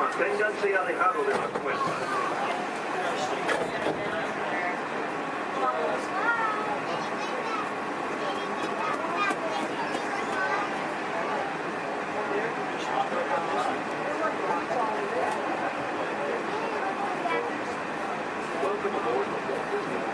Manténganse alejados de las puertas. Welcome aboard the Walt Disney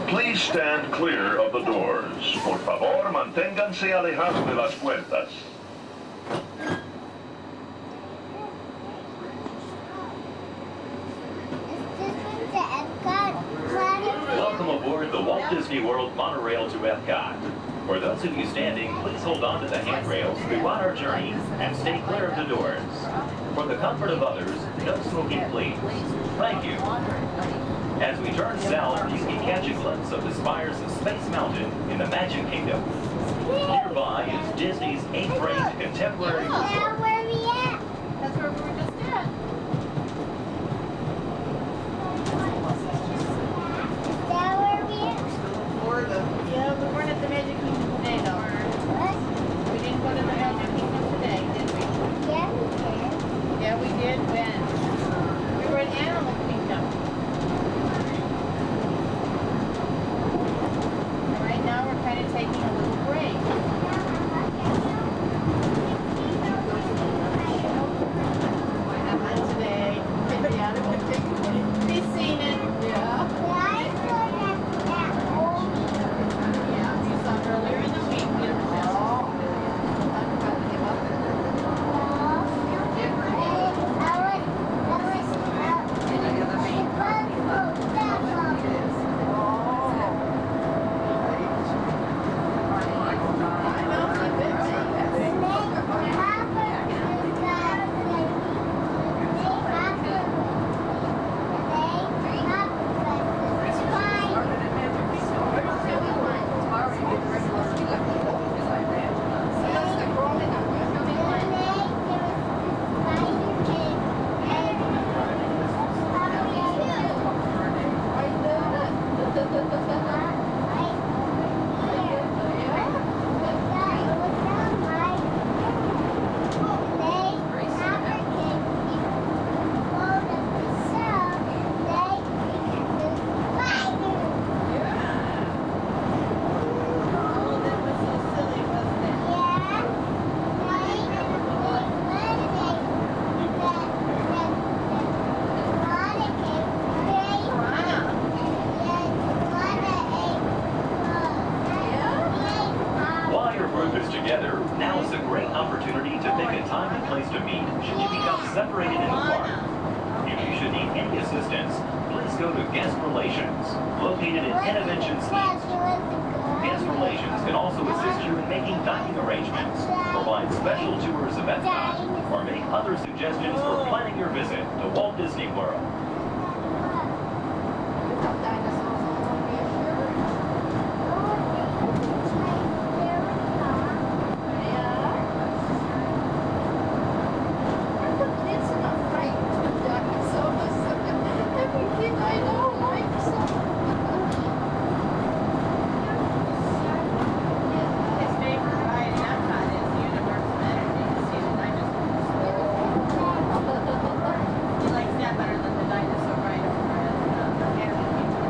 Please stand clear of the doors. Por favor, manténganse alejados de las puertas. Welcome aboard the Walt Disney World monorail to Epcot. For those of you standing, please hold on to the handrails throughout our journey and stay clear of the doors. For the comfort of others, no smoking, please. Thank you. As we turn south, you can catch a glimpse of the spires of Space Mountain in the Magic Kingdom. Nearby is Disney's 8th-ranked contemporary resort. Where are we at? That's where we were just at. Is that where we at? Yeah, we weren't at the Magic Kingdom today, though. What? We didn't go to the Magic Kingdom today, did we? Yeah, we did. Yeah, we did. When? We were at Animal Kingdom. And right now, we're kind of taking a little break. Not today. Yeah, we've seen it. Yeah. Yeah, we saw it earlier in the week. We had the talk about it. I went to meet should you become separated in the park. If you should need any assistance, please go to Guest Relations, located in Interventions East. Guest Relations can also assist you in making dining arrangements, provide special tours of Epcot, or make other suggestions for planning your visit to Walt Disney World. His favorite ride in Epcot is the Universe of Energy to see the dinosaurs. He likes that better than the dinosaur ride over at Animal Kingdom.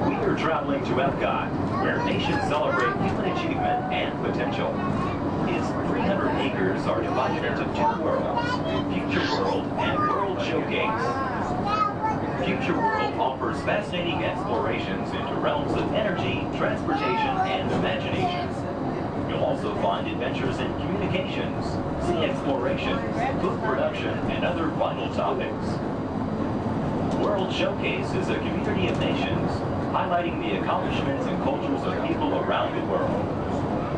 We are traveling to Epcot, where nations celebrate human achievement and potential. Its 300 acres are divided into two worlds, Future World and World Showcase. Future World offers fascinating explorations into realms of energy, transportation, and imagination. You'll also find adventures in communications, sea exploration, food production, and other vital topics. World Showcase is a community of nations, highlighting the accomplishments and cultures of people around the world.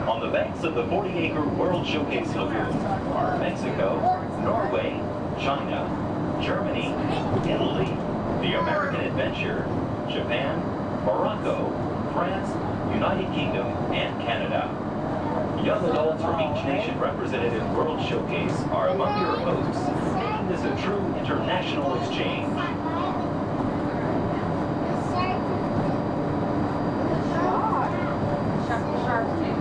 On the banks of the 40-acre World Showcase Lagoon are Mexico, Norway, China, Germany, Italy, the American Adventure, Japan, Morocco, France, United Kingdom, and Canada. Young adults from each nation represented in World Showcase are among your hosts, making this a true international exchange. Shark Tank.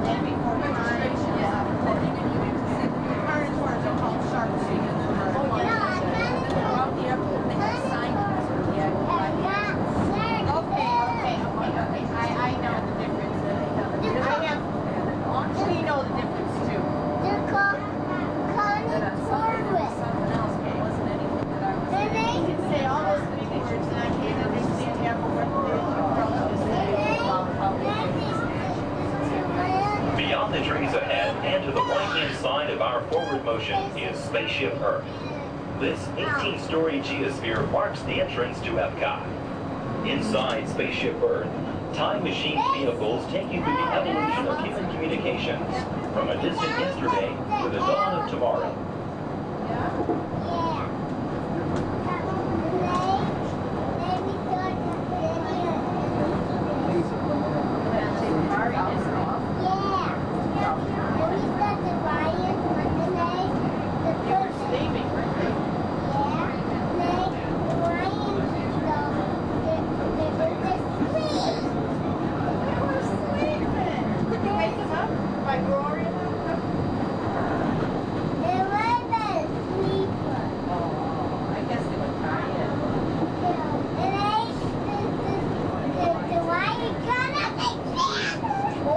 And before we current ones are called Shark Tank. Throughout the airport, they have signage. Okay. I know the difference. We know the difference too. You can say all those big words and I can't understand half of what they say. Beyond the trees ahead and to the right-hand side of our forward motion is Spaceship Earth. This 18-story geosphere marks the entrance to Epcot. Inside Spaceship Earth, time machine vehicles take you through the evolution of human communications, from a distant yesterday to the dawn of tomorrow. You're sleeping, right? Did you wake them up by roaring? Oh, I guess they were tired. Oh,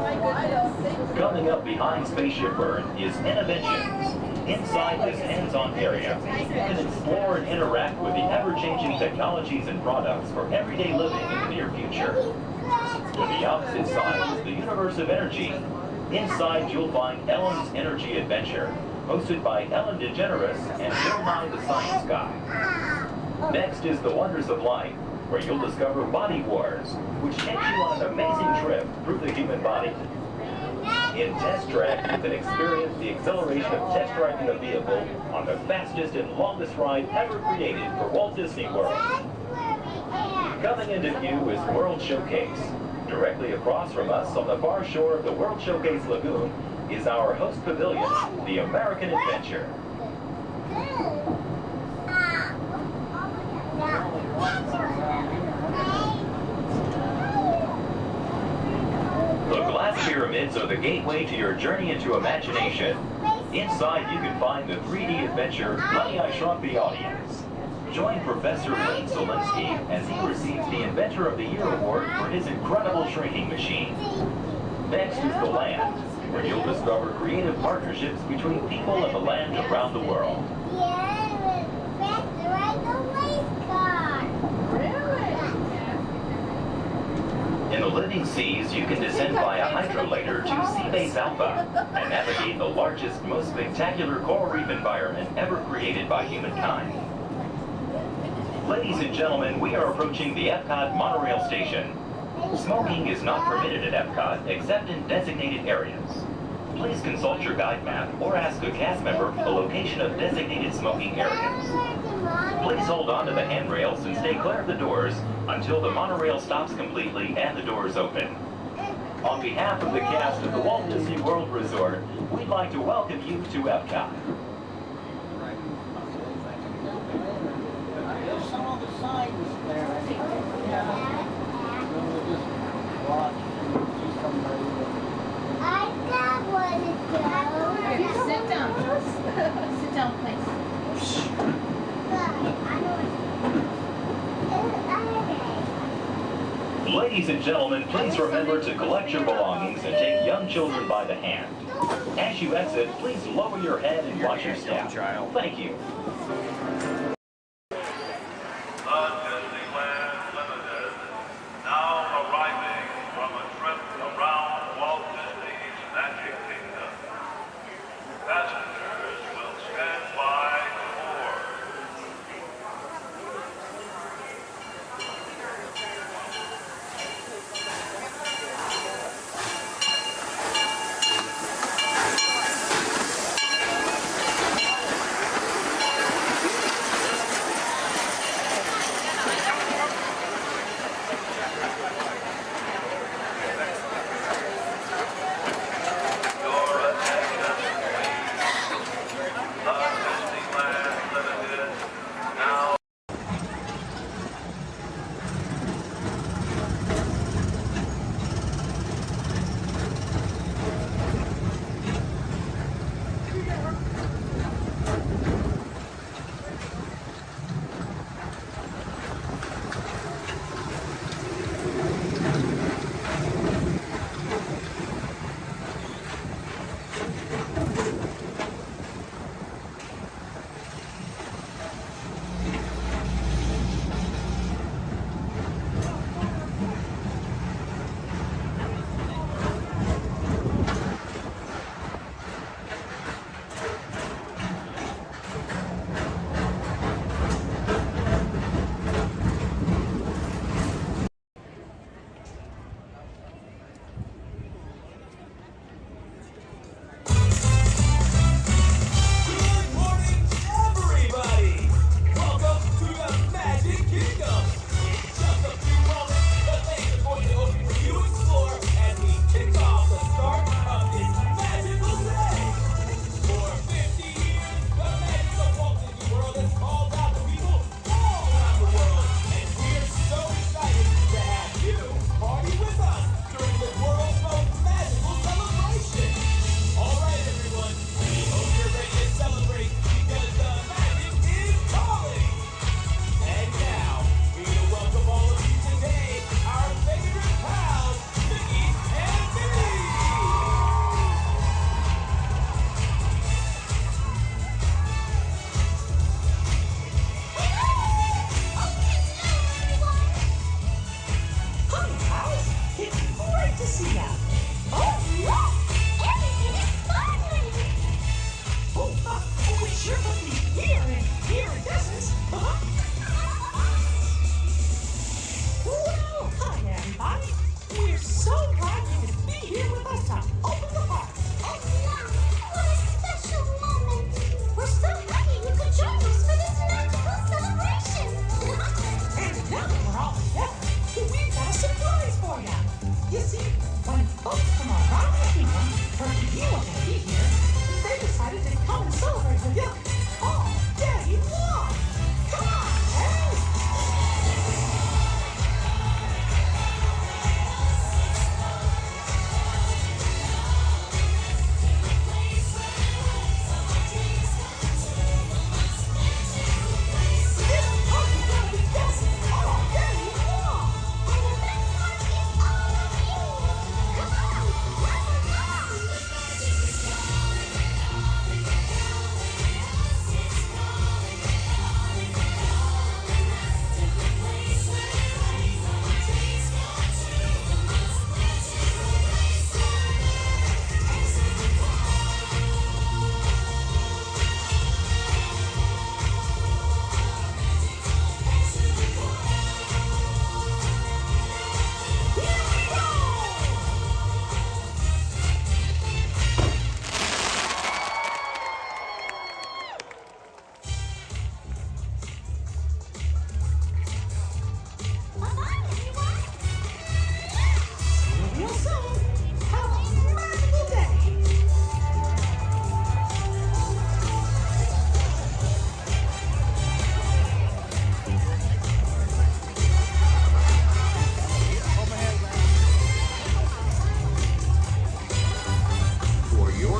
my goodness. Coming up behind Spaceship Earth is Interventions. Inside this hands-on area, you can explore and interact with the ever-changing technologies and products for everyday living in the near future. To the opposite side is the Universe of Energy. Inside, you'll find Ellen's Energy Adventure, hosted by Ellen DeGeneres and Bill Nye the Science Guy. Next is the Wonders of Life, where you'll discover Body Wars, which takes you on an amazing trip through the human body. In Test Track, you can experience the exhilaration of test driving a vehicle on the fastest and longest ride ever created for Walt Disney World. Coming into view is World Showcase. Directly across from us on the far shore of the World Showcase Lagoon is our host pavilion, the American Adventure. The glass pyramids are the gateway to your journey into imagination. Inside, you can find the 3D adventure, Honey, I Shrunk the Audience. Join Professor Wayne Zielinski as he receives the Inventor of the Year award for his incredible shrinking machine. Next is the land, where you'll discover creative partnerships between people and the land around the world. Yeah, that's right, the race car. In the living seas, you can descend via hydrolator to Seabase Alpha and navigate the largest, most spectacular coral reef environment ever created by humankind. Ladies and gentlemen, we are approaching the Epcot monorail station. Smoking is not permitted at Epcot except in designated areas. Please consult your guide map or ask a cast member the location of designated smoking areas. Please hold on to the handrails and stay clear of the doors until the monorail stops completely and the doors open. On behalf of the cast of the Walt Disney World Resort, we'd like to welcome you to Epcot. There's some of the signs there. We'll just watch and see somebody. I got one to go. Okay, sit down. Sit down, please. Ladies and gentlemen, please remember to collect your belongings and take young children by the hand. As you exit, please lower your head and watch your step. Thank you. The Disneyland Limited, now arriving from a trip around Walt Disney's Magic Kingdom. Passengers will stand by to board.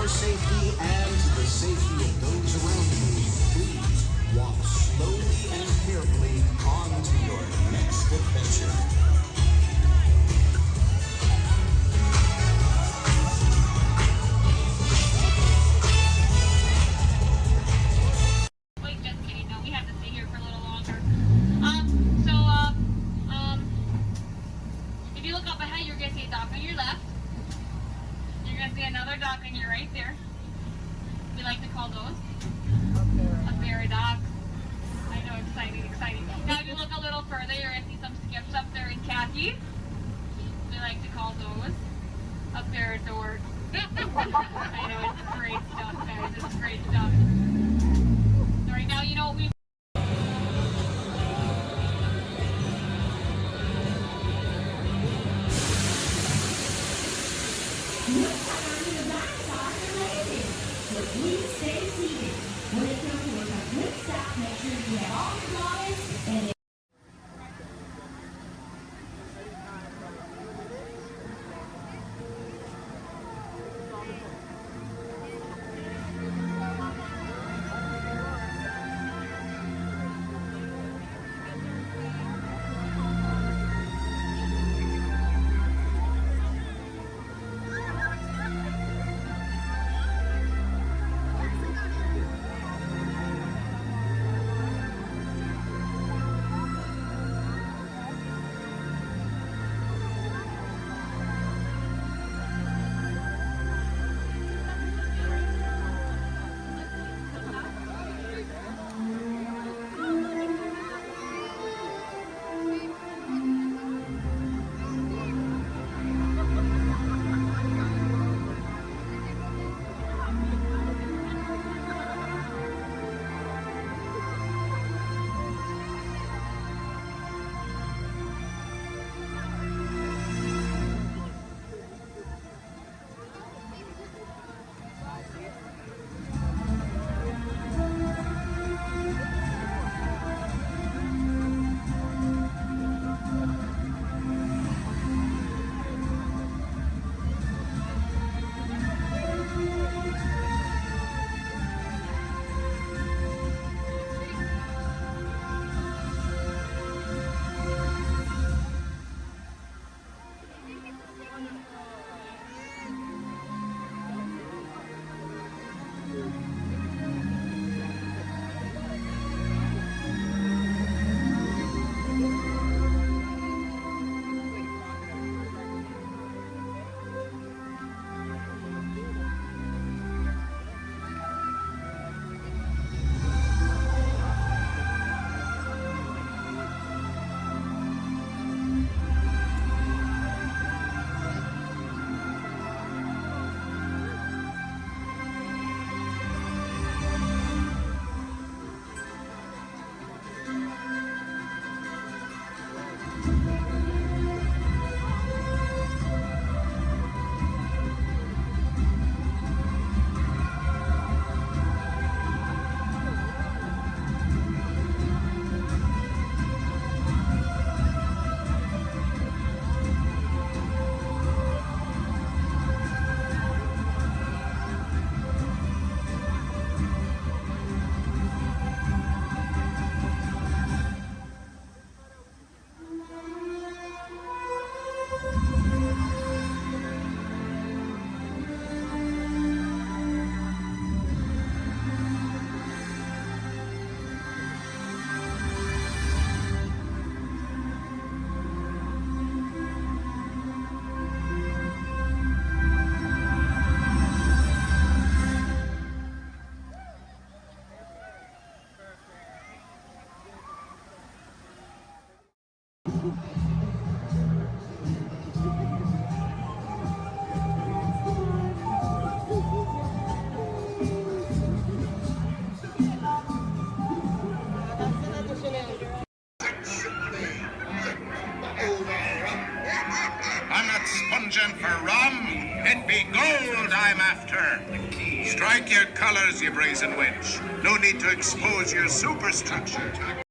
your safety and the safety of those around you, please walk slowly and carefully on to your next adventure. Wait, just kidding. No, we have to stay here for a little longer. If you look up ahead, you're going to see a dock on your left. You're going to see another dock on your right there. We like to call those a ferry dock. I know, exciting. Now, if you look a little further, you're going to see some skips up there in khaki. We like to call those a ferry door. I know, it's great stuff, guys. It's great stuff. So right now, you know what we Please stay seated. When it comes to a quick stop, make sure you have all your wallets and For rum, it be gold I'm after. Strike your colors, you brazen wench. No need to expose your superstructure.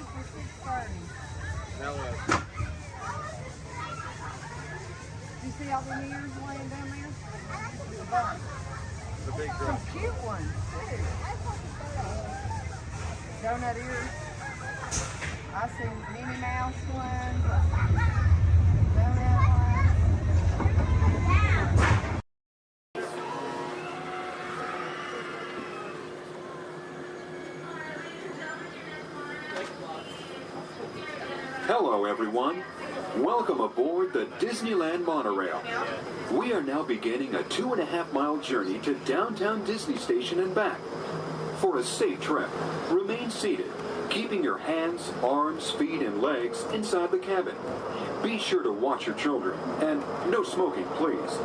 one for 6:30. That was. You see all the ears laying down there? The bunch. The big Some drum. cute ones too. Donut ears. I see Minnie Mouse ones. I see donut ones. Hello, everyone. Welcome aboard the Disneyland monorail. We are now beginning a 2.5-mile journey to downtown Disney Station and back. For a safe trip, remain seated, keeping your hands, arms, feet, and legs inside the cabin. Be sure to watch your children, and no smoking, please.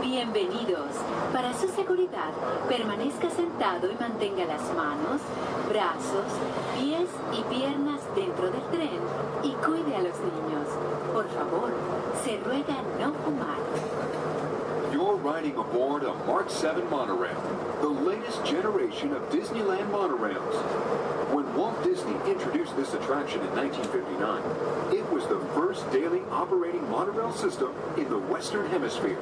Bienvenidos. Para su seguridad, permanezca sentado y mantenga las manos, brazos, pies y piernas dentro del tren y cuide a los niños. Por favor, se ruega no fumar. You're riding aboard a Mark 7 monorail, the latest generation of Disneyland monorails. When Walt Disney introduced this attraction in 1959, it was the first daily operating monorail system in the Western Hemisphere.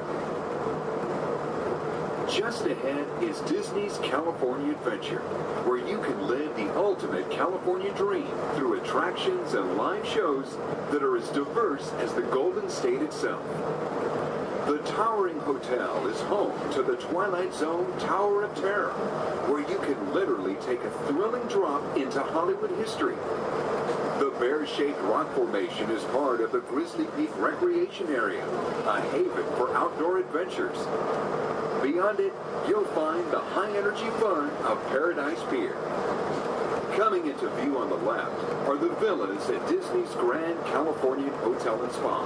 Just ahead is Disney's California Adventure, where you can live the ultimate California dream through attractions and live shows that are as diverse as the Golden State itself. The towering hotel is home to the Twilight Zone Tower of Terror, where you can literally take a thrilling drop into Hollywood history. The bear-shaped rock formation is part of the Grizzly Peak Recreation Area, a haven for outdoor adventures. Beyond it, you'll find the high-energy fun of Paradise Pier. Coming into view on the left are the villas at Disney's Grand Californian Hotel and Spa.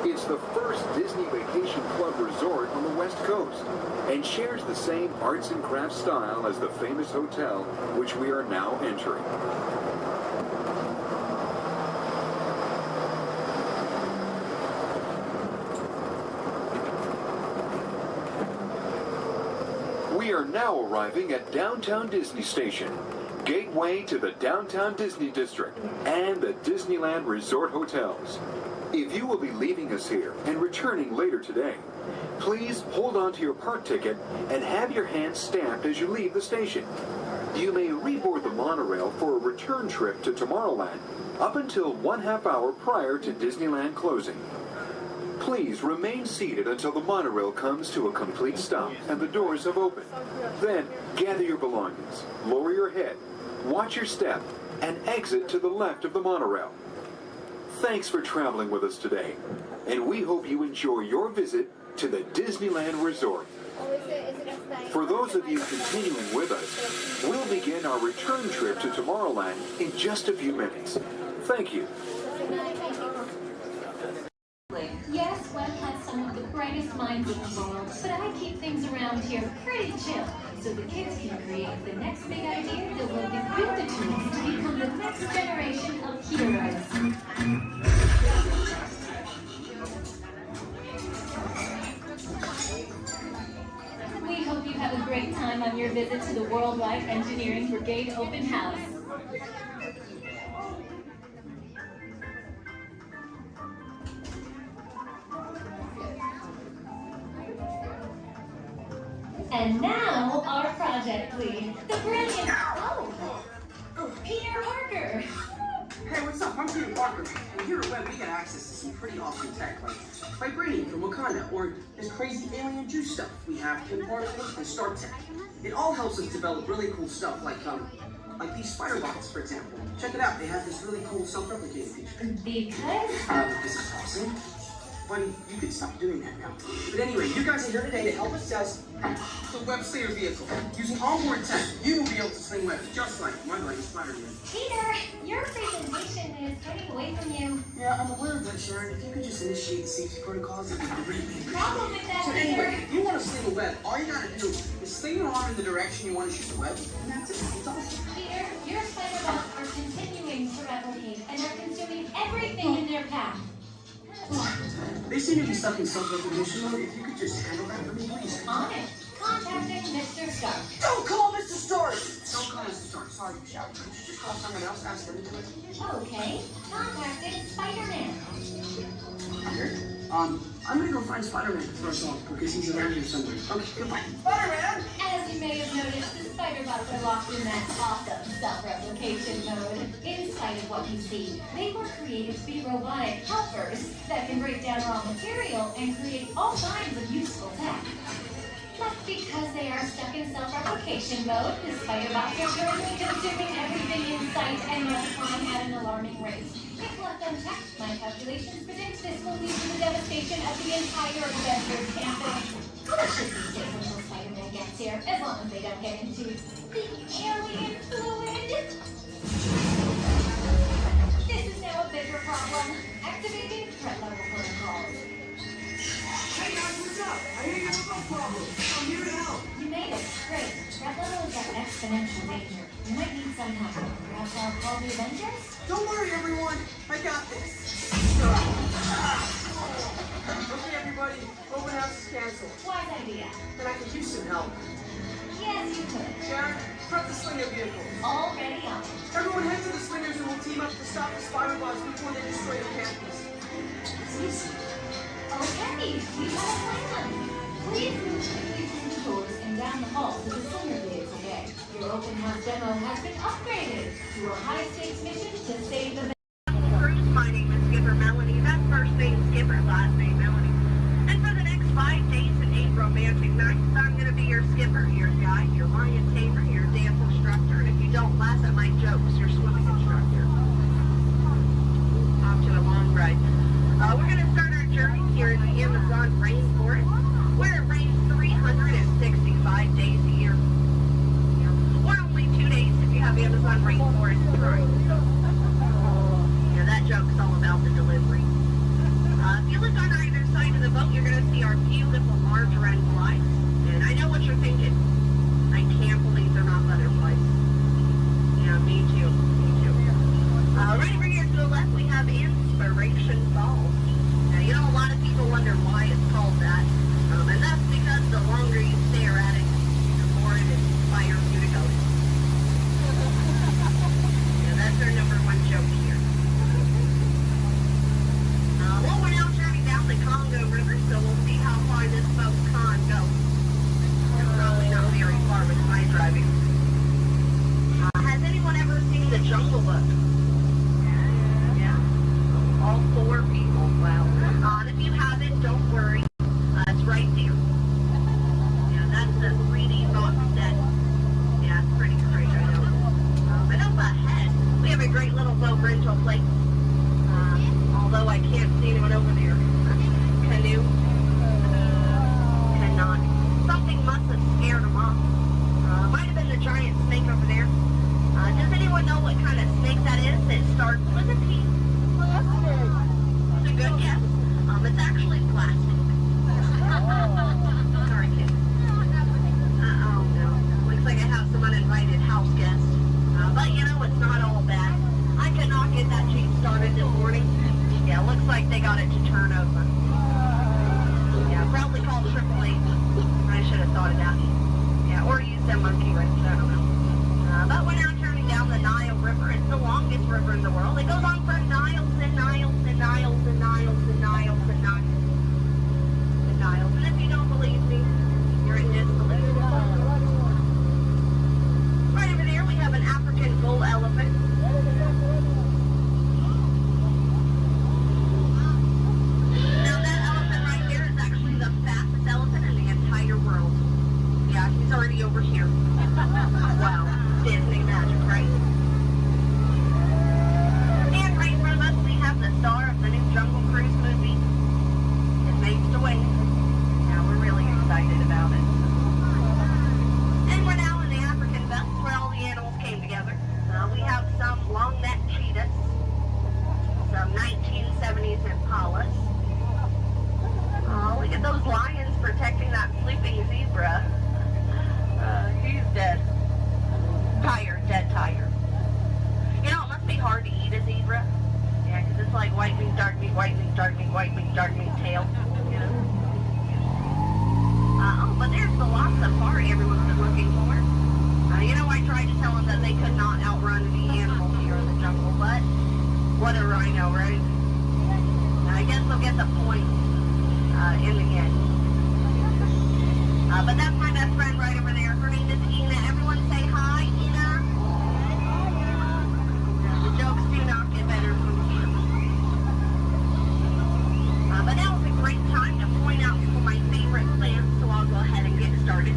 It's the first Disney Vacation Club resort on the West Coast and shares the same arts and crafts style as the famous hotel which we are now entering. We are now arriving at Downtown Disney Station, gateway to the Downtown Disney District and the Disneyland Resort Hotels. If you will be leaving us here and returning later today, please hold on to your park ticket and have your hand stamped as you leave the station. You may reboard the monorail for a return trip to Tomorrowland up until 1/2 hour prior to Disneyland closing. Please remain seated until the monorail comes to a complete stop and the doors have opened. Then gather your belongings, lower your head, watch your step, and exit to the left of the monorail. Thanks for traveling with us today, and we hope you enjoy your visit to the Disneyland Resort. For those of you continuing with us, we'll begin our return trip to Tomorrowland in just a few minutes. Thank you. Yes, Walt has some of the brightest minds in the world, but I keep things around here pretty chill, so the kids can create the next big idea that will give you the tools to become the next generation of heroes. We hope you have a great time on your visit to the Worldwide Engineering Brigade Open House. And now, our project lead, the brilliant, Peter Parker. Hey, what's up? I'm Peter Parker. And here at Web, we get access to some pretty awesome tech, like vibranium from Wakanda, or this crazy alien juice stuff we have in Particles and Star Tech. It all helps us develop really cool stuff, like these spider bots, for example. Check it out. They have this really cool self-replicating feature. Because? This is awesome. Buddy, you could stop doing that now. But anyway, you guys are here today to help us test the Web Slayer vehicle. Using onboard tech, you will be able to sling webs just like my buddy Spider-Man. Peter, your presentation is getting away from you. Yeah, I'm aware of that, Sharon. If you could just initiate the safety protocols, it'd be great. Problem with that, So Peter. anyway, if you want to sling a web, all you gotta do is sling your arm in the direction you want to shoot the web, and that's it. It's awesome. Peter, your spider bots are continuing to replicate and are consuming everything in their path. They seem to be stuck in self-recognition mode. If you could just handle that for me, please. On it. Contacting Mr. Stark. Don't call Mr. Stark! Don't call Mr. Stark. Sorry, Sharon. Just call call someone else, ask them to do it? Okay, contacted Spider-Man. Here. I'm gonna go find Spider-Man to throw us off because he's around here somewhere. Okay, goodbye. Spider-Man! As you may have noticed, the Spider-Bots are locked in that awesome self-replication mode. In spite of what you see, they were created to be robotic helpers that can break down raw material and create all kinds of useful tech. But because they are stuck in self-replication mode, the Spider-Bots are currently consuming everything in sight and multiplying at an alarming rate. If left unchecked, my calculations predict this will lead to the devastation of the entire Avengers campus. This should be safe until Spider-Man gets here, as long as they don't get into the alien fluid. This is now a bigger problem. Activating threat level protocols. Hey guys, what's up? I hear you have a problem. I'm here to help. You made it. Great. Threat level is at exponential danger. You might need some help. Perhaps I'll call the Avengers? Don't worry, everyone. I got this. Okay, everybody. Open house is canceled. Wise idea. And I could use some help. Yes, you could. Sharon, prep the slinger vehicles. Already on. Everyone head to the slingers and we'll team up to stop the Spider-Bots before they destroy the campus. It's easy. Okay, we have a plan. Please move quickly through the doors and down the hall to the slinger vehicle bay. Your open house demo has been upgraded to a high-stakes mission to save the Cruise, my name is Skipper Melanie. That's first name Skipper, last name Melanie. And for the next 5 days and 8 romantic nights, I'm going to be your skipper, your guide, your lion tamer, your dance instructor, and if you don't laugh at my jokes, your swimming instructor. Off to a long ride. We're going to start our journey here in the Amazon rainforest, where it rains 365 days a year. Or only 2 days if you have Amazon rainforest touring. Yeah, that joke's all about the delivery. If you look on either side of the boat, you're going to see our beautiful margarine flies. And I know what you're thinking. I can't believe they're not butterflies. Yeah, me too. Me too. Right over here to the left, we have Inspiration Falls. Now, you know, a lot of people wonder why it's called that. And that's because the longer you stare at it, the more it inspires you to go. Yeah, that's our #1 joke here. Well, we're now turning down the Congo River, so we'll see how far this boat can go. It's probably not very far with my driving. Has anyone ever seen The Jungle Book? Yeah. All 4 people. Wow. If you haven't, don't worry. It's right there. Yeah, that's the 3D box set. Yeah, it's pretty great, I know. And up ahead, we have a great little boat rental place. Although I can't see anyone over there. Canoe. Cannot. Something must have scared them off. Might have been the giant snake over there. Does anyone know what kind of snake that is? It starts with a P. Plastic. It's a good guess. It's actually plastic. Sorry, kid. Oh no. Looks like I have some uninvited house guests. But you know, it's not all bad. I could not get that Jeep started this morning. Yeah, looks like they got it to turn over. Yeah, probably called AAA. I should have thought of that. Yeah, or used a monkey wrench, I don't know. But we're now turning down the Nile River. It's the longest river in the world. It goes on for miles and miles and miles and miles and miles and miles and miles. And if you don't believe me, you're in disbelief. Right over there, we have an African bull elephant. Now that elephant right there is actually the fastest elephant in the entire world. Yeah, he's already over here. Wow, Disney magic, right? And right in front of us, we have the star of the new Jungle Cruise movie. It makes the way. Yeah, we're really excited about it. And we're now in the African belt where all the animals came together. We have some long-necked cheetahs, some 1970s impalas. Oh, look at those lions protecting that sleeping zebra. He's dead. Tired, dead tired. You know, it must be hard to eat a zebra. Yeah, because it's like white meat, dark meat, white meat, dark meat, white meat, dark meat tail. You know? Oh, but there's the lost safari everyone's been looking for. You know, I tried to tell them that they could not outrun the animals. What a rhino, right? I guess they'll get the point in the end. But that's my best friend right over there. Her name is Ina. Everyone say hi, Ina. The jokes do not get better from here. But now is a great time to point out some of my favorite plants, so I'll go ahead and get started.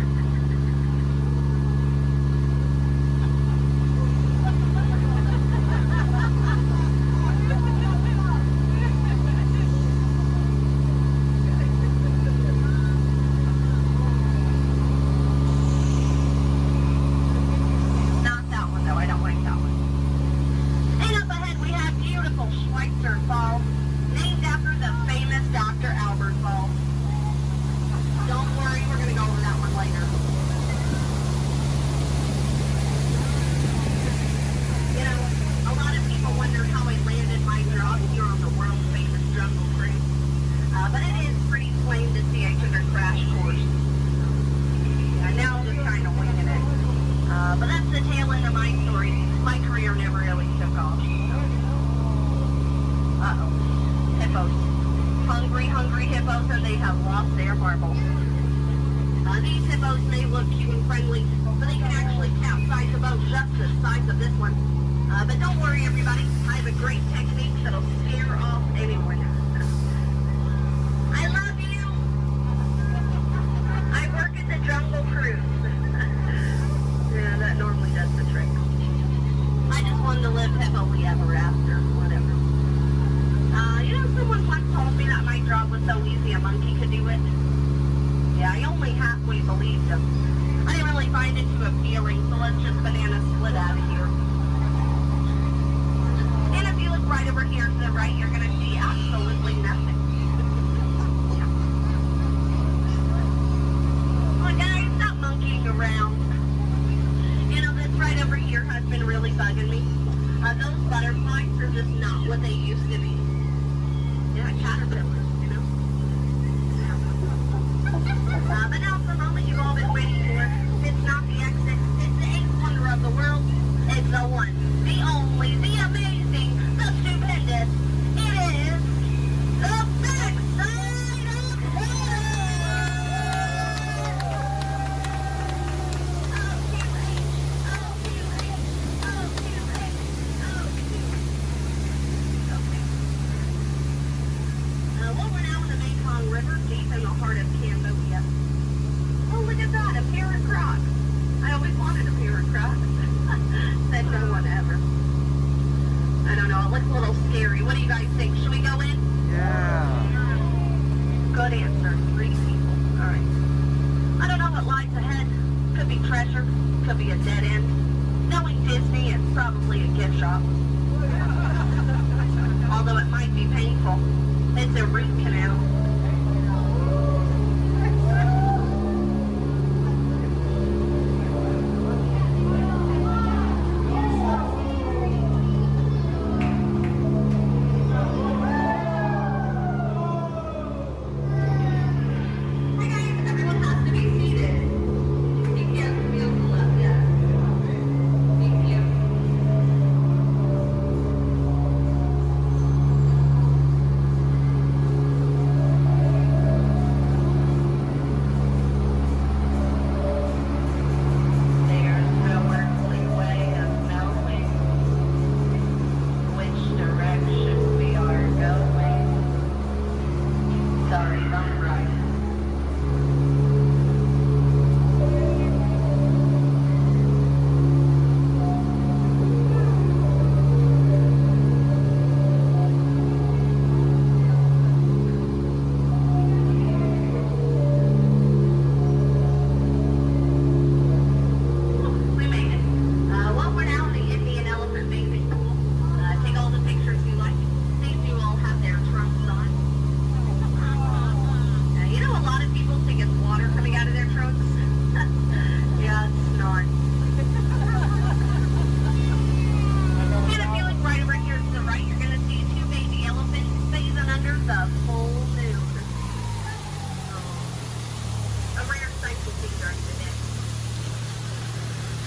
Hungry hippos, and they have lost their marbles. These hippos may look cute and friendly, but they can actually capsize a boat just the size of this one. But don't worry, everybody. I have a great technique that'll scare off anyone. I love you. I work at the Jungle Cruise. Yeah, that normally does the trick. I just wanted to live happily ever after, whatever. Someone once told me that my job was so easy a monkey could do it. Yeah, I only halfway believed him. I didn't really find it too appealing, so let's just banana split out of here. And if you look right over here to the right, you're going to see absolutely nothing. Yeah. Well, guys, stop monkeying around. This right over here has been really bugging me. Those butterflies are just not what they used to be. Yeah, caterpillars, But now it's the moment you've all been waiting for. It's not the exit. It's the eighth wonder of the world. It's the one, the only, the amazing, the stupendous. It is the backside of hell! River deep in the heart of Cambodia. Oh, look at that, a pair of Crocs. I always wanted a pair of Crocs. Said no one ever. I don't know, it looks a little scary. What do you guys think? Should we go in? Yeah. Good answer. 3 people. All right. I don't know what lies ahead. Could be treasure. Could be a dead end. Knowing Disney, it's probably a gift shop. Although it might be painful. It's a root canal.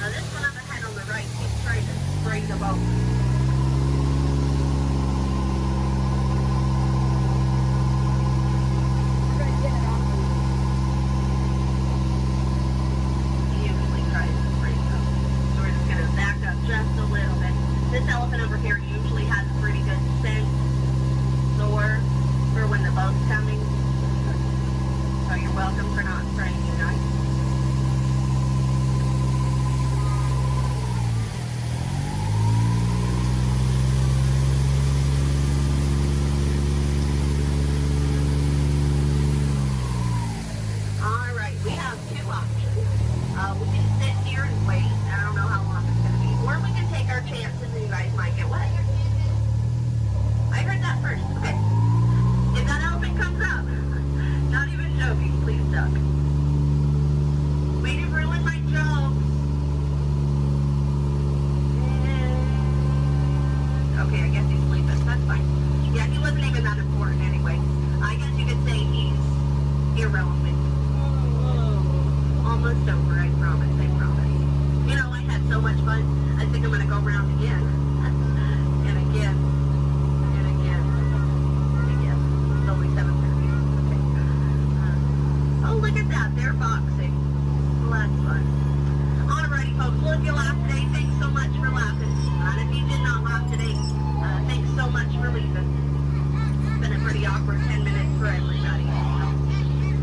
This one up ahead on the right keeps trying to spray the boat. much fun. I think I'm going to go around again. And again. And again. And again. It's only 7:30. Oh, look at that. They're boxing. Well, that's fun. Alrighty, folks. Well, if you laughed today, thanks so much for laughing. And if you did not laugh today, thanks so much for leaving. It's been a pretty awkward 10 minutes for everybody.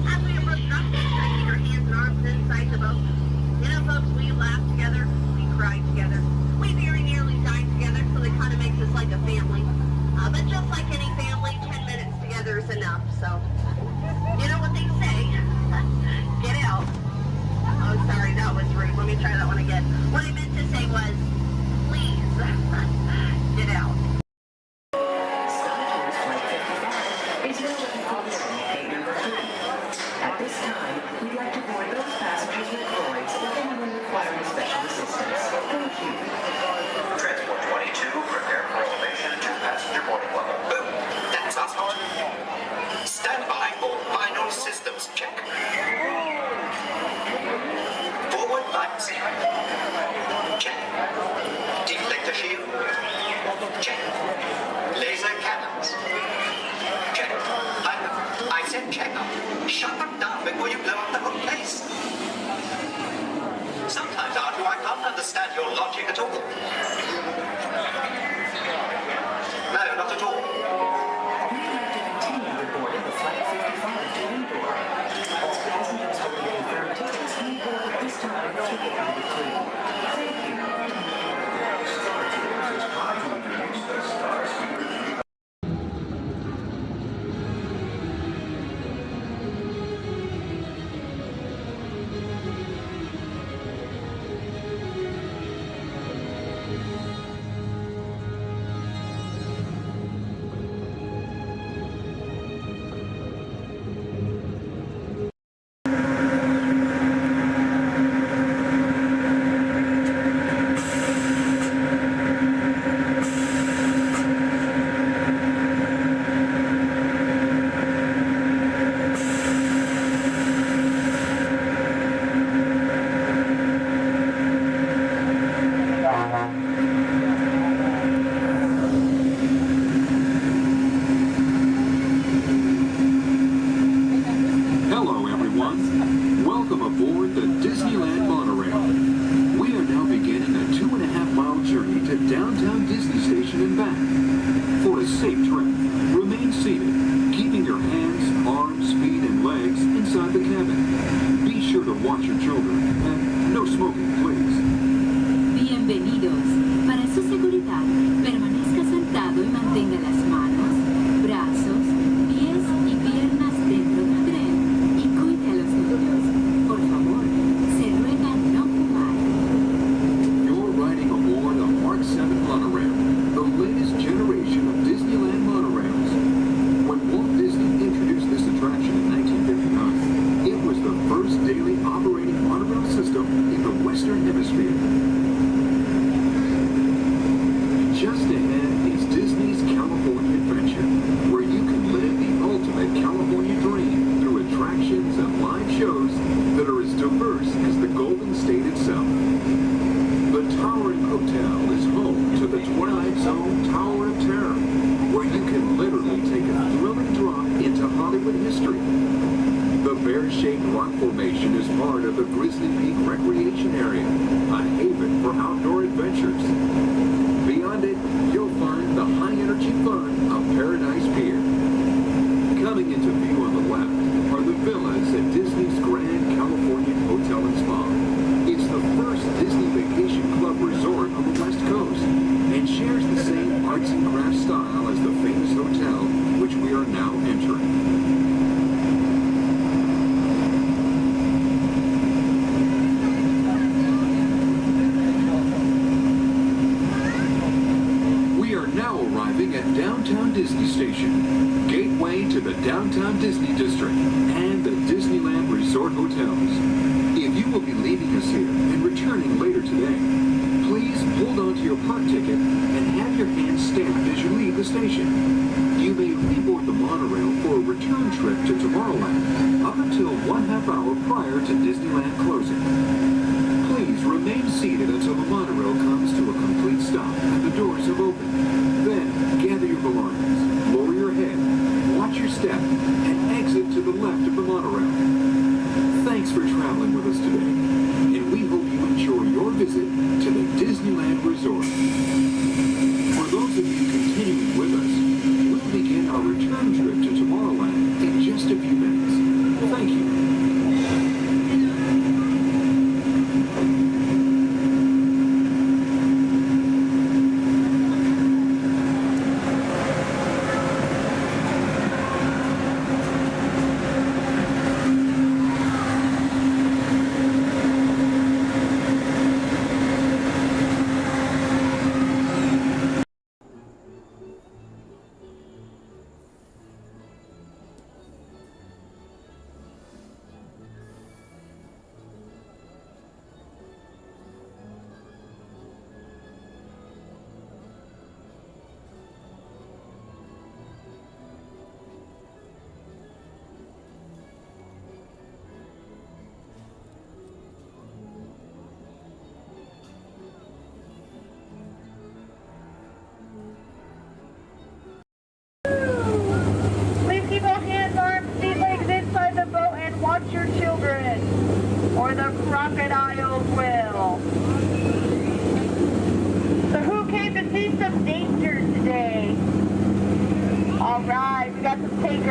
As we approach drop, make sure to keep your hands and arms inside the boat. You know, folks, we laughed together, we cried together, we very nearly died together, so it kind of makes us like a family. But just like any family, 10 minutes together is enough, so you know what they say, get out. Oh, sorry, that was rude. Let me try that one again. What I meant to say was, please, get out. At this time, we'd like to board those passengers with voids if anyone requiring special assistance. Thank you. Transport 22, prepare for elevation to passenger boarding level. Boom! That's us. Stand by for final systems check. Forward lights. Check. Deflector shield. Check. Laser cannons. Check. I said check. Shut them down before you blow up the whole place. Sometimes, Arthur, I can't understand your logic at all. No, not at all. We'd like to continue the boarding of Flight 55 to Endor. All passengers holding confirmed tickets may board at this time ticket number 3. Thank you. Hello, everyone. Welcome aboard the Disneyland monorail. We are now beginning a 2.5-mile journey to downtown Disney Station and back. For a safe trip, remain seated, keeping your hands, arms, feet, and legs inside the cabin. Be sure to watch your children, and no smoking, please. Bienvenidos. Para su seguridad, permanezca sentado y mantenga las manos, brazos, pies y piernas dentro del tren y cuide a los niños. Por favor, se ruega no fumar. You're riding aboard a Mark 7 monorail, the latest generation of Disneyland monorails. When Walt Disney introduced this attraction in 1959, it was the first daily operating monorail system in the Western Hemisphere. Just ahead is Disney's California Adventure, where you can live the ultimate California dream through attractions and live shows that are as diverse as the Golden State itself. The Towering Hotel is home to the Twilight Zone Tower of Terror, where you can literally take a thrilling drop into Hollywood history. The bear-shaped rock formation is part of the Grizzly Peak Recreation Area, a haven for outdoor adventures. Beyond it, you'll find the high-energy fun of Paradise Pier. Coming into view on the left are the villas at Disney's Grand Californian Hotel and Spa. It's the first Disney Vacation Club resort on the West Coast and shares the same arts and crafts style as the famous hotel, which we are now entering. Now arriving at Downtown Disney Station, gateway to the Downtown Disney District and the Disneyland Resort Hotels. If you will be leaving us here and returning later today, please hold on to your park ticket and have your hands stamped as you leave the station. You may reboard the monorail for a return trip to Tomorrowland up until 1/2 hour prior to Disneyland closing. Please remain seated until the monorail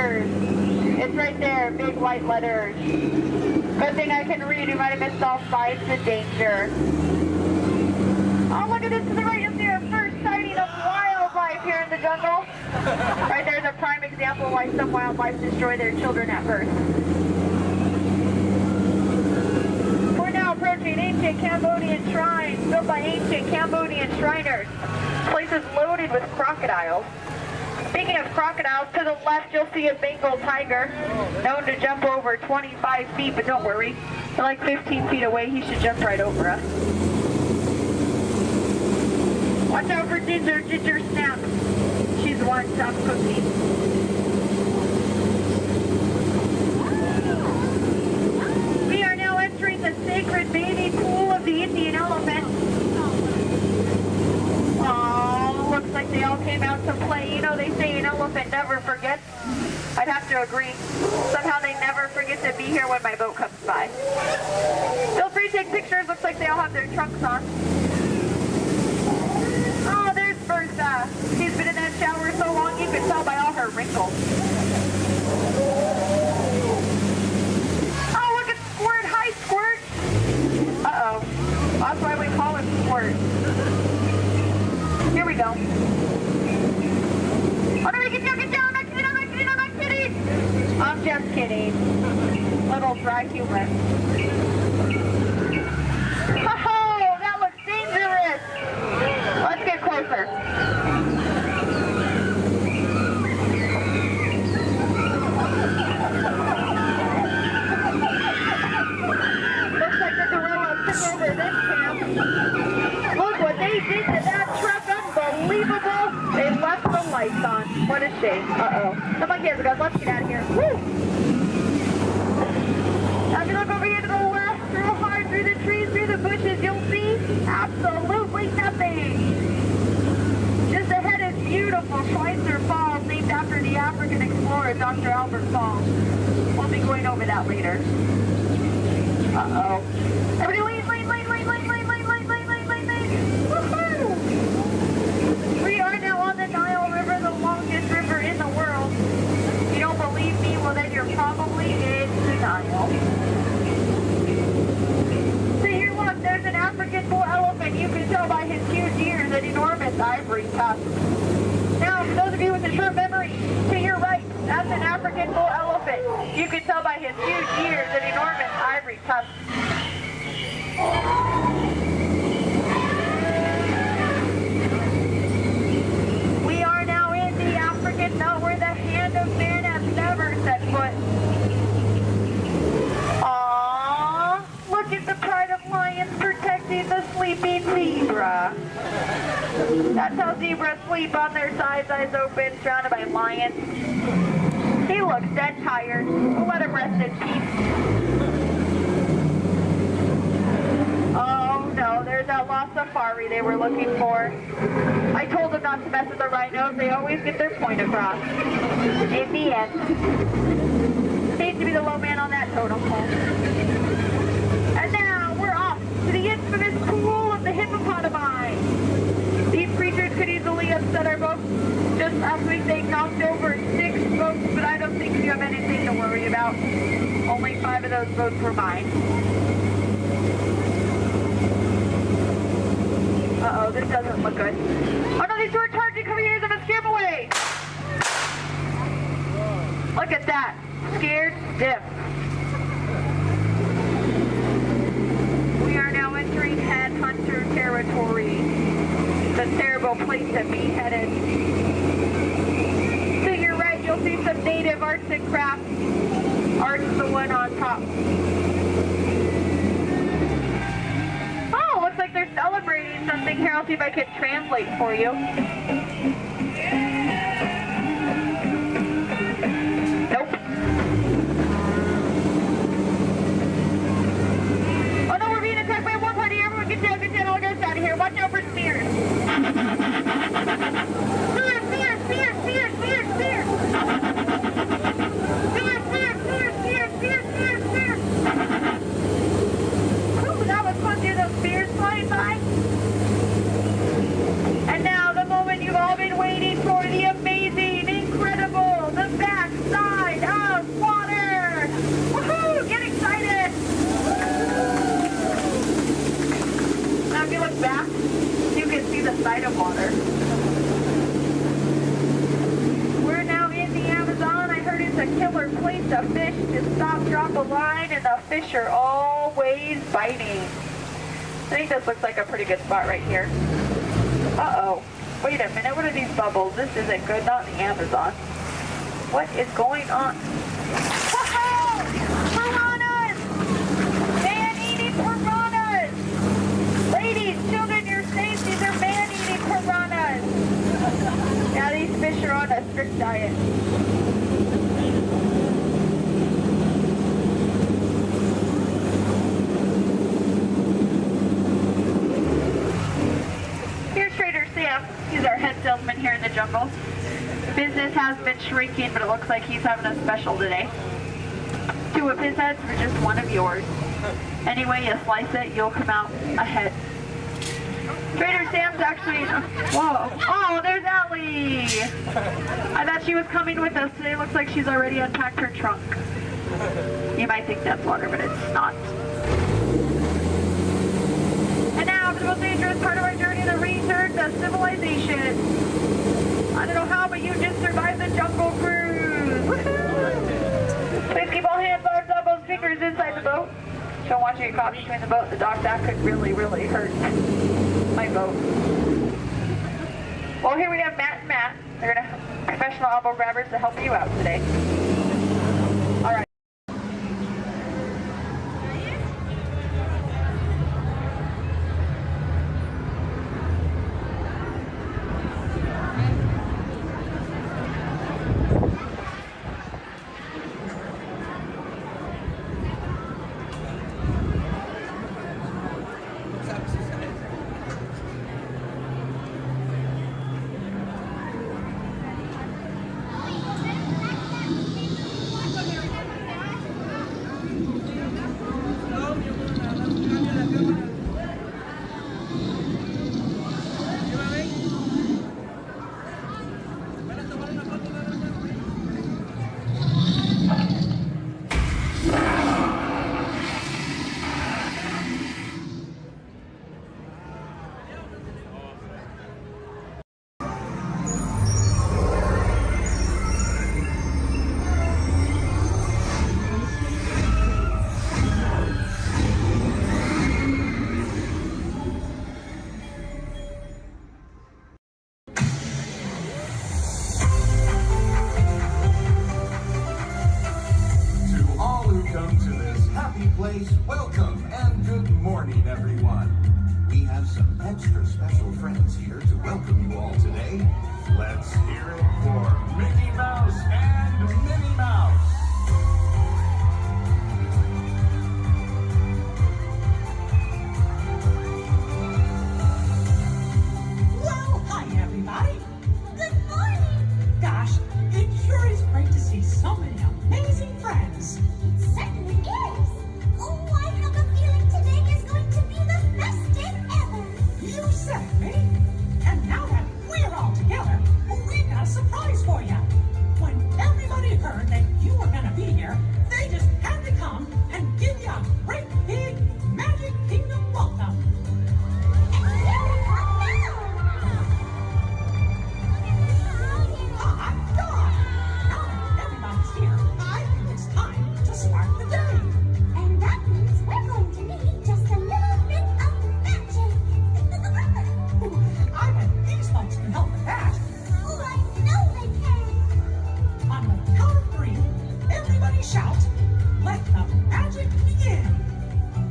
Zebras. It's right there, big white letters. Good thing I can read. You might have missed all signs of danger. Oh, look at this to the right. You'll see our first sighting of wildlife here in the jungle. Right there's a prime example of why some wildlife destroy their children at birth. We're now approaching ancient Cambodian shrines built by ancient Cambodian Shriners. This place is loaded with crocodiles. Speaking of crocodiles, to the left you'll see a Bengal tiger, known to jump over 25 feet, but don't worry, they're like 15 feet away, he should jump right over us. Watch out for Ginger Snap. She's one tough cookie. We are now entering the sacred bathing pool of the Indian elephant. Oh, looks like they all came out to play. You know, they say an elephant never forgets. I'd have to agree. Somehow they never forget to be here when my boat comes by. Feel free to take pictures. Looks like they all have their trunks on. Oh, there's Bertha. She's been in that shower so long you can tell by all her wrinkles. Oh, look at Squirt. Hi, Squirt. Uh-oh. That's why we call him Squirt. Here we go. Oh, no, get down, I'm not kidding. I'm just kidding. Little dry humor. Oh, that looks dangerous. Let's get closer. Looks like the gorillas took over this camp. Look what they did to that truck. Unbelievable. They left the lights on. What a shame. Uh-oh. The monkey has a gun. Let's get out of here. Woo! Now if you look over here to the left, real hard through the trees, through the bushes, you'll see absolutely nothing. Just ahead is beautiful Schweitzer Falls, named after the African explorer, Dr. Albert Falls. We'll be going over that later. Uh-oh. Everybody lean. Woohoo! We are now on the Nile River, the longest river in the world. If you don't believe me, well then you're probably in denial. So here look, there's an African bull elephant. You can tell by his huge ears and enormous ivory tusks. Now, for those of you with a short memory, to your right, that's an African bull elephant. You can tell by his huge ears and enormous ivory tusks. We are now in the African belt where the hand of man has never set foot. Aww, look at the pride of lions protecting the sleeping zebra. That's how zebras sleep, on their sides, eyes open, surrounded by lions. He looks dead tired. We'll let him rest in peace. Oh no, there's that lost safari they were looking for. I told them not to mess with the rhinos. They always get their point across. In the end. Seems to be the low man on that totem pole. And now we're off to the infamous pool of the hippopotami. These creatures could easily upset our boat. Just last week they knocked over 6 boats, but I don't think you have anything to worry about. Only 5 of those boats were mine. Uh-oh, this doesn't look good. Oh no, these two are charging, coming here, gonna scare them away! Look at that. Scared stiff. We are now entering headhunter territory. The terrible place to be headed. To your right, you'll see some native arts and crafts. Art's the one on top. Oh, looks like they're celebrating something here. I'll see if I can translate for you. Nope. Oh no, we're being attacked by one party. Everyone get down, all get out of here. Watch out for spears. Spear! Ooh, that was fun. See those spears flying by? And now the moment you've all been waiting for, the amazing, incredible, the backside. you look back, you can see the side of water. We're now in the Amazon. I heard it's a killer place to fish. Just stop, drop a line, and the fish are always biting. I think this looks like a pretty good spot right here. Uh-oh. Wait a minute, what are these bubbles? This isn't good, not in the Amazon. What is going on? Whoa! Piranhas! Man-eating piranhas! Ladies, children, you're safe. These are man-eating piranhas. Now these fish are on a strict diet. Here's Trader Sam. He's our head salesman here in the jungle. Business has been shrinking, but it looks like he's having a special today. 2 of his heads for just 1 of yours. Any way you slice it, you'll come out ahead. Trader Sam's actually... Whoa. Oh, there's Ellie! I thought she was coming with us today. Looks like she's already unpacked her trunk. You might think that's water, but it's not. And now for the most dangerous part of our journey, the return to civilization. I don't know how, but you just survived the jungle cruise. Woohoo! Please keep all hands, arms, elbows, fingers inside the boat. Don't want you to get caught between the boat and the dock. That could really, really hurt my boat. Well, here we have Matt and Matt. They're gonna professional elbow grabbers to help you out today. All right. Welcome and good morning, everyone. We have some extra special friends here to welcome you all today. Let's hear it for Mickey Mouse and Minnie Mouse. Well, hi, everybody. Good morning. Gosh, it sure is great to see so many amazing friends. It certainly is. Oh, I have a feeling today is going to be the best day ever. You said it, Minnie. And now that we're all together, we've got a surprise for you. When everybody heard that you were going to be here, they just had to come and give you a great big Magic Kingdom welcome. And here we come now. Hot dog! Now that everybody's here, I think it's time to start the day. And that means we're going to need just a little bit of magic. I bet these folks can help with that. Oh, I know they can. On the count of 3, everybody shout, "Let the magic begin."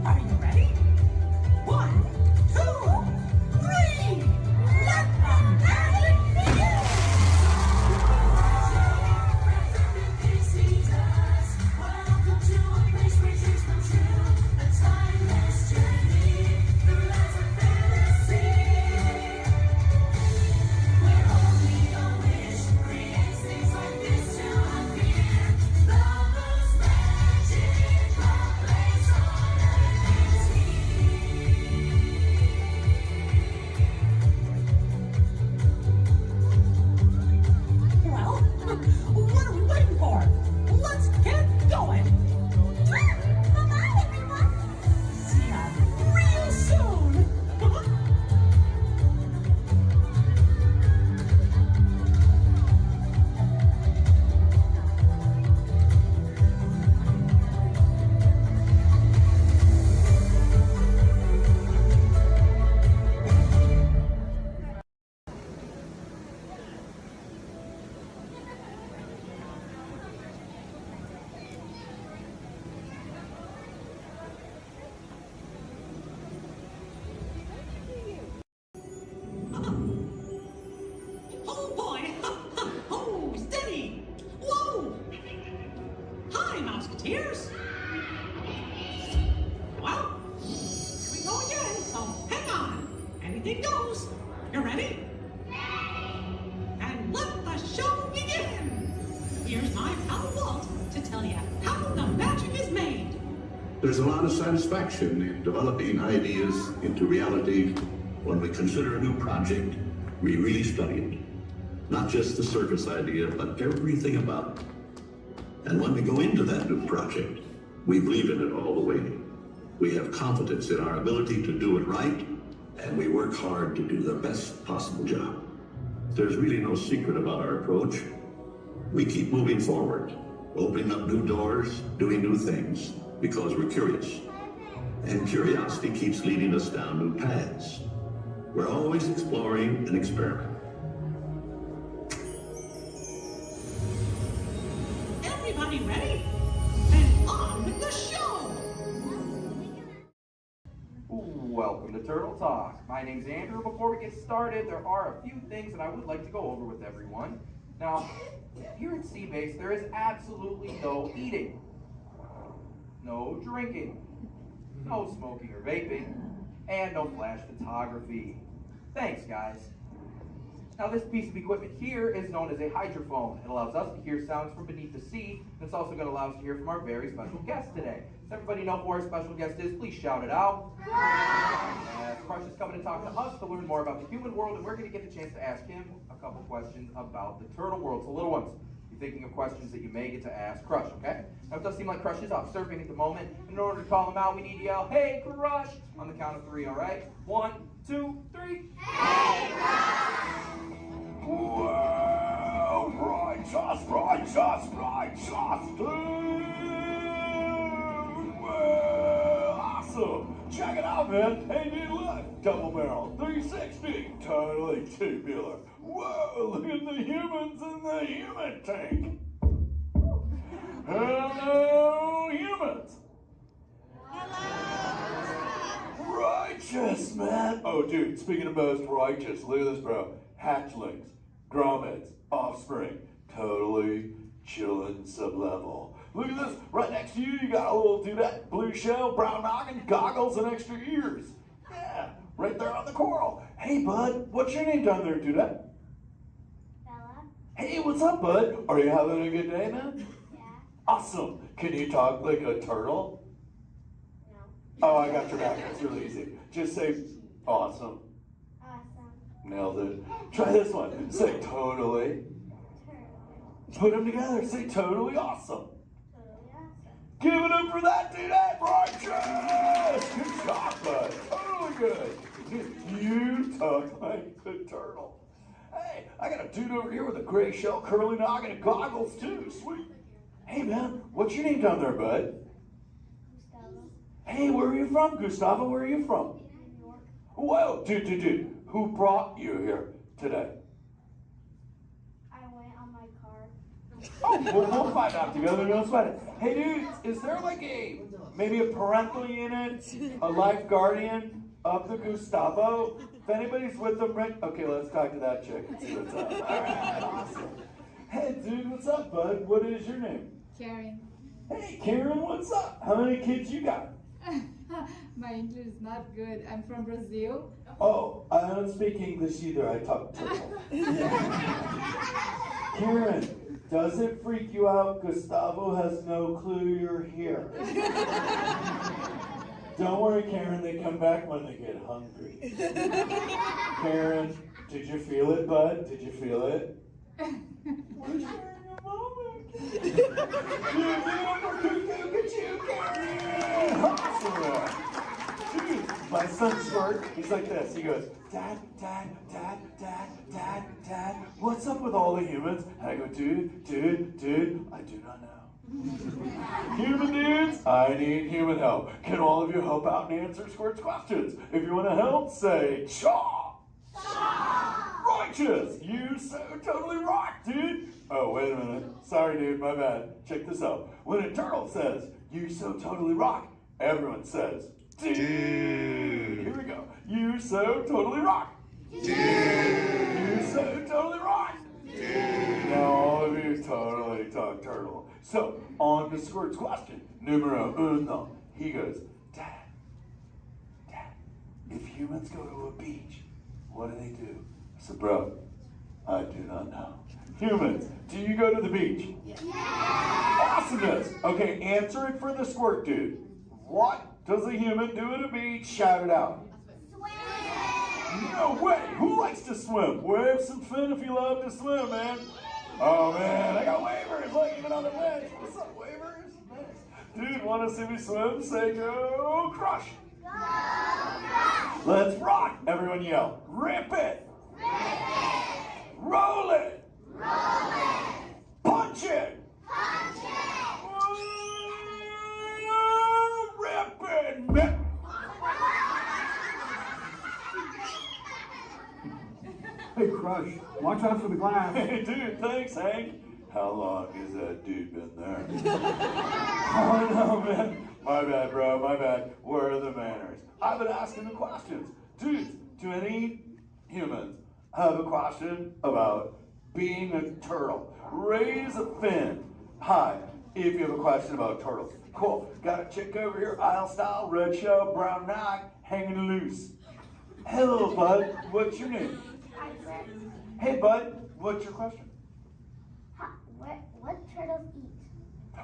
Are you ready? 1, 2, 3. Let the magic begin. Welcome to a place where dreams come true. A timeless journey through lands of fantasy. Where only a wish creates things like this to appear. The most magical place on earth is here. anything goes. You ready? And let the show begin. Here's my pal Walt to tell you how the magic is made. There's a lot of satisfaction in developing ideas into reality. When we consider a new project, we really study it. Not just the surface idea, but everything about it. And when we go into that new project, we believe in it all the way. We have confidence in our ability to do it right, and we work hard to do the best possible job. There's really no secret about our approach. We keep moving forward, opening up new doors, doing new things, because we're curious. And curiosity keeps leading us down new paths. We're always exploring and experimenting. Everybody ready? Then on with the show! Welcome to Turtle Talk. My name's Andrew. Before we get started, there are a few things that I would like to go over with everyone. Now, here at Seabase, there is absolutely no eating, no drinking, no smoking or vaping, and no flash photography. Thanks, guys. Now, this piece of equipment here is known as a hydrophone. It allows us to hear sounds from beneath the sea, and it's also going to allow us to hear from our very special guest today. Does everybody know who our special guest is? Please shout it out. Crush is coming to talk to us to learn more about the human world, and we're going to get the chance to ask him a couple questions about the turtle world. So, little ones, you're thinking of questions that you may get to ask Crush, okay? Now, it does seem like Crush is off surfing at the moment. In order to call him out, we need to yell, "Hey, Crush!" on the count of 3, all right? 1, 2, 3. Hey, Crush! Well, righteous, dude! Well, awesome! Check it out, man! Hey, dude, look! Double barrel, 360, totally tubular. Whoa, look at the humans in the human tank! Hello, humans! Righteous, man! Oh, dude, speaking of most righteous, look at this, bro. Hatchlings, grommets, offspring, totally chillin' sub-level. Look at this, right next to you, you got a little dudette, blue shell, brown noggin, goggles, and extra ears. Yeah, right there on the coral. Hey, bud, what's your name down there, dudette? Bella. Hey, what's up, bud? Are you having a good day, man? Yeah. Awesome. Can you talk like a turtle? No. Oh, I got your back. It's really easy. Just say awesome. Awesome. Nailed it. Try this one. Say totally. Put them together. Say totally awesome. Totally awesome. Give it up for that dude. That righteous. Good job, bud. Totally good. You talk like a turtle. Hey, I got a dude over here with a gray shell, curly noggin, and goggles too. Sweet. Hey, man, what's your name down there, bud? Gustavo. Hey, where are you from, Gustavo? Where are you from? New York. Whoa, dude. Who brought you here today? I went on my car. Oh, we'll find out together. Don't sweat it. Hey, dude, is there like maybe a parental unit, a life guardian of the Gustavo? If anybody's with them, right? Okay, let's talk to that chick and see what's up. All right, awesome. Hey, dude, what's up, bud? What is your name? Karen. Hey, Karen, what's up? How many kids you got? My English is not good. I'm from Brazil. Oh, I don't speak English either. I talk turtle. Karen, does it freak you out Gustavo has no clue you're here? Don't worry, Karen. They come back when they get hungry. Karen, did you feel it, bud? Did you feel it? We're sharing a moment. Look at you, Karen. Awesome. Dude, my son's short. He's like this. He goes, Dad, what's up with all the humans? And I go, dude, I do not know. Human dudes, I need human help. Can all of you help out and answer Squirt's questions? If you want to help, say, Chaw! Righteous! You so totally rock, dude! Oh, wait a minute. Sorry, dude, my bad. Check this out. When a turtle says, you so totally rock, everyone says, dude! Here we go. You so totally rock! Dude! You so totally rock! Dude! Now all of you totally talk turtle. So, on to Squirt's question. Numero uno. He goes, Dad, if humans go to a beach what do they do? I said, bro, I do not know. Humans, do you go to the beach? Awesomeness. Okay, answer it for the squirt dude. What does a human do at a beach? Shout it out. No way! Who likes to swim? Wave some fin if you love to swim, man. Oh man, I got waivers, like even on the bench. What's up, waivers? Dude, wanna see me swim? Say go crush. Go crush. Let's rock. Everyone yell. Rip it. Rip it. Roll it. Roll it. Punch it. Punch it. Rip it. Rip. Hey, Crush, watch out for the glass. Hey, dude, thanks, Hank. How long has that dude been there? Oh, no, man. My bad, bro, my bad. Where are the manners? I've been asking the questions. Dudes, do any humans have a question about being a turtle? Raise a fin. Hi, if you have a question about turtles. Cool. Got a chick over here, aisle style, red shell, brown knock, hanging loose. Hello, bud. What's your name? Hey, bud, what's your question? What turtles eat?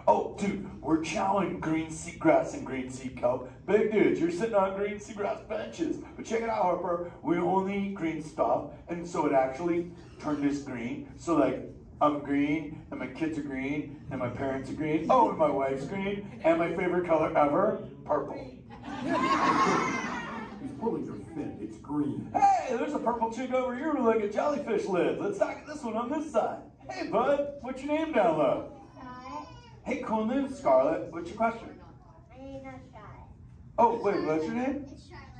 Oh, dude, we're chowing green seagrass and green sea kelp. Big dudes, you're sitting on green seagrass benches. But check it out, Harper. We only eat green stuff, and so it actually turned us green. So, like, I'm green, and my kids are green, and my parents are green. Oh, and my wife's green, and my favorite color ever, purple. He's pulling your fin. It's green. Hey, there's a purple chick over here with like a jellyfish lid. Let's talk this one on this side. Hey, bud, what's your name down low? Scarlet. Hey, cool name, Scarlet. What's your question? My name's not Scarlet. Oh, wait, what's your name? It's Charlotte.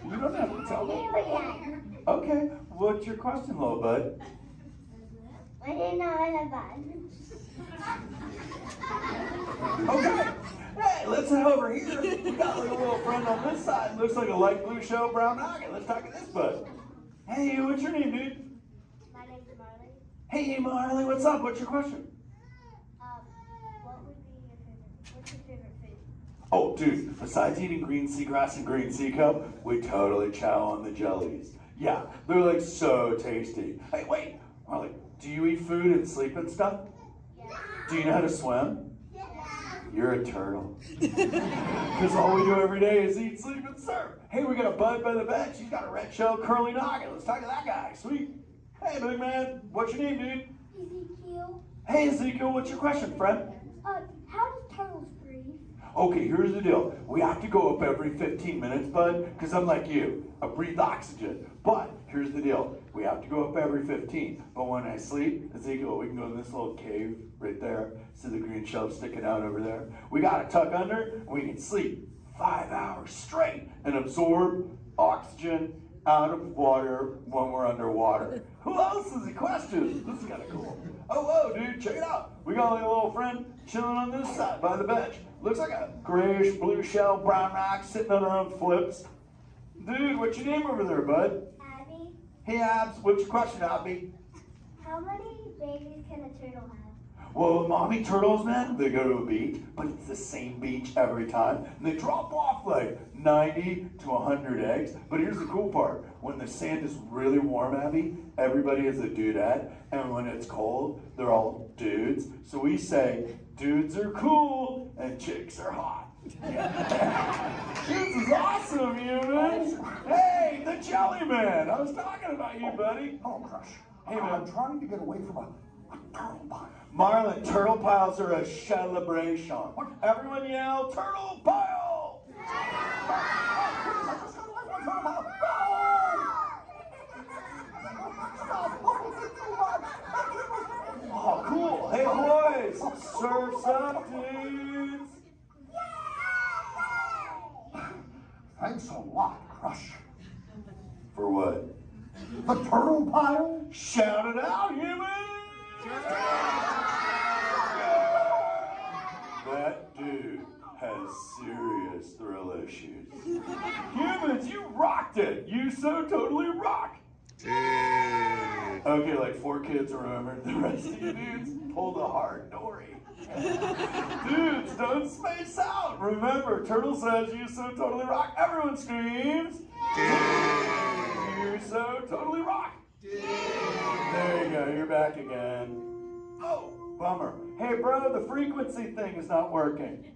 You don't have to tell me. Okay, what's your question, little bud? My name's not bad. Okay. Hey, let's head over here. We got like a little friend on this side. Looks like a light blue shell, brown noggin. Let's talk to this bud. Hey, what's your name, dude? My name's Marley. Hey, Marley, what's up? What's your question? What's your favorite food? Oh, dude, besides eating green seagrass and green sea kelp, we totally chow on the jellies. Yeah, they're like so tasty. Hey, wait, Marley, do you eat food and sleep and stuff? Yeah. Do you know how to swim? You're a turtle. Because all we do every day is eat, sleep, and surf. Hey, we got a bud by the bench. He's got a red shell curly noggin. Let's talk to that guy. Sweet. Hey, big man. What's your name, dude? Ezekiel. Hey, Ezekiel. What's your question, friend? How do turtles breathe? Okay, here's the deal. We have to go up every 15 minutes, bud, because I'm like you. I breathe oxygen. But here's the deal. We have to go up every 15. But when I sleep, Ezekiel, we can go in this little cave right there. See the green shell sticking out over there? We got to tuck under, and we can sleep 5 hours straight and absorb oxygen out of water when we're underwater. Who else has a question? This is kind of cool. Oh, whoa, dude, check it out. We got like a little friend chilling on this side by the bench. Looks like a grayish blue shell, brown knock, sitting on her own flips. Dude, what's your name over there, bud? Abby. Hey, Abs, what's your question, Abby? How many babies can a turtle have? Well, mommy turtles, man, they go to a beach, but it's the same beach every time. And they drop off like 90 to 100 eggs. But here's the cool part. When the sand is really warm, Abby, everybody is a dudette. And when it's cold, they're all dudes. So we say, dudes are cool and chicks are hot. This is awesome, humans. Hey, the Jelly Man. I was talking about you, buddy. Oh, Crush. Hey, man. I'm trying to get away from a turtle pile. Marlon, turtle piles are a celebration. Everyone yell, turtle pile! Oh, cool. Hey, boys, surf's up, dudes. Thanks a lot, Crush. For what? The turtle pile? Shout it out, humans! That dude has serious thrill issues. Humans, you rocked it! You so totally rock! Dude. Okay, like 4 kids remembered. The rest of you dudes pulled a hard Dory. Dudes, don't space out. Remember, Turtle says you so totally rock. Everyone screams. You so totally rock. There you go, you're back again. Oh, bummer. Hey bro, the frequency thing is not working.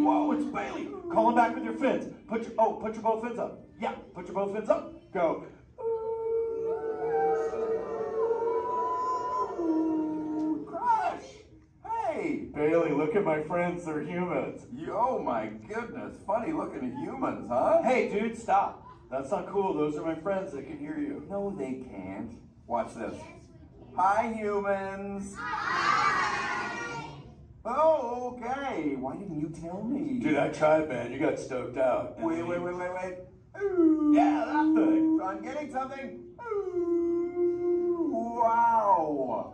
Whoa, it's Bailey. Call him back with your fins. Put your both fins up. Yeah, put your both fins up. Go. Crush! Hey! Bailey, look at my friends. They're humans. Oh my goodness. Funny looking humans, huh? Hey, dude, stop. That's not cool. Those are my friends that can hear you. No, they can't. Watch this. Hi, humans. Oh, okay. Why didn't you tell me? Dude, I tried, man. You got stoked out. Wait. Ooh. Yeah, that thing. I'm getting something. Ooh, wow.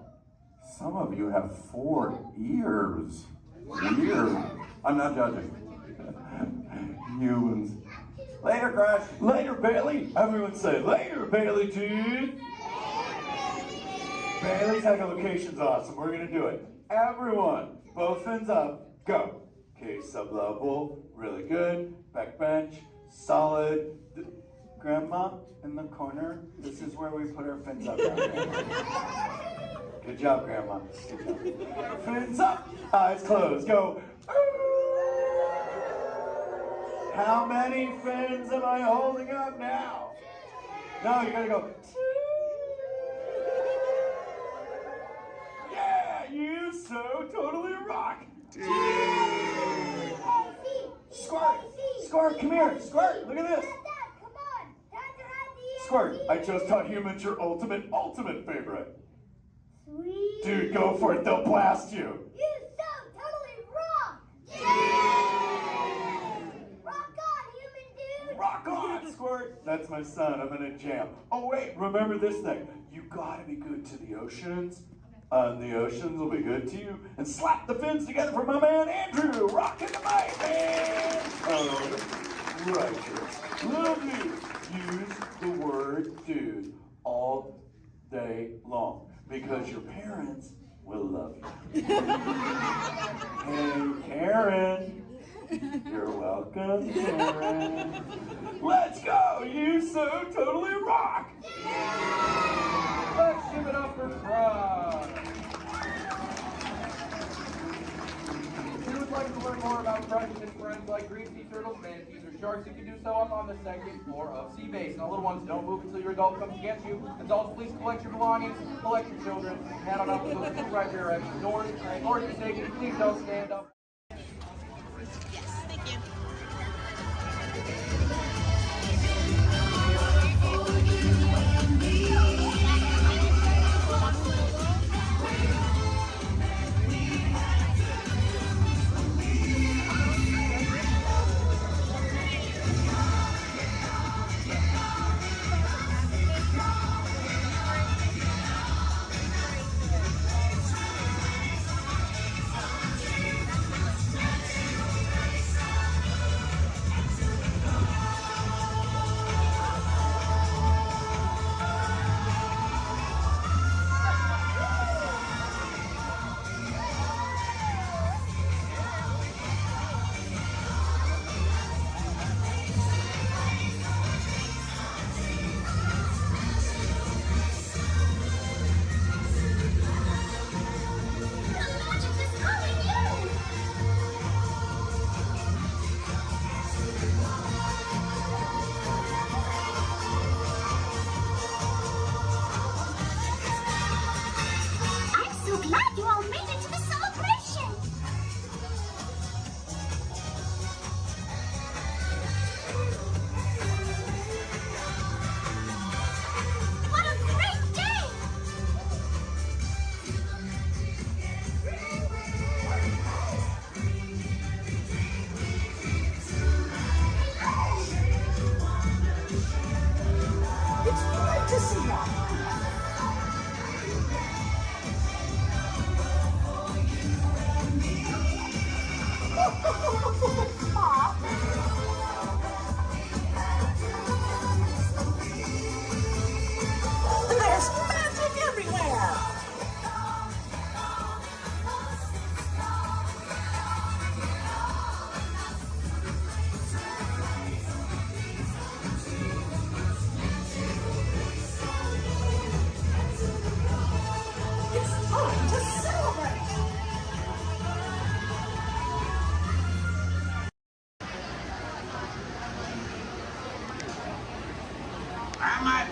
Some of you have 4 ears. Weird. I'm not judging. Humans. Later, Crush. Later, Bailey. Everyone say, later, Bailey, dude. Bailey's echolocation's awesome. We're going to do it. Everyone, both fins up. Go. Okay, sublevel. Really good. Back bench. Solid. Grandma, in the corner. This is where we put our fins up. Good job, Grandma. Good job. Fins up. Eyes closed. Go. How many fins am I holding up now? No, you gotta go. Yeah, you so totally rock. Squirt, come here. Squirt, look at this. Squirt, I just taught humans your ultimate favorite. Sweet. Dude, go for it. They'll blast you. You so totally rock. Yeah. Rock on, human dude. Rock on, Squirt. That's my son. I'm in a jam. Oh, wait. Remember this thing. You gotta be good to the oceans. And the oceans will be good to you. And slap the fins together for my man Andrew. Rockin' the mic, man. Oh, righteous. Lovely. Use the word dude all day long because your parents will love you. Hey, Karen. You're welcome, Karen. Let's go. You so totally rock. Let's give it up for Crush. If you would like to learn more about Crush and his friends like green sea turtles, manatees, or sharks, you can do so up on the 2nd floor of Sea Base. Now, little ones, don't move until your adult comes to get you. Adults, please collect your belongings, collect your children, head on up to those 2 right direction doors. Or if you're taking, please don't stand up. Yes, thank you.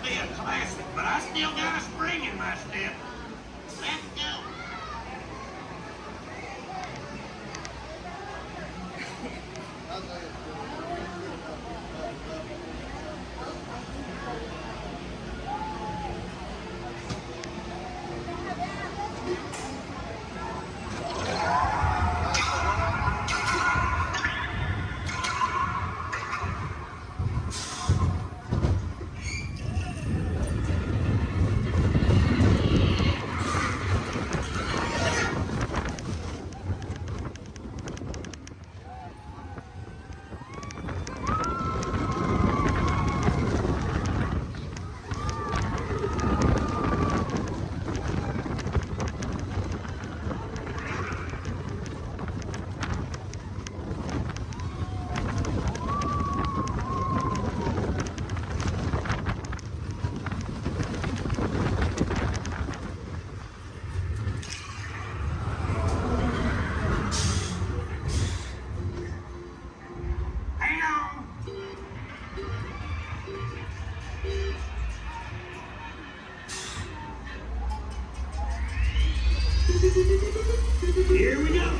be a classic, but I still got a spring in my step. Let's go. Here we go.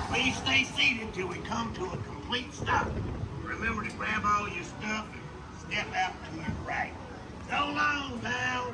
Please stay seated till we come to a complete stop. Remember to grab all your stuff and step out to your right. So long now.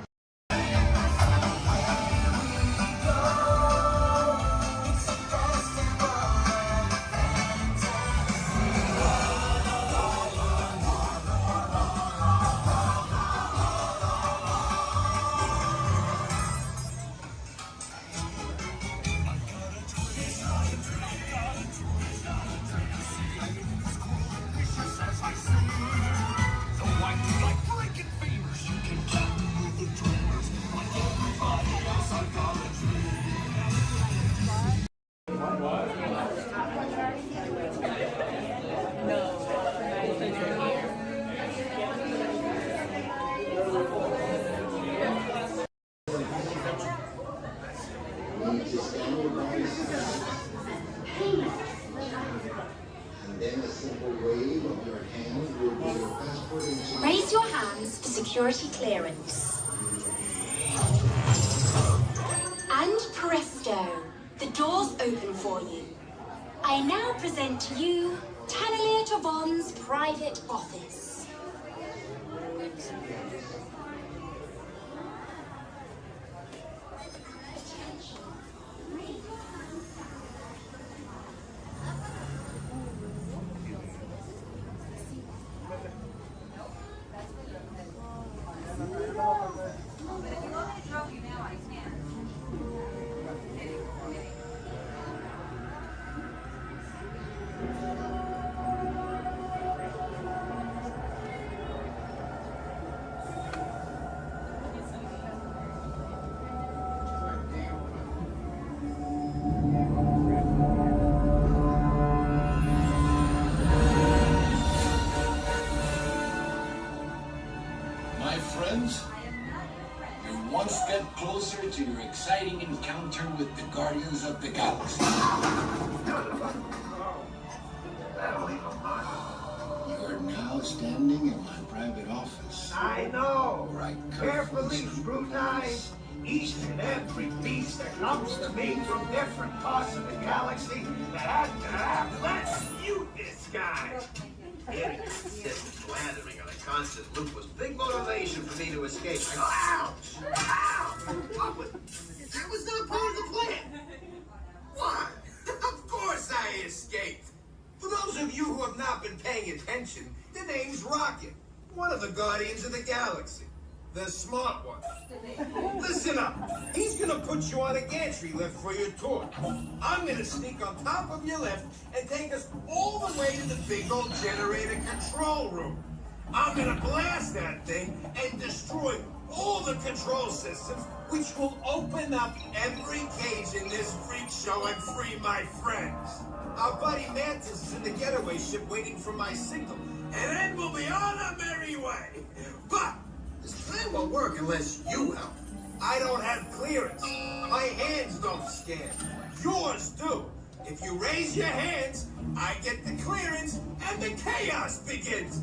Raise your hands for security clearance. And presto, the doors open for you. I now present to you Tannelier Tavon's private office. My friends, you're one step closer to your exciting encounter with the Guardians of the Galaxy. You are now standing in my private office. I know. Right, Carefully scrutinize each and every piece that comes to me from different parts of the galaxy that let's mute this guy. Hearing consistent blathering on a constant loop was big motivation for me to escape. I go, ouch! Ow! That was not part of the plan. What? Of course I escaped. For those of you who have not been paying attention, the name's Rocket, one of the Guardians of the Galaxy. The smart one. Listen up. He's gonna put you on a gantry lift for your tour. I'm gonna sneak on top of your lift and take us all the way to the big old generator control room. I'm gonna blast that thing and destroy all the control systems, which will open up every cage in this freak show and free my friends. Our buddy Mantis is in the getaway ship waiting for my signal, and then we'll be on our merry way. But this plan won't work unless you help. I don't have clearance. My hands don't scan. Yours do. If you raise your hands, I get the clearance and the chaos begins.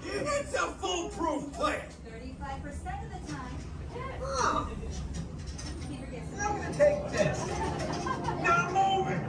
It's a foolproof plan. 35% of the time. Oh. I'm gonna take this. Now move it.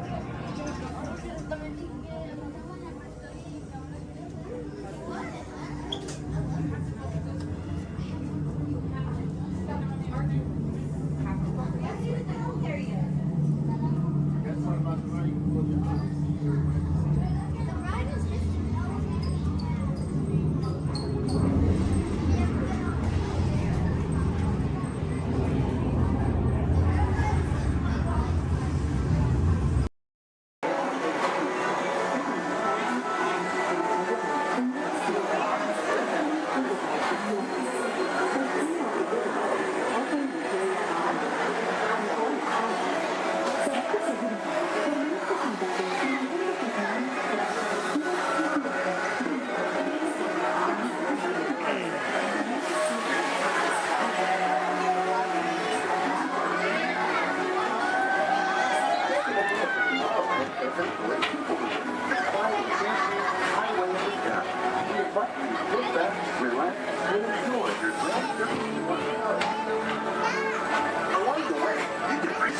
Along the way,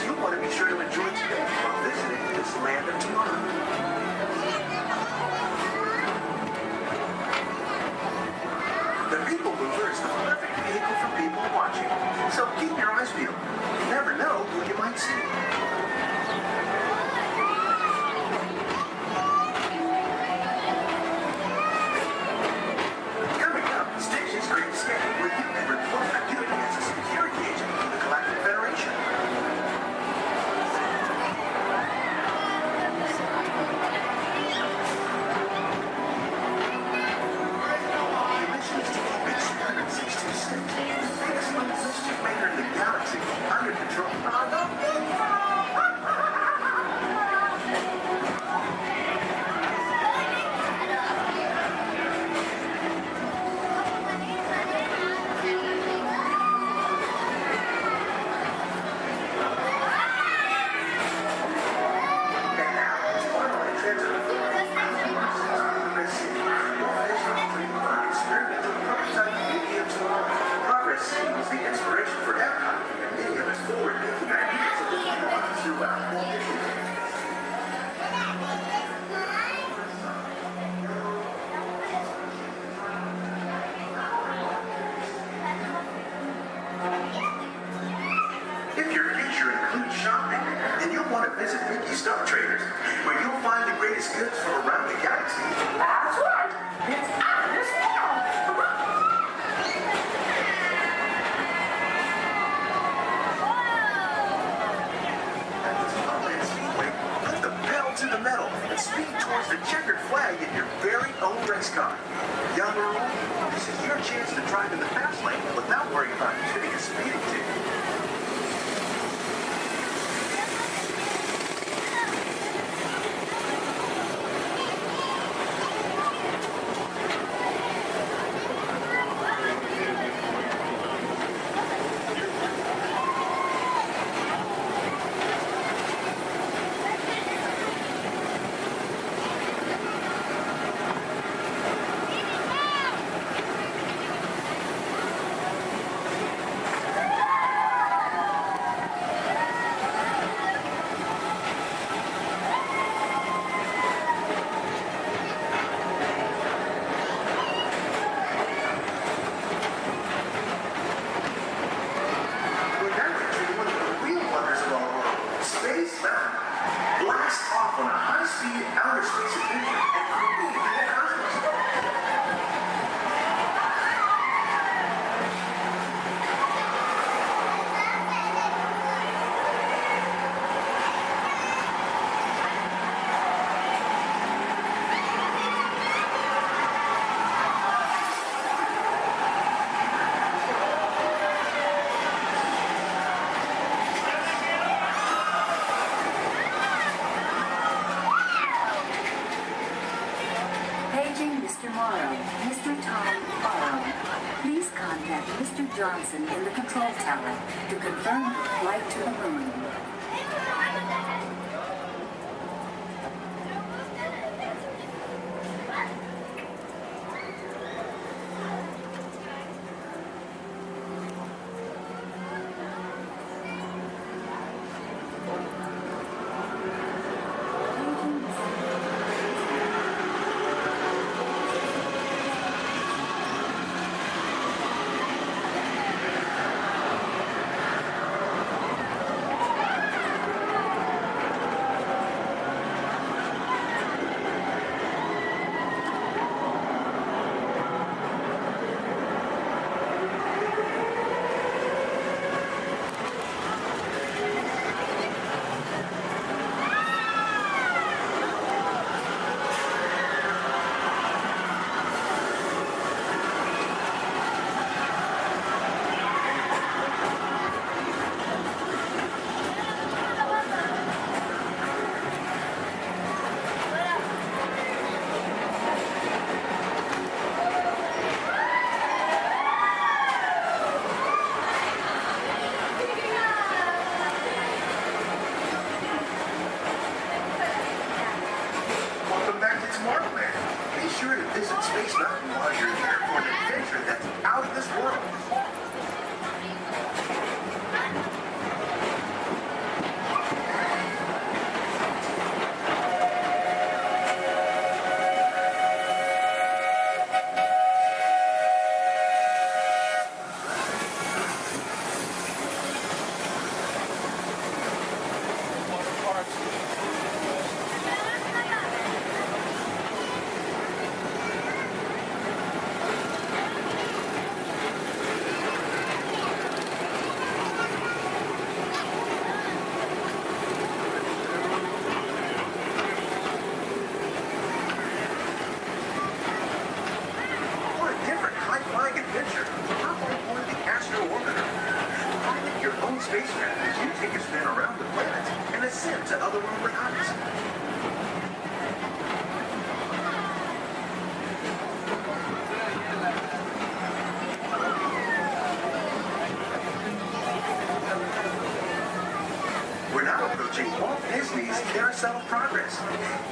you want to be sure to enjoy today while visiting this land of tomorrow. The People Mover is the perfect vehicle for people watching, so keep your eyes peeled. You never know who you might see. Coming up, Station's Great Escape, where you can report for duty as a security agent for the Galactic Federation. The mission is to keep its 626, the biggest mischief maker in the galaxy, under control. Progress seems the inspiration for Epcot, and many of its forward-thinking ideas have been brought throughout Walt Disney. If your future includes shopping, then you'll want to visit Mickey Star Traders, where you'll find the greatest goods from around the galaxy. That's right. It's out of this world. At the Disneyland Speedway, put the pedal to the metal and speed towards the checkered flag in your very own race car. Young or old, this is your chance to drive in the fast lane without worrying about getting a speeding ticket. Johnson in the control tower to confirm your flight to the moon. Welcome back to Tomorrowland. Be sure to visit Space Mountain while you're here for an adventure that's out of this world. What a different high-flying adventure. Hop on board the Astro Orbiter. Pilot your own spacecraft as you take a spin around the planet and ascend to otherworldly heights. We're now approaching Walt Disney's Carousel of Progress.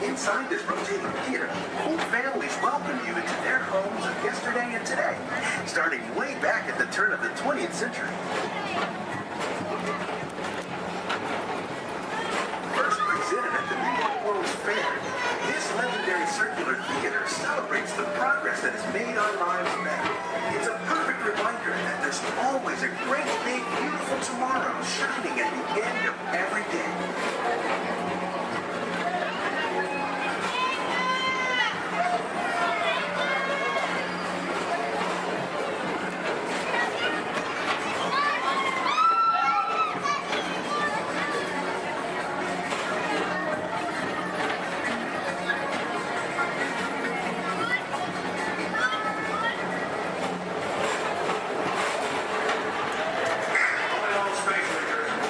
Inside this rotating theater, whole families welcome you into their homes of yesterday and today, starting way back at the turn of the 20th century. First presented at the New York World's Fair, this legendary circular theater celebrates the progress that has made our lives better. It's a perfect reminder that there's always a great, big, beautiful tomorrow shining at the end of every day.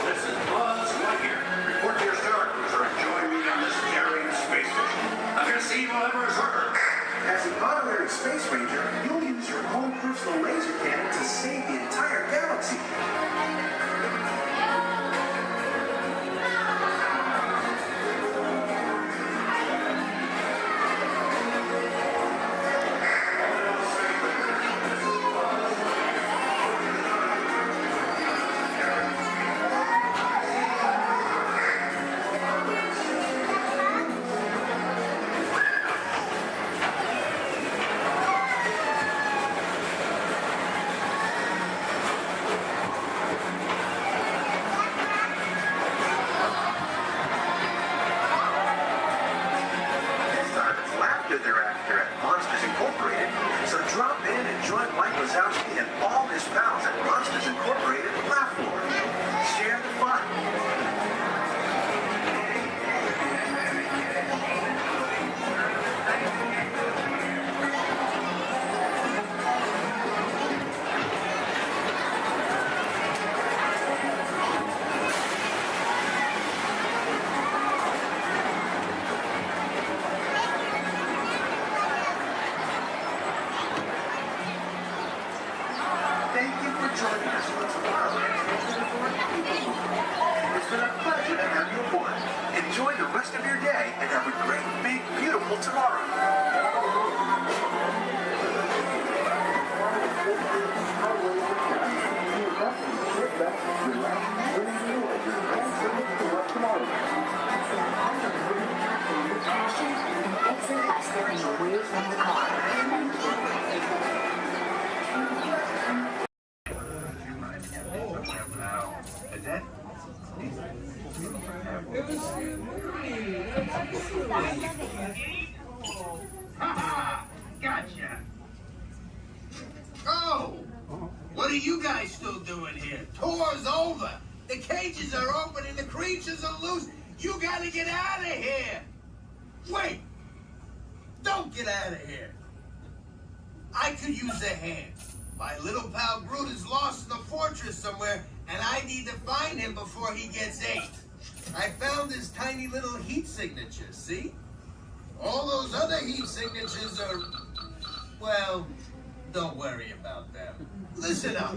This is Buzz Relax and enjoy your transfer to work tomorrow. Caution and exit by stepping away from the car. Thank you. Is that? Gotcha. Oh, what are you guys still doing here? Tour's over. The cages are open and the creatures are loose. You gotta get out of here. Wait. Don't get out of here. I could use a hand. My little pal Groot is lost in the fortress somewhere, and I need to find him before he gets ate. I found his tiny little heat signatures, see? All those other heat signatures are, well, don't worry about them. Listen up.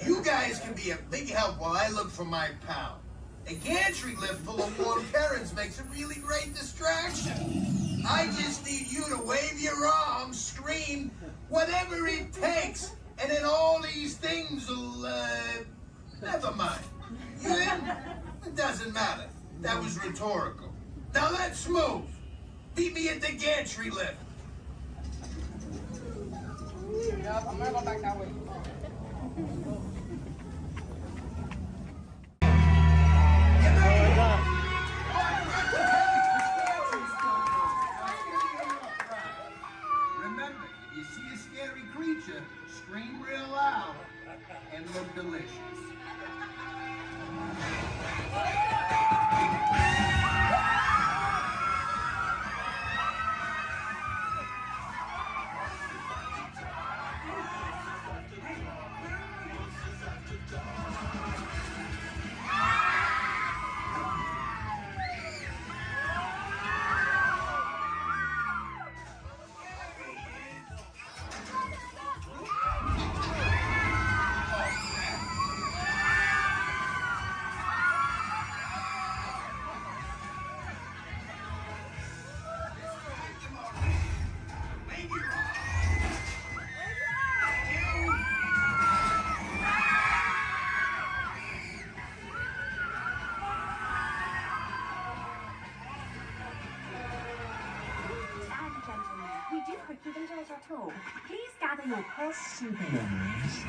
You guys can be a big help while I look for my pal. A gantry lift full of warm parents makes a really great distraction. I just need you to wave your arms, scream, whatever it takes, and then all these things will, never mind. You in? It doesn't matter. That was rhetorical. Now let's move. Meet me at the gantry lift. Yep, I'm gonna go back that way. Remember, if you see a scary creature, scream real loud and look delicious. We do hope you've enjoyed your tour. Please gather your purse souvenirs.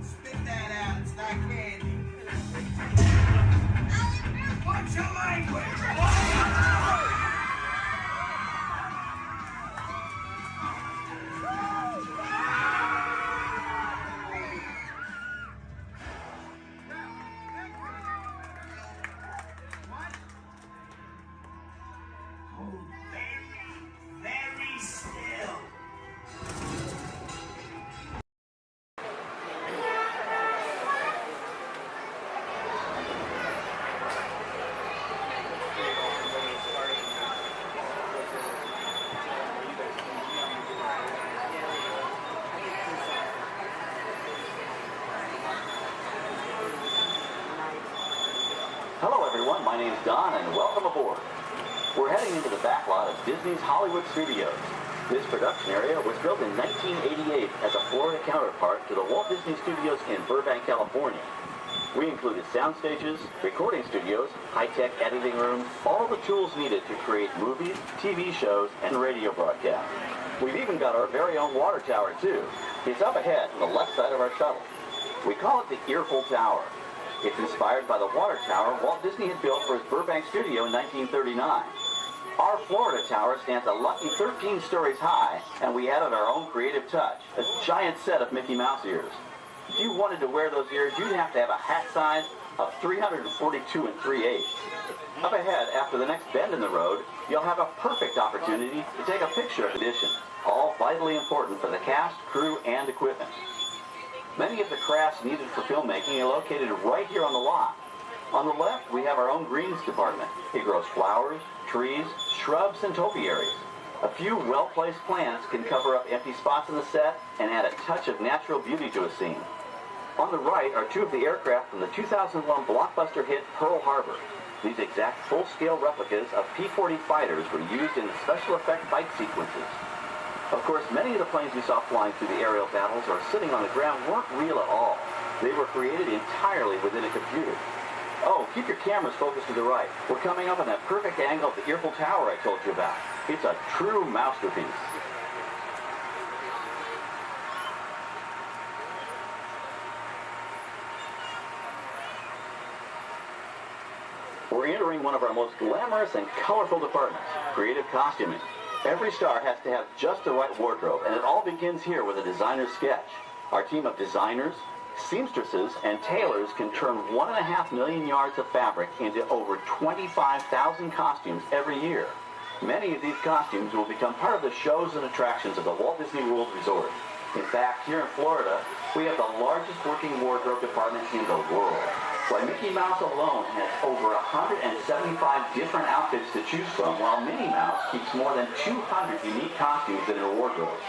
Spit that out, it's not candy. What's your language? Hold very, very still. Hello everyone, my name's Don and welcome aboard. We're heading into the backlot of Disney's Hollywood Studios. This production area was built in 1988 as a Florida counterpart to the Walt Disney Studios in Burbank, California. We included sound stages, recording studios, high-tech editing rooms, all the tools needed to create movies, TV shows, and radio broadcasts. We've even got our very own water tower too. It's up ahead on the left side of our shuttle. We call it the Earful Tower. It's inspired by the water tower Walt Disney had built for his Burbank studio in 1939. Our Florida tower stands a lucky 13 stories high, and we added our own creative touch, a giant set of Mickey Mouse ears. If you wanted to wear those ears, you'd have to have a hat size of 342 3/8. Up ahead, after the next bend in the road, you'll have a perfect opportunity to take a picture of the edition, all vitally important for the cast, crew, and equipment. Many of the crafts needed for filmmaking are located right here on the lot. On the left, we have our own greens department. It grows flowers, trees, shrubs, and topiaries. A few well-placed plants can cover up empty spots in the set and add a touch of natural beauty to a scene. On the right are two of the aircraft from the 2001 blockbuster hit Pearl Harbor. These exact full-scale replicas of P-40 fighters were used in the special effect fight sequences. Of course, many of the planes we saw flying through the aerial battles or sitting on the ground weren't real at all. They were created entirely within a computer. Oh, keep your cameras focused to the right. We're coming up on that perfect angle of the Eiffel Tower I told you about. It's a true masterpiece. We're entering one of our most glamorous and colorful departments, creative costuming. Every star has to have just the right wardrobe, and it all begins here with a designer's sketch. Our team of designers, seamstresses, and tailors can turn 1.5 million yards of fabric into over 25,000 costumes every year. Many of these costumes will become part of the shows and attractions of the Walt Disney World Resort. In fact, here in Florida, we have the largest working wardrobe department in the world. Why, Mickey Mouse alone has over 175 different outfits to choose from, while Minnie Mouse keeps more than 200 unique costumes in her wardrobe.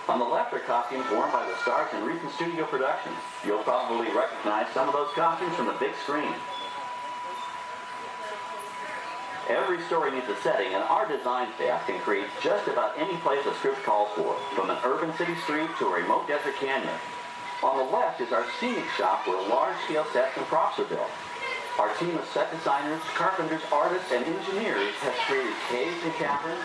On the left are costumes worn by the stars in recent studio productions. You'll probably recognize some of those costumes from the big screen. Every story needs a setting, and our design staff can create just about any place a script calls for, from an urban city street to a remote desert canyon. On the left is our scenic shop where large-scale sets and props are built. Our team of set designers, carpenters, artists, and engineers has created caves and caverns,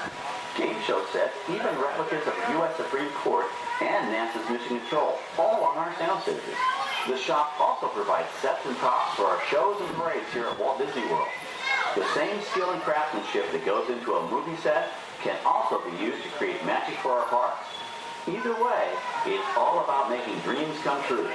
game show sets, even replicas of the U.S. Supreme Court and NASA's Mission Control, all on our sound stages. The shop also provides sets and props for our shows and parades here at Walt Disney World. The same skill and craftsmanship that goes into a movie set can also be used to create magic for our parks. Either way, it's all about making dreams come true.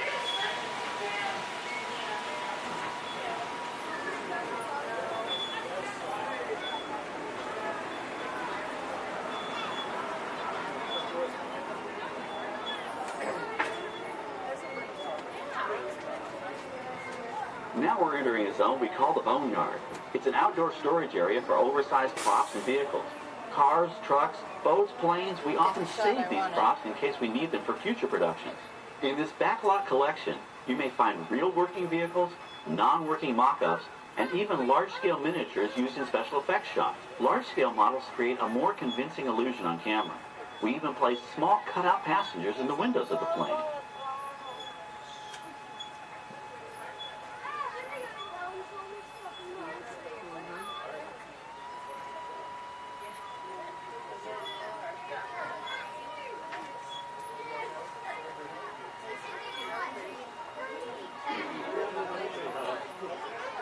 Now we're entering a zone we call the Boneyard. It's an outdoor storage area for oversized props and vehicles. Cars, trucks, boats, planes, we often save these props in case we need them for future productions. In this backlot collection, you may find real working vehicles, non-working mock-ups, and even large-scale miniatures used in special effects shots. Large-scale models create a more convincing illusion on camera. We even place small cut-out passengers in the windows of the plane.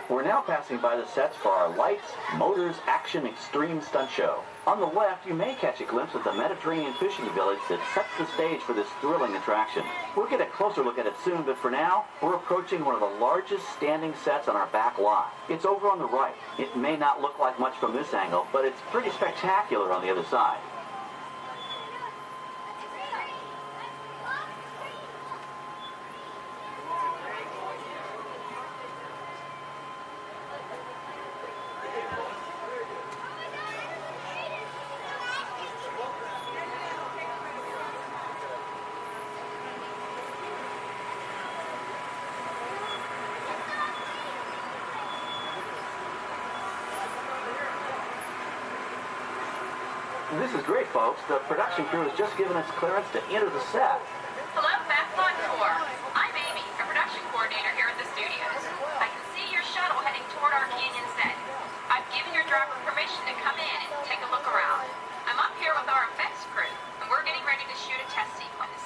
We're now passing by the sets for our Lights, Motors, Action Extreme Stunt Show. On the left, you may catch a glimpse of the Mediterranean fishing village that sets the stage for this thrilling attraction. We'll get a closer look at it soon, but for now, we're approaching one of the largest standing sets on our back lot. It's over on the right. It may not look like much from this angle, but it's pretty spectacular on the other side. This is great, folks. The production crew has just given us clearance to enter the set. Hello, Backlot Tour. I'm Amy, a production coordinator here at the studios. I can see your shuttle heading toward our canyon set. I've given your driver permission to come in and take a look around. I'm up here with our effects crew, and we're getting ready to shoot a test sequence.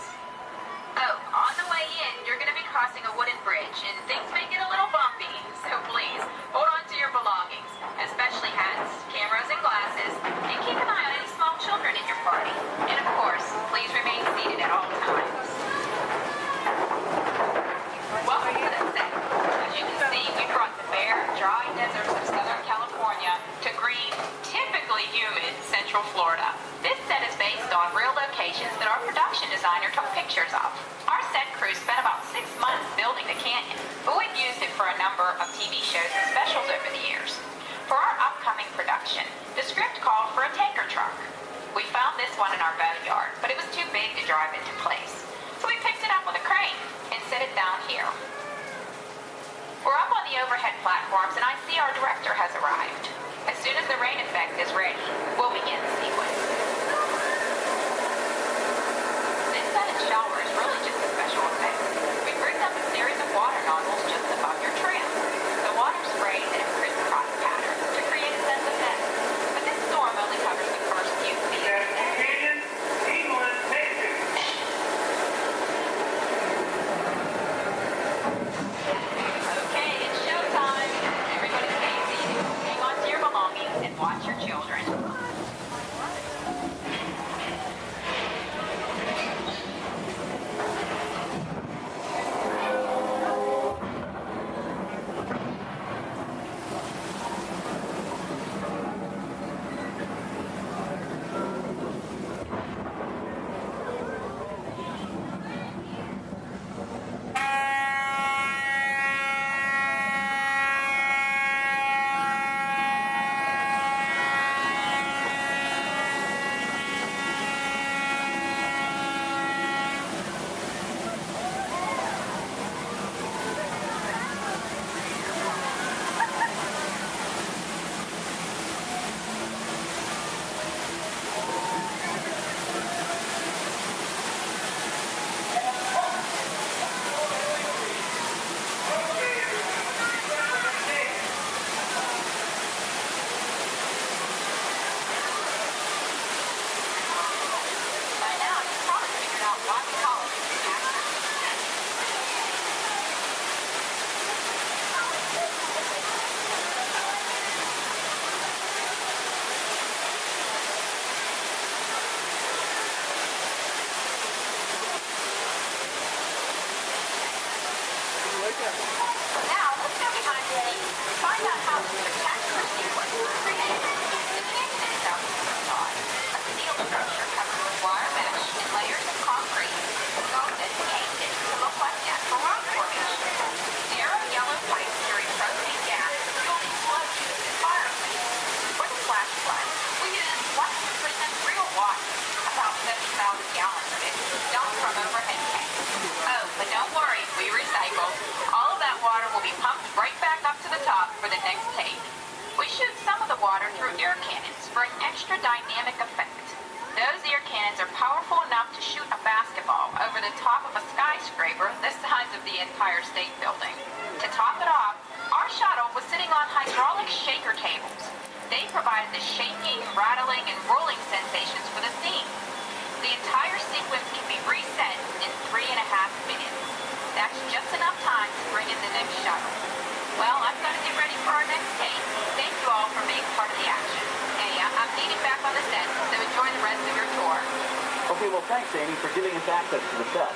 Oh, on the way in, you're going to be crossing a wooden bridge, and things may get a little bumpy, so please, hold on to your belongings, especially hats, cameras, and glasses, and keep an eye on any small children in your party. And of course, please remain seated at all times. shows and specials over the years. For our upcoming production, the script called for a tanker truck. We found this one in our boatyard, but it was too big to drive into place. So we picked it up with a crane and set it down here. We're up on the overhead platforms, and I see our director has arrived. As soon as the rain effect is ready, we'll begin the sequence. This sudden shower is really just a special effect. We rigged up a series of water nozzles just above your trim. The water sprays in a crisscross pattern to create a sense of depth. But this storm only covers the first few feet. Okay, it's showtime. Everybody stay seated. Hang on to your belongings and watch your children. Now, let's go behind the scenes and find out how this spectacular sequence was created. The canyon itself is a facade, a steel structure covered with wire mesh and layers of concrete, sculpted and painted to look like natural rock formation. Narrow yellow pipes carry propane gas, fueled slow tubes and fireplaces. For the flash flood, we used 100% real water, about 70,000 gallons of it, dumped from overhead tanks. Oh, but don't worry, we recycle. All of that water will be pumped right back up to the top for the next take. We shoot some of the water through air cannons for an extra dynamic effect. Those air cannons are powerful enough to shoot a basketball over the top of a skyscraper the size of the Empire State Building. To top it off, our shuttle was sitting on hydraulic shaker tables. They provided the shaking, rattling, and rolling sensations for the scene. The entire sequence can be reset in 3.5 minutes. That's just enough time to bring in the next shuttle. Well, I've got to get ready for our next take. Thank you all for being part of the action. Hey, I'm needed back on the set, so enjoy the rest of your tour. Okay, well, thanks, Amy, for giving us access to the set.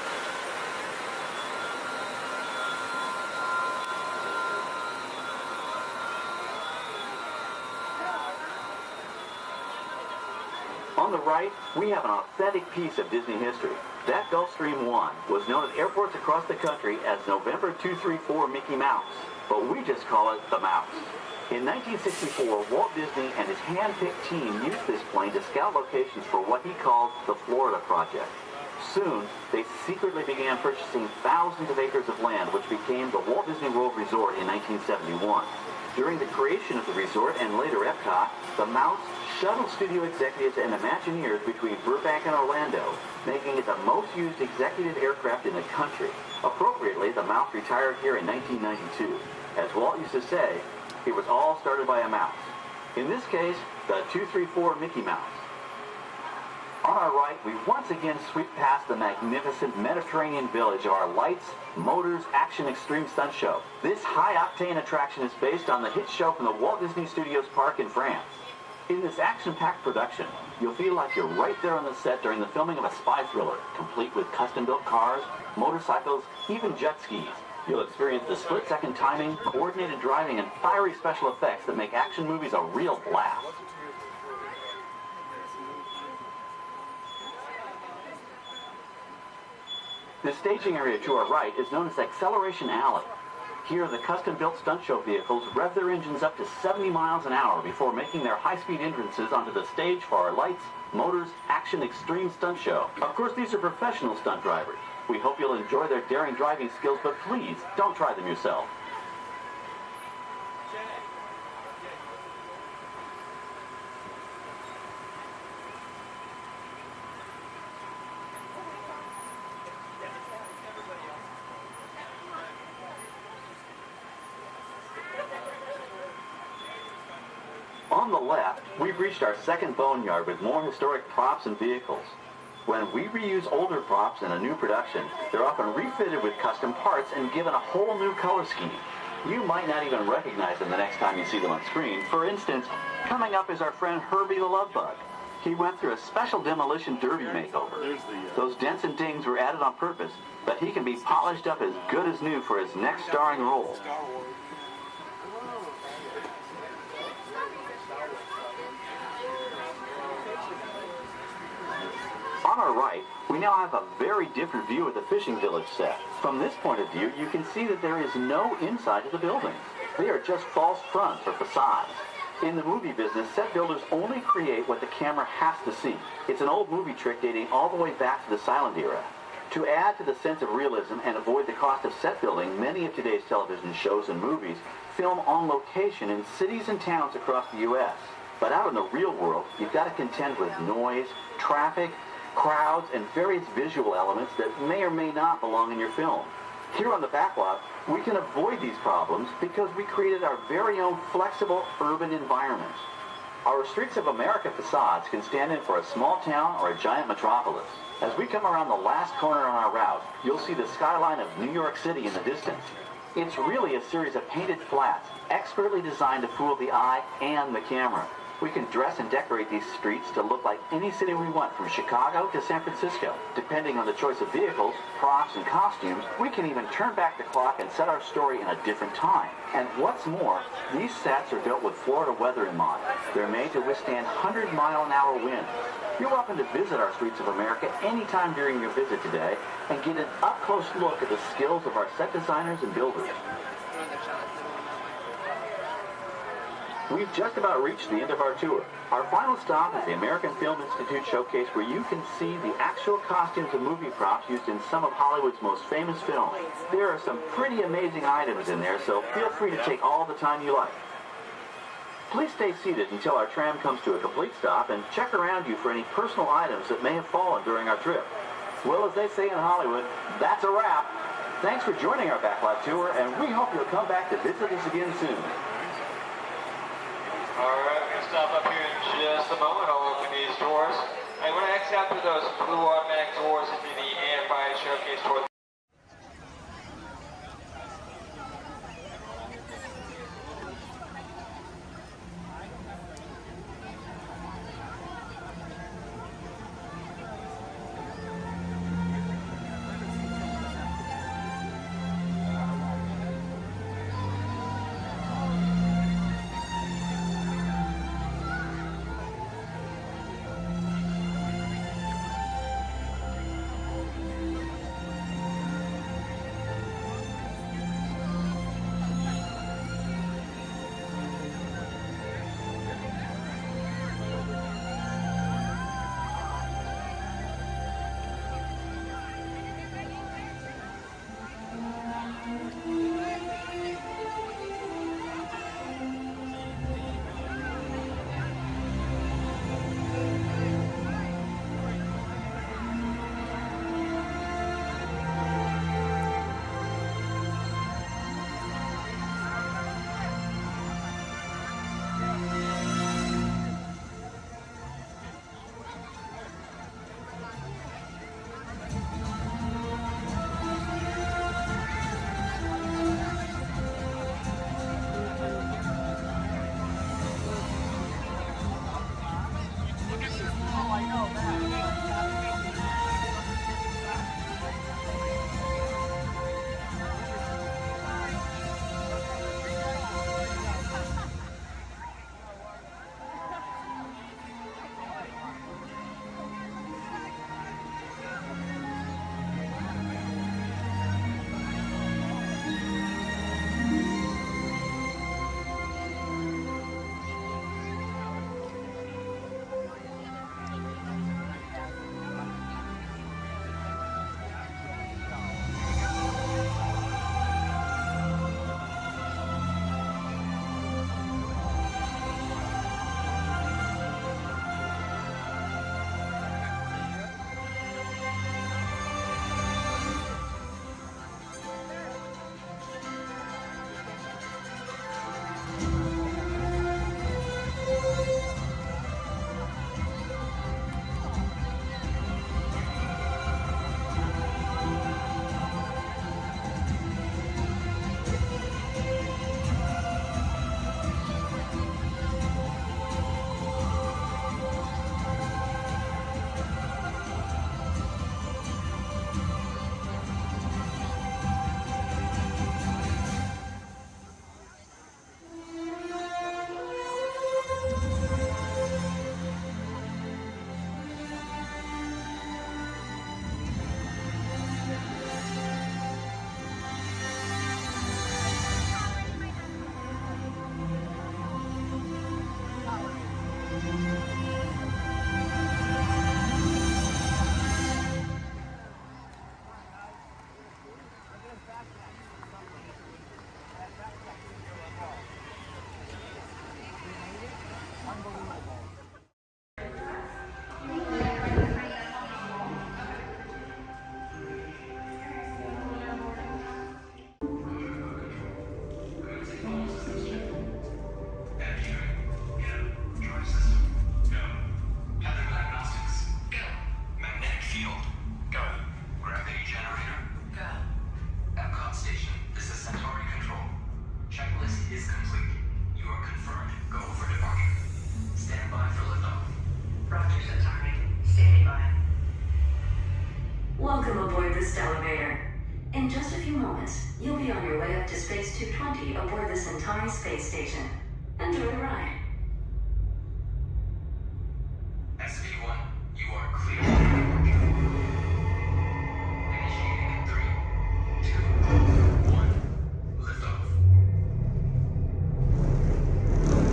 On the right, we have an authentic piece of Disney history. That Gulfstream 1 was known at airports across the country as November 234 Mickey Mouse, but we just call it the Mouse. In 1964, Walt Disney and his hand-picked team used this plane to scout locations for what he called the Florida Project. Soon, they secretly began purchasing thousands of acres of land, which became the Walt Disney World Resort in 1971. During the creation of the resort and later Epcot, the Mouse shuttled studio executives and Imagineers between Burbank and Orlando, making it the most used executive aircraft in the country. Appropriately, the Mouse retired here in 1992. As Walt used to say, it was all started by a mouse. In this case, the 234 Mickey Mouse. On our right, we once again sweep past the magnificent Mediterranean village of our lights, motors, action extreme stunt show. This high-octane attraction is based on the hit show from the Walt Disney Studios Park in France. In this action-packed production, you'll feel like you're right there on the set during the filming of a spy thriller, complete with custom-built cars, motorcycles, even jet skis. You'll experience the split-second timing, coordinated driving, and fiery special effects that make action movies a real blast. The staging area to our right is known as Acceleration Alley. Here, the custom-built stunt show vehicles rev their engines up to 70 miles an hour before making their high-speed entrances onto the stage for our Lights, Motors, Action Extreme Stunt Show. Of course, these are professional stunt drivers. We hope you'll enjoy their daring driving skills, but please, don't try them yourself. On the left, we've reached our second boneyard with more historic props and vehicles. When we reuse older props in a new production, they're often refitted with custom parts and given a whole new color scheme. You might not even recognize them the next time you see them on screen. For instance, coming up is our friend Herbie the Love Bug. He went through a special demolition derby makeover. Those dents and dings were added on purpose, but he can be polished up as good as new for his next starring role. On our right, we now have a very different view of the fishing village set. From this point of view, you can see that there is no inside to the building. They are just false fronts or facades. In the movie business, set builders only create what the camera has to see. It's an old movie trick dating all the way back to the silent era. To add to the sense of realism and avoid the cost of set building, many of today's television shows and movies film on location in cities and towns across the U.S. But out in the real world, you've got to contend with noise, traffic, crowds, and various visual elements that may or may not belong in your film. Here on the backlot, we can avoid these problems because we created our very own flexible urban environment. Our Streets of America facades can stand in for a small town or a giant metropolis. As we come around the last corner on our route, you'll see the skyline of New York City in the distance. It's really a series of painted flats, expertly designed to fool the eye and the camera. We can dress and decorate these streets to look like any city we want, from Chicago to San Francisco. Depending on the choice of vehicles, props, and costumes, we can even turn back the clock and set our story in a different time. And what's more, these sets are built with Florida weather in mind. They're made to withstand 100-mile-an-hour winds. You're welcome to visit our Streets of America anytime during your visit today and get an up-close look at the skills of our set designers and builders. We've just about reached the end of our tour. Our final stop is the American Film Institute Showcase, where you can see the actual costumes and movie props used in some of Hollywood's most famous films. There are some pretty amazing items in there, so feel free to take all the time you like. Please stay seated until our tram comes to a complete stop and check around you for any personal items that may have fallen during our trip. Well, as they say in Hollywood, that's a wrap. Thanks for joining our backlot tour, and we hope you'll come back to visit us again soon. Alright, we're going to stop up here in just a moment. I'll open these doors. I'm going to exit out through those blue automatic doors into the AFI Showcase tour. to Space 220 aboard the Centauri space station. Enjoy the ride. SV1, you are clear for departure. Initiating in 3, 2, 1, liftoff.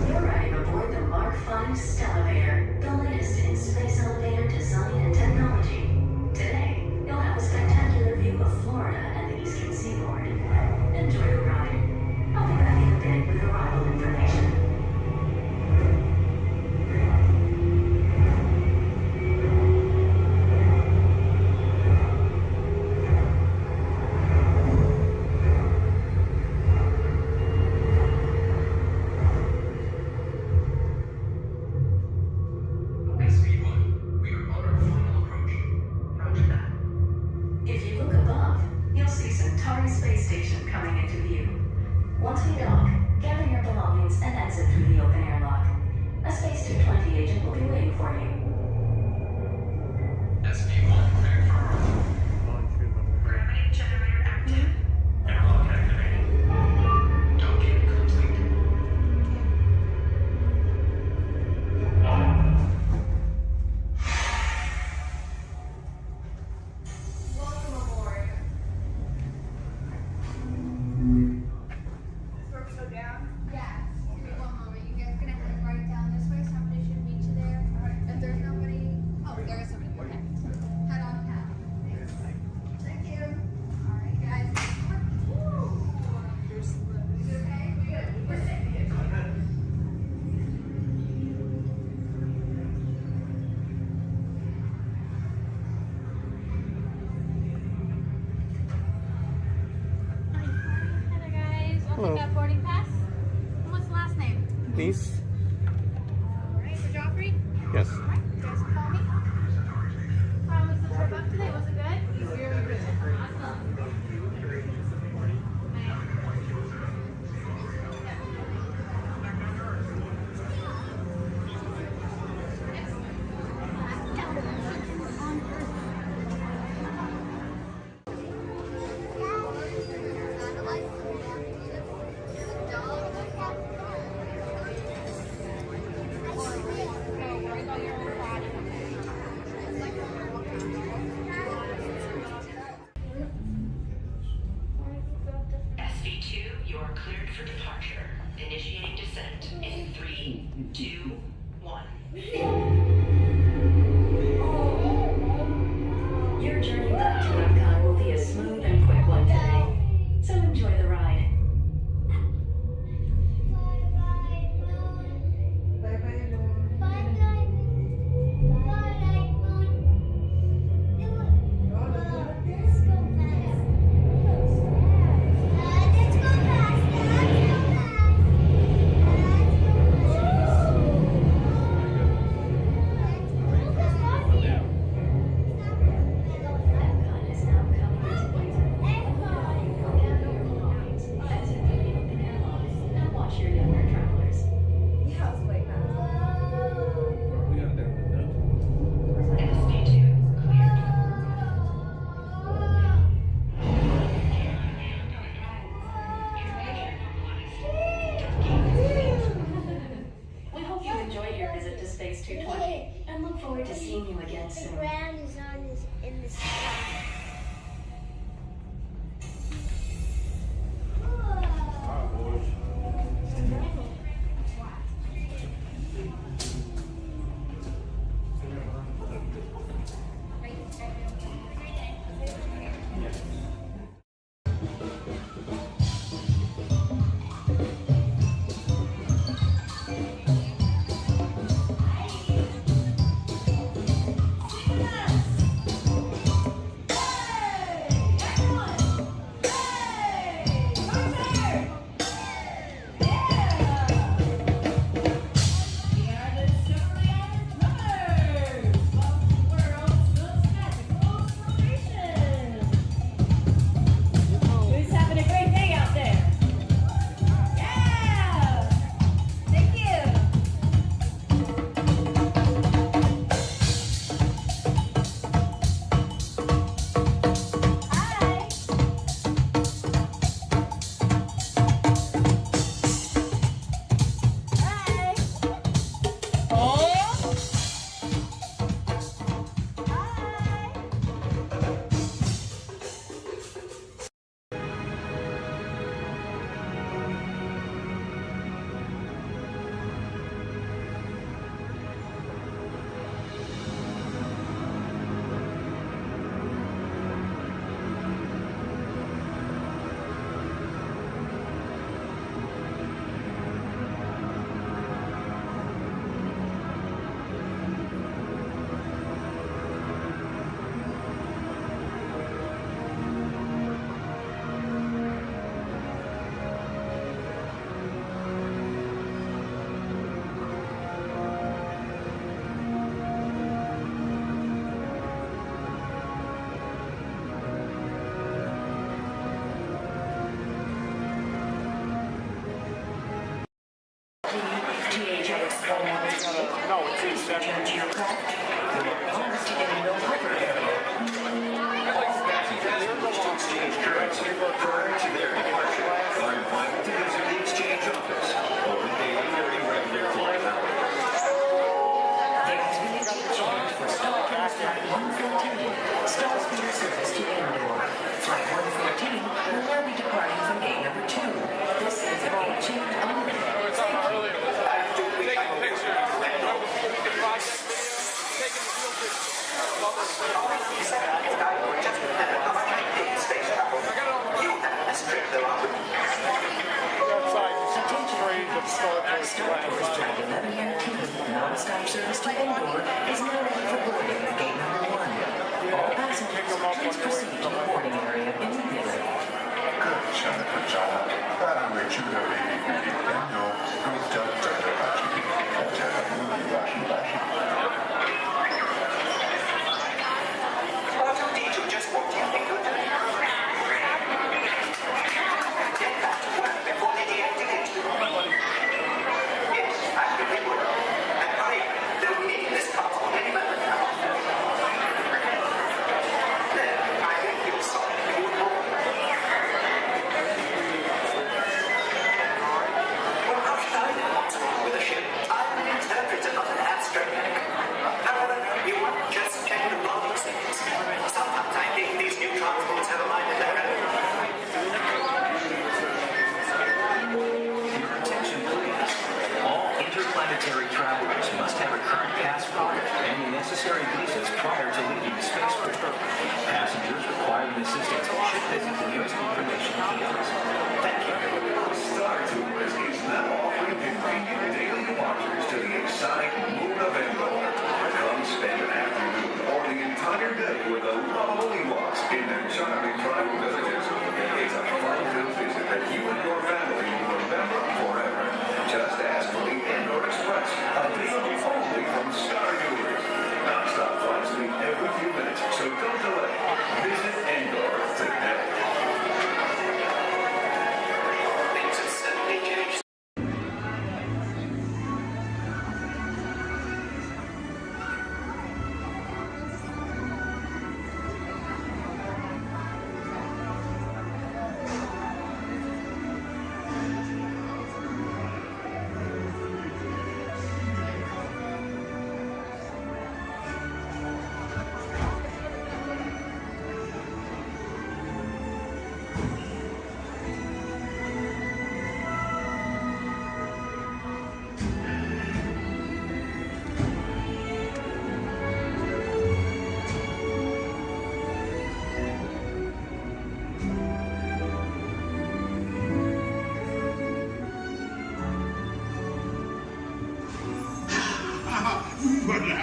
You're riding aboard the Mark V Stellarator, the latest in space elevator design and technology. Today, you'll have a spectacular view of Florida and the eastern seaboard. Enjoy the ride. I'll be back in a bit with arrival information. SV1, we are on our final approach. Roger that. If you look above, you'll see Centauri Space Station coming into view. Once we dock, gather your belongings and exit through the open air lock. A Space 220 agent will be waiting for you. SV1, cleared for approach. Gravity generator active. Airlock activated. Docking complete. Welcome aboard. Where we go down? Yeah. Give me one moment. You guys gonna head right down this way. Somebody should meet you there. If there's nobody, oh, there is somebody. Okay. Head on down. Thank you. All right, guys. Is it okay? We good. We're safe. Hello guys, I'll take that boarding pass. And what's the last name? Please. Alright, so Joffrey? Yes. Alright, you guys can call me. How was the trip up today? Was it good? Very good. Awesome. SV2, you are cleared for departure. Initiating descent in 3, 2, 1. Your journey back to Epcot will be a smooth and quick one today, so enjoy the ride. Epcot is now coming into view. Gather your belongings, exit through the open air lock, and watch your younger travelers. Yeah, it's way back. SV2 cleared. We hope you enjoyed your visit to Space 220 and look forward to seeing you again soon. ground is in the sky. No, it's in section. Return to your craft. You are paused in the harbor area. Passengers who wish to exchange currency prior to their departure are invited to visit the exchange office open daily during regular flight hours. There has been a date change for StarCast Flight 114, Starspeeder service to Endor. Flight 114 will now be departing from gate number 2. This is a gate change only. Taking pictures. The project video. Taking the field pictures. Starfighter's Flight 1119, non-stop service to Endor is now ready for boarding at gate number 1. All passengers, please proceed to the boarding area immediately. R2-D2 just walked in. Get back to work before they deactivate you. Yes, I think they would. And hurry, they'll need this console any moment now. There, I think you'll solve it. Well, how should I know what's wrong with the ship? I'm an interpreter, not an abstract. However, you won't just check the logic things. Sometimes I think these new transports have a mind of their own. Your attention, please. All interplanetary travelers must have a current passport and the necessary visas prior to leaving the spaceport. Passengers requiring assistance should visit the nearest information kiosk. Thank you. Star Tours is now offering convenient daily departures to the exotic moon of Endor. Come spend an afternoon or the entire day with the lovely Walts in their charming tribal villages. It's a fun-filled visit that you and your family will remember forever. Just ask for the Endor Express, available only from Star Tours. Non-stop flights leave every few minutes, so don't delay. Visit Endor today. Things have suddenly changed. Voilà.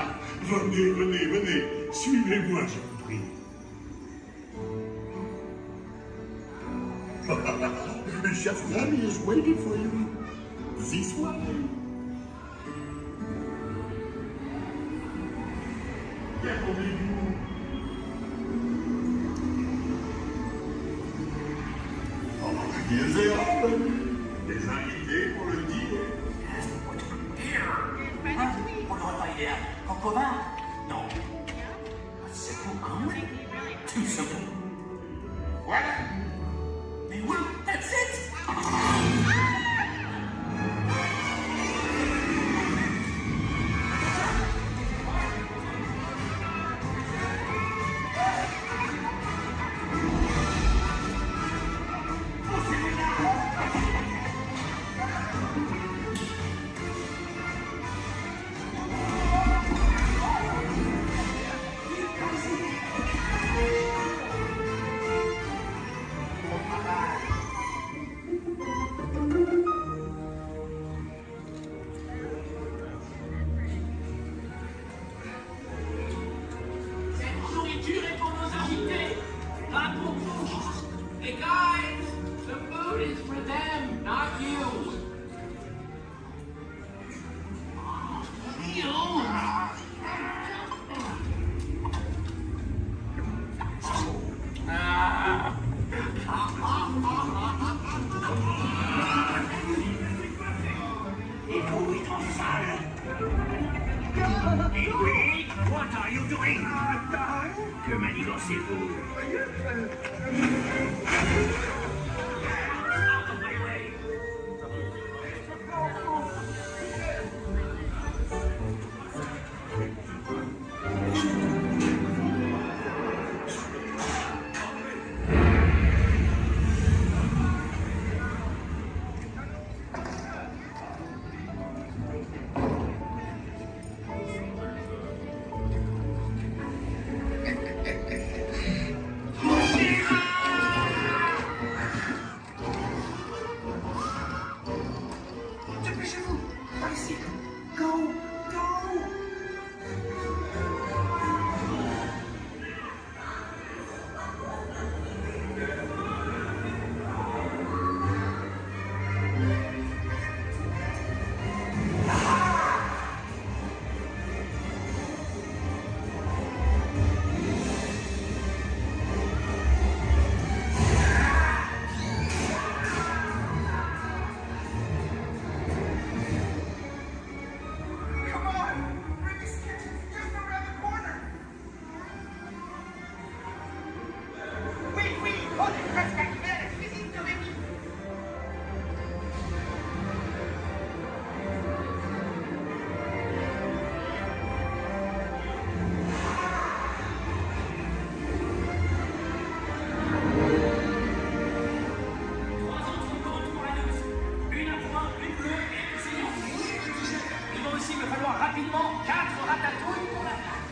Venez. Suivez-moi, je vous prie. Chef Rami is waiting for you. This way. Ils et hommes, des invités pour le dîner. On n'aurait pas idée qu'en commun. Non. C'est tout, hein? Tout simple. Voilà. Mais oui, that's it. Wait, what are you doing? Que manigocez-vous? Out of my way! Dépêchez-vous! Par ici! Go! Go! Come on! Rimmy's kitchen is just around the corner! Oui, on est presque arrivé à la cuisine de Rémi! Une à trois, une bleue et une saignante. Il va aussi me falloir rapidement 4 ratatouilles pour la table.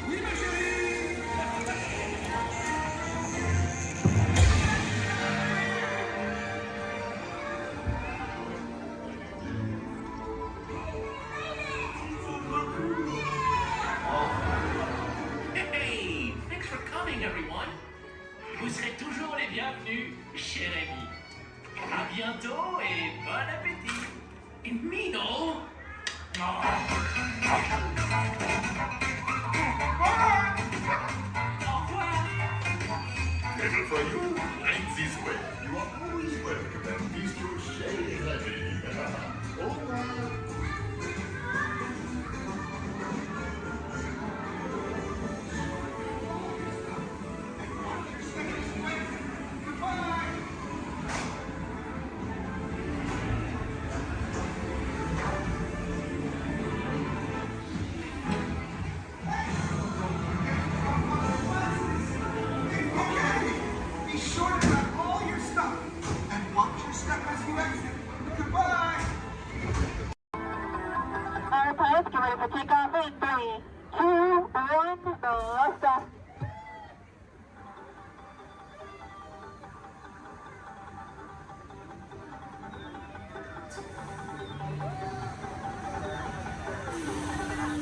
Oui, ma chérie. Hey, thanks for coming, everyone. Vous serez toujours les bienvenus, cher ami. À bientôt et bon appétit. Et Mino. Au revoir. Never for you, like this way. You are always welcome and feast your shady honey. Au revoir. Be sure to grab all your stuff and watch your step as you exit. Goodbye. All right, pilots, get ready for takeoff in 3, 2, 1, blast off.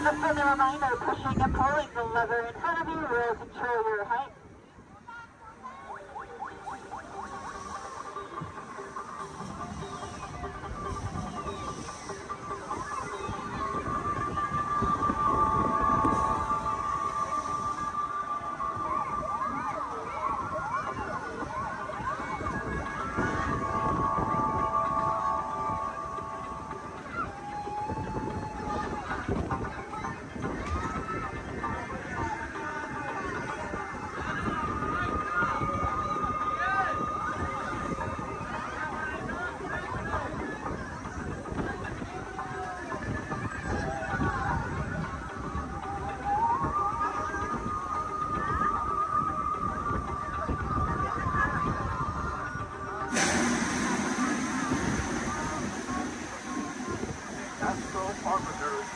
A friendly reminder, pushing and pulling the lever in front of you will control your height.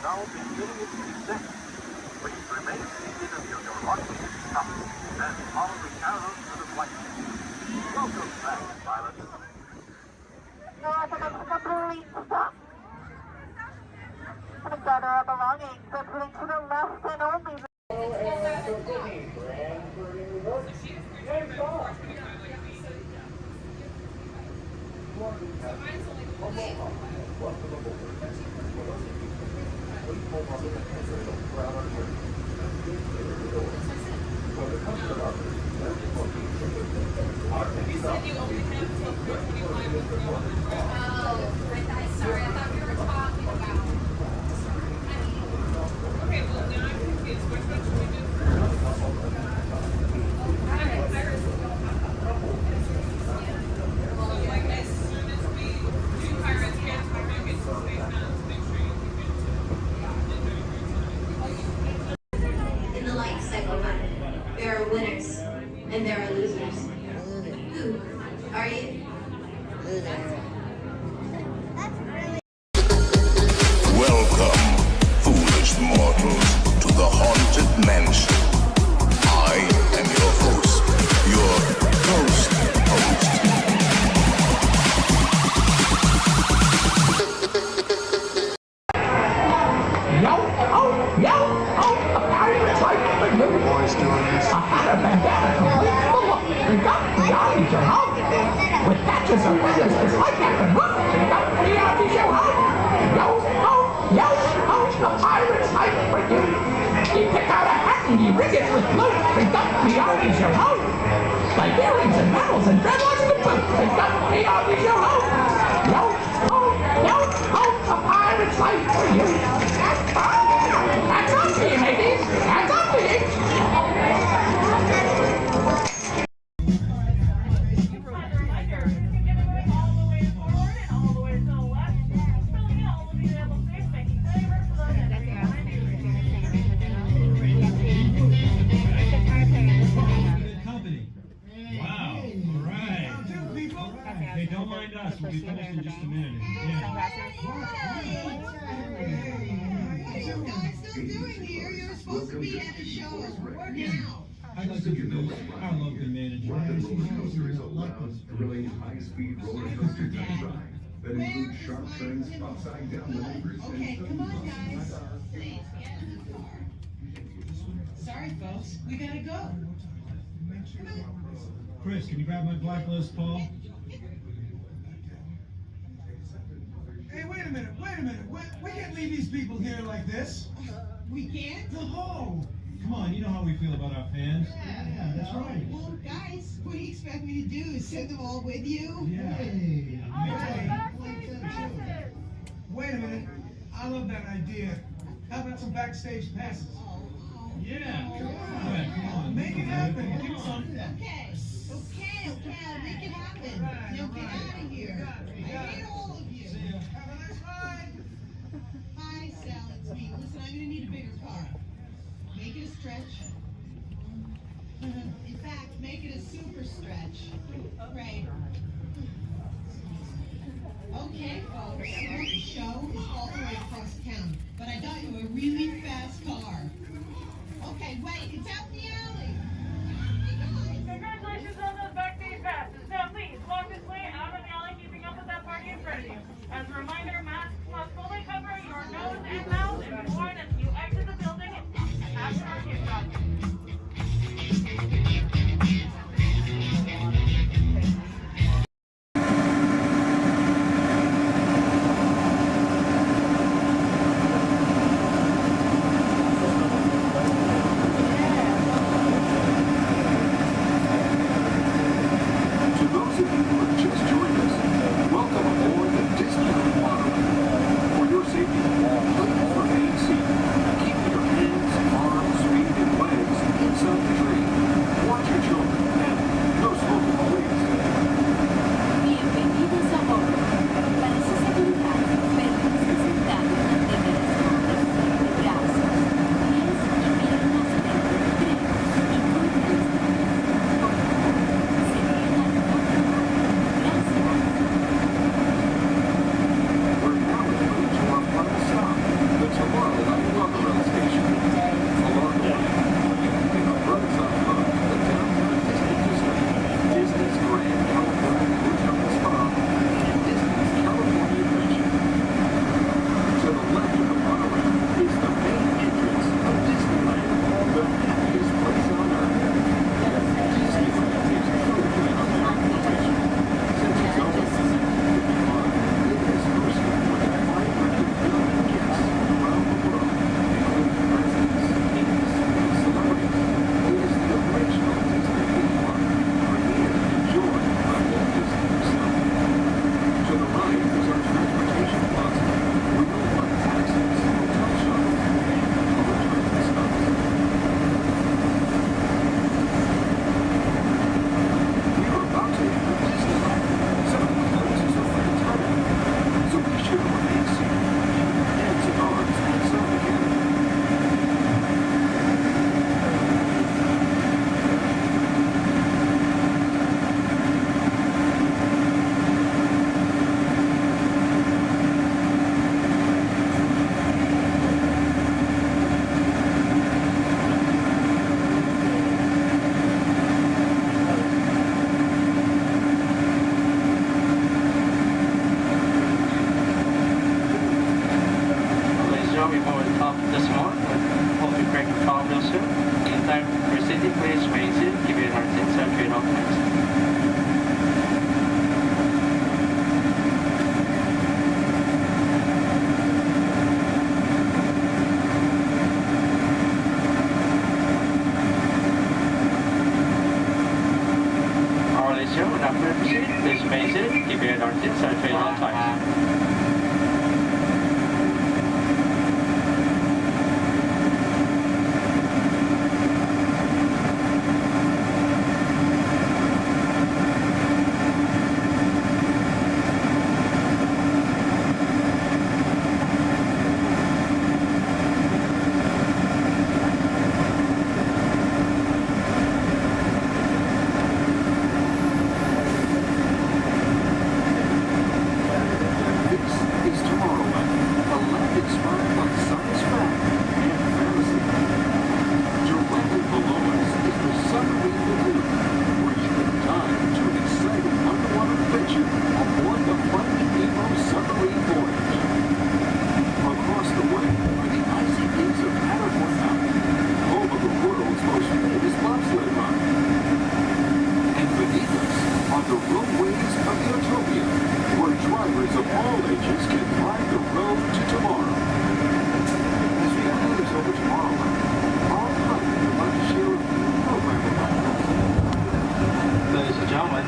now beginning its descent. Please remain seated until your launching is stopped, then follow the arrows to the flight. Welcome back, pilots. Complete stop. Gather our belongings, but put to the left and only. Our Who are you? Welcome, foolish mortals, to the Haunted Mansion. I am your host, your ghost host. A pirate's life for you. Boys doing this. I had a bandana complete full of got the eyes your house. With patches of feathers just like that and look, got the eyes your house. A pirate's life for you. You pick out a hat and you rig it with blue. Got the eyes your house. Like earrings and medals and dreadlocks to boot. Got the eyes your house. A pirate's life for you. That's up to you, ladies. That's up to you. Hey, don't mind us. We'll be finished in just a minute. Yeah. What are you guys still doing here? You're supposed to be at the show now. I'd like to introduce our local manager. Coaster is a loud, thrilling, high-speed roller coaster test ride that includes sharp turns, upside-down maneuvers, Okay, come on, guys. Please, get in the car. Sorry, folks. We gotta go. Come on. Chris, can you grab my black Les Paul? Hey, wait a minute. We can't leave these people here like this. We can't? No. Come on, you know how we feel about our fans. Yeah, that's right. Well, guys, what do you expect me to do? Send them all with you? Yeah. Wait a minute. I love that idea. How about some backstage passes? Yeah. Come on. Make it happen. Give us some. Okay, I'll make it happen. Now get out of here. I hate all of you. Have a nice ride. Hi, Sal, it's me. Listen, I'm gonna need a bigger car. Make it a stretch. In fact, make it a super stretch. Right. Okay, folks, the show is all the way across town, but I got you a really fast car. Okay, wait, it's out in the alley. Congratulations on those backstage passes. Now please, walk this way out of the alley, keeping up with that party in front of you. As a reminder, masks must fully cover your nose and mouth and be worn as you exit the building after our kickoff. reserved seat, please remain seated. Keep your head on seat, set tray at all times.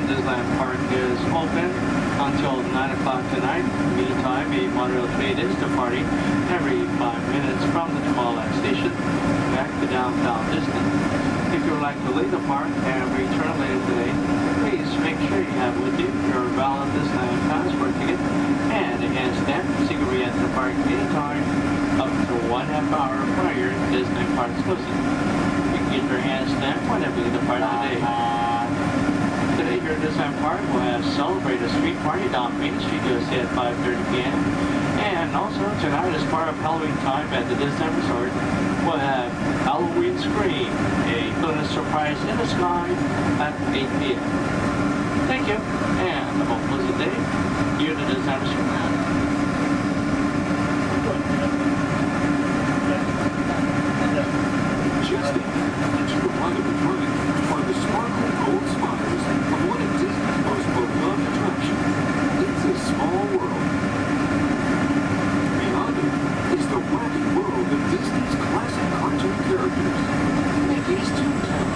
Disneyland Park is open until 9 o'clock tonight. Meantime, a monorail train is departing every 5 minutes from the Tomorrowland station back to downtown Disney. If you would like to leave the park and return later today, please make sure you have with you your valid Disneyland passport ticket and a hand stamp so you can re-enter the park anytime up to 1/2 hour prior to Disney Park's closing. You can get your hand stamp whenever you depart today. Today here at Disneyland Park, we'll have Celebrate a Street Party down Main Street USA at 5:30 p.m. And also tonight, as part of Halloween time at the Disneyland Resort, we'll have Halloween Scream, a bonus surprise in the sky at 8 p.m. Thank you, and have a pleasant day here at the Disneyland Resort. Just into the right of the journey are the sparkling gold spires of one of Disney's most beloved attractions. It's a small world. Beyond it is the wacky world of Disney's classic cartoon characters, Mickey's Toontown.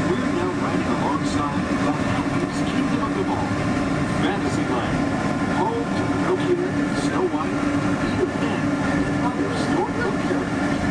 We're now riding alongside the happiest kingdom of them all, Fantasyland, home to Pinocchio, Snow White, Peter Pan, and other storybook characters.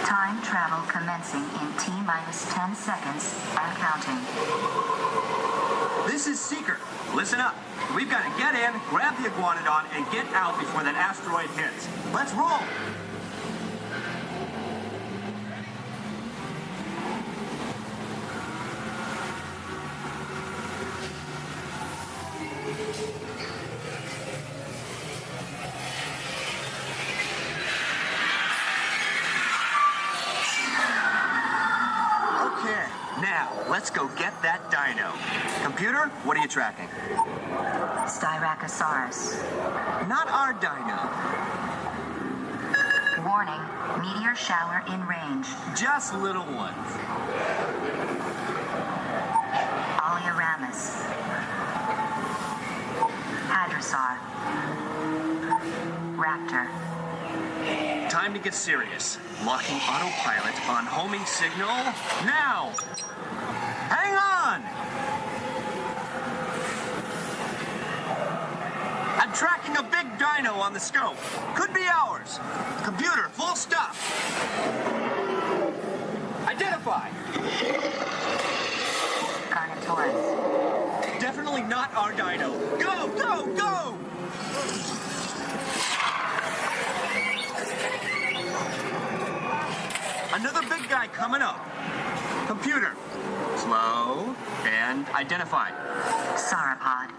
Time travel commencing in T-minus 10 seconds and counting. This is Seeker. Listen up. We've got to get in, grab the iguanodon, and get out before that asteroid hits. Let's roll! Okay, now let's go get that dino. Computer, what are you tracking? Styracosaurus. Not our dino. Warning, meteor shower in range. Just little ones. Oleoramus. Hadrosaur. Raptor. Time to get serious. Locking autopilot on homing signal now. Hang on! tracking a big dino on the scope. Could be ours. Computer, full stop. Identify. Carnotaurus. Definitely not our dino. Go, go, go! Another big guy coming up. Computer, slow, and identify. Sauropod.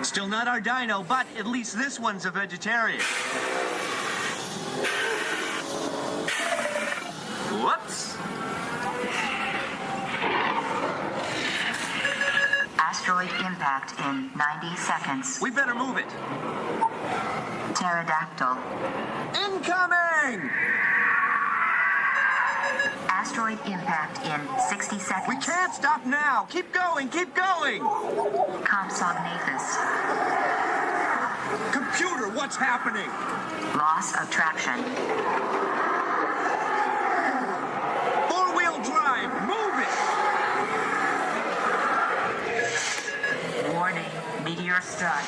Still not our dino, but at least this one's a vegetarian. Whoops. Asteroid impact in 90 seconds. We better move it. Pterodactyl. Incoming! Asteroid impact in 60 seconds. We can't stop now. Keep going, keep going. Compsognathus. Computer, what's happening? Loss of traction. Four-wheel drive, move it. Warning, meteor strike.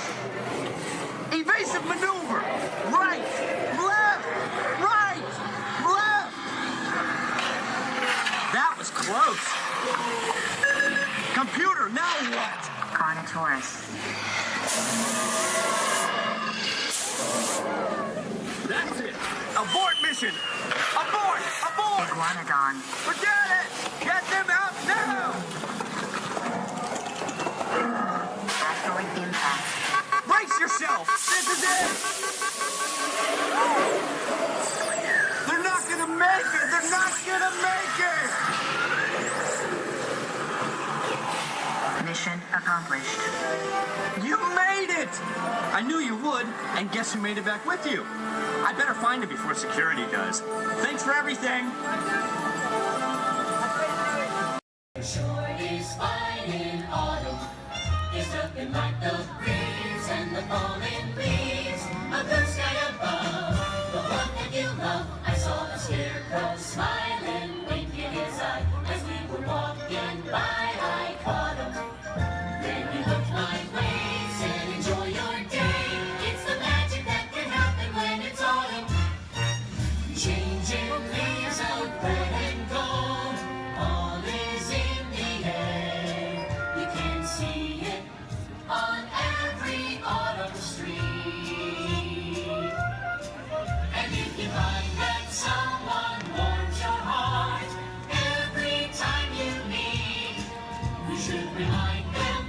Evasive maneuver. Right, left, right, left. That was close. Computer, now what? Carnotaurus. That's it. Abort mission. Abort, abort. Iguanodon. Forget it. Get them out now. Asteroid impact. Brace yourself. This is it. They're not gonna make it. They're not gonna make it. Mission accomplished. You made it! I knew you would, and guess who made it back with you? I better find it before security does. Thanks for everything. Sure is fine in autumn. It's looking like the breeze and the falling leaves. A blue sky above, the one that you love. I saw a scarecrow smiling, winking his eye as we were walking by. I caught him. Then he looked my way, said enjoy your day. It's the magic that can happen when it's autumn. Changing leaves of red and gold, all is in the air. You can see it on every autumn street. And you can find that someone warms your heart every time you meet. You should remind them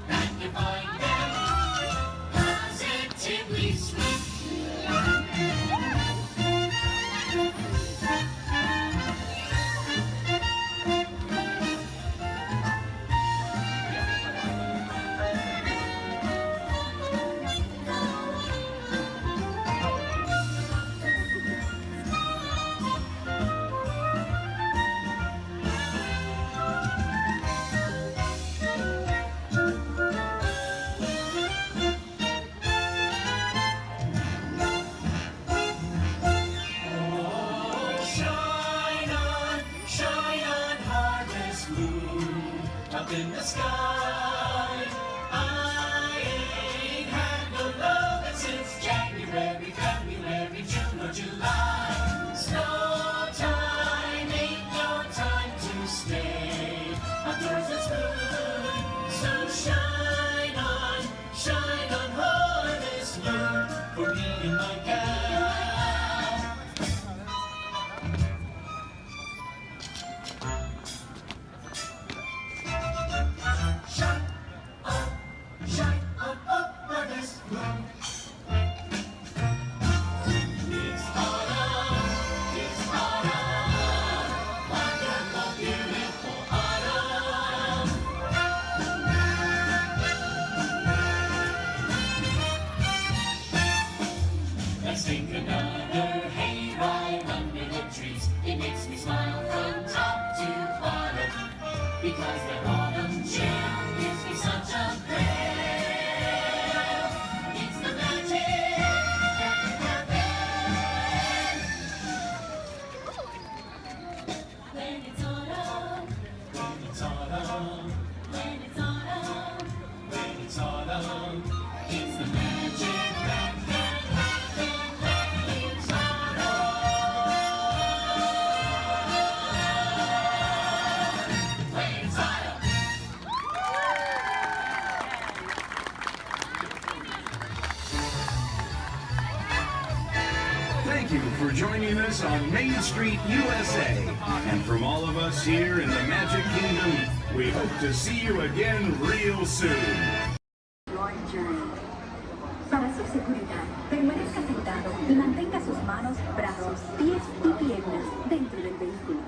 that you find them positively sweet. Shine on, harvest moon, up in the sky. I ain't had no lovin' since January, February, June or July. Snow time ain't no time to stay. Outdoors it's good, so shine on, harvest moon, for me and my gal. Shine on up, harvest moon. It's autumn, wonderful, beautiful autumn. Let's take another hayride under the trees. It makes me smile from top to bottom, because that autumn chill gives me such a thrill. It's the magic that can happen when it's autumn. When it's autumn. When it's autumn. When it's autumn. It's the magic Thank you for joining us on Main Street, USA. And from all of us here in the Magic Kingdom, we hope to see you again real soon. Your journey. Para su seguridad, permanezca sentado y mantenga sus manos, brazos, pies y piernas dentro del vehículo.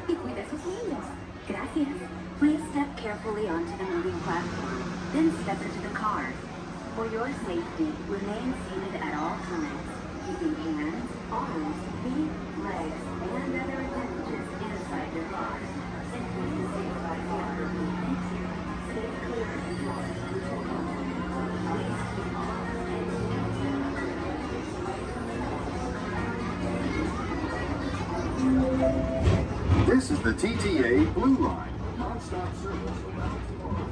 Y cuide a sus niños. Gracias. Please step carefully onto the moving platform, then step into the car. For your safety, remain seated at all times, keeping hands, arms, feet, legs, and other appendages inside your car. Simply to safeguard the other people. Stay clear of the doors until closed. Please keep all This is the TTA Blue Line, non-stop service around tomorrow.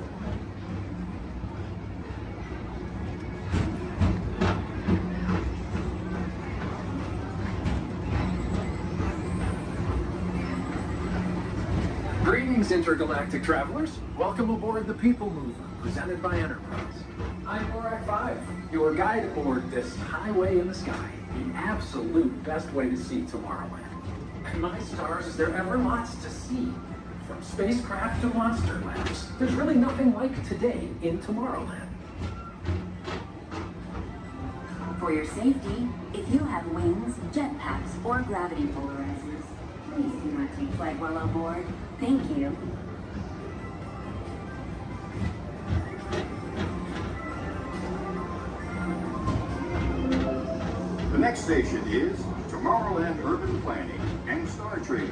Greetings, intergalactic travelers. Welcome aboard the People Mover, presented by Enterprise. I'm Borak 5, your guide aboard this highway in the sky, the absolute best way to see Tomorrowland. And my stars, is there ever lots to see? From spacecraft to monster labs, there's really nothing like today in Tomorrowland. For your safety, if you have wings, jetpacks, or gravity polarizers, please do not take flight while on board. Thank you. The next station is Tomorrowland Urban Planning and Star Traders.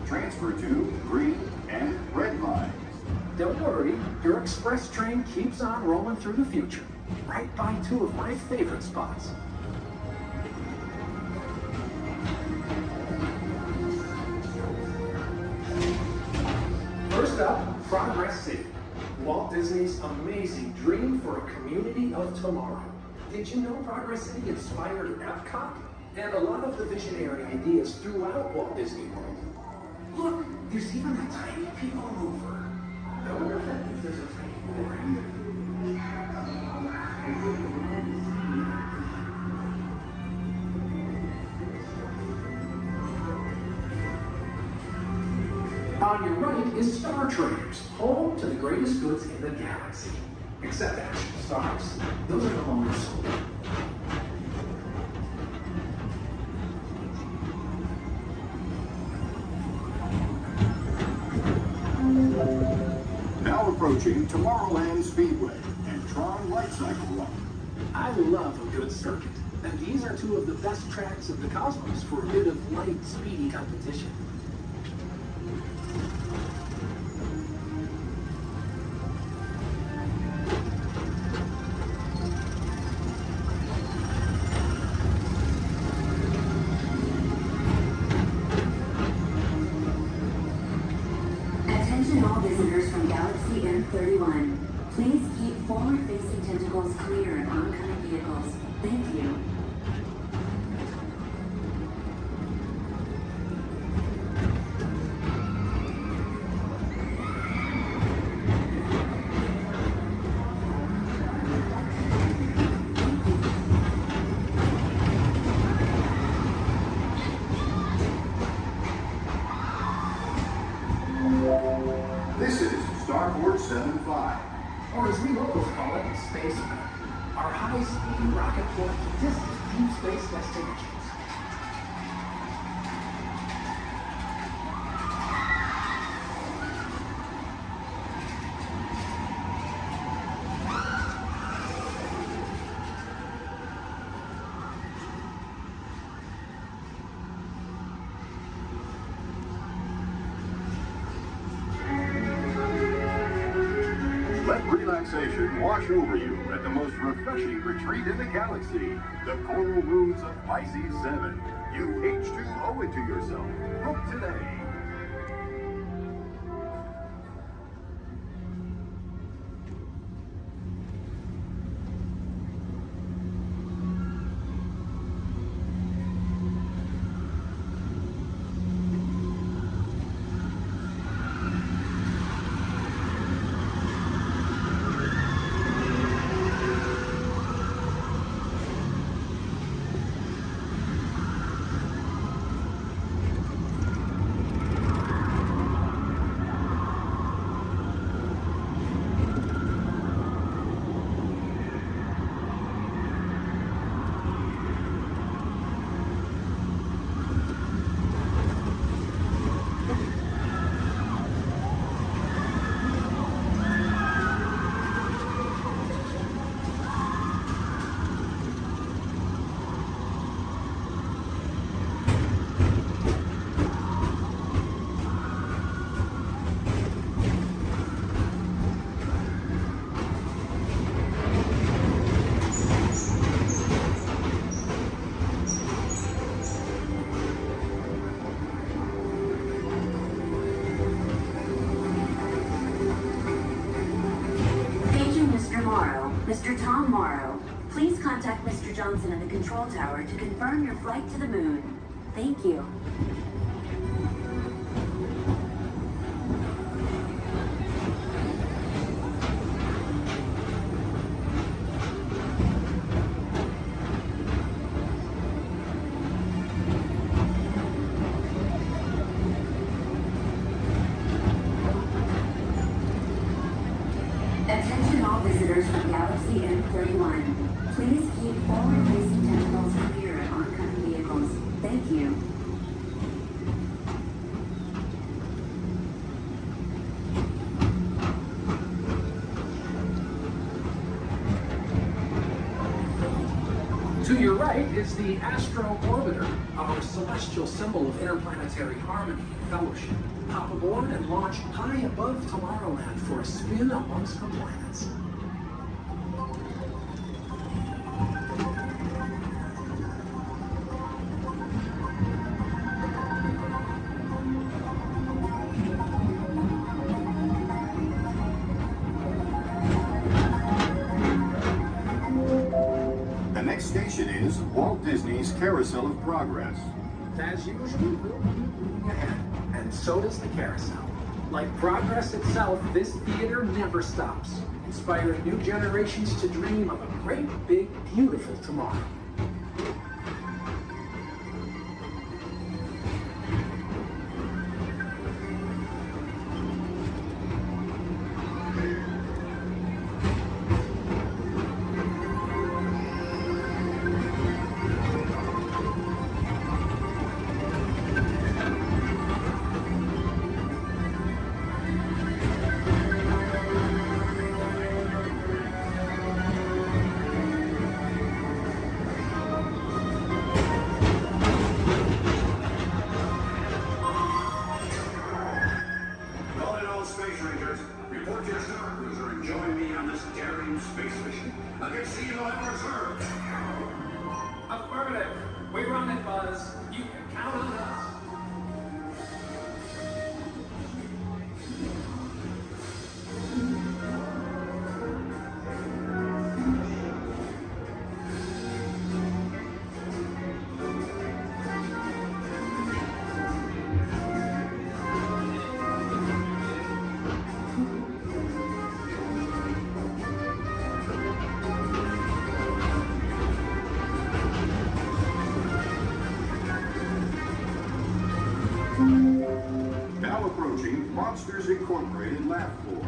Transfer to green and red lines. Don't worry, your express train keeps on rolling through the future, right by two of my favorite spots. First up, Progress City, Walt Disney's amazing dream for a community of tomorrow. Did you know Progress City inspired Epcot and a lot of the visionary ideas throughout Walt Disney World? Look, there's even a tiny people mover. I wonder if there's a tiny mover in there. On your right is Star Traders, home to the greatest goods in the galaxy. Except actual stars. Those are no longer sold. Now approaching Tomorrowland Speedway and Tron Light Cycle Run. I love a good circuit, and these are two of the best tracks in the cosmos for a bit of light, speedy competition. Attention all visitors from Galaxy M31. Please keep forward-facing tentacles clear of oncoming vehicles. Thank you. This is Starport 75. Or as we locals call it, Space Mountain. Our high-speed rocket port to distant deep space destinations. Let relaxation wash over you at the most refreshing retreat in the galaxy, the coral moons of Pisces 7. You H2O it to yourself. Book today. Mr. Tom Morrow, please contact Mr. Johnson at the control tower to confirm your flight to the moon. Thank you. Attention all visitors from Galaxy M31. Please keep forward-facing tentacles clear at oncoming vehicles. Thank you. To your right is the Astro Orbiter, our celestial symbol of interplanetary harmony and fellowship. Hop aboard and launch high above Tomorrowland for a spin amongst the planets. The next station is Walt Disney's Carousel of Progress. As usual, we'll be moving ahead, and so does the carousel. Like progress itself, this theater never stops, inspiring new generations to dream of a great, big, beautiful tomorrow. Space Rangers, report to your star cruiser and join me on this daring space mission against the evil Emperor's herd. Affirmative. We run it, Buzz. You can count on us. Now approaching Monsters Incorporated Lab Floor.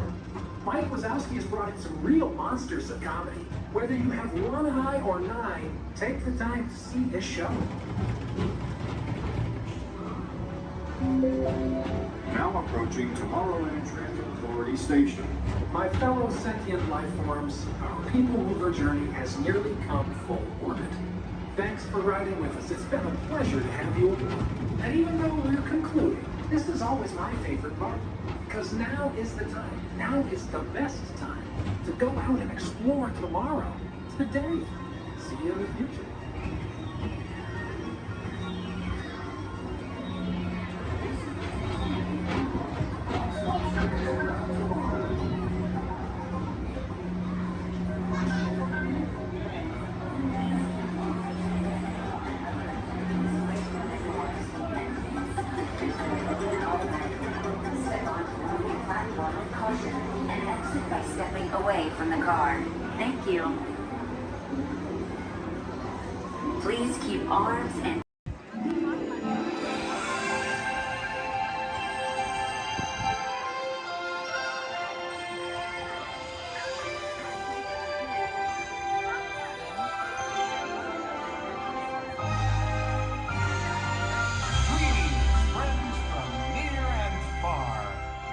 Mike Wazowski has brought in some real monsters of comedy. Whether you have one eye or nine, take the time to see this show. Now approaching Tomorrowland Transit Authority Station. My fellow sentient life forms, our people mover journey has nearly come full orbit. Thanks for riding with us. It's been a pleasure to have you aboard. And even though we're concluding, this is always my favorite part. Because now is the time. Now is the best time to go out and explore tomorrow. Today. See you in the future. And exit by stepping away from the car. Thank you. Please keep arms and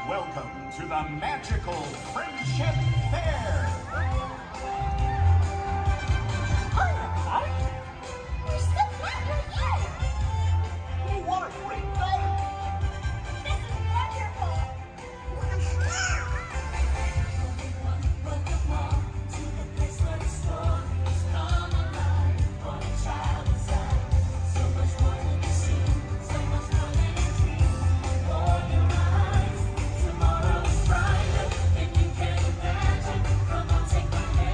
Welcome to the magical Friendship Fair! We're still not here yet! What a great day! This is wonderful! Welcome to the place where the stories come alive for a child inside. So much more than you see, so much more than you dream. Before your eyes, tomorrow is brighter than you can imagine. Come on, take my hand.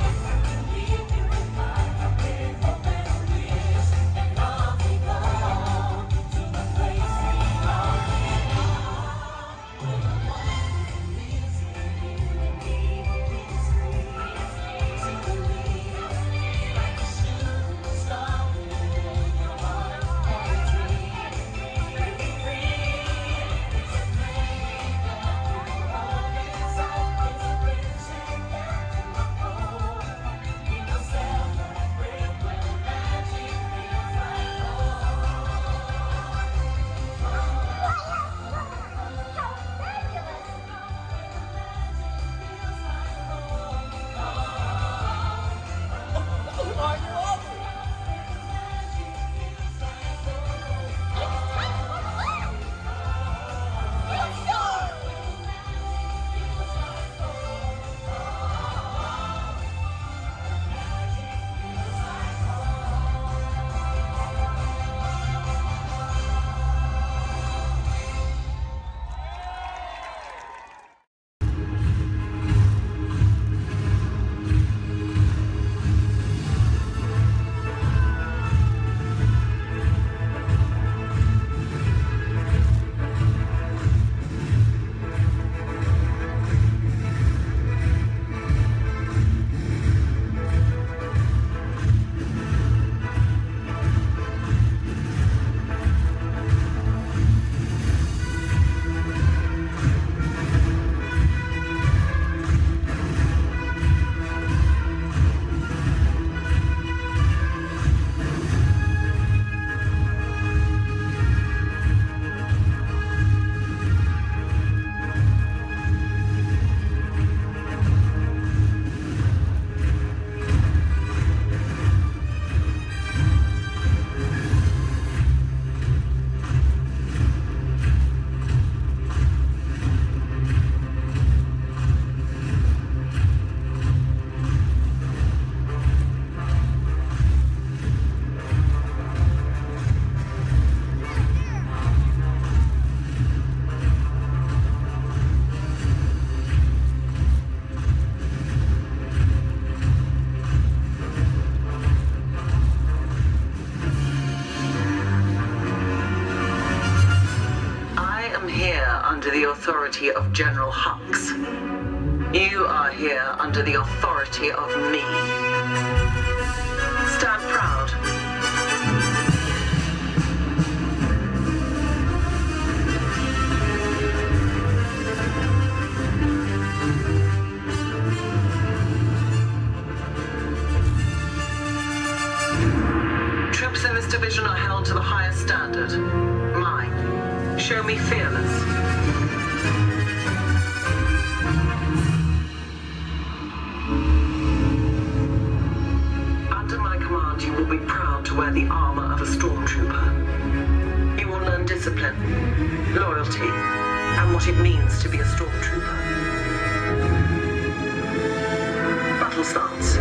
authority of General Hux. You are here under the authority of me. Stand proud. Troops in this division are held to the highest standard. Mine. Show me fearless. Under my command, you will be proud to wear the armor of a stormtrooper. You will learn discipline, loyalty, and what it means to be a stormtrooper. Battle starts.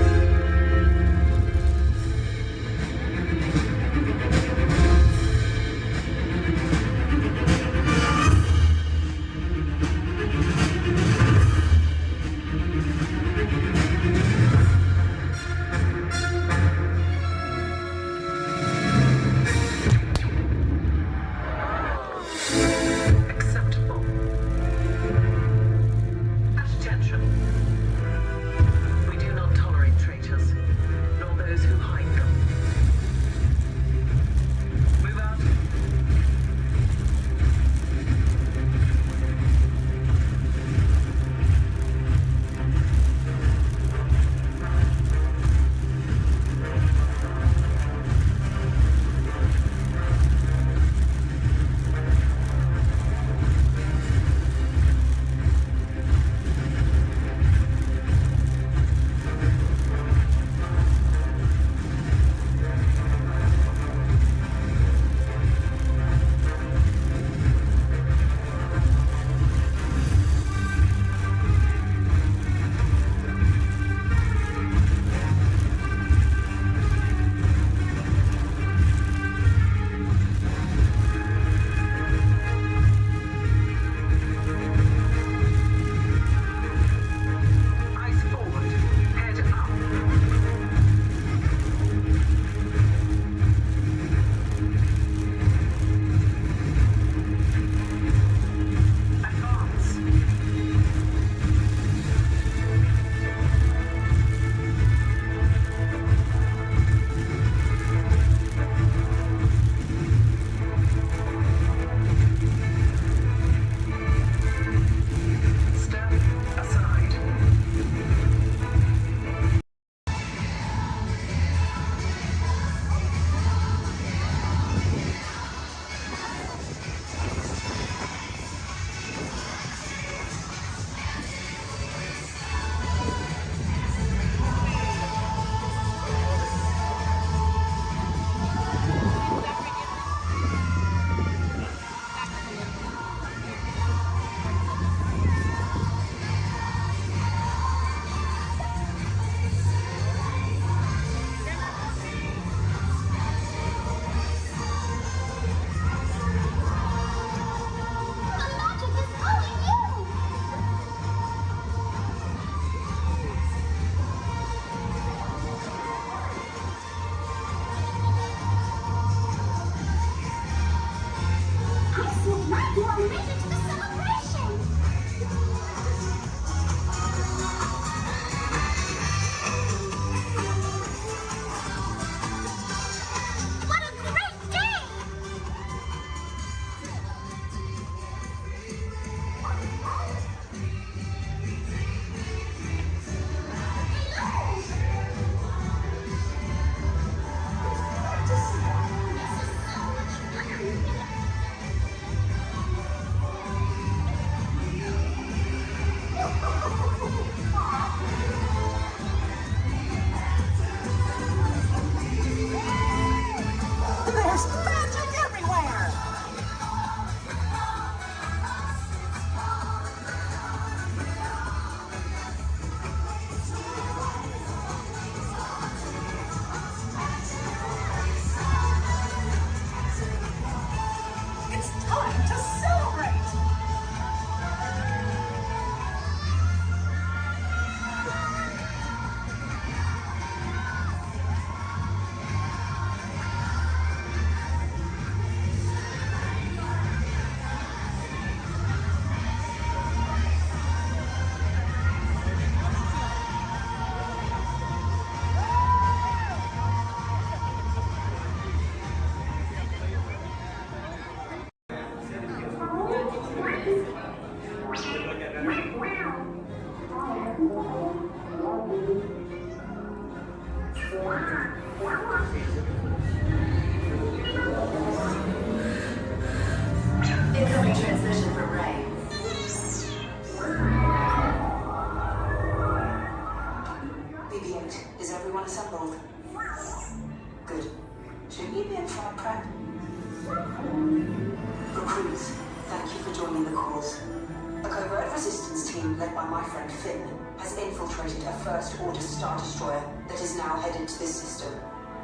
team led by my friend Finn has infiltrated a First Order Star Destroyer that is now headed to this system.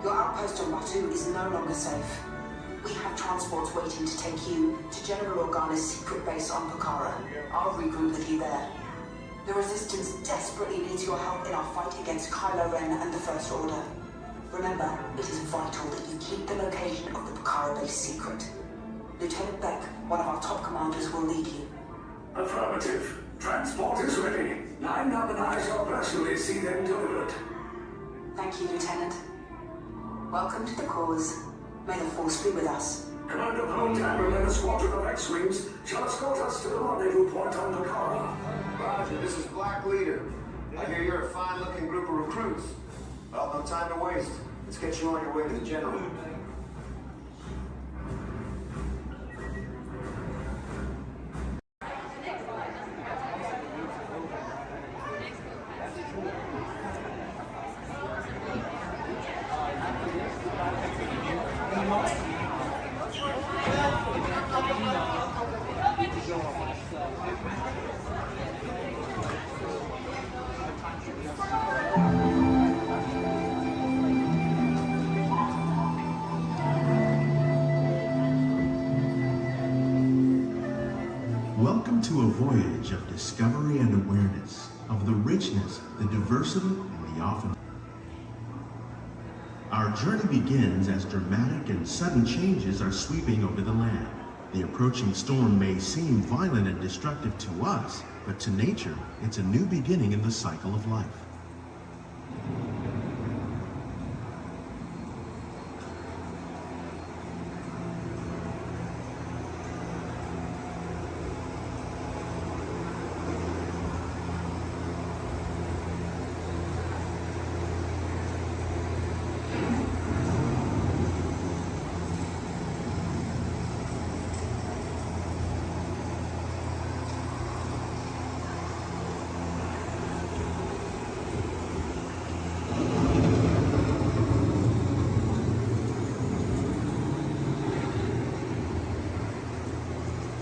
Your outpost on Batu is no longer safe. We have transports waiting to take you to General Organa's secret base on Pokhara. I'll regroup with you there. The Resistance desperately needs your help in our fight against Kylo Ren and the First Order. Remember, it is vital that you keep the location of the Pokhara base secret. Lieutenant Beck, one of our top commanders, will lead you. Affirmative. Transport is ready. Line up and I shall personally see them delivered. Thank you, Lieutenant. Welcome to the cause. May the Force be with us. Commander Poltan and a squadron of X-Wings shall escort us to the rendezvous point on Pokhara. Roger, this is Black Leader. I hear you're a fine-looking group of recruits. Well, no time to waste. Let's get you on your way to the General. Welcome to a voyage of discovery and awareness of the richness, the diversity, and the often. Our journey begins as dramatic and sudden changes are sweeping over the land. The approaching storm may seem violent and destructive to us, but to nature, it's a new beginning in the cycle of life.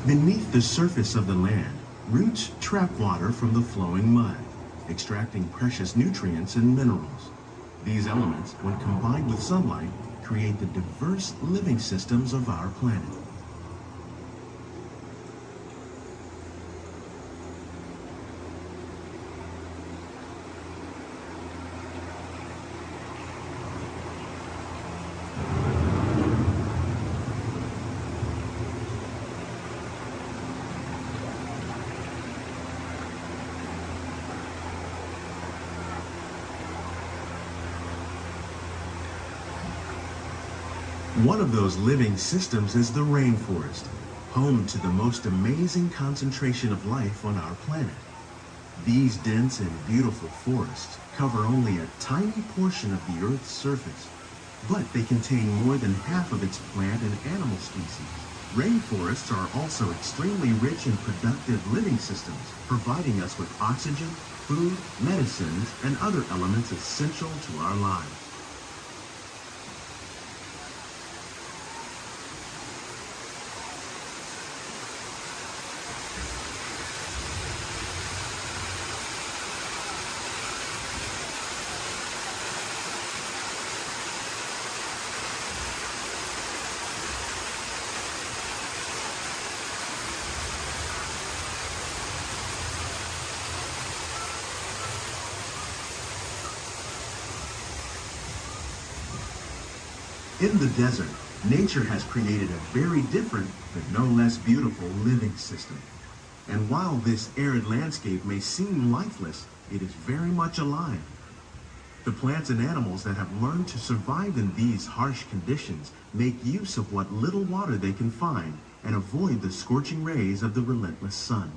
Beneath the surface of the land, roots trap water from the flowing mud, extracting precious nutrients and minerals. These elements, when combined with sunlight, create the diverse living systems of our planet. One of those living systems is the rainforest, home to the most amazing concentration of life on our planet. These dense and beautiful forests cover only a tiny portion of the Earth's surface, but they contain more than half of its plant and animal species. Rainforests are also extremely rich in productive living systems, providing us with oxygen, food, medicines, and other elements essential to our lives. In the desert, nature has created a very different, but no less beautiful living system. And while this arid landscape may seem lifeless, it is very much alive. The plants and animals that have learned to survive in these harsh conditions make use of what little water they can find and avoid the scorching rays of the relentless sun.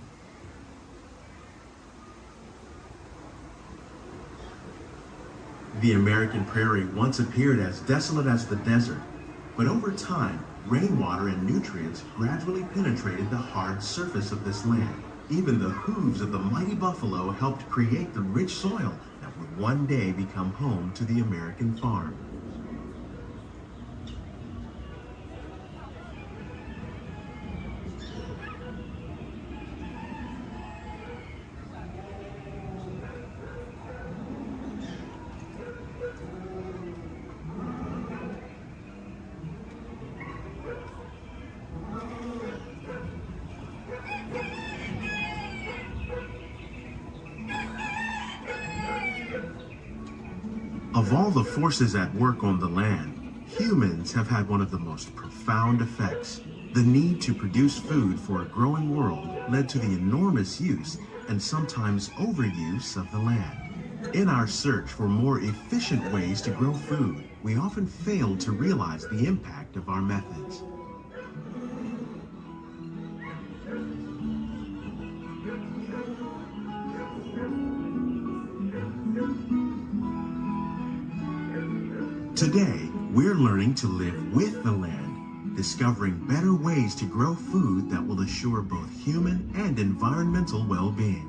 The American prairie once appeared as desolate as the desert, but over time, rainwater and nutrients gradually penetrated the hard surface of this land. Even the hooves of the mighty buffalo helped create the rich soil that would one day become home to the American farm. Of all the forces at work on the land, humans have had one of the most profound effects. The need to produce food for a growing world led to the enormous use and sometimes overuse of the land. In our search for more efficient ways to grow food, we often fail to realize the impact of our methods. Today, we're learning to live with the land, discovering better ways to grow food that will assure both human and environmental well-being.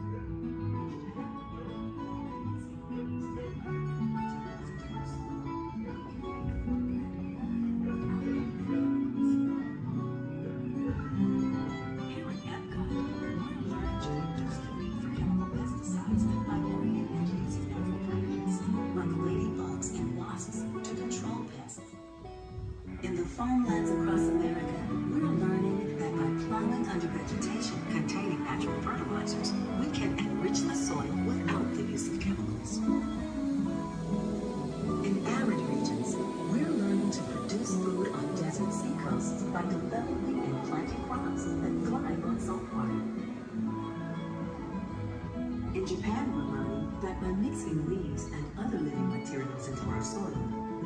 In the farmlands across America, we're learning that by plowing under vegetation containing natural fertilizers, we can enrich the soil without the use of chemicals. In arid regions, we're learning to produce food on desert seacoasts by developing and planting crops that thrive on salt water. In Japan, we're learning that by mixing leaves and other living materials into our soil,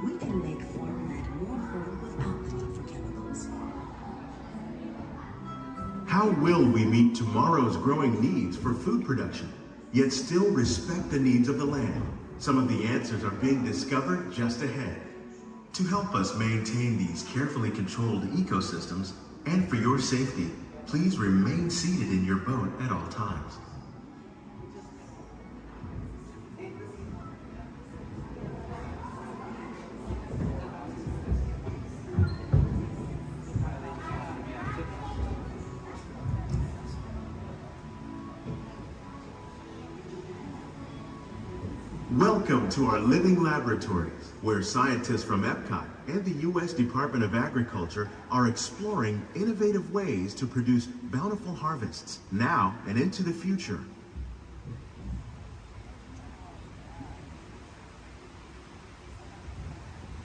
we can make farmland more fertile without the need for chemicals. How will we meet tomorrow's growing needs for food production, yet still respect the needs of the land? Some of the answers are being discovered just ahead. To help us maintain these carefully controlled ecosystems, and for your safety, please remain seated in your boat at all times. Welcome to our living laboratories, where scientists from Epcot and the U.S. Department of Agriculture are exploring innovative ways to produce bountiful harvests now and into the future.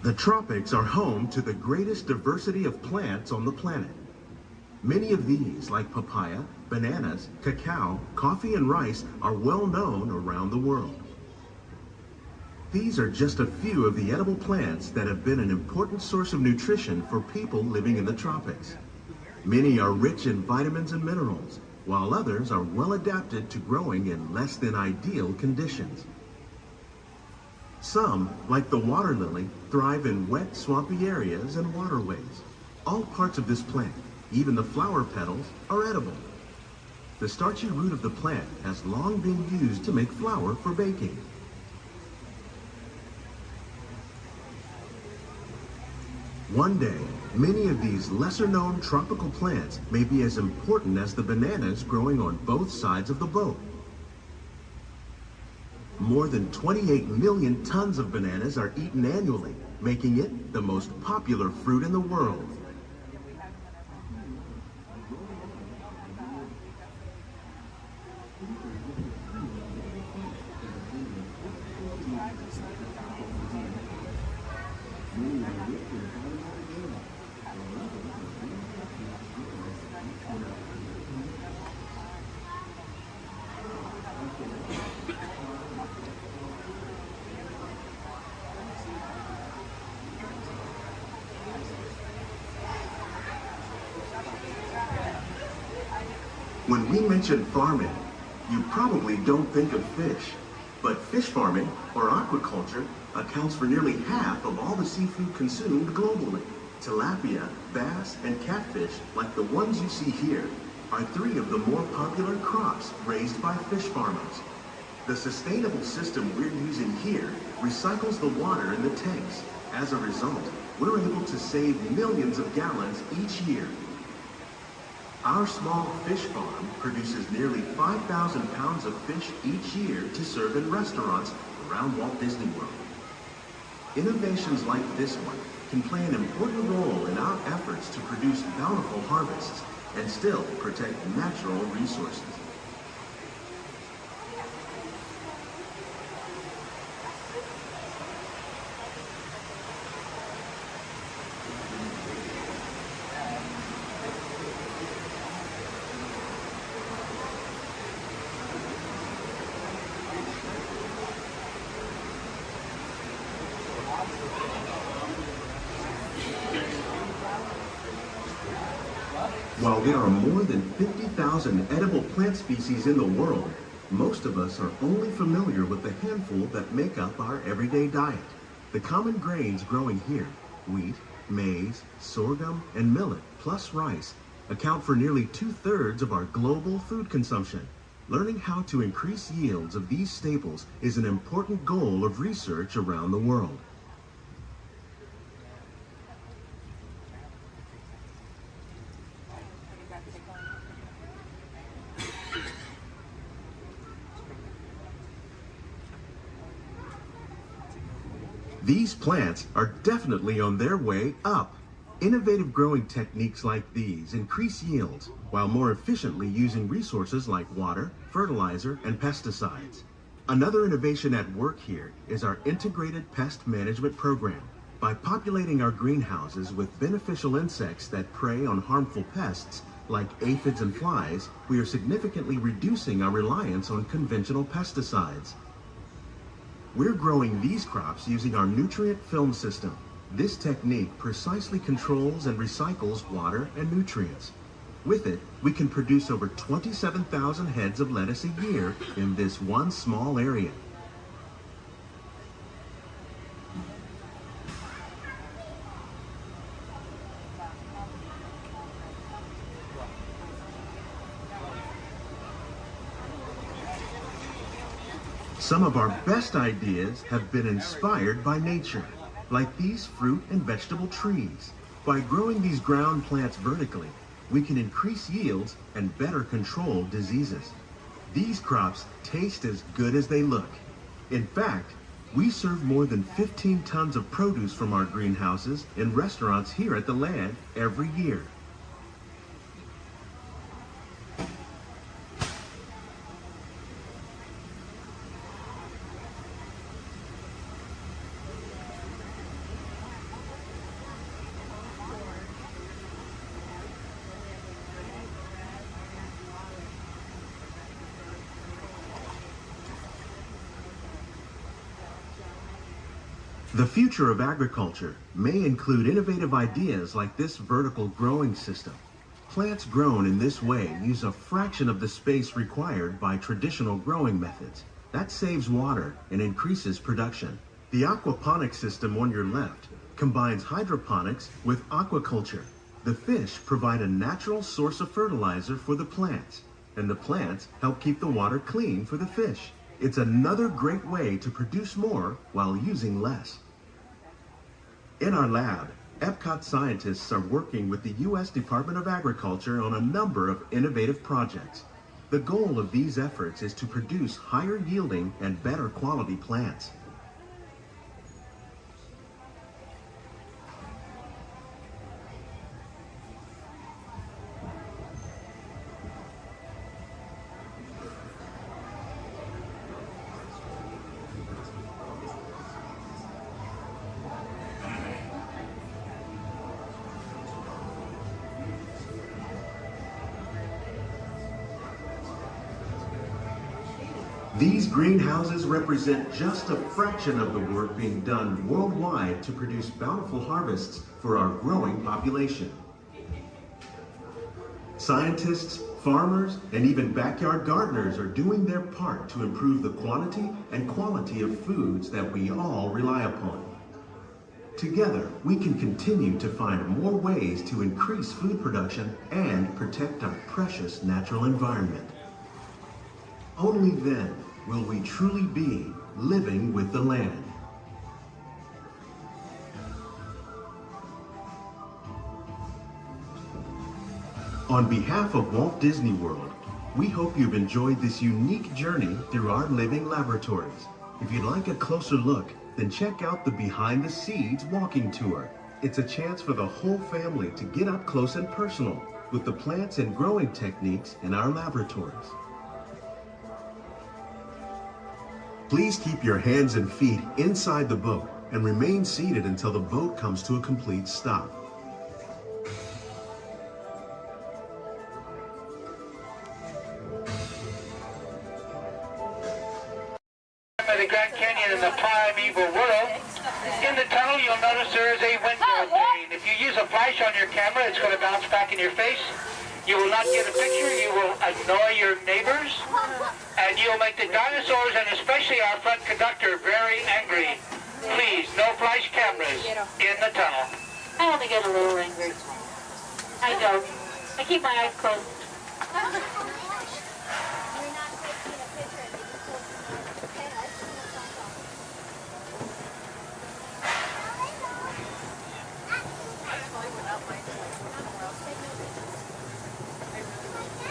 The tropics are home to the greatest diversity of plants on the planet. Many of these, like papaya, bananas, cacao, coffee, and rice, are well known around the world. These are just a few of the edible plants that have been an important source of nutrition for people living in the tropics. Many are rich in vitamins and minerals, while others are well adapted to growing in less than ideal conditions. Some, like the water lily, thrive in wet, swampy areas and waterways. All parts of this plant, even the flower petals, are edible. The starchy root of the plant has long been used to make flour for baking. One day, many of these lesser-known tropical plants may be as important as the bananas growing on both sides of the boat. More than 28 million tons of bananas are eaten annually, making it the most popular fruit in the world. When we mention farming, you probably don't think of fish. But fish farming, or aquaculture, accounts for nearly half of all the seafood consumed globally. Tilapia, bass, and catfish, like the ones you see here, are three of the more popular crops raised by fish farmers. The sustainable system we're using here recycles the water in the tanks. As a result, we're able to save millions of gallons each year. Our small fish farm produces nearly 5,000 pounds of fish each year to serve in restaurants around Walt Disney World. Innovations like this one can play an important role in our efforts to produce bountiful harvests and still protect natural resources. While there are more than 50,000 edible plant species in the world, most of us are only familiar with the handful that make up our everyday diet. The common grains growing here, wheat, maize, sorghum, and millet, plus rice, account for nearly 2/3 of our global food consumption. Learning how to increase yields of these staples is an important goal of research around the world. These plants are definitely on their way up. Innovative growing techniques like these increase yields while more efficiently using resources like water, fertilizer, and pesticides. Another innovation at work here is our integrated pest management program. By populating our greenhouses with beneficial insects that prey on harmful pests like aphids and flies, we are significantly reducing our reliance on conventional pesticides. We're growing these crops using our nutrient film system. This technique precisely controls and recycles water and nutrients. With it, we can produce over 27,000 heads of lettuce a year in this one small area. Some of our best ideas have been inspired by nature, like these fruit and vegetable trees. By growing these ground plants vertically, we can increase yields and better control diseases. These crops taste as good as they look. In fact, we serve more than 15 tons of produce from our greenhouses in restaurants here at the land every year. The future of agriculture may include innovative ideas like this vertical growing system. Plants grown in this way use a fraction of the space required by traditional growing methods. That saves water and increases production. The aquaponics system on your left combines hydroponics with aquaculture. The fish provide a natural source of fertilizer for the plants, and the plants help keep the water clean for the fish. It's another great way to produce more while using less. In our lab, Epcot scientists are working with the U.S. Department of Agriculture on a number of innovative projects. The goal of these efforts is to produce higher yielding and better quality plants. These greenhouses represent just a fraction of the work being done worldwide to produce bountiful harvests for our growing population. Scientists, farmers, and even backyard gardeners are doing their part to improve the quantity and quality of foods that we all rely upon. Together, we can continue to find more ways to increase food production and protect our precious natural environment. Only then will we truly be living with the land. On behalf of Walt Disney World, we hope you've enjoyed this unique journey through our living laboratories. If you'd like a closer look, then check out the Behind the Seeds walking tour. It's a chance for the whole family to get up close and personal with the plants and growing techniques in our laboratories. Please keep your hands and feet inside the boat and remain seated until the boat comes to a complete stop. The Grand Canyon in the primeval world. In the tunnel, you'll notice there is a window pane. If you use a flash on your camera, it's going to bounce back in your face. You will not get a picture. You will annoy your neighbors. And you'll make the dinosaurs, and especially our front conductor, very angry. Please, no flash cameras in the tunnel. I only get a little angry. I don't. I keep my eyes closed.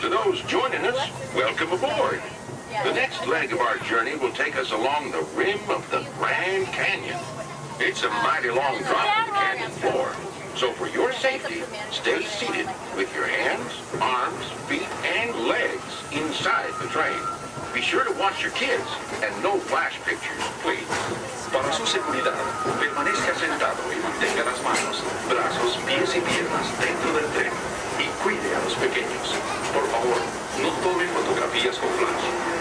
To those joining us, welcome aboard. The next leg of our journey will take us along the rim of the Grand Canyon. It's a mighty long drop to the canyon floor, so for your safety, stay seated with your hands, arms, feet, and legs inside the train. Be sure to watch your kids and no flash pictures, please. Para su seguridad, permanezca sentado y mantenga las manos, brazos, pies y piernas dentro del tren y cuide a los pequeños. Por favor, no tome fotografías con flash.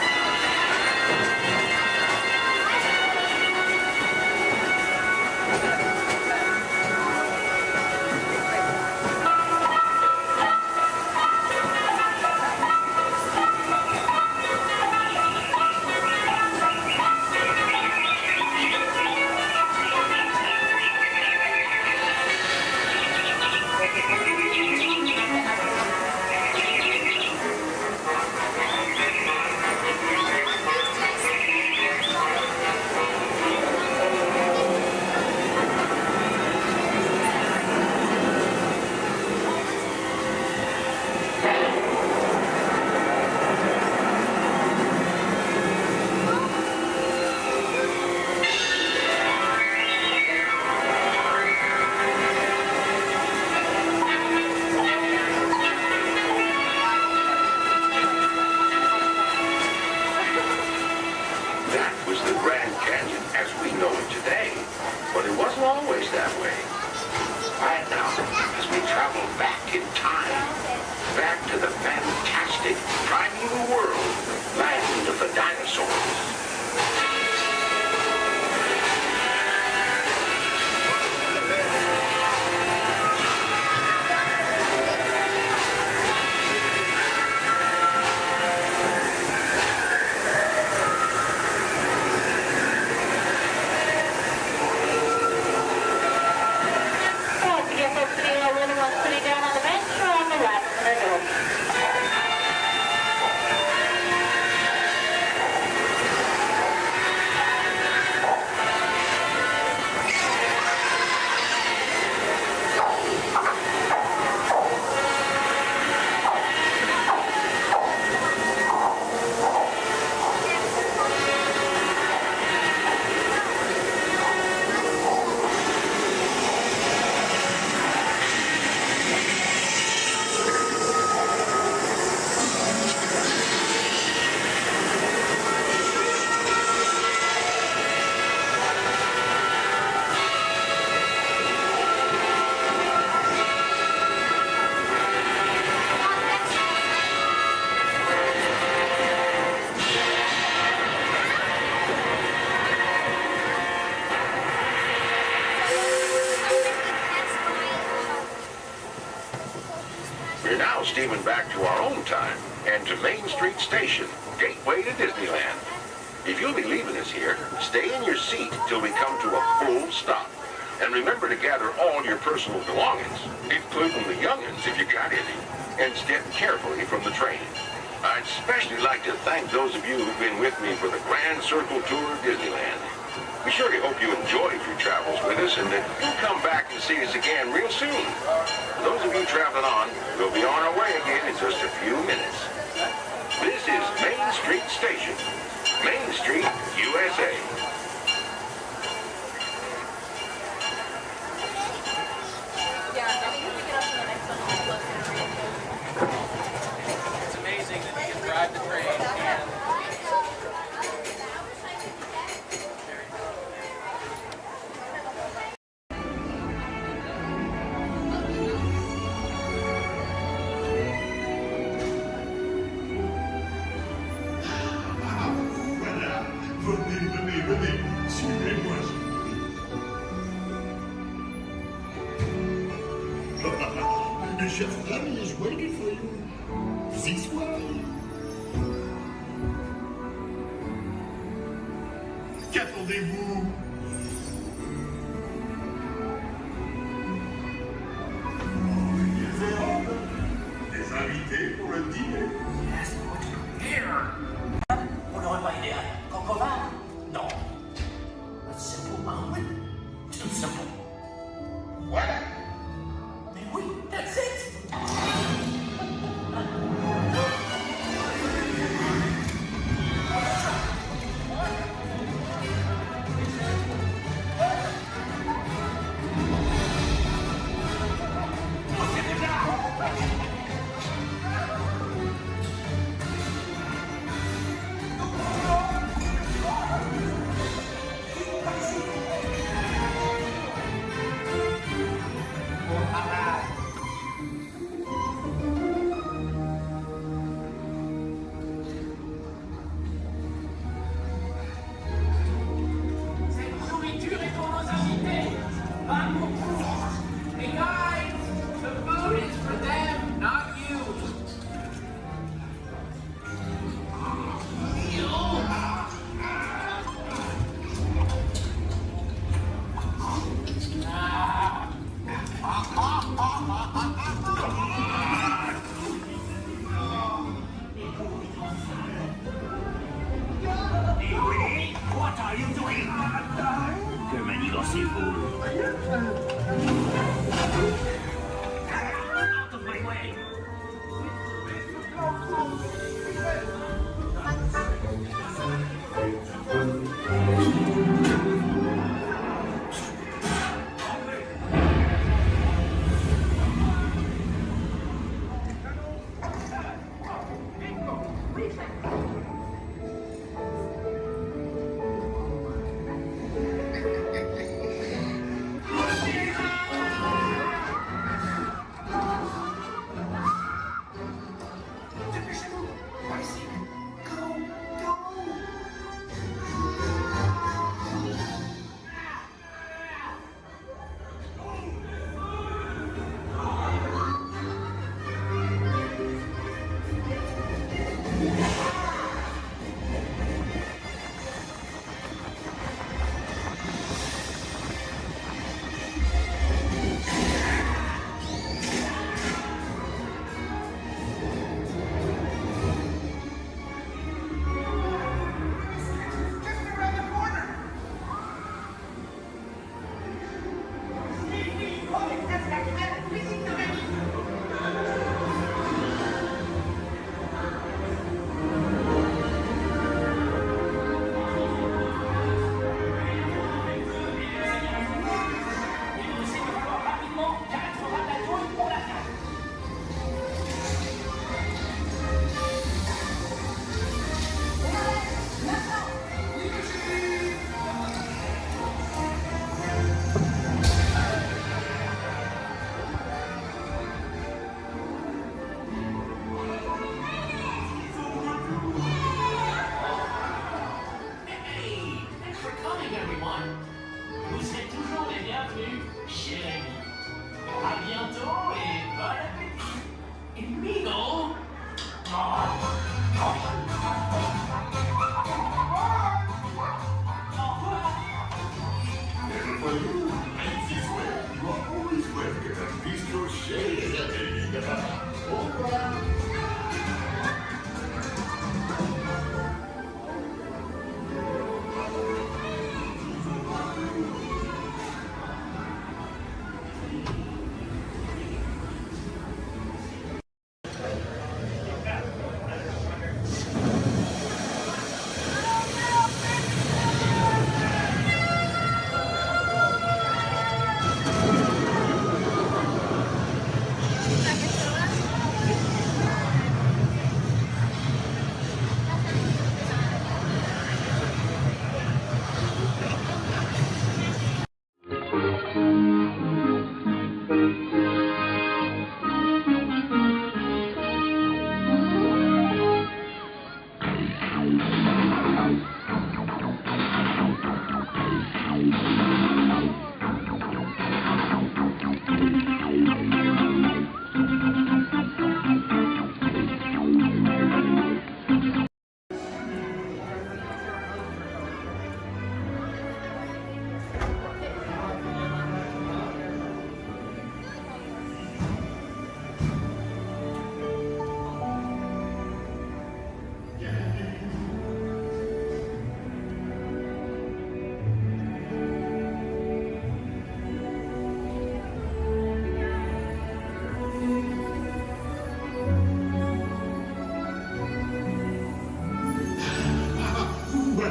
We're now steaming back to our own time and to Main Street Station, gateway to Disneyland. If you'll be leaving us here, stay in your seat till we come to a full stop. And remember to gather all your personal belongings, including the young'uns if you got any, and step carefully from the train. I'd especially like to thank those of you who've been with me for the Grand Circle Tour of Disneyland. We surely hope you enjoyed your travels with us and that you'll come back and see us again real soon. For those of you traveling on, we'll be on our way again in just a few minutes. This is Main Street Station, Main Street, USA. It's amazing that you can drive the train and Venez, suivez-moi. The chef Danny is waiting for you. This way. Qu'attendez-vous? Des invités pour le dîner. Yes, but here. On n'aurait pas idée à Concovin? Non. A simple omelet? Too simple. Voilà. Mais oui, that's it. Cette nourriture est pour nos invités, pas pour vous. Hey guys, the food is for them, not you. What are you doing? Que manigancez-vous? Out of my way!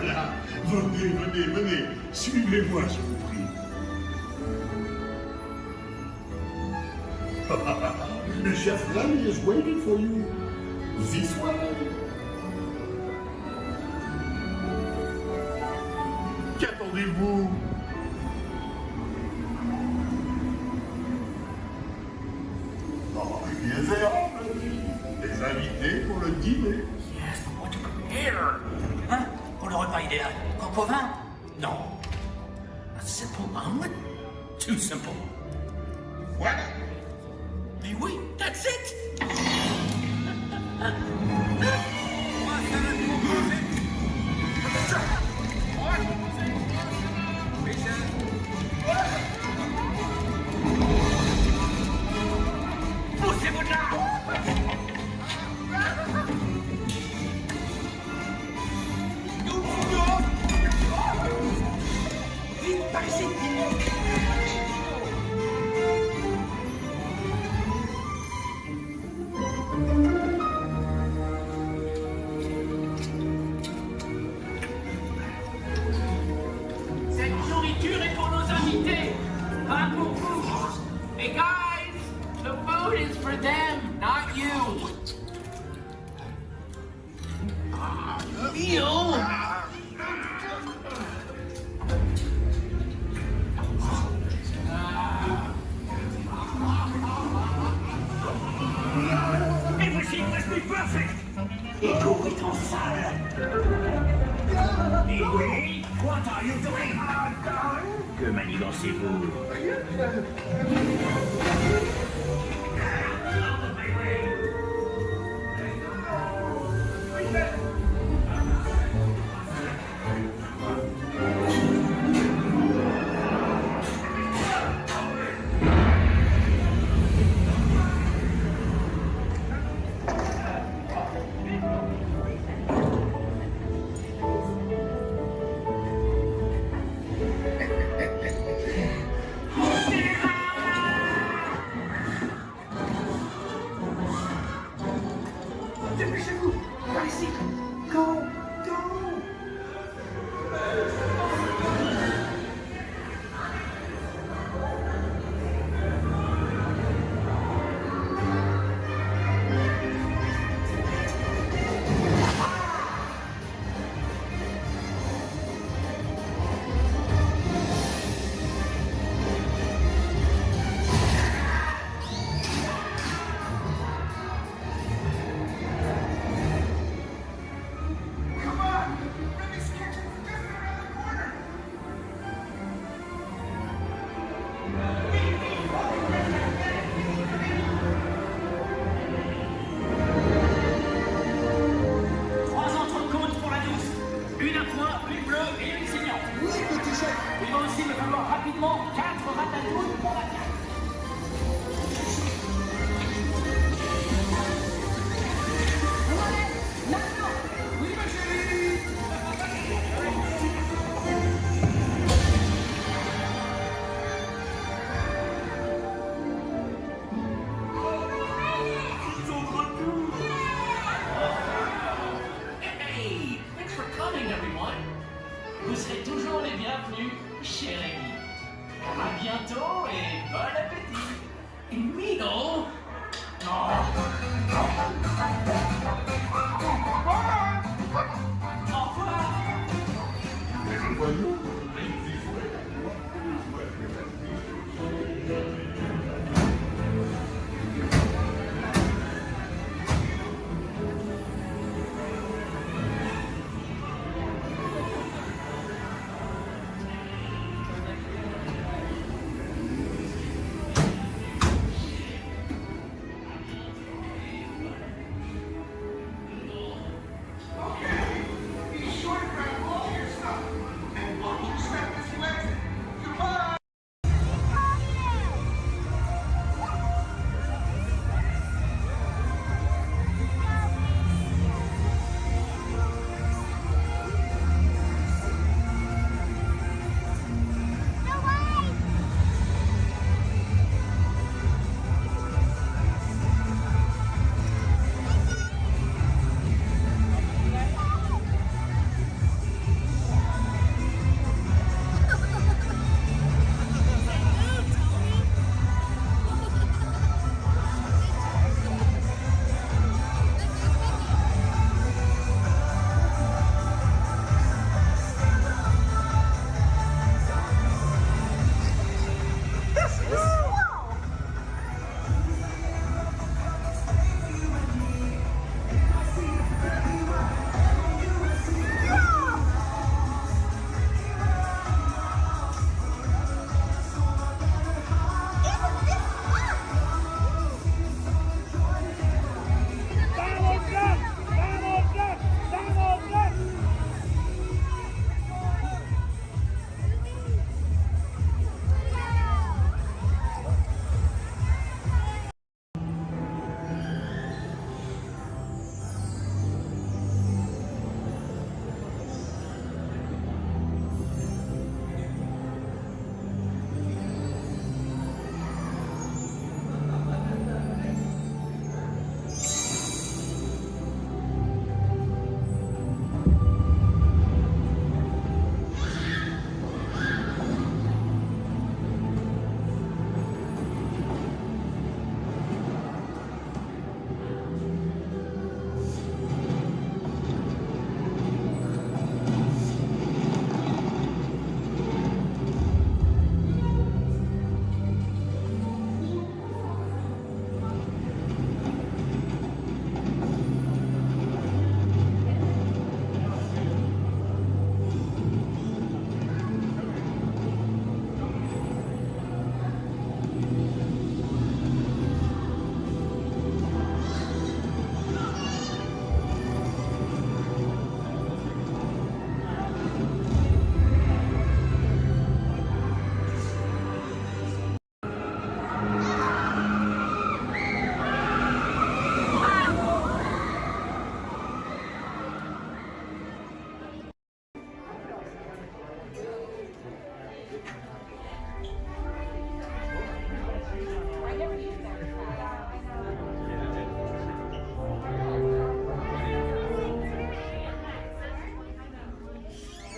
voilà. Venez, venez, venez. Suivez-moi, je vous prie. Le chef Rami is waiting for you. This way. Qu'attendez-vous? Oh, bien fait, des invités pour le dîner. Yes, but what to prepare? Hein? Pour le repas idéal? Coq au vin? Non. A simple omelet? Too simple. Voilà. Mais oui, that's it! Poussez-vous de là! Vite, par ici! Cette nourriture est pour nos invités, pas pour vous. Hey guys, the food is for them, not you. Meal? Everything must be perfect. Ego est en salle. Et oui, what are you doing? Que manigancez-vous? Dépêchez-vous! Par ici! Go! Go! rapidement 4 ratatouilles pour la carte. Maintenant. Oui, ma chérie. Hey, thanks for coming, everyone. Vous serez toujours les bienvenus chez Rémi. À bientôt et bon appétit. Mino. Au revoir.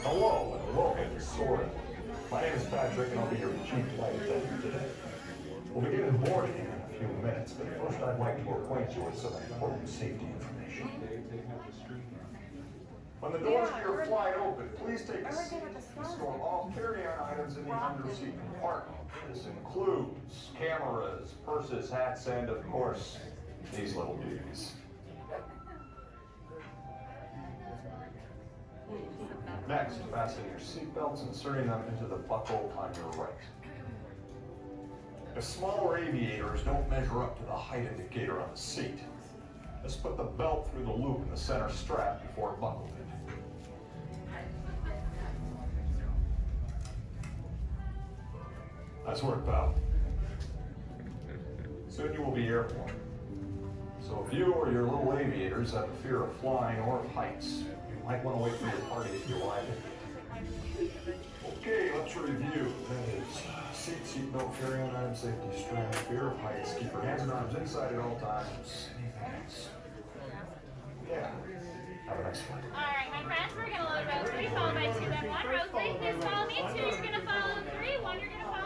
Hello and welcome to Soaring. My name is Patrick and I'll be your chief flight attendant today. We'll begin boarding in a few minutes, but first I'd like to acquaint you with some important safety information. When the doors to your flight open, please take a seat and store all carry-on items in the underseat compartment. This includes cameras, purses, hats, and of course, these little beauties. Next, fasten your seatbelts, inserting them into the buckle on your right. If smaller aviators don't measure up to the height indicator on the seat, just put the belt through the loop in the center strap before buckling it. Nice work, pal. Soon you will be airborne. So if you or your little aviators have a fear of flying or of heights, you might want to wait for your party if you arrive. Okay, let's review. That is seat belt, carry-on item, safety strap, fear of heights, keep your hands and arms inside at all times. Anything else? Yeah. Have a nice flight. Alright, my friends, we're going to load row 3, followed by 2, then 1. Row 3, please follow me. 2, you're going to follow 3. 1, you're going to follow 2.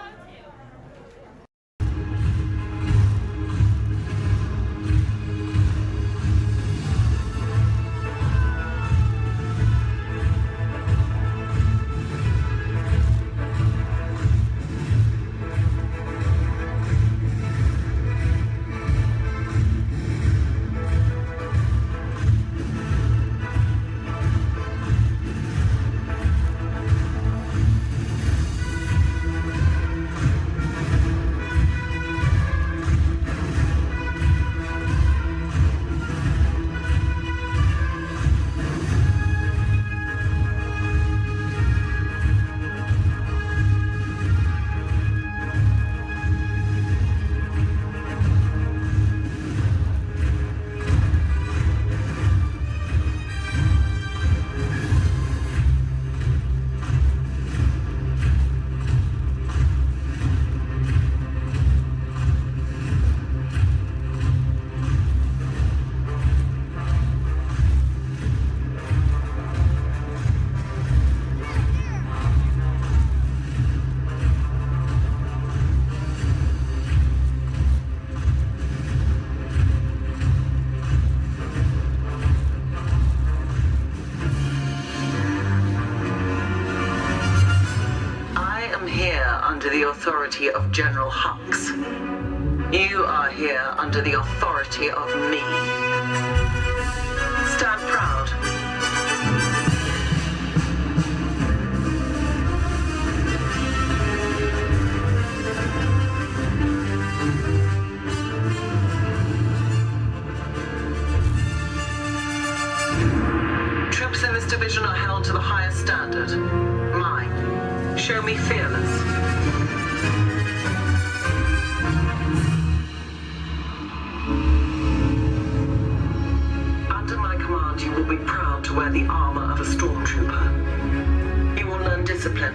Under the authority of General Hux. You are here under the authority of me. Stand proud. Troops in this division are held to the highest standard. Mine. Show me fearless. You will be proud to wear the armor of a stormtrooper. You will learn discipline,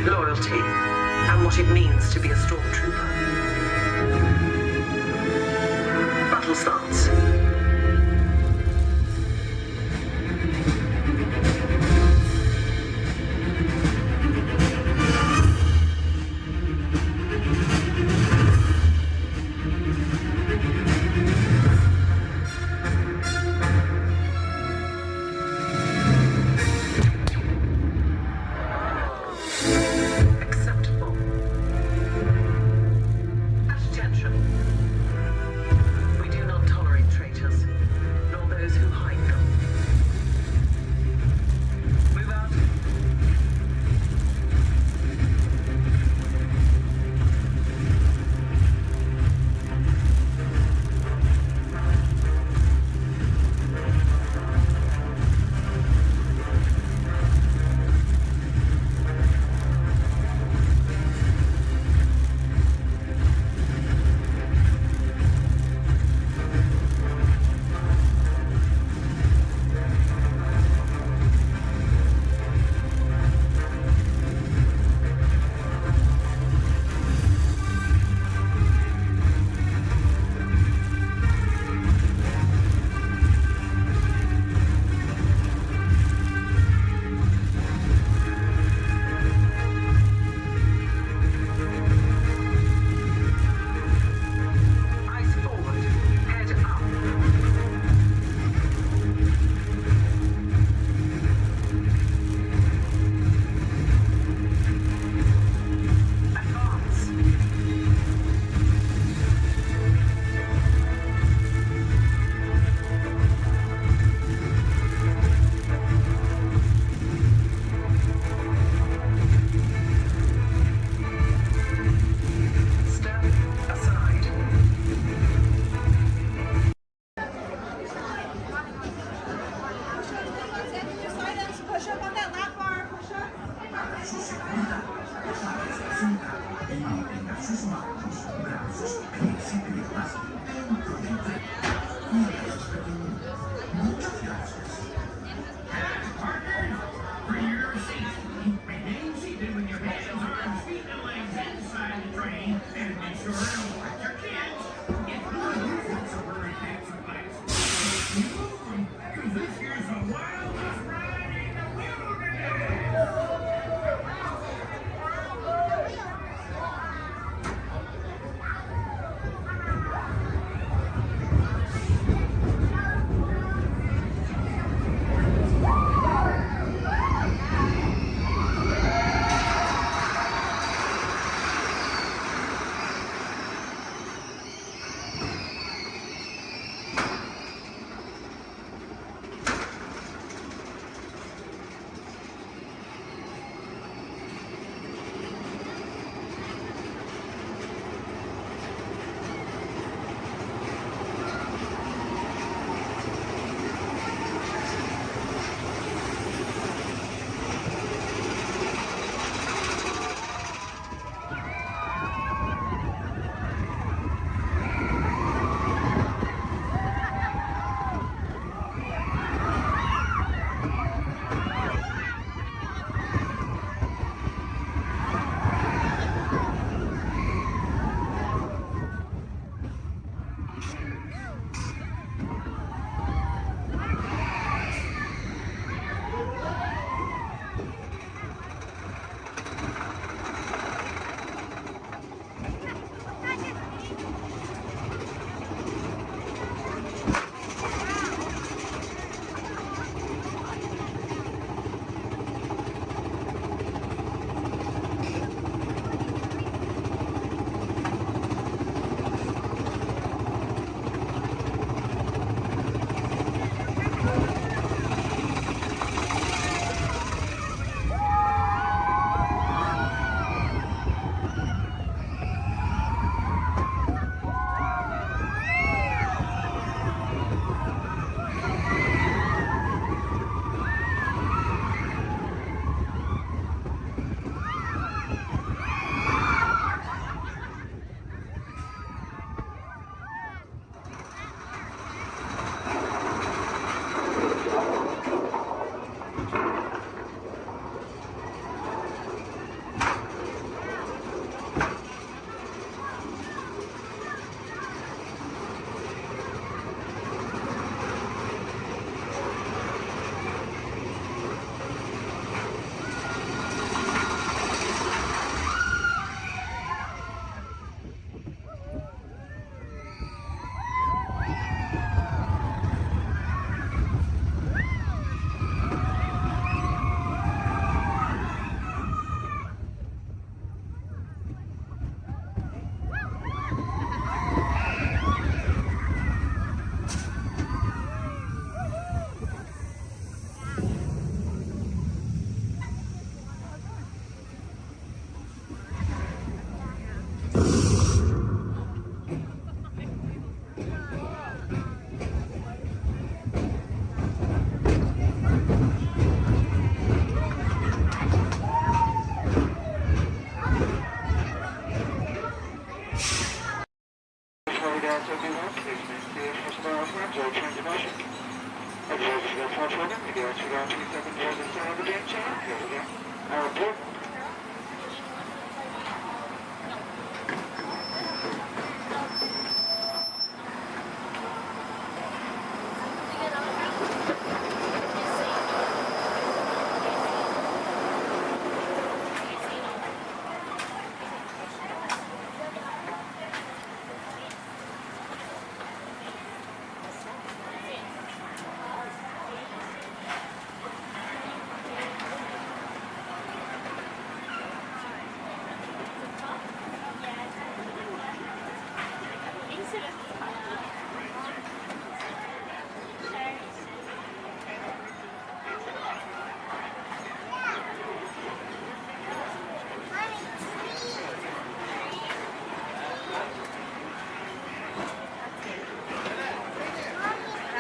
loyalty, and what it means to be a stormtrooper. Battle starts. We do not tolerate traitors.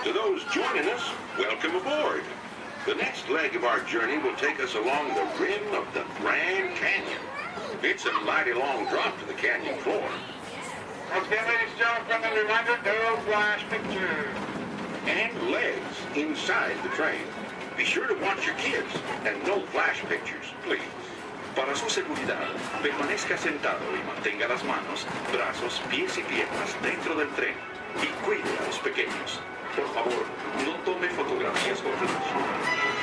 To those joining us, welcome aboard. The next leg of our journey will take us along the rim of the Grand Canyon. It's a mighty long drop to the canyon floor. Once again, ladies and gentlemen, friendly reminder, no flash pictures. And legs inside the train. Be sure to watch your kids and no flash pictures, please. Para su seguridad, permanezca sentado y mantenga las manos, brazos, pies y piernas dentro del tren. Y cuide a los pequeños. Por favor, no tome fotografías con flash.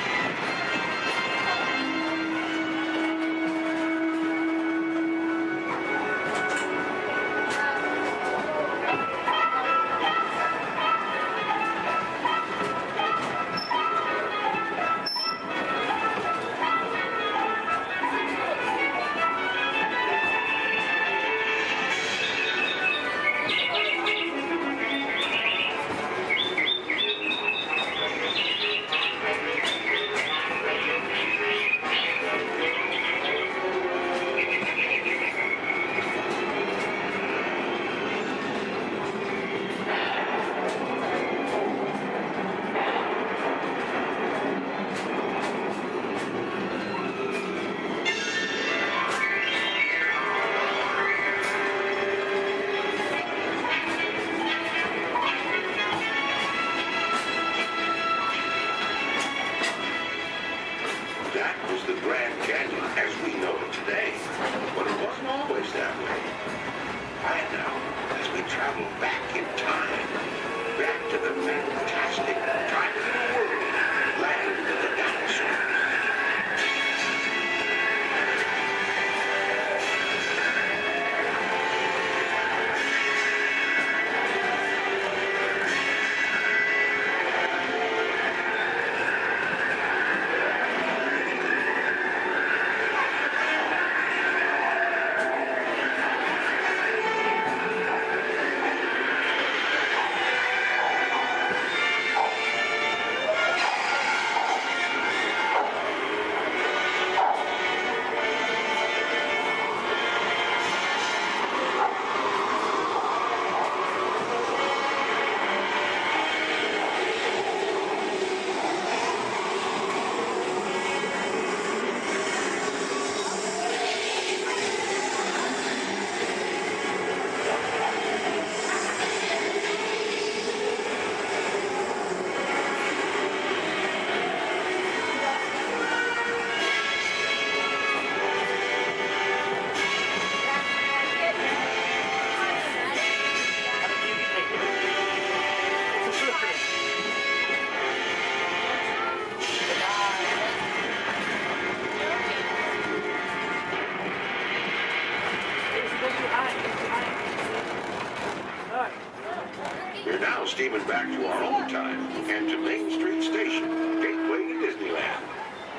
We're now steaming back to our own time and to Main Street Station, gateway to Disneyland.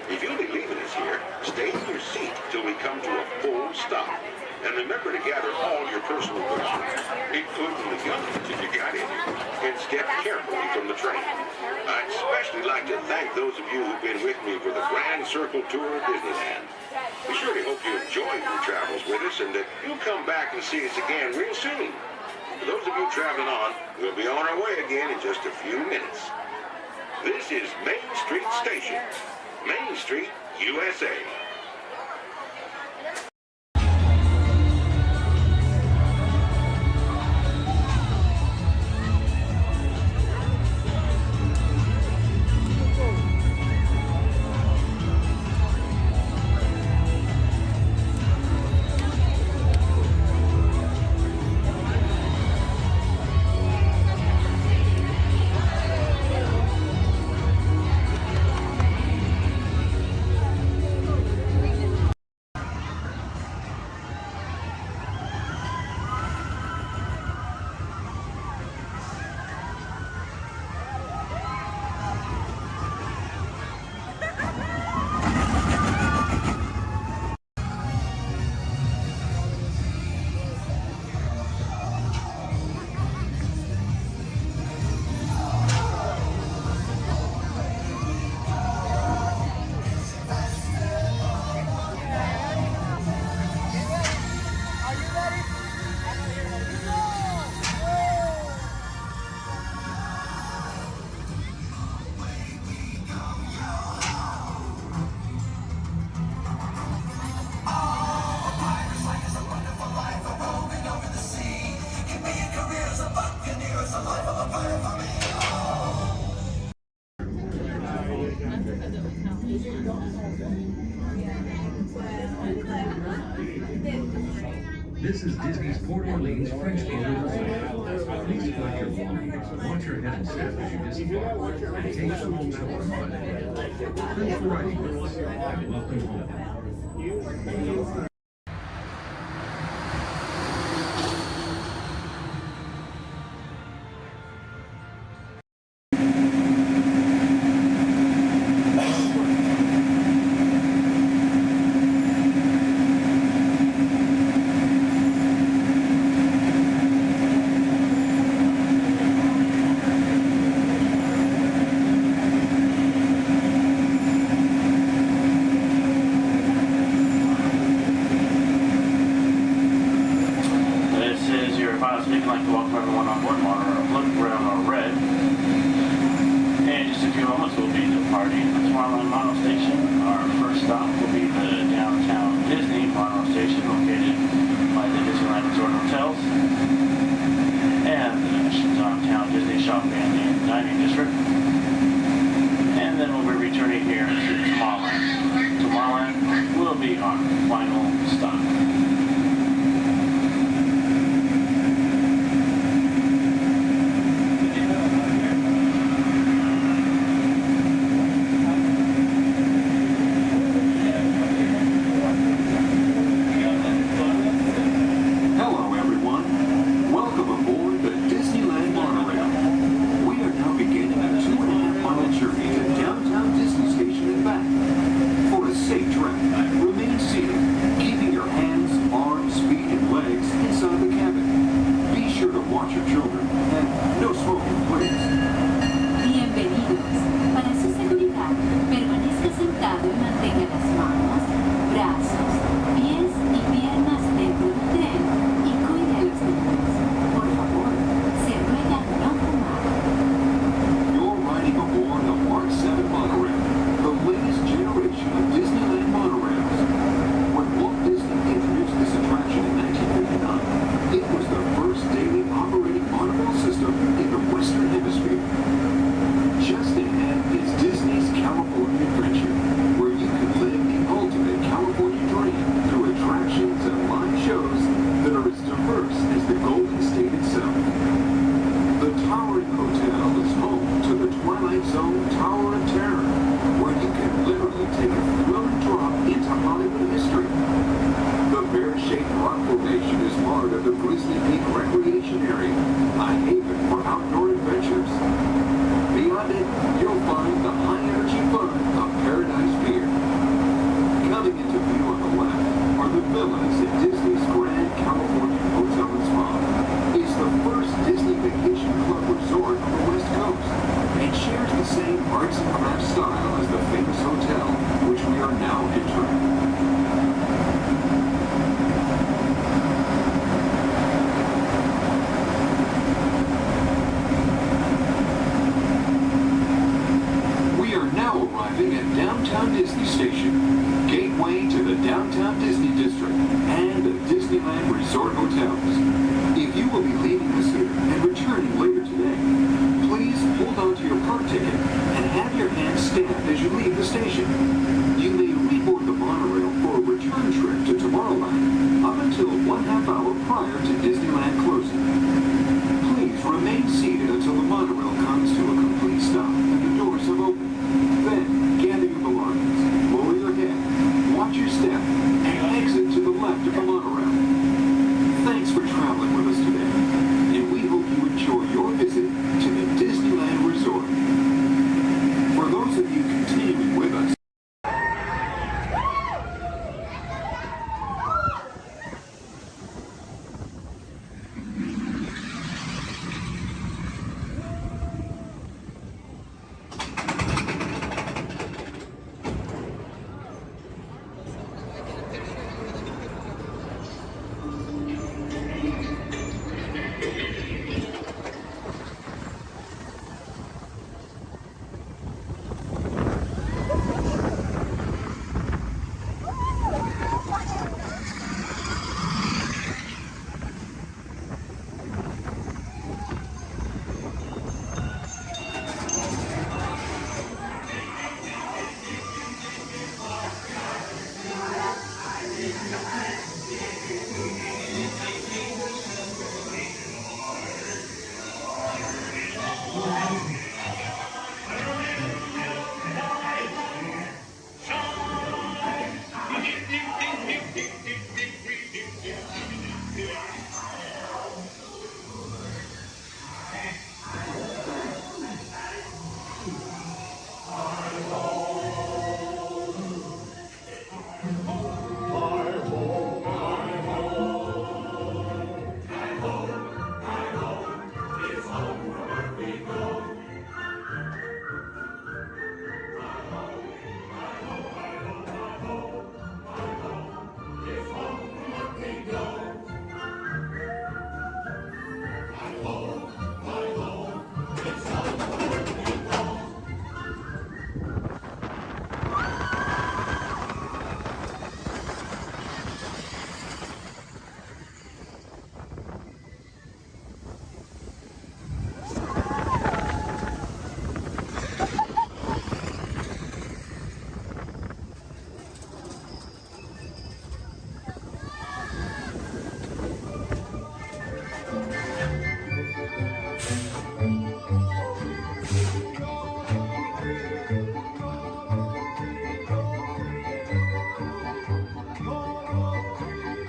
If you'll be leaving us here, stay in your seat till we come to a full stop. And remember to gather all your personal belongings, including the guns if you got any, and step carefully from the train. I'd especially like to thank those of you who've been with me for the Grand Circle Tour of Disneyland. We surely hope you enjoyed your travels with us and that you'll come back and see us again real soon. For those of you traveling on, we'll be on our way again in just a few minutes. This is Main Street Station, Main Street, USA. This is Disney's Port Orleans French Quarter Resort. Please collect your belongings, watch your head and step as you disembark, and take them home to our fun. Thanks for riding with us, and welcome home. Speaking like to welcome everyone on board Monorail. Look around our red. And just a few moments we'll be departing the Tomorrowland Monorail Station. Our first stop will be the downtown Disney Monorail Station located by the Disneyland Resort Hotels and the downtown Disney Shopping and Dining District. And then we'll be returning here to Tomorrowland. Tomorrowland will be our final stop.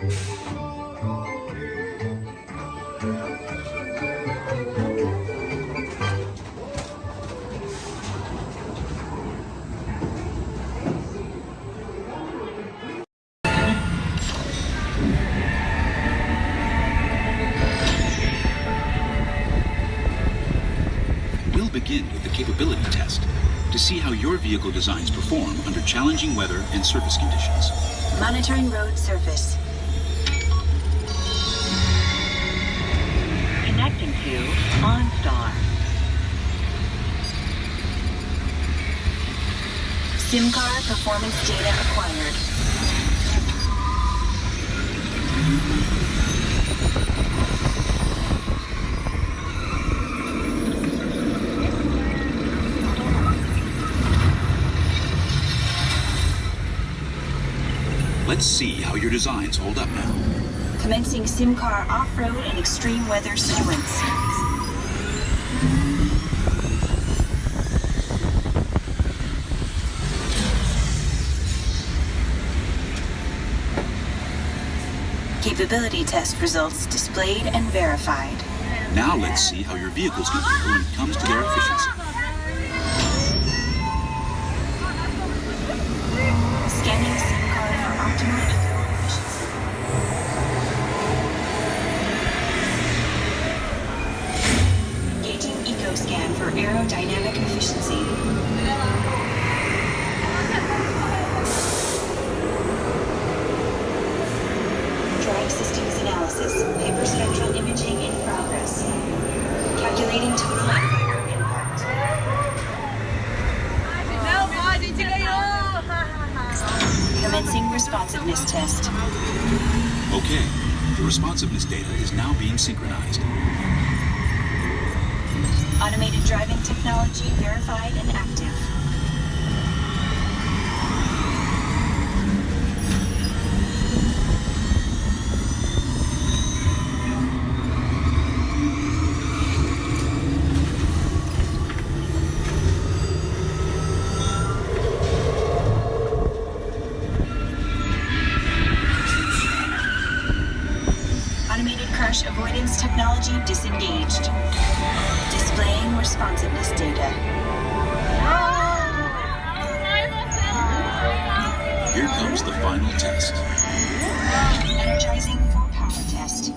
We'll begin with the capability test to see how your vehicle designs perform under challenging weather and surface conditions. Monitoring road surface. Connecting to OnStar. SIM-car performance data acquired. Let's see how your designs hold up now. Commencing SIM-car off-road and extreme weather sequence. Capability test results displayed and verified. Now let's see how your vehicles compare when it comes to their efficiency. Scanning SIM-car for optimal eco-efficiency. Engaging eco-scan for aerodynamic efficiency. Drive systems analysis. Hyperspectral imaging in progress. Calculating total environment impact. Commencing responsiveness test. Okay, the responsiveness data is now being synchronized. Automated driving technology verified and active. Automated crash avoidance technology disengaged. Displaying responsiveness data. Here comes the final test. Energizing for power test.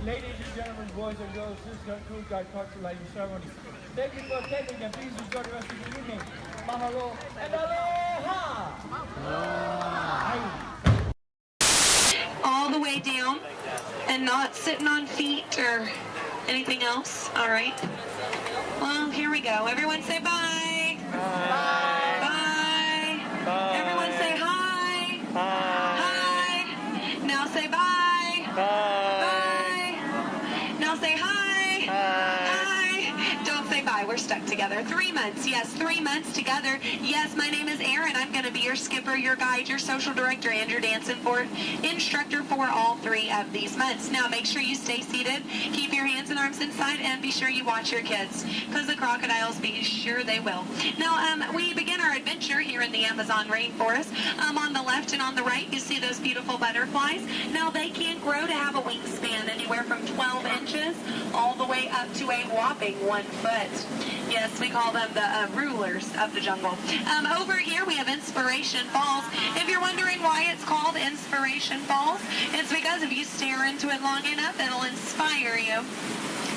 Ladies and gentlemen, boys and girls, this concludes our torchlighting ceremony. Thank you for attending and please enjoy the rest of the evening. Mahalo and aloha! All the way down and not sitting on feet or anything else. All right. Well, here we go. Everyone say bye. Bye. Bye. Bye. Everyone say hi. Bye. Hi. Now say bye. Bye. Bye. Now say hi. Hi. Don't say bye. We're stuck together. 3 months. Yes, 3 months together. Yes, my name is Erin. I'm going to be your skipper, your guide, your social director, and your dance instructor for all 3 of these months. Now, make sure you stay seated, keep your hands and arms inside, and be sure you watch your kids, because the crocodiles, be sure they will. Now, we begin our adventure here in the Amazon rainforest. On the left and on the right, you see those beautiful butterflies. Now, they can grow to have a wingspan anywhere from 12 inches all the way up to a whopping 1 foot. Yes, we call them the rulers of the jungle. Over here, we have Inspiration Falls. If you're wondering why it's called Inspiration Falls, it's because if you stare into it long enough, it'll inspire you.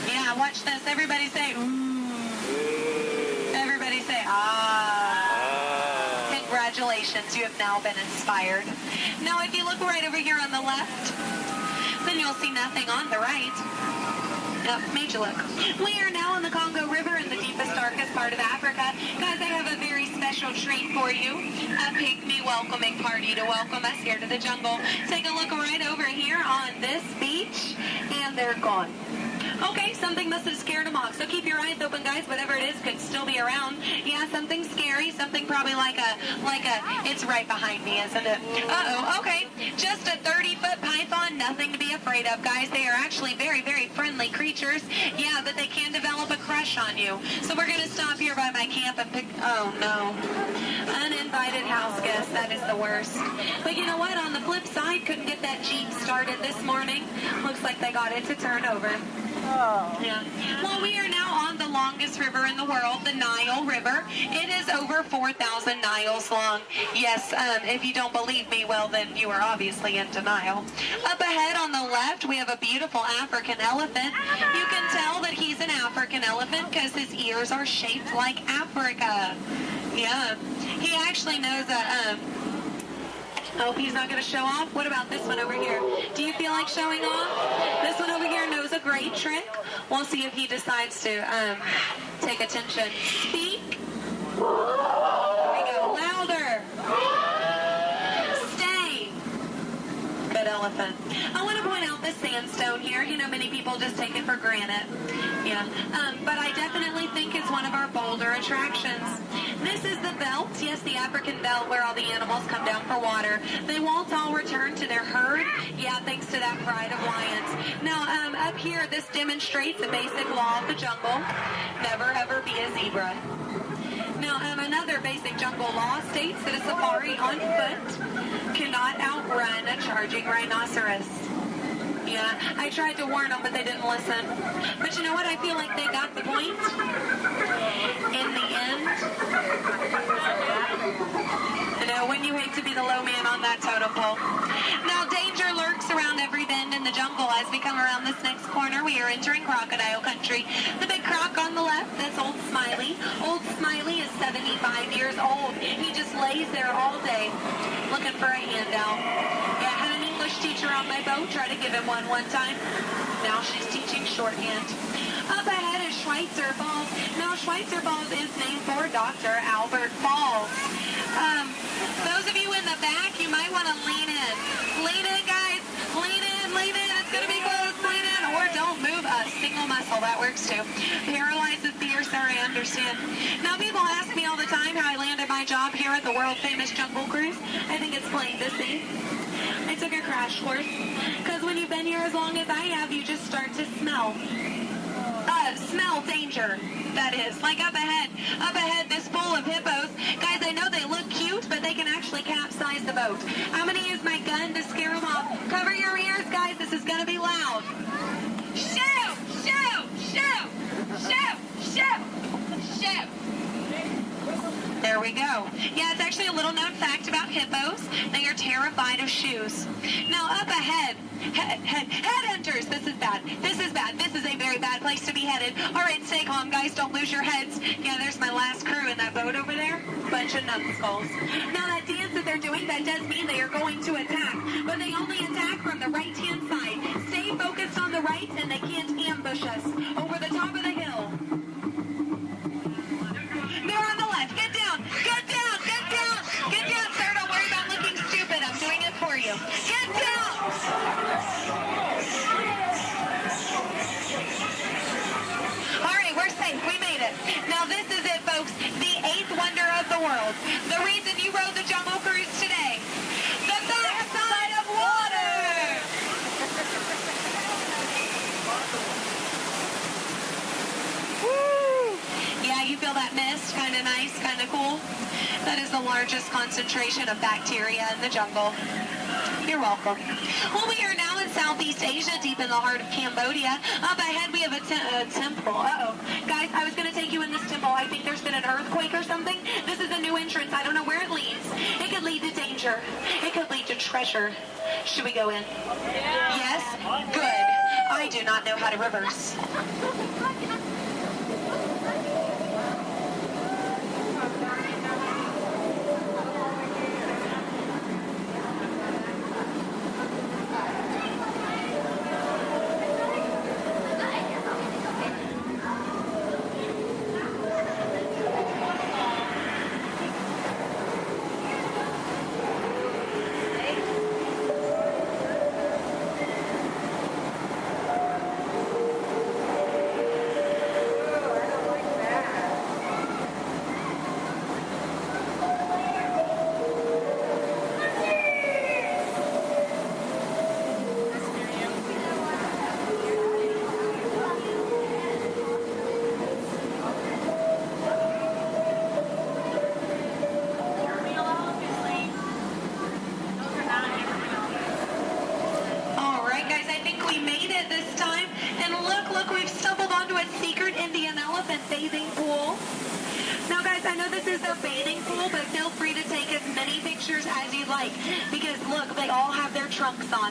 Yeah, watch this. Everybody say, ooh. Everybody say, ah. Congratulations, you have now been inspired. Now, if you look right over here on the left, then you'll see nothing on the right. Yep, made you look. We are now in the Congo River in the deepest, darkest part of Africa. Guys, I have a very special treat for you. A pygmy welcoming party to welcome us here to the jungle. Take a look right over here on this beach, and they're gone. Okay, something must have scared them off. So keep your eyes open, guys. Whatever it is could still be around. Yeah, something scary. Something probably like a, it's right behind me, isn't it? Uh-oh, okay. Just a 30-foot python. Nothing to be afraid of, guys. They are actually very, very friendly creatures. Yeah, but they can develop a crush on you. So we're going to stop here by my camp and pick, oh no. Uninvited house guests. That is the worst. But you know what? On the flip side, couldn't get that Jeep started this morning. Looks like they got it to turn over. Oh. Yeah. Well, we are now on the longest river in the world, the Nile River. It is over 4,000 miles long. Yes, if you don't believe me, well, then you are obviously in denial. Up ahead on the left, we have a beautiful African elephant. You can tell that he's an African elephant because his ears are shaped like Africa. Yeah. He actually knows oh, he's not going to show off? What about this one over here? Do you feel like showing off? This one over here knows a great trick. We'll see if he decides to take attention. Speak. There we go. Louder. Stay. Good elephant. I want to point out this sandstone here. You know, many people just take it for granted. Yeah. But I definitely think it's one of our bolder attractions. This is the belt, yes, the African belt where all the animals come down for water. They won't all return to their herd, yeah, thanks to that pride of lions. Now, up here, this demonstrates a basic law of the jungle. Never, ever be a zebra. Now, another basic jungle law states that a safari on foot cannot outrun a charging rhinoceros. Yeah, I tried to warn them, but they didn't listen. But you know what? I feel like they got the point. In the end, you know, when you hate to be the low man on that totem pole. Now, danger lurks around every bend in the jungle. As we come around this next corner, we are entering crocodile country. The big croc on the left, that's Old Smiley. Old Smiley is 75 years old. He just lays there all day looking for a handout. Yeah, I had an English teacher on my boat. Try to give him one time. Now she's teaching shorthand. Up ahead is Schweitzer Falls. Now, Schweitzer Falls is named for Dr. Albert Falls. Those of you in the back, you might want to lean in. Lean in, guys. Lean in, lean in. It's going to be close. Lean in. Or don't move a single muscle. That works too. Paralyzes fear, sir, I understand. Now, people ask me all the time how I landed my job here at the world-famous Jungle Cruise. I think it's plain to see. I took a crash course. Because when you've been here as long as I have, you just start to smell. Smell danger, that is. Like up ahead, this full of hippos. Guys, I know they look cute, but they can actually capsize the boat. I'm going to use my gun to scare them off. Cover your ears, guys. This is going to be loud. Shoot! Shoot! Shoot! Shoot! Shoot! Shoot! There There we go. Yeah, it's actually a little known fact about hippos. They are terrified of shoes. Now up ahead, headhunters. This is bad. This is bad. This is a very bad place to be headed. All right, stay calm, guys. Don't lose your heads. Yeah, there's my last crew in that boat over there. Bunch of numbskulls. Now that dance that they're doing, that does mean they are going to attack, but they only attack from the right-hand side. Stay focused on the right, and they can't ambush us. Over the top of the hill. They're on the left. Get down. Get down. Get down. Get down, sir. Don't worry about looking stupid. I'm doing it for you. Get down. All right, we're safe. We made it. Now this is it, folks. The 8th wonder of the world. The reason you rode the Jungle Cruise today. The backside of water. Woo! Yeah, you feel that mist? Kind of nice, kind of cool. That is the largest concentration of bacteria in the jungle. You're welcome. Well, we are now in Southeast Asia, deep in the heart of Cambodia. Up ahead, we have a temple. Uh-oh. Guys, I was going to take you in this temple. I think there's been an earthquake or something. This is a new entrance. I don't know where it leads. It could lead to danger. It could lead to treasure. Should we go in? Yes? Good. I do not know how to reverse.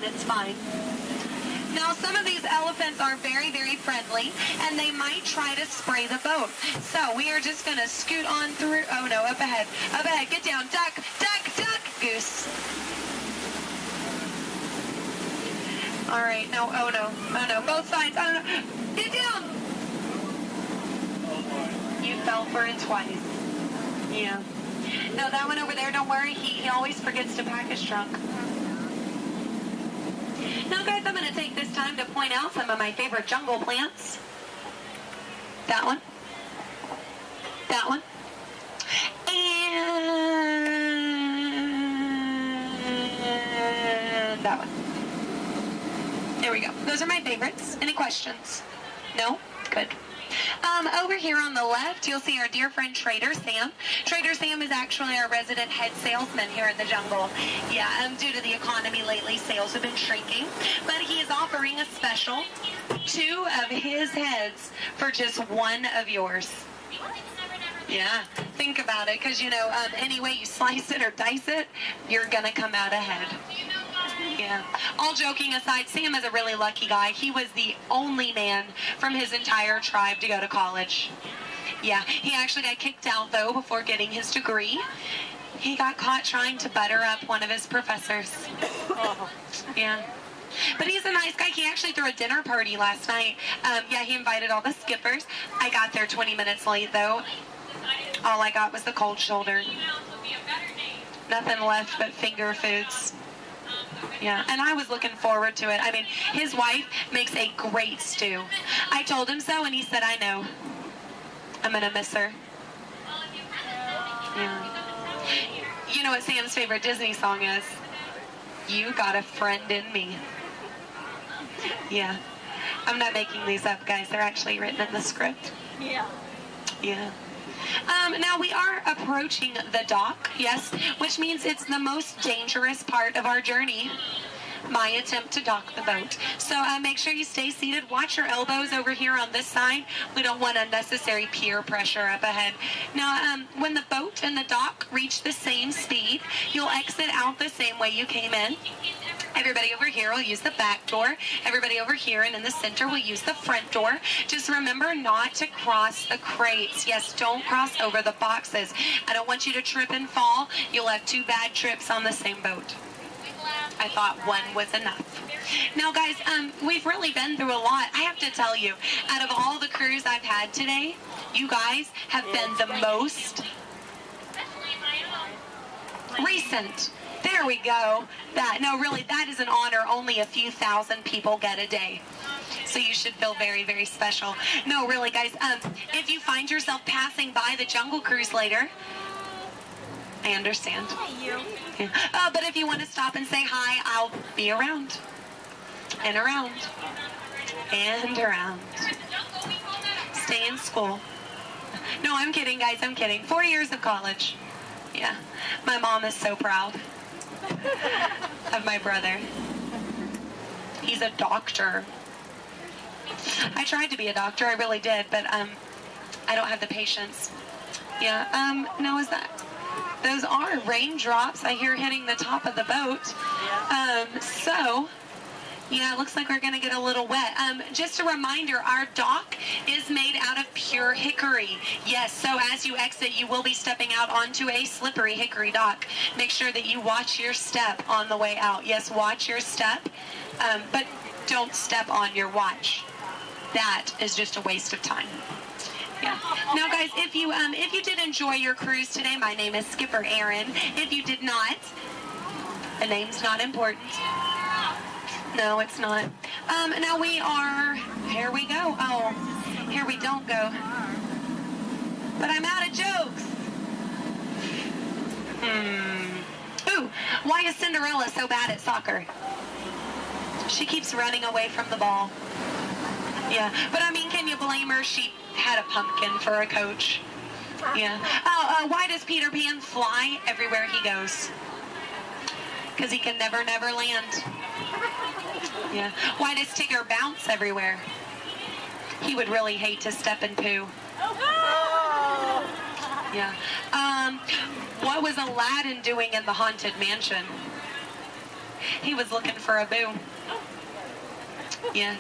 It's fine. Now, some of these elephants are very, very friendly, and they might try to spray the boat. So we are just going to scoot on through. Oh, no, up ahead. Up ahead. Get down. Duck, duck, duck. Goose. All right. No, oh, no. Oh, no. Both sides. Oh, no. Get down. You fell for it twice. Yeah. No, that one over there, don't worry. He always forgets to pack his trunk. Now, guys, I'm going to take this time to point out some of my favorite jungle plants. That one. That one. And that one. There we go. Those are my favorites. Any questions? No? Good. Over here on the left, you'll see our dear friend Trader Sam. Trader Sam is actually our resident head salesman here in the jungle. Yeah, due to the economy lately, sales have been shrinking. But he is offering a special, 2 of his heads for just 1 of yours. Yeah, think about it, because, you know, any way you slice it or dice it, you're going to come out ahead. Yeah. All joking aside, Sam is a really lucky guy. He was the only man from his entire tribe to go to college. Yeah, he actually got kicked out, though, before getting his degree. He got caught trying to butter up one of his professors. Yeah. But he's a nice guy. He actually threw a dinner party last night. Yeah, he invited all the skippers. I got there 20 minutes late, though. All I got was the cold shoulder. Nothing left but finger foods. Yeah, and I was looking forward to it. I mean, his wife makes a great stew. I told him so, and he said, I know. I'm going to miss her. Yeah. You know what Sam's favorite Disney song is? You Got a Friend in Me. Yeah. I'm not making these up, guys. They're actually written in the script. Yeah. Yeah. Now we are approaching the dock, yes, which means it's the most dangerous part of our journey. my attempt to dock the boat. So make sure you stay seated. Watch your elbows over here on this side. We don't want unnecessary peer pressure up ahead. Now, when the boat and the dock reach the same speed, you'll exit out the same way you came in. Everybody over here will use the back door. Everybody over here and in the center will use the front door. Just remember not to cross the crates. Yes, don't cross over the boxes. I don't want you to trip and fall. You'll have 2 bad trips on the same boat. I thought one was enough. Now, guys, we've really been through a lot. I have to tell you, out of all the crews I've had today, you guys have been the most recent. There we go. No, really, that is an honor only a few thousand people get a day. So you should feel very, very special. No, really, guys, if you find yourself passing by the Jungle Cruise later, I understand. Yeah. But if you want to stop and say hi, I'll be around. And around. And around. Stay in school. No, I'm kidding, guys, I'm kidding. 4 years of college. Yeah. My mom is so proud of my brother. He's a doctor. I tried to be a doctor, I really did, but I don't have the patience. Yeah, no, is that... Those are raindrops I hear hitting the top of the boat. So, yeah, it looks like we're going to get a little wet. Just a reminder, our dock is made out of pure hickory. Yes, so as you exit, you will be stepping out onto a slippery hickory dock. Make sure that you watch your step on the way out. Yes, watch your step, but don't step on your watch. That is just a waste of time. Yeah. Now, guys, if you did enjoy your cruise today, my name is Skipper Aaron. If you did not, the name's not important. No, it's not. Now we are, here we go. Oh, here we don't go. But I'm out of jokes. Ooh, why is Cinderella so bad at soccer? She keeps running away from the ball. Yeah, but I mean, can you blame her? She had a pumpkin for a coach. Yeah. Oh, why does Peter Pan fly everywhere he goes? Because he can never land. Yeah. Why does Tigger bounce everywhere? He would really hate to step in poo. Yeah. What was Aladdin doing in the Haunted Mansion? He was looking for a boo. Yes.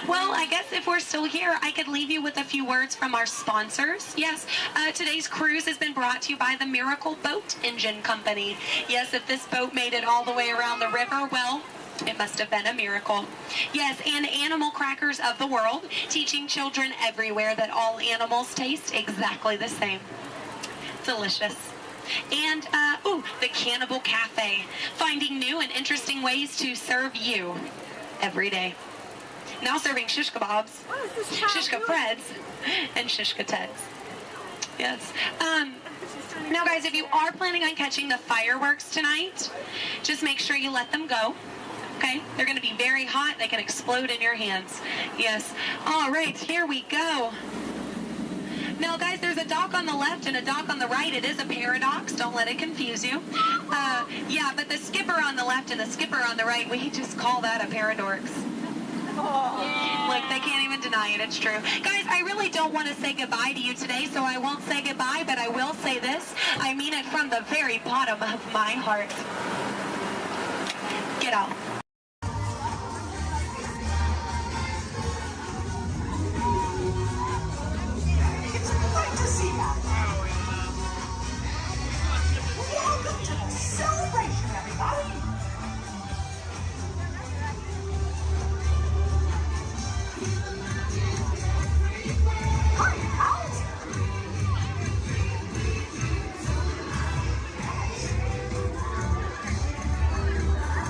Well, I guess if we're still here, I could leave you with a few words from our sponsors. Yes, today's cruise has been brought to you by the Miracle Boat Engine Company. Yes, if this boat made it all the way around the river, well, it must have been a miracle. Yes, and Animal Crackers of the World, teaching children everywhere that all animals taste exactly the same. Delicious. And, the Cannibal Cafe, finding new and interesting ways to serve you every day. Now serving shish kebabs, shish freds, and shish teds. Yes. Now, guys, if you are planning on catching the fireworks tonight, just make sure you let them go. Okay? They're going to be very hot. They can explode in your hands. Yes. All right, here we go. Now, guys, there's a dock on the left and a dock on the right. It is a paradox. Don't let it confuse you. Yeah, but the skipper on the left and the skipper on the right, we just call that a paradorx. Look, they can't even deny it. It's true. Guys, I really don't want to say goodbye to you today, so I won't say goodbye, but I will say this. I mean it from the very bottom of my heart. Get out. It's great to see you. Welcome to the celebration, everybody.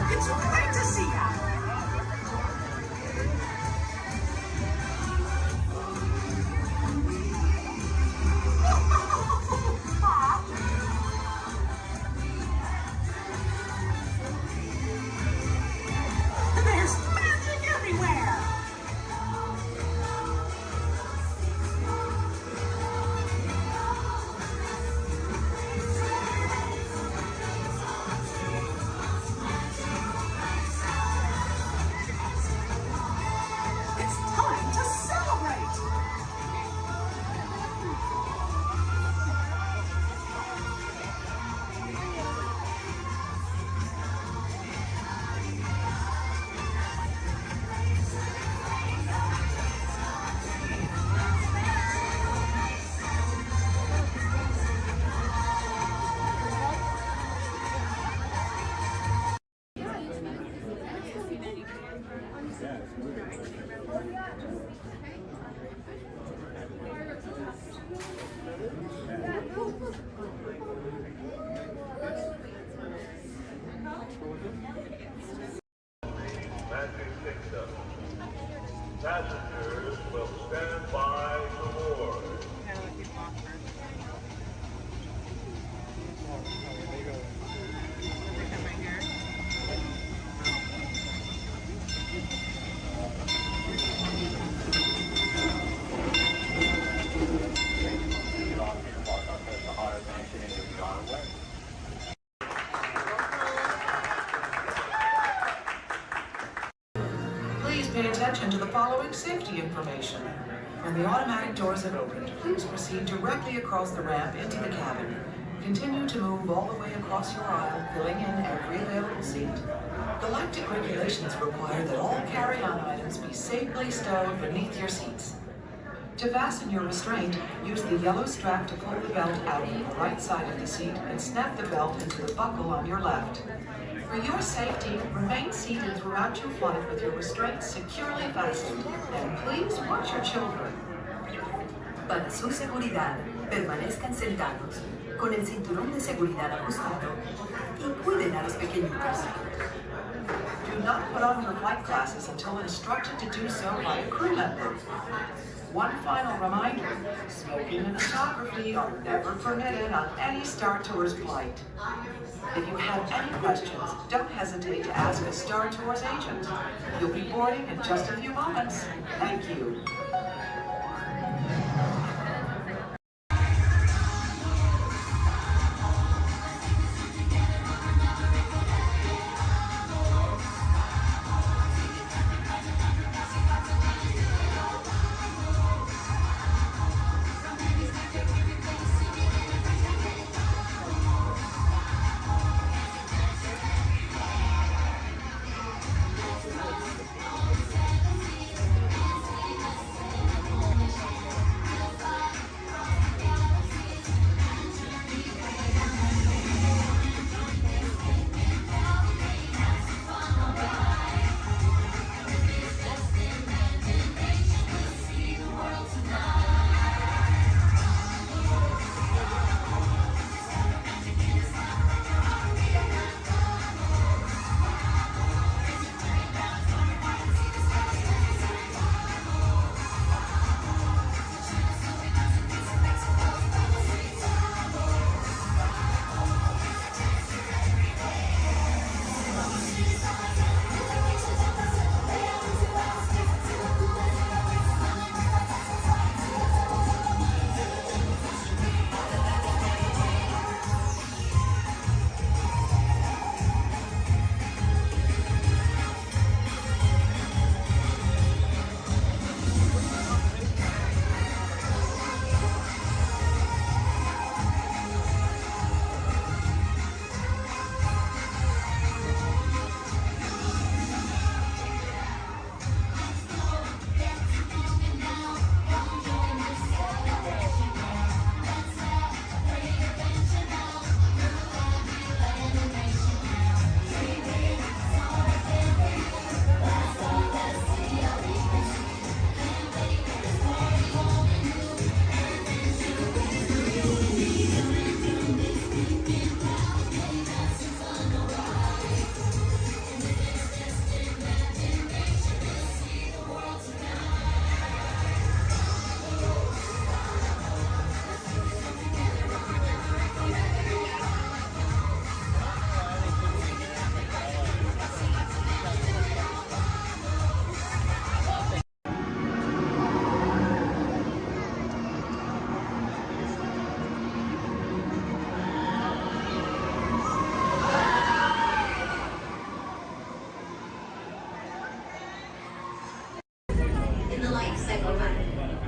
It's great Passengers will stand by to board. Please pay attention to the following safety information. When the automatic doors have opened, please proceed directly across the ramp into the cabin. Continue to move all the way across your aisle, filling in every available seat. Galactic regulations require that all carry-on items be safely stowed beneath your seats. To fasten your restraint, use the yellow strap to pull the belt out on the right side of the seat and snap the belt into the buckle on your left. For your safety, remain seated throughout your flight with your restraints securely fastened, and please watch your children. Para su seguridad, permanezcan sentados, con el cinturón de seguridad ajustado, y cuiden a los pequeñitos. Do not put on your flight glasses until instructed to do so by a crew member. One final reminder, smoking and photography are never permitted on any Star Tours flight. If you have any questions, don't hesitate to ask a Star Tours agent. You'll be boarding in just a few moments. Thank you.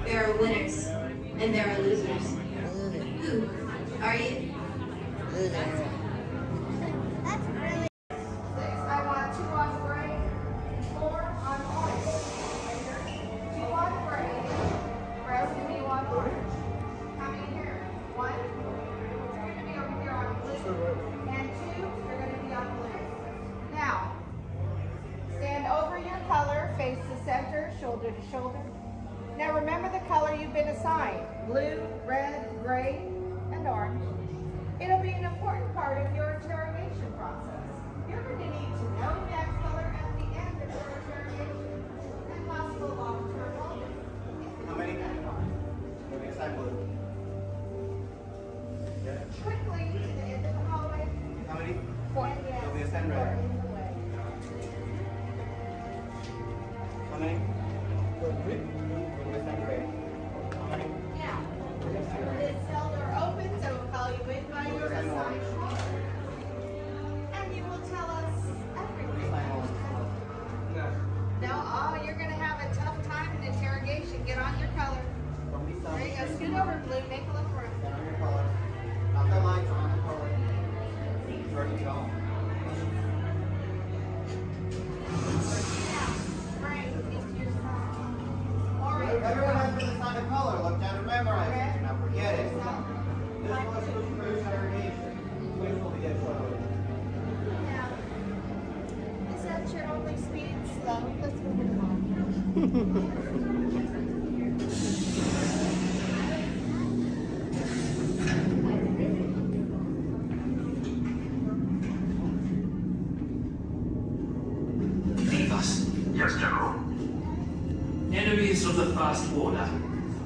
There are winners and there are losers. Who are you? Losers. I want 2 on gray, 4 on orange. 2 on gray. Where else do you want orange? How many here? 1. You're going to be over here on blue. And 2, you're going to be on blue. Now, stand over your color, face the center, shoulder to shoulder. Now remember the color you've been assigned, blue, red, gray, and orange. It'll be an important part of your interrogation process. You're going to need to know that color at the end of your interrogation and possible long-term Yeah. This cell door opens, so we'll call you in by your assignment. And you will tell us everything. No, oh, you're going to have a tough time in interrogation. Get on your color. There you go. Scoot over, Blue. Make a little room. Get on your color. Not the lights, on the color. Ready to go. Everyone has been assigned a color. Look down and memorize it. Do not forget it. This was for interrogation. Wait till we get started. Yeah. Is that your only speed? Slow. That's what we're Vivas. Yes, General. Enemies of the First Order,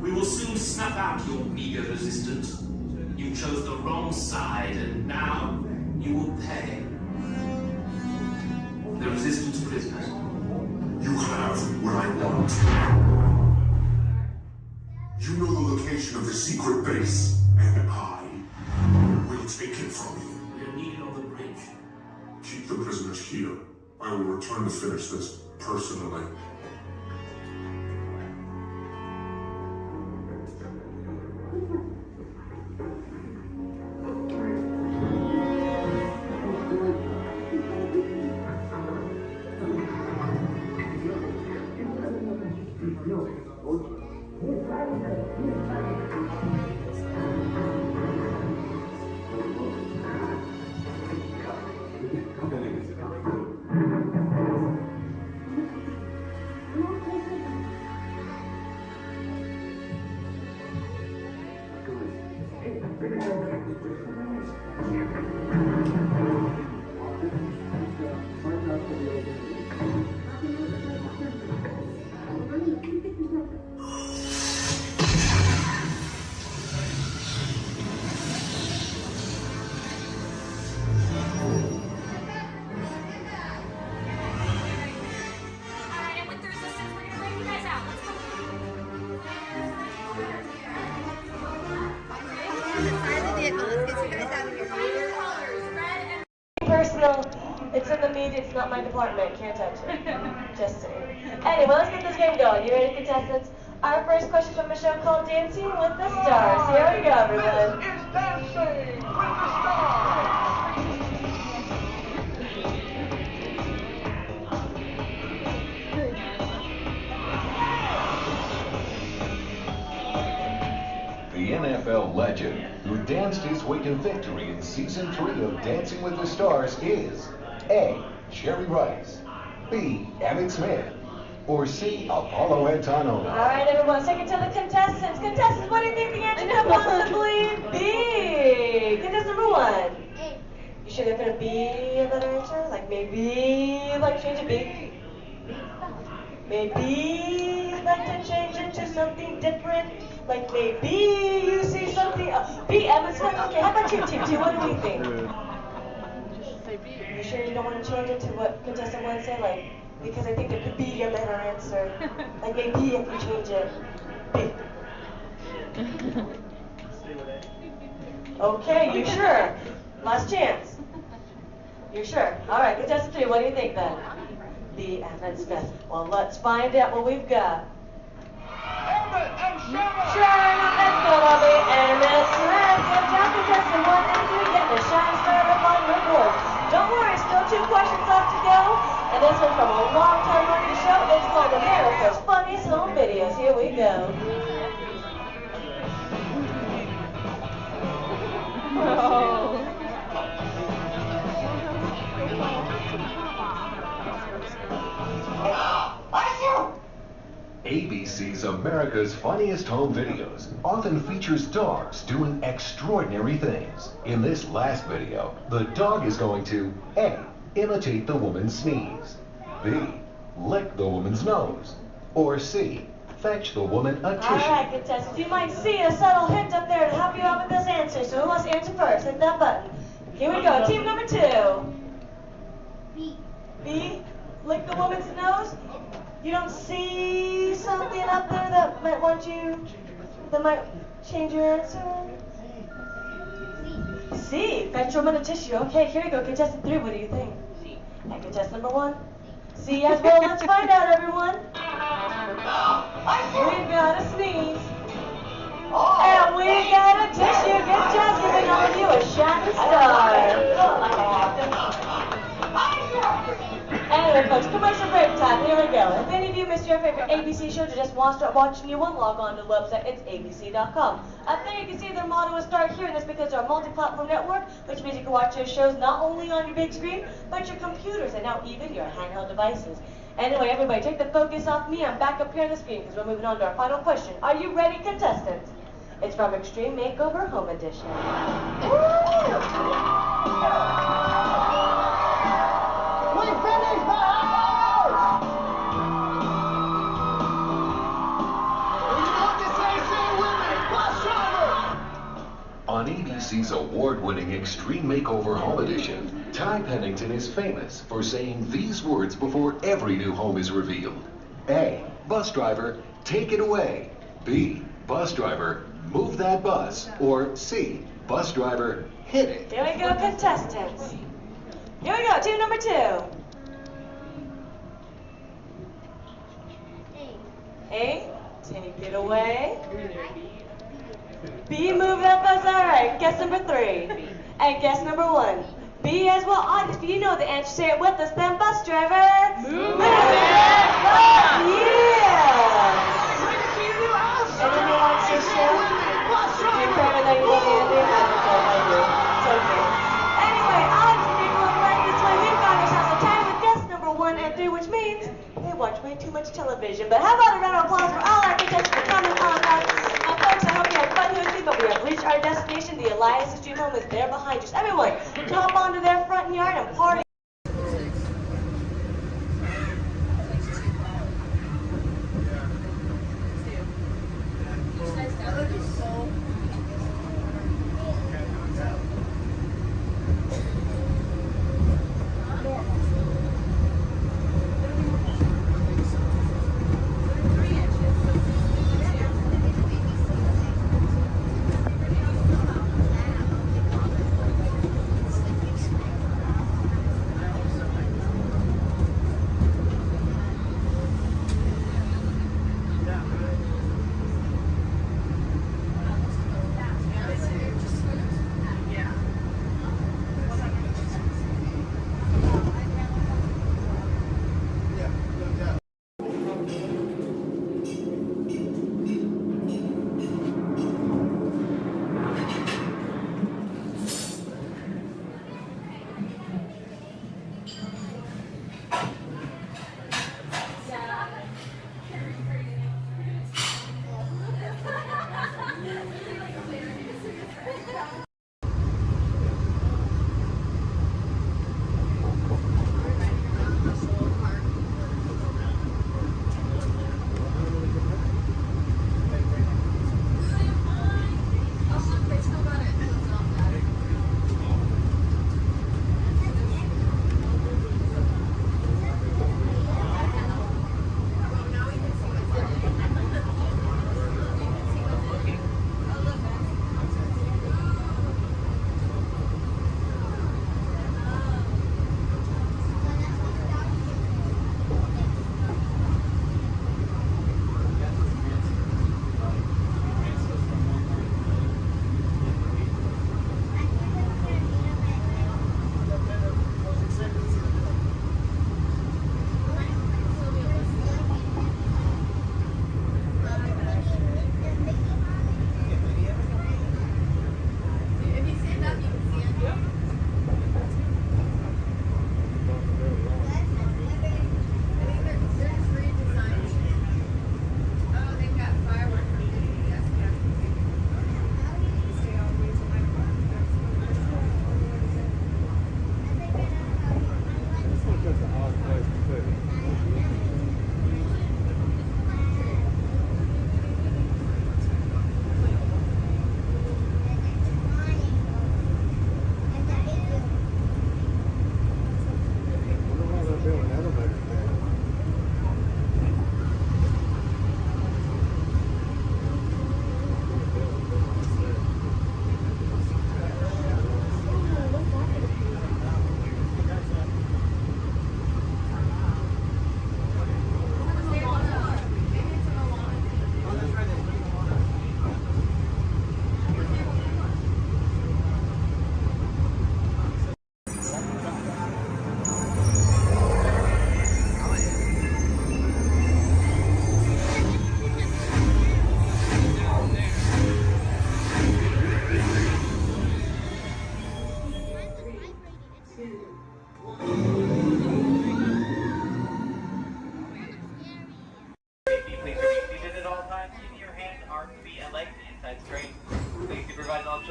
we will soon snuff out your meager resistance. You chose the wrong side, and now you will pay. The resistance prisoners. You have what I want. You know the location of the secret base, and I will take it from you. We are needed on the bridge. Keep the prisoners here. I will return to finish this personally. Personal, it's in the media, it's not my department, can't touch it. Just saying. Anyway, let's get this game going. You ready, contestants? Our first question from a show called Dancing with the Stars. Here we go, everyone. This is Dancing with the Stars. The NFL legend who danced his way to victory in Season 3 of Dancing with the Stars is A. Jerry Rice, B. Emmett Smith, or C. Apollo Antonova. All right, everyone, take it to the contestants. Contestants, what do you think the answer could possibly be? Contestant number 1. You sure they're going to be a better answer? Like maybe you'd like to change it B? Maybe you'd like to change it to something different? Like maybe you see something. B, Emmett Smith. Okay, how about you, Team 2? What do you think? You sure you don't want to change it to what contestant 1 said? Like, because I think there could be a better answer. Like maybe if you change it. B. Okay, you sure? Last chance. You're sure? All right, contestant 3, what do you think then? B, Emmett Smith. Well, let's find out what we've got. Emmett and Smith! Sure enough, that's gonna be Emmett Smith. Good job, contestant 1 and 3, getting a shine started up on your board. Don't worry, still 2 questions left to go. And this one's from a long time running show. It's called America's Funniest Home Videos. Here we go. ABC's America's Funniest Home Videos often features dogs doing extraordinary things. In this last video, the dog is going to A. Imitate the woman's sneeze, B. Lick the woman's nose, or C. Fetch the woman a tissue. All right, contestants, you might see a subtle hint up there to help you out with this answer. So who wants to answer first? Hit that button. Here we go. Team number 2. B. B. Lick the woman's nose. You don't see something up there that might change your answer? C. Fetch room and a tissue. Okay, here you go. Contestant 3, what do you think? And contestant number 1? C as well. Let's find out, everyone. We've got a sneeze. And we got a tissue. Good job giving all of you a shining star. Anyway, folks, commercial break time. Here we go. If any of you missed your favorite ABC show or just want to start watching new one, log on to the website. It's abc.com. Up there you can see their motto is Start Here, and that's because they're a multi-platform network, which means you can watch your shows not only on your big screen, but your computers and now even your handheld devices. Anyway, everybody, take the focus off me. I'm back up here on the screen because we're moving on to our final question. Are you ready, contestants? It's from Extreme Makeover Home Edition. We finished the house! When you want to say with me, bus driver! On ABC's award-winning Extreme Makeover Home Edition, Ty Pennington is famous for saying these words before every new home is revealed. A. Bus driver, take it away. B. Bus driver, move that bus. Or C. Bus driver, hit it. Here we go, contestants. Here we go, team number 2. A, take it away. B, move that bus. All right, guess number 3. And guess number 1. B as well. Audience, if you know the answer, say it with us then. Bus driver, move that bus. Yeah. Anyone wants to show? You're better than you want to do. It's okay. Anyway, audience, if you're going right this way, we've got ourselves a tie with guess number 1 and 3, which means they watch way too much television. But how about a round of applause for all our contestants for coming on out? And folks, I hope you had fun here with me, but we have reached our destination. The Elias Extreme Home is there behind us. Everyone, to hop onto their front yard and party.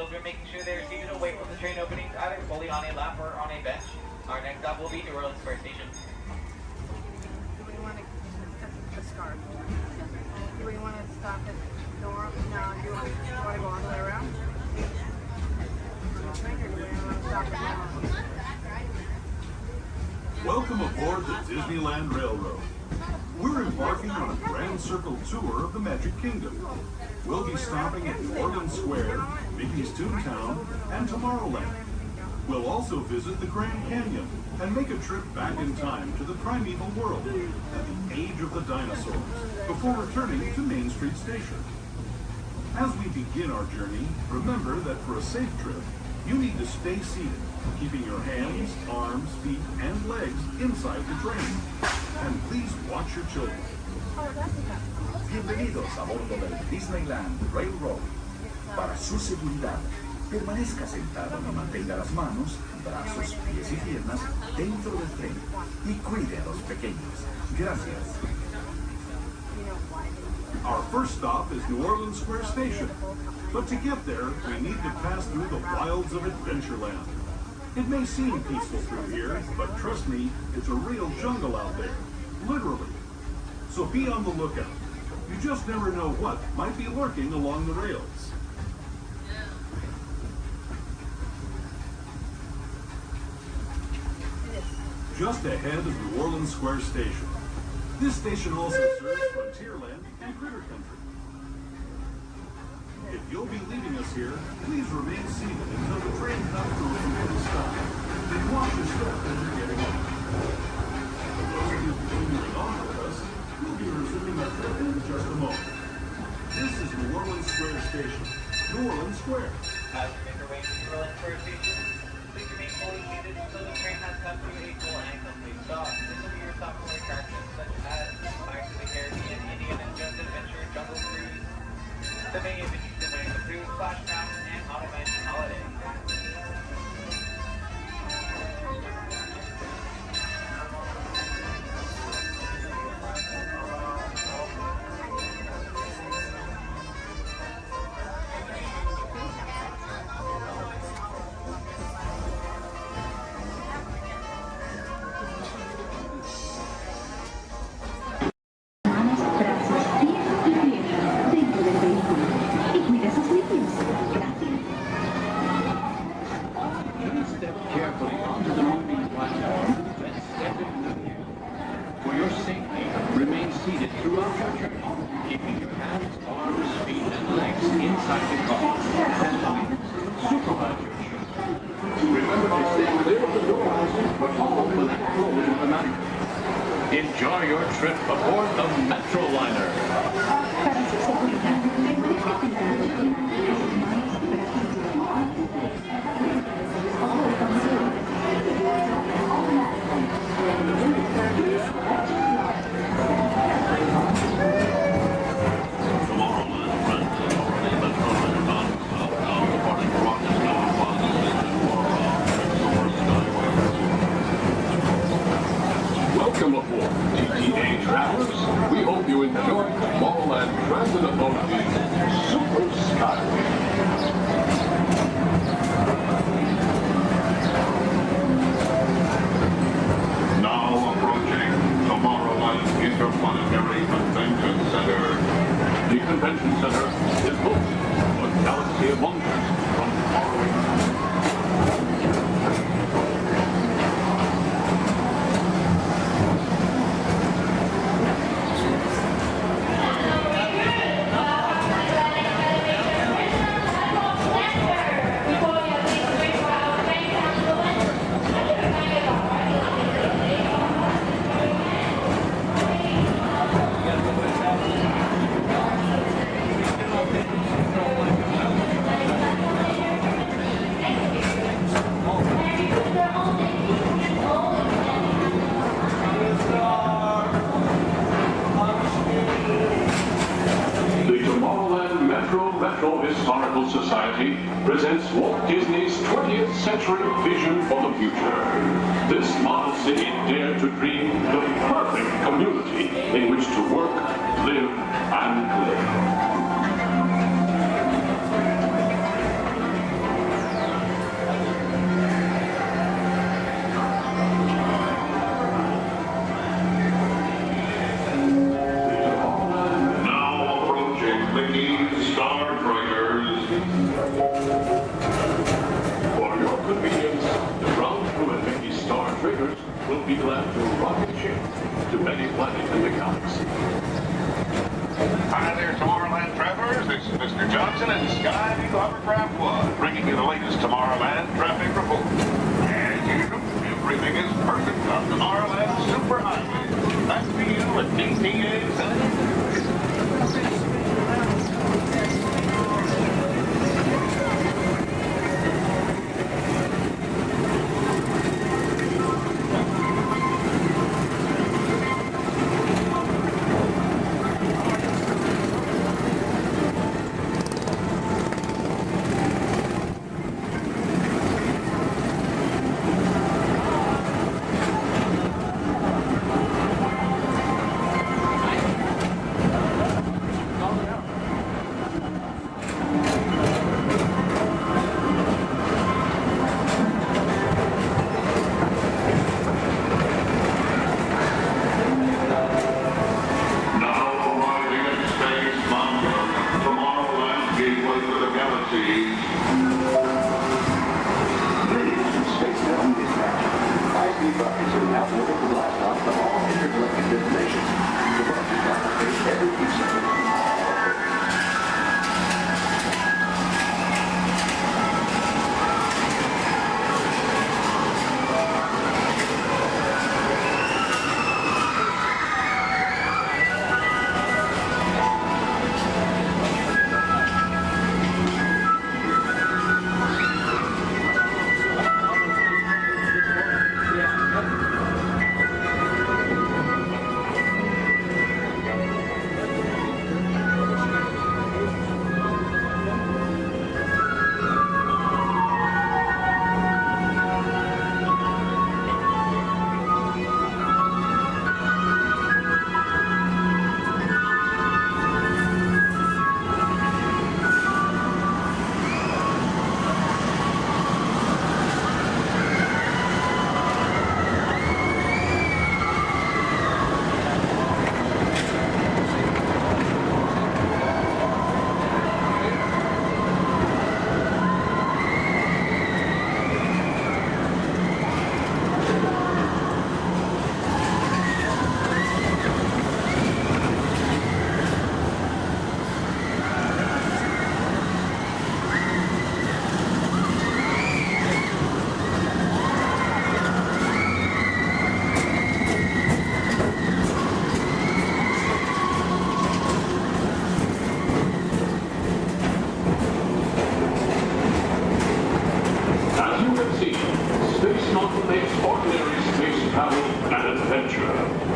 children, making sure they're seated away from the train openings, either fully on a lap or on a bench. Our next stop will be New Orleans Square Station. Do we want to the scarf? Do we want to stop at New Orleans? No, do you want to go all the way around? Welcome aboard the Disneyland Railroad. We're embarking on a grand circle tour of the Magic Kingdom. We'll be stopping at New Orleans Square, Mickey's Toontown, and Tomorrowland. We'll also visit the Grand Canyon and make a trip back in time to the primeval world and the age of the dinosaurs before returning to Main Street Station. As we begin our journey, remember that for a safe trip, you need to stay seated, keeping your hands, arms, feet, and legs inside the train. And please watch your children. Bienvenidos a bordo del Disneyland Railroad. Para su seguridad, permanezca sentado y mantenga las manos, brazos, pies y piernas dentro del tren y cuide a los pequeños. Gracias. Our first stop is New Orleans Square Station. But to get there, we need to pass through the wilds of Adventureland. It may seem peaceful through here, but trust me, it's a real jungle out there. Literally. So be on the lookout. You just never know what might be lurking along the rails. Just ahead is New Orleans Square Station. This station also serves Frontierland and Critter Country. If you'll be leaving us here, please remain seated until the train comes to a completed stop. Then watch your step as you're getting on. For those of you continuing on with us, we'll be resuming our trip in just a moment. This is New Orleans Square Station. New Orleans Square. As we make our way to New Orleans Square Station, please remain fully seated until the train has come to a full and complete stop. This will be your stop for attractions such as Pirates of the Caribbean, Indiana Jones Adventure, Jungle Cruise, the many adventures of Winnie the Pooh, Splash Mountain, and Haunted Mansion Holiday. For your safety, remain seated throughout your journey, keeping your hands, arms, feet, and legs inside the car. And supervise your children. Remember to stay clear of the doors, but all will not close automatically. Enjoy your trip aboard the Metroliner. Para su seguridad, permanezca sentado y mantenga sus manos, Welcome aboard, TTA travelers. We hope you enjoy Tomorrowland Transit Authority's Super Skyway. Now approaching Tomorrowland Interplanetary Convention Center. The convention center is home to a galaxy of wonders from faraway. Metro Historical Society presents Walt Disney's 20th century vision for the future. This model city dared to dream the perfect community in which to work, live, and play. be left to rocket ship to any planet in the galaxy. Hi there, Tomorrowland travelers. This is Mr. Johnson and Sky Eagle Hovercraft 1, bringing you the latest Tomorrowland traffic report. As usual, everything is perfect on Tomorrowland Superhighway. Back to you at DTA Center.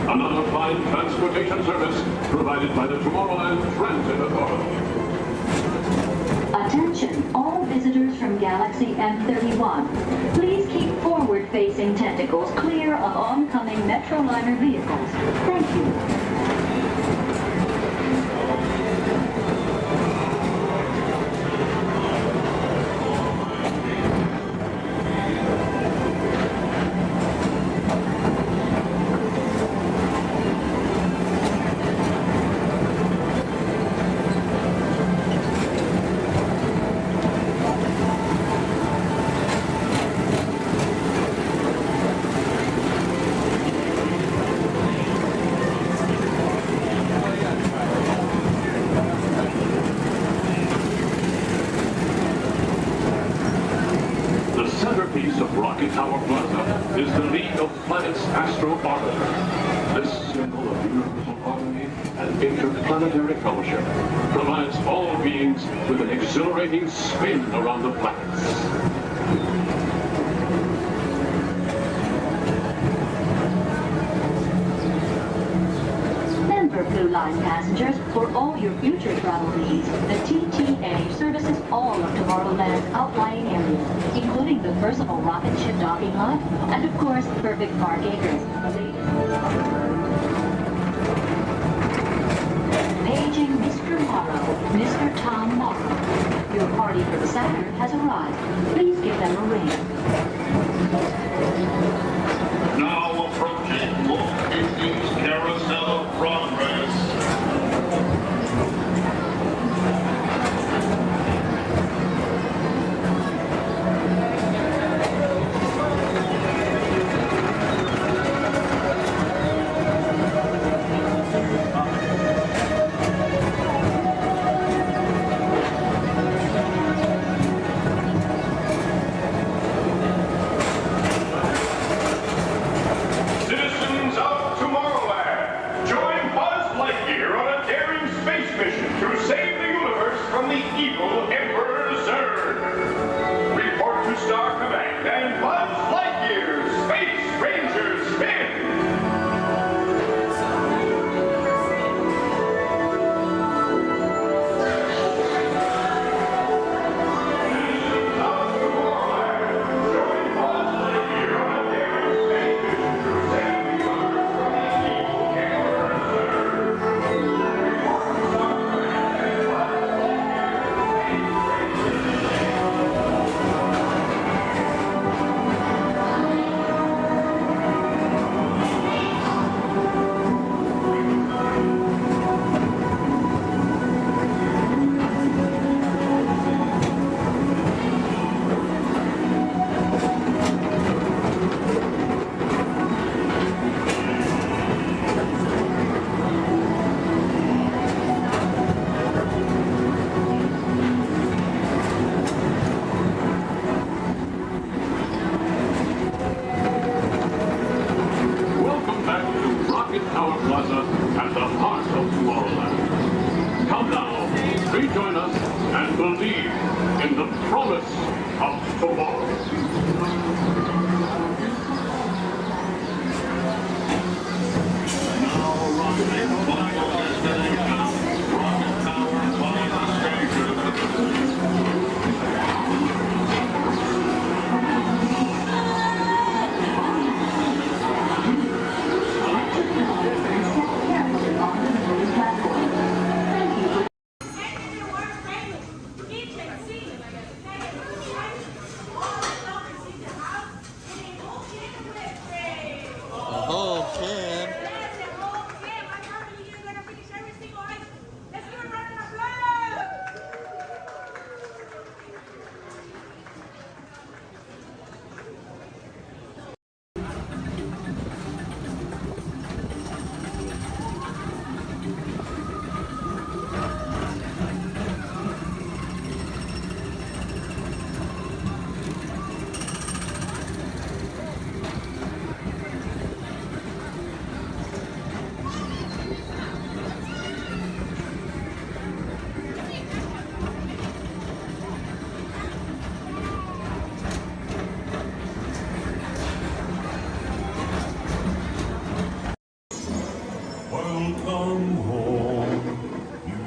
Another fine transportation service provided by the Tomorrowland Transit Authority. Attention, all visitors from Galaxy M31. Please keep forward-facing tentacles clear of oncoming Metroliner vehicles. Thank you. Is the League of Planets Astro Orbiter. This symbol of universal harmony and interplanetary fellowship provides all beings with an exhilarating spin around the planets. Blue Line passengers, for all your future travel needs, the TTA services all of Tomorrowland's outlying areas, including the personal rocket ship docking lot, and of course, perfect park acres. Paging Mr. Morrow, Mr. Tom Morrow. Your party for the Saturn has arrived. Please give them a ring. Now approaching Walt Disney's Carousel of Progress. join us and believe in the promise of tomorrow. Welcome home, you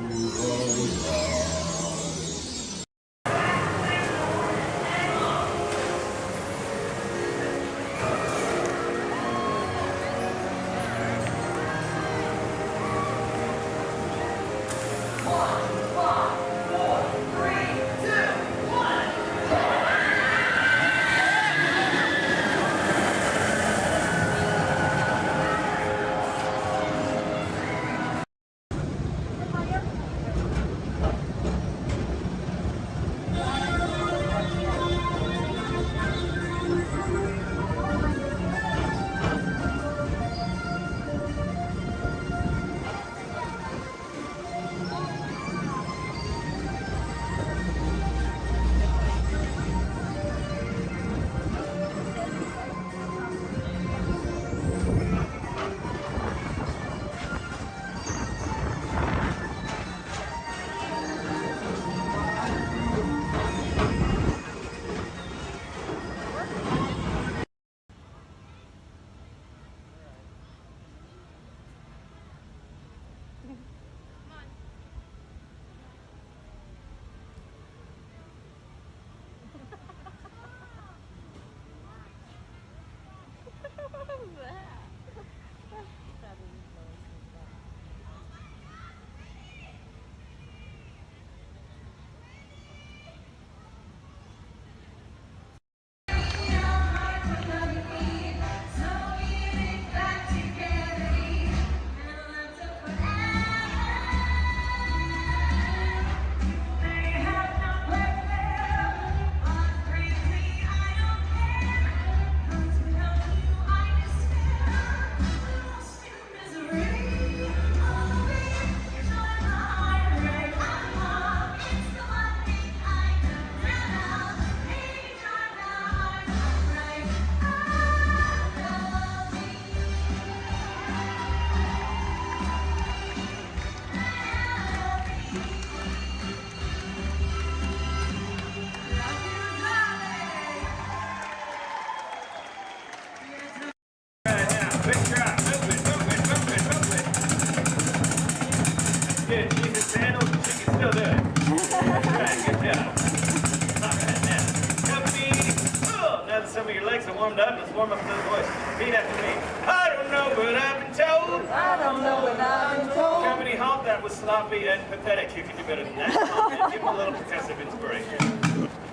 Some of your legs are warmed up. Let's warm up those voices. Repeat after me. I don't know, but I've been told. I don't know, but I've been told. Company halt, that was sloppy and pathetic. You can do better than that. Come on, man. Give them a little progressive inspiration.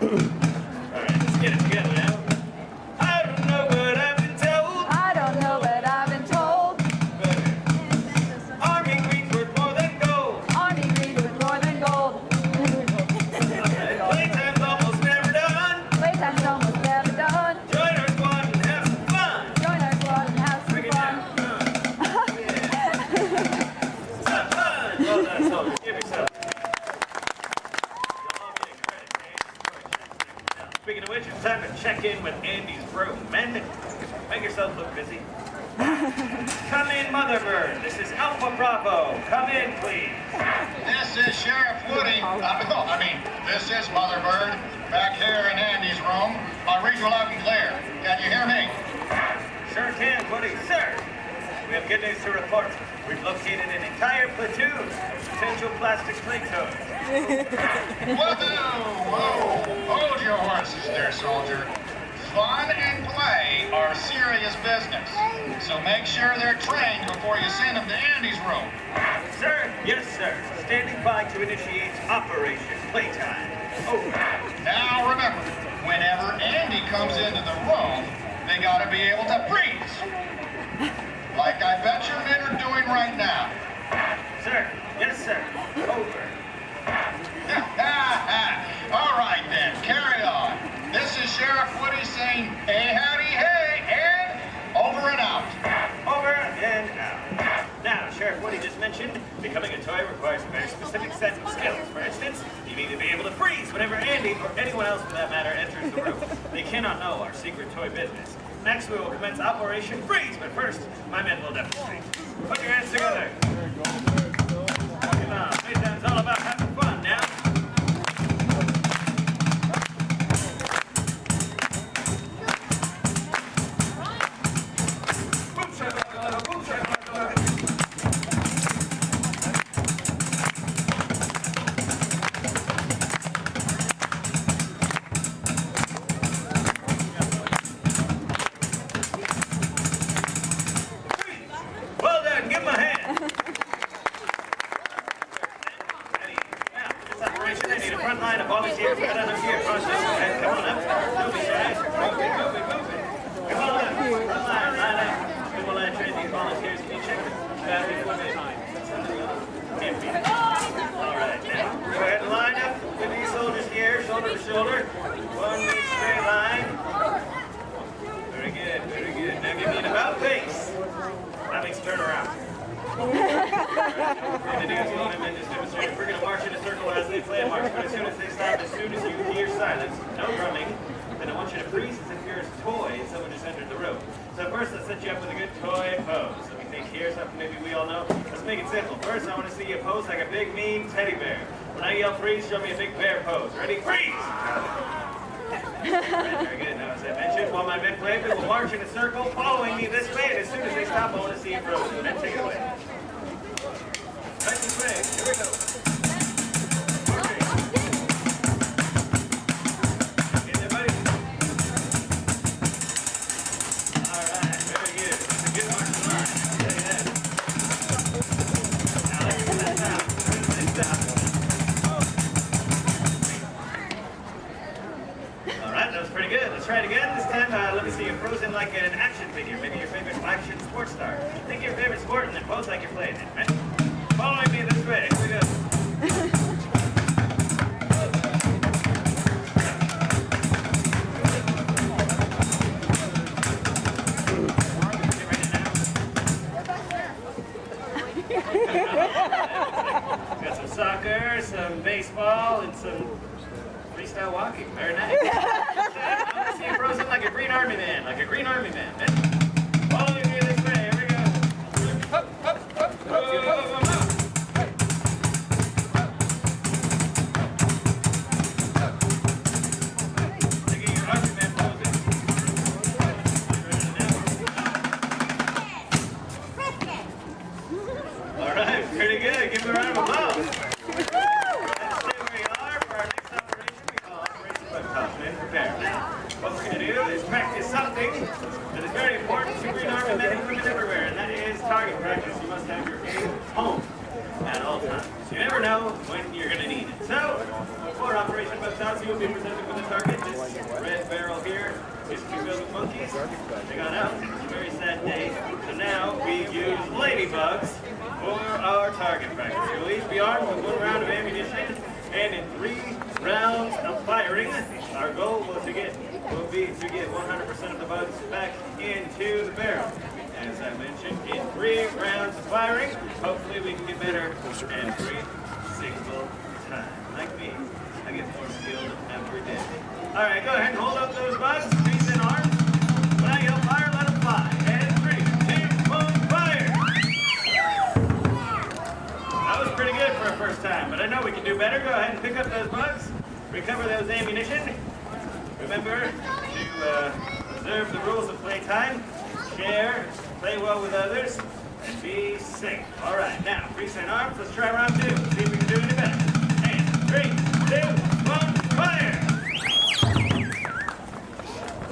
All right, let's get it together now. I don't know, but I've been told. I don't know, but I've been told. Better. Army green's worth more than gold. Army green's worth more than gold. Playtime's almost never done. Playtime's almost never done. Join our squad and have some fun. Join our squad and have some fun. Some fun. Well done, soldiers. Give yourself. Speaking of which, it's time to check in with Andy's room. Men, make yourself look busy. Come in, Motherbird. This is Alpha Bravo. Come in, please. This is Sheriff Woody. I mean, this is Mother Bird, back here in Andy's room. I'll read you loud and clear. Can you hear me? Sure can, buddy. Sir, we have good news to report. We've located an entire platoon of potential plastic plate toads. Whoa! Hold your horses there, soldier. Fun and play are serious business. So make sure they're trained before you send them to Andy's room. Sir? Yes, sir. Standing by to initiate Operation Playtime. Over. Now remember, whenever Andy comes into the room, they gotta be able to freeze. Like I bet your men are doing right now. Sir? Yes, sir. Over. All right then, carry on. This is Sheriff Woody saying, hey, howdy, hey, and over and out. Over and out. Now, Sheriff Woody just mentioned becoming a toy requires a very specific set of skills. For instance, you need to be able to freeze whenever Andy, or anyone else for that matter, enters the room. They cannot know our secret toy business. Next, we will commence Operation Freeze, but first, my men will demonstrate. Put your hands together. Come on, Playtime's all about having fun now. Well done, give him a hand. I need a front line of volunteers for another year process. And come on up. Don't be shy. Move it. Come on up. Front line up. And we'll train these volunteers to be checked. All right, now go ahead and line up with these soldiers here, shoulder to shoulder. One straight line. Very good. Now give me an about face. That makes turn around. We're going to march in a circle as they play a march, but as soon as they stop, as soon as you hear silence, no drumming, then I want you to freeze as if you're a toy and someone just entered the room. So first, let's set you up with a good toy pose. Let me think here, something maybe we all know. Let's make it simple. First, I want to see you pose like a big, mean teddy bear. When I yell freeze, show me a big bear pose. Ready? Freeze! Very good. Now, as I mentioned, while my men play, we will march in a circle, following me this way, and as soon as they stop, I want to see you frozen. Then take it away. Nice and swing. Here we go. Get there, buddy. All right. Very good. That's a good march and line. I'll tell you that. Now, let's get that down. As soon as they stop. All right. That was pretty good. Let's try it again. This time, let me see you frozen like an action figure. Maybe your favorite action sports star. Think of your favorite sport and then pose like you're playing it, right? Following me this way. Here we go. Got some soccer, some baseball, and some freestyle walking. Very nice. I want to see you frozen like a green army man. Following me this way. Here we go. Up. Alright, pretty good. Give me a round of applause. Let's stay where you are for our next operation. We call Operation Flip Top. Men prepare. Now, what we're going to do is practice something that is very important to Green Army men and women everywhere, and that is target practice. You must have your aim home at all times. You never know when you're going to need it. So, for Operation Flip Top, you will be presented with a target. This red barrel here is to be filled with monkeys. They got out. It's a very sad day. So now we use ladybugs for our target practice. You'll each be armed with 1 round of ammunition, and in 3 rounds of firing, our goal will be to get 100% of the bugs back into the barrel. As I mentioned, in 3 rounds of firing, hopefully we can get better every single time. Like me, I get more skilled every day. All right, go ahead and hold up those bugs. Freeze in arms. When I yell fire, let them fly. And 3, 2, 1, fire! That was pretty good for a first time, but I know we can do better. Go ahead and pick up those bugs, recover those ammunition. Remember to observe the rules of playtime, share, play well with others, and be safe. All right, now, freestyle arms. Let's try round 2. See if we can do any better. And 3, 2, 1, fire!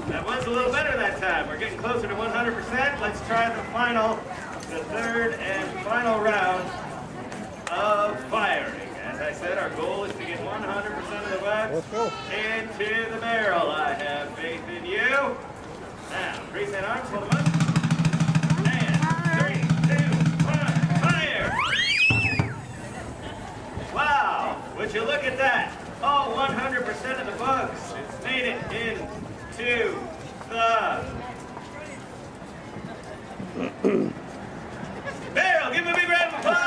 That was a little better that time. We're getting closer to 100%. Let's try the third and final round of firing. As I said, our goal is to get 100% of the bugs into the barrel. I have faith in you. Now, freestyle arms, hold them up. And 3, 2, 1, fire! Wow, would you look at that? All 100% of the bugs made it into the barrel. Give him a big round of applause.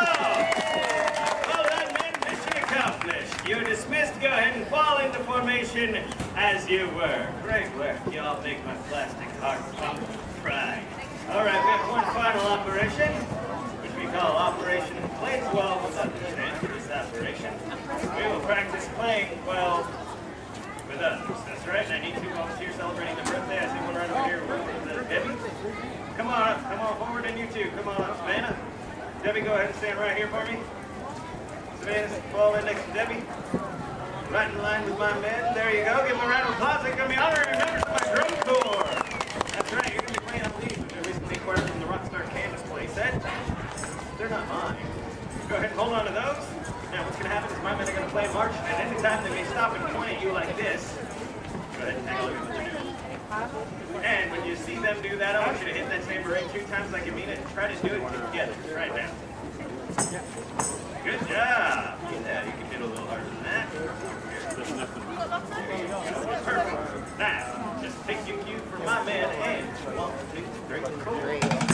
Well done, men. Mission accomplished. You're dismissed. Go ahead and fall into formation as you were. Great work. You all make my plastic heart pump cry. All right, we have one final operation, which we call Operation Play 12 with others. And for this operation, we will practice playing 12 with others. That's right. And I need 2 volunteers celebrating their birthday. I see one right over here with Debbie. Come on up. Come on forward, and you two. Come on up, Savannah. Debbie, go ahead and stand right here for me. Savannah, fall right next to Debbie. Right in line with my men. There you go. Give them a round of applause. They're going to be honorary members of my drum corps. That's right. You're going to be playing on these, which are recently acquired from the Rockstar Canvas playset. They're not mine. Go ahead and hold on to those. Now, what's going to happen is my men are going to play march, and any time they may stop and point at you like this. Go ahead and take a look at what they're doing. And when you see them do that, I want you to hit that same ring 2 times like you mean it, and try to do it together right now. Good job. Yeah, you can hit a little harder than that. Perfect. Now, just take your cue from my man and 1, 2, 3, 4.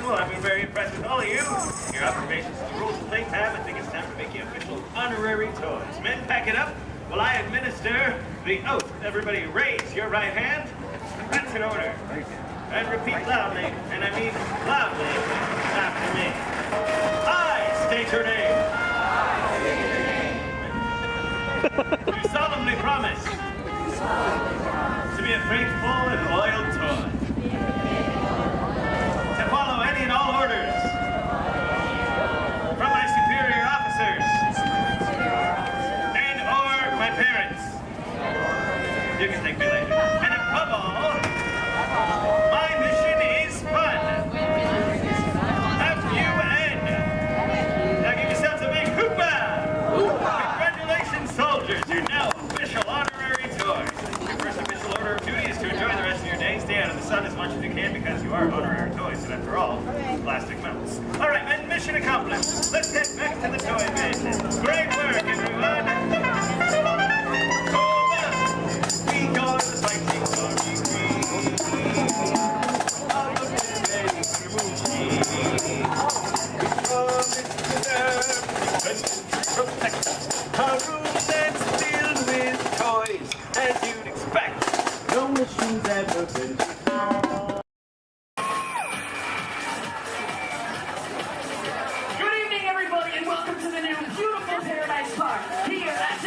Well, I've been very impressed with all of you. Your observations of the rules of playtime. I think it's time to make you official honorary toys. Men, pack it up while I administer the oath. Everybody raise your right hand. That's in order. And repeat loudly, and I mean loudly, after me. I state your name. Do solemnly promise to be a faithful and loyal toy. Follow any and all orders from my superior officers and or my parents. You can thank me later. And above all, my mission is fun. F-U-N. Now give yourselves a big hoopah. Congratulations, soldiers. You're now official honorary toys. Your first official order of duty is to enjoy the rest of your day. Stay out of the sun as much as you can because you are honorary toys. And after all, plastic melts. All right, men, mission accomplished. Let's head back to the toy bin. Great work, everyone. We got the fighting army. Protect our rooms and filled with toys, as you'd expect. No mission's ever been before. Good evening, everybody, and welcome to the new beautiful Paradise Park here at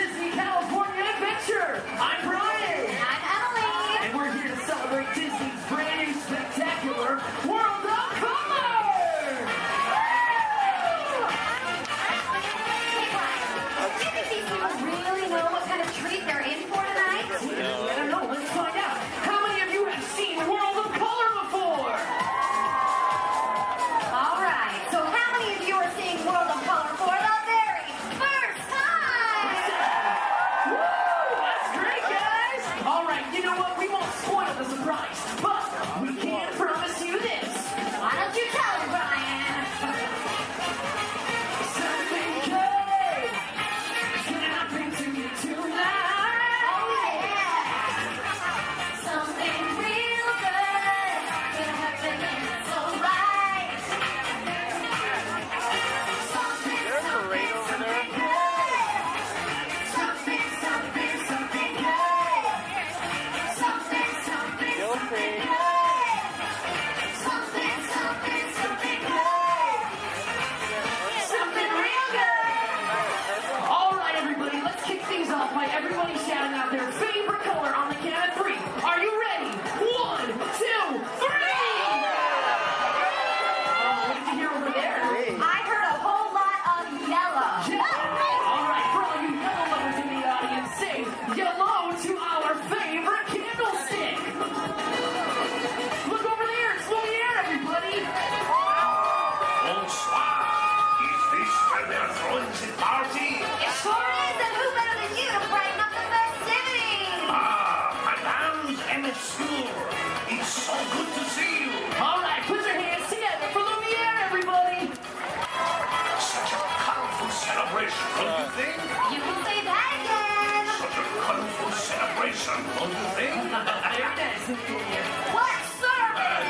What service?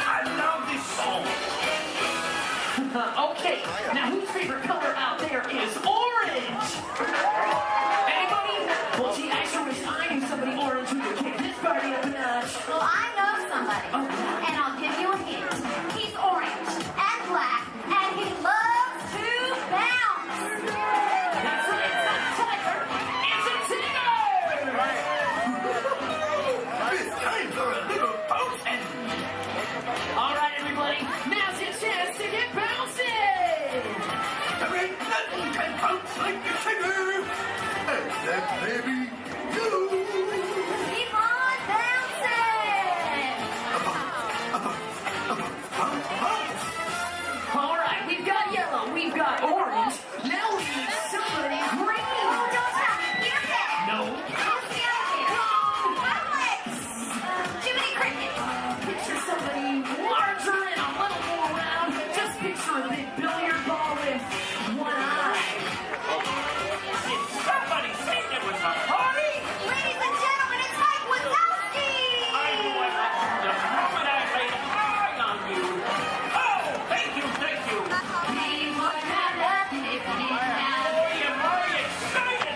I love this song. Okay, now whose favorite color out there is orange? Anybody? Well, gee, I sure wish I knew somebody orange who could kick this party up a notch. Well, I know somebody, and I'll give you a hint. He's orange and black, and he loves to bounce. That's right, it's not Tiger, it's a Tigger! It's time for a little bouncing. All right, everybody, now's your chance to get bouncing! There ain't nothing can bounce like the Tigger. Except maybe you. Keep on bouncing. All right, we've got yellow, we've got orange, now we need somebody green! Oh, don't stop. Peter Pan. No. Who's the other kid? Alex. Jiminy Cricket. Picture somebody larger and a little more round. Just picture a big billiard ball with one eye. Did somebody say there was a party? Ladies and gentlemen, it's Mike Wazowski. I knew I liked you the moment I laid an eye on you. Oh, thank you, thank you. We would have nothing if we didn't have Boy, am I excited.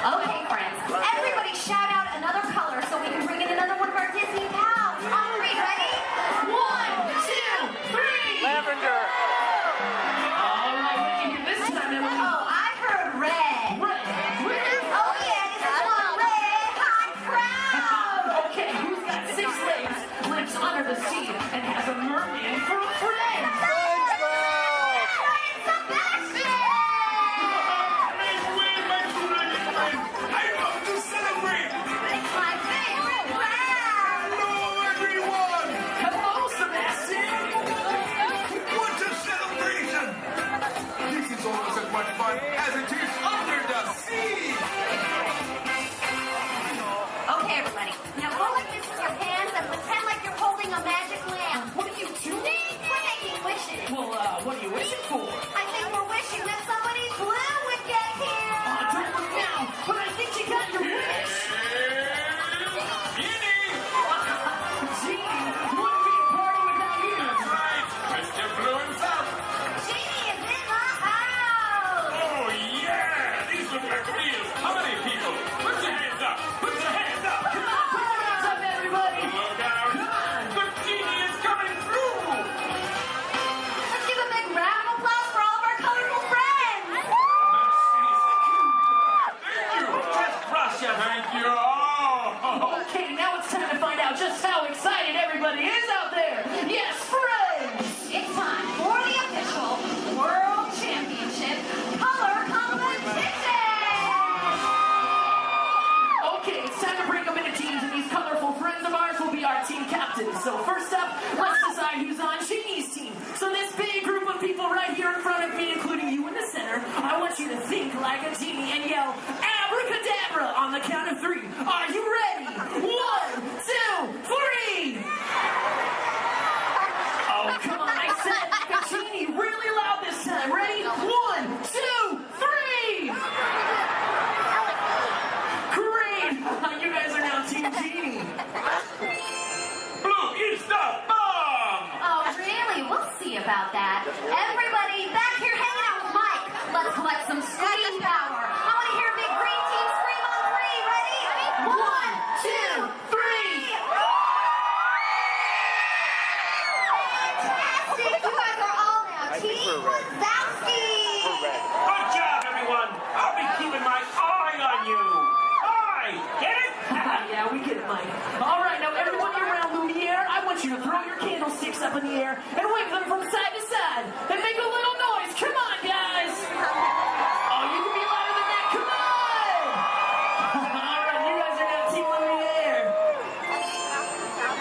Okay, friends, everybody shout out another color so we can bring in another one of our Disney pals. On three, ready? 1, 2, 3. Lavender! All right, what did you hear this time, Emily? Oh, I heard red. Red! Oh yeah, this is one red hot crowd. Okay, who's got 6 legs, lives under the sea, and has a merman for a friend? I love to celebrate. It's my favorite round. Hello, everyone. Hello, Sebastian! What a celebration. This is almost as much fun as it is under the sea. Okay, everybody. Now go like this with your hands and pretend like you're holding a magic lamp. What are you doing? We're making wishes. Well, what are you wishing for? I think we're wishing that somebody blue would get here. Don't look now, but I think you got your wish! Genie, wouldn't be a party without you! That's right, Mr. Blue himself. Genie is in the house. Oh, yeah, these look like real party people. Put your hands up, put your hands up. Come on, put your hands up, everybody! Look out, the genie is coming through. Let's give a big round of applause for all of our colorful friends. Just Russia, thank you. Oh. Okay, now it's time to find out just how excited everybody is out there! Yes, friends! It's time for the official World Championship Color Competition. Okay, it's time to break them into teams, and these colorful friends of ours will be our team captains. So first up, let's decide who's on Genie's team. So this big group of people right here in front of me, including you in the center, I want you to think like a genie and yell abracadabra on the count of 3. Are you ready? 1, 2, 3! Oh, come on, I said like a genie really loud this time. Ready? 1, 2, 3! Great! You guys are now Team Genie. Blue is the bomb. Oh, really? We'll see about that. Everybody back here hanging out with Mike. Let's collect some scream power. I want to hear big green team scream on 3. Ready? 1, 2, 3. Fantastic. You guys are all now Team Wazowski. Good job, everyone. I'll be keeping my eye on you. Eye, get it? Yeah, we get it, Mike. All right, now everyone around Lumiere, I want you to throw your candlesticks up in the air and wave them from side to side and make a little noise. Come on, guys. Oh, you can be louder than that. Come on. All right, you guys are now Team Lumiere.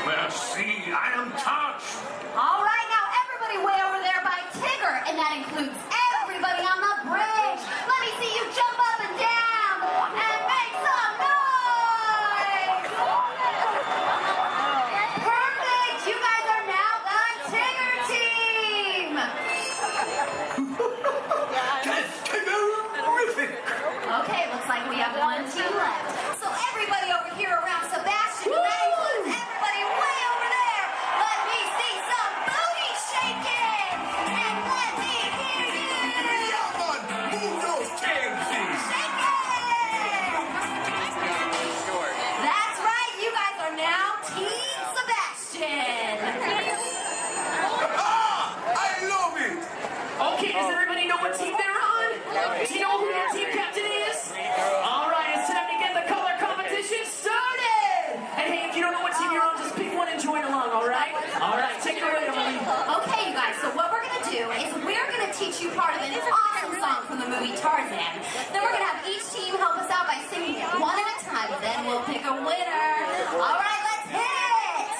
Well, see, I am touched. All right, now everybody way over there by Tigger, and that includes everybody on the bridge. Let me see you jump up and down and make some noise. Perfect. You guys are now the Tigger team. That's terrific. Okay, looks like we have one team left. So everybody over here team your own. Just pick one and join along, all right? All right, take it away, Emily. Okay, you guys, so what we're going to do is we're going to teach you part of an awesome song from the movie Tarzan. Then we're going to have each team help us out by singing it one at a time. Then we'll pick a winner. All right, let's hit it!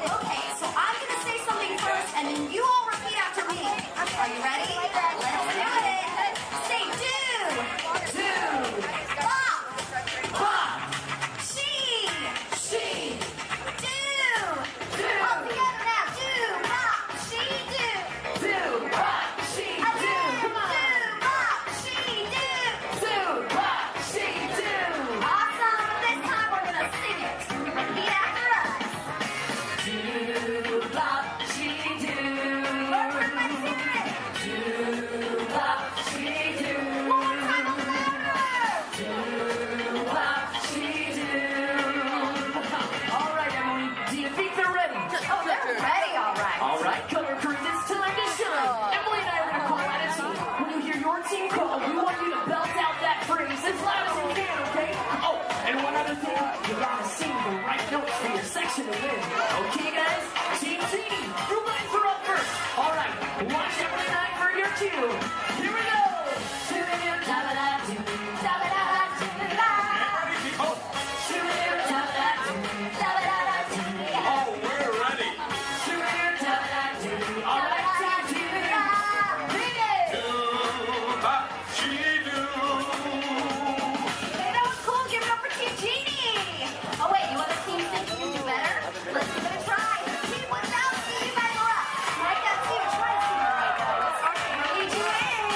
Okay, so I'm going to say something first, and then you all repeat after me. Are you ready? Let's do it. Say do. Bop. Bop. She. Do. All together now. Do. Bop. She. Do. Do, bop, she, do. Come on. Do. Bop. She. Do. Do, bop, she, do. Awesome. This time we're going to sing it. Repeat after us. Do, bop, she, do. Everybody sing it. Do, bop, she, do. One more time, louder. Do, bop, she, do. All right, Emily, do you think they're ready? Oh, they're ready, all right. All right, color crews, it's time to shine. Emily and I are going to call out a team. When you hear your team call, we want you to belt out that phrase as loud as you can, okay? Oh, and one other thing, you gotta sing the right notes for your section to win. Okay, guys? Team Genie, your lines are up first. All right, watch Emily and I for your cue. Here we go. Shoo-ba-doo-da-ba-da-doo, da-ba-da-da-doo-da. Shoo-ba-doo-da-ba-da-doo, da-ba-da-da-doo. Oh, we're ready. Shoo-ba-doo-da-ba-da-doo. All right, Team Genie. Read it. Hey, that was cool. Give it up for Team Genie. Oh, wait, you want the team think you can do better? Let's give it a try. Team without C, you guys are up. Right now, team, try to sing it right now. Okay, 3, 2, and...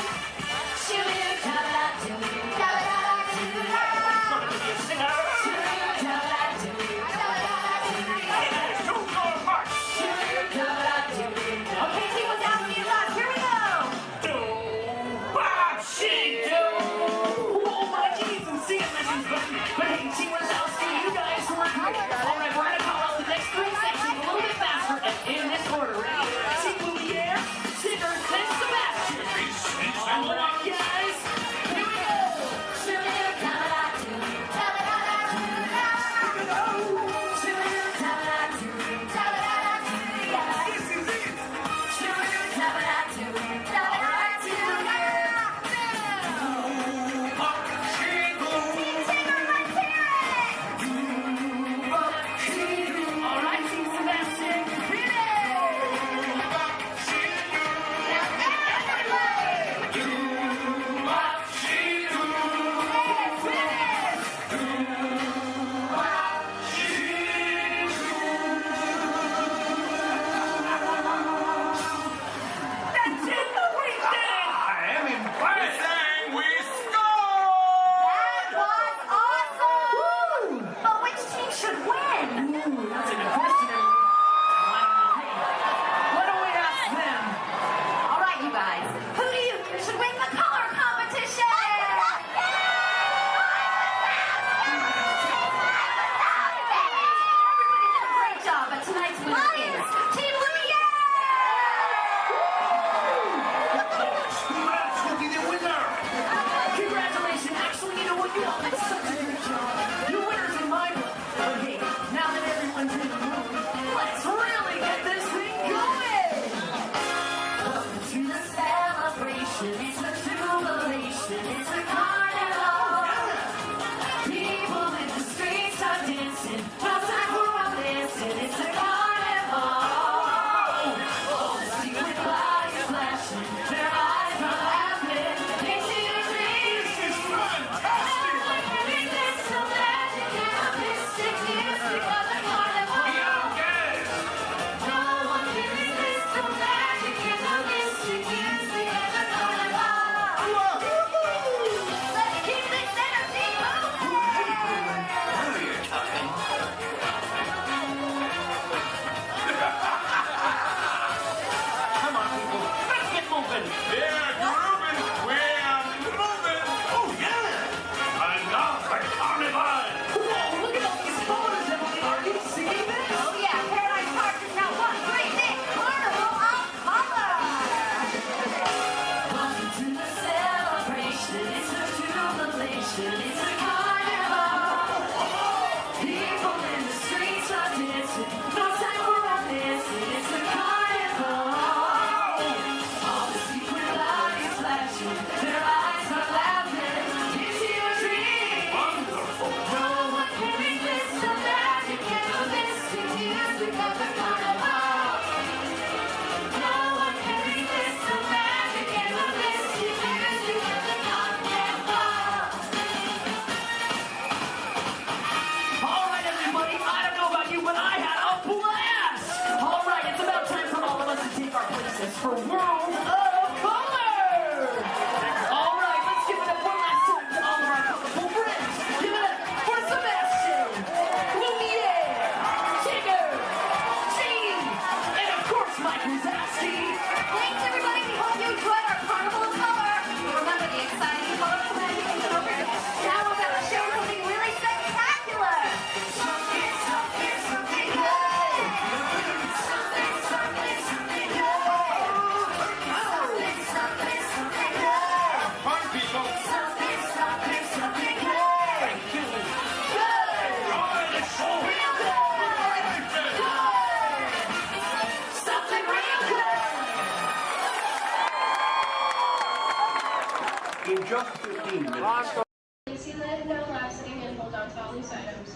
just 15 minutes. See the no laxating and hold on to all these items.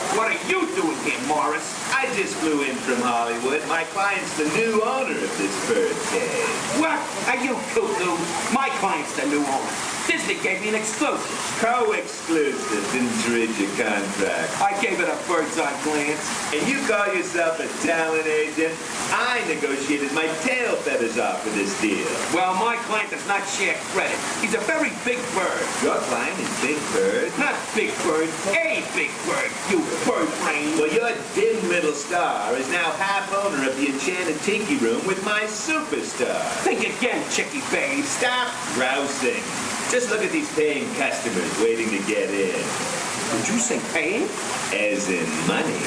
What are you doing here, Morris? I just flew in from Hollywood. My client's the new owner of this birdcage. What? Are you cuckoo? My client's the new owner. Disney gave me an exclusive. Co-exclusive. Didn't read your contract. I gave it a bird's-eye glance. And you call yourself a talent agent? I negotiated my tail feathers off for this deal. Well, my client does not share credit. He's a very big bird. Your client is Big Bird? Not Big Bird, a big bird, you bird brain. Well, your dim little star is now half owner of the Enchanted Tiki Room with my superstar. Think again, chickie babe. Stop grousing. Just look at these paying customers waiting to get in. Did you say paying? As in money.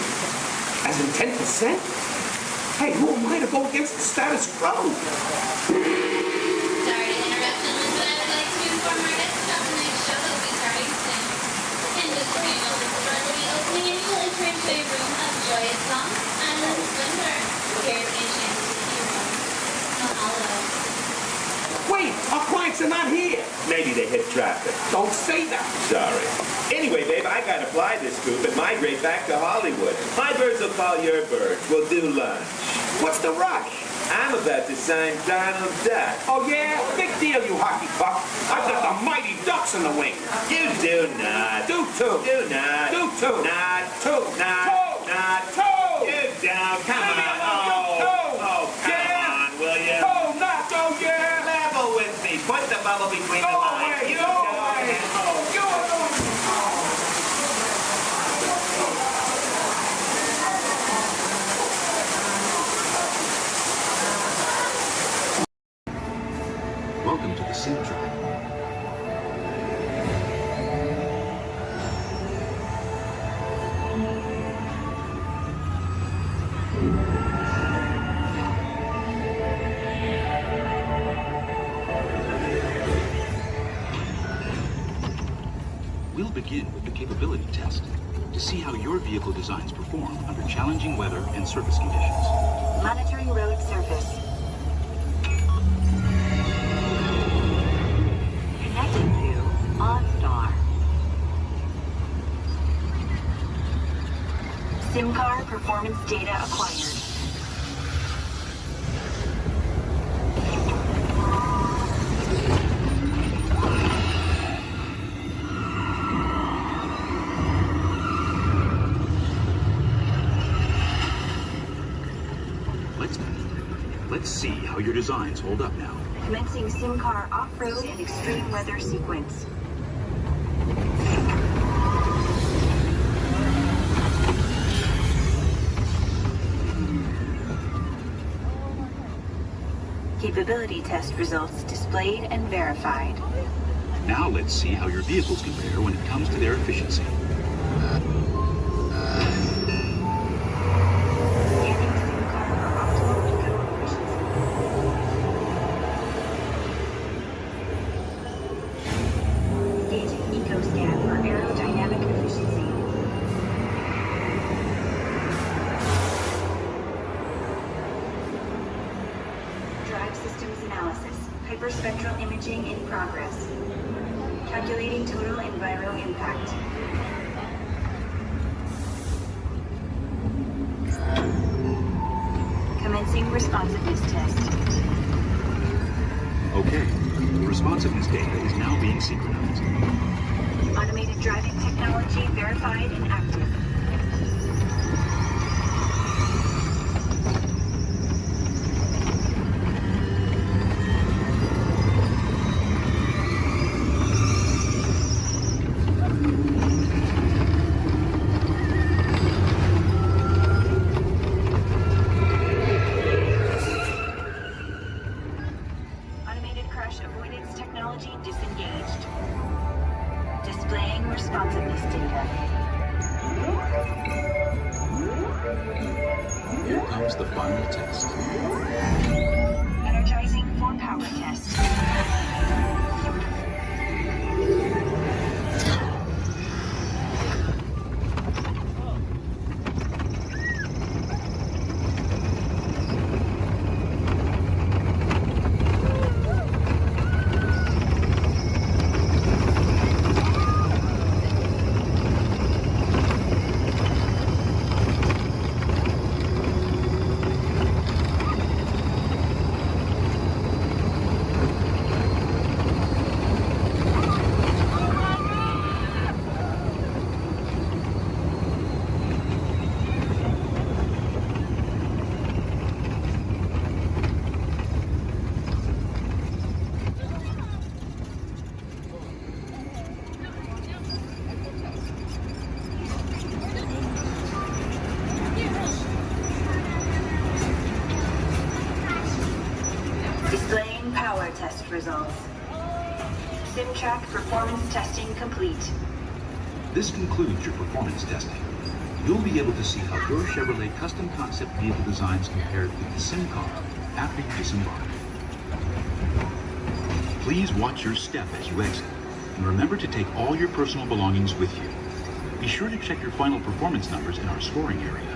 As in 10%? Hey, who am I to go against the status quo? Sorry to interrupt, but I would like to inform our guests about tonight's show that will be starting soon. And just so you know, this door will be opening and you will enter into a room of joyous songs, island splendor. Here's the Enchanted Tiki Room. Mahalo. Wait, our clients are not here. Maybe they hit traffic. Don't say that. Sorry. Anyway, babe, I gotta fly this coop and migrate back to Hollywood. My birds will call your birds. We'll do lunch. What's the rush? I'm about to sign Donald Duck. Oh, yeah? Big deal, you hockey puck. I've got the mighty ducks in the wing. You do not. Do too. Do not. Do too. Not. Two. Not. Two. Not. Two. You down. Come Leave me on. alone, you two. Oh, come on, will you? Two, not two, yeah. Level with me. Put the bubble between the Go lines. away, You go don't away. have- You are going. Welcome to the Sim Track. We'll begin with the capability test to see how your vehicle designs perform under challenging weather and surface conditions. Monitoring road surface. Connecting to OnStar. SIM card performance data acquired. Let's see how your designs hold up now. Commencing SIM car off-road and extreme weather sequence. capability test results displayed and verified. Now let's see how your vehicles compare when it comes to their efficiency. Hyperspectral imaging in progress. Calculating total enviro impact. Commencing responsiveness test. Okay, the responsiveness data is now being synchronized. Automated driving technology verified and active. Disengaged. Displaying responsiveness data. Here comes the final test. Energizing for power test. Displaying power test results. SimTrack performance testing complete. This concludes your performance testing. You'll be able to see how your Chevrolet custom concept vehicle designs compared with the sim car after you disembark. Please watch your step as you exit, and remember to take all your personal belongings with you. Be sure to check your final performance numbers in our scoring area.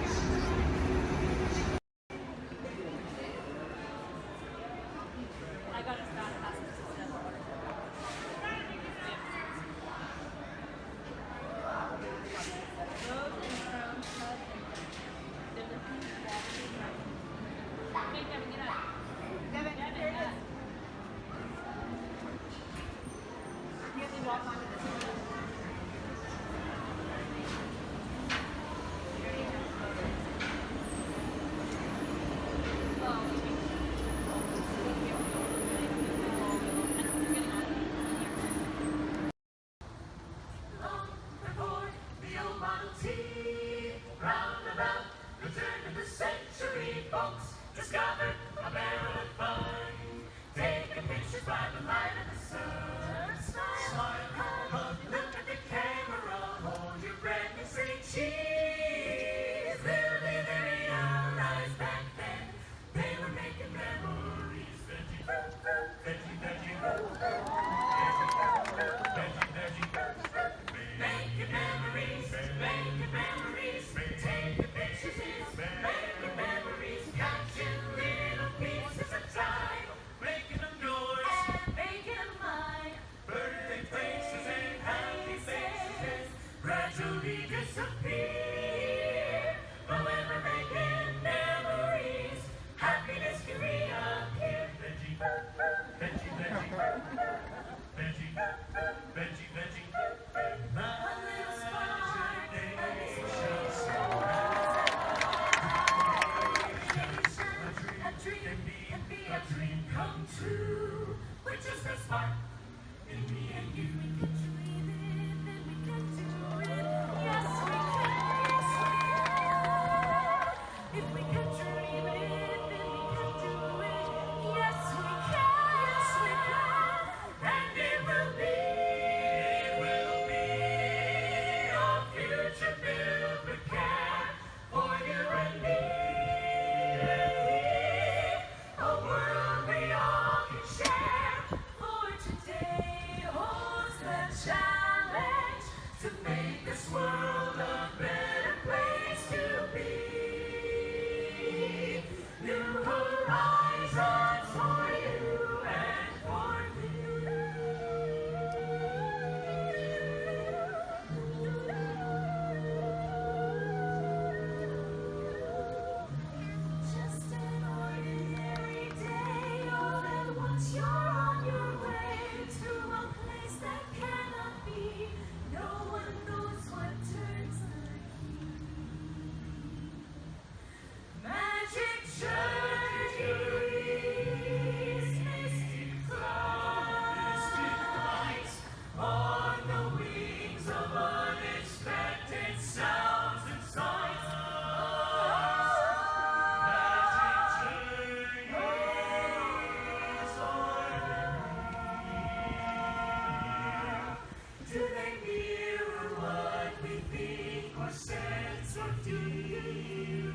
sense of you.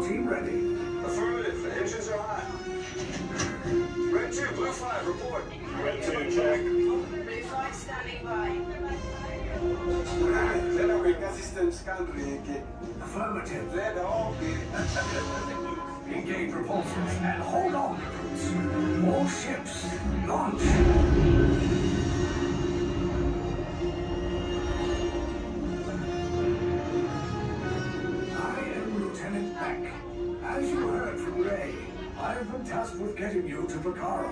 Team ready. Affirmative. The engines are hot. Red 2, Blue 5, report. Red 2, check. Blue 5 standing by. Generating system scan rig. Affirmative. Let all be. Engage propulsors and hold on, recruits. All ships, launch. Lieutenant Beck. As you heard from Ray, I have been tasked with getting you to Bakara.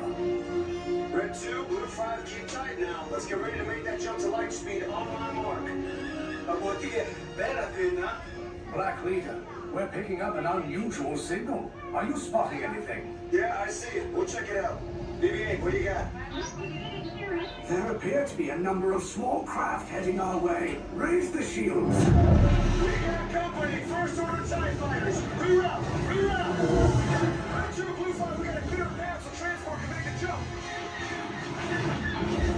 Red 2, Blue 5, keep tight now. Let's get ready to make that jump to light speed on my mark. Black Leader, we're picking up an unusual signal. Are you spotting anything? Yeah, I see it. We'll check it out. BB-8, what do you got? There appear to be a number of small craft heading our way. Raise the shields. We got company. First order TIE fighters. Reroute. Reroute. Red 2, Blue 5, we got a clear path so transport can make a jump.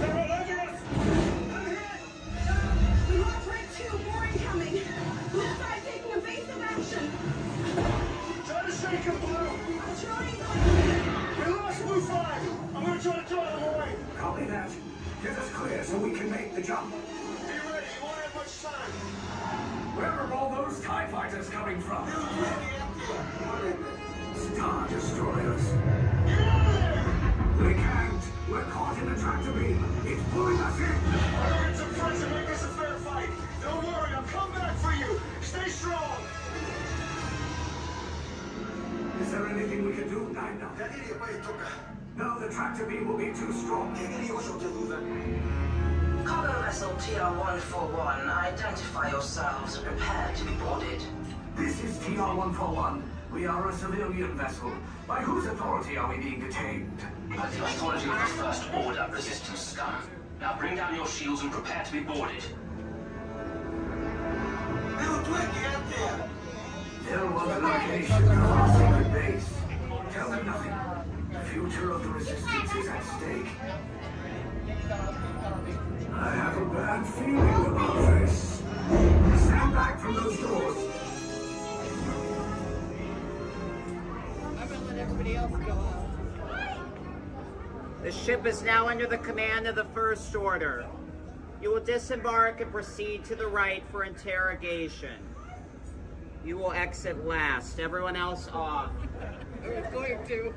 They're all over us. I'm hit. We lost Red 2, more incoming. Blue 5 taking evasive action. Try to shake him, Blue. I'm trying. We lost Blue 5. I'm going to try to draw them away. Copy that. Get us clear so we can make the jump. Be ready. You won't have much time. Where are all those TIE fighters coming from? Star Destroyers. Get out of there! We can't. We're caught in a tractor beam. It's pulling us in. I'll get some friends and make this a fair fight. Don't worry, I'll come back for you. Stay strong. Is there anything we can do, Nina? No, the tractor beam will be too strong. Cargo vessel TR-141, identify yourselves and prepare to be boarded. This is TR-141. We are a civilian vessel. By whose authority are we being detained? By the authority of the First Order Resistance scum. Now bring down your shields and prepare to be boarded. There was a location of our secret base. Tell them nothing. The future of the Resistance is at stake. I have a bad feeling about this. Stand back from those doors. I'm gonna let everybody else go out. The ship is now under the command of the First Order. You will disembark and proceed to the right for interrogation. You will exit last. Everyone else off. I was going to.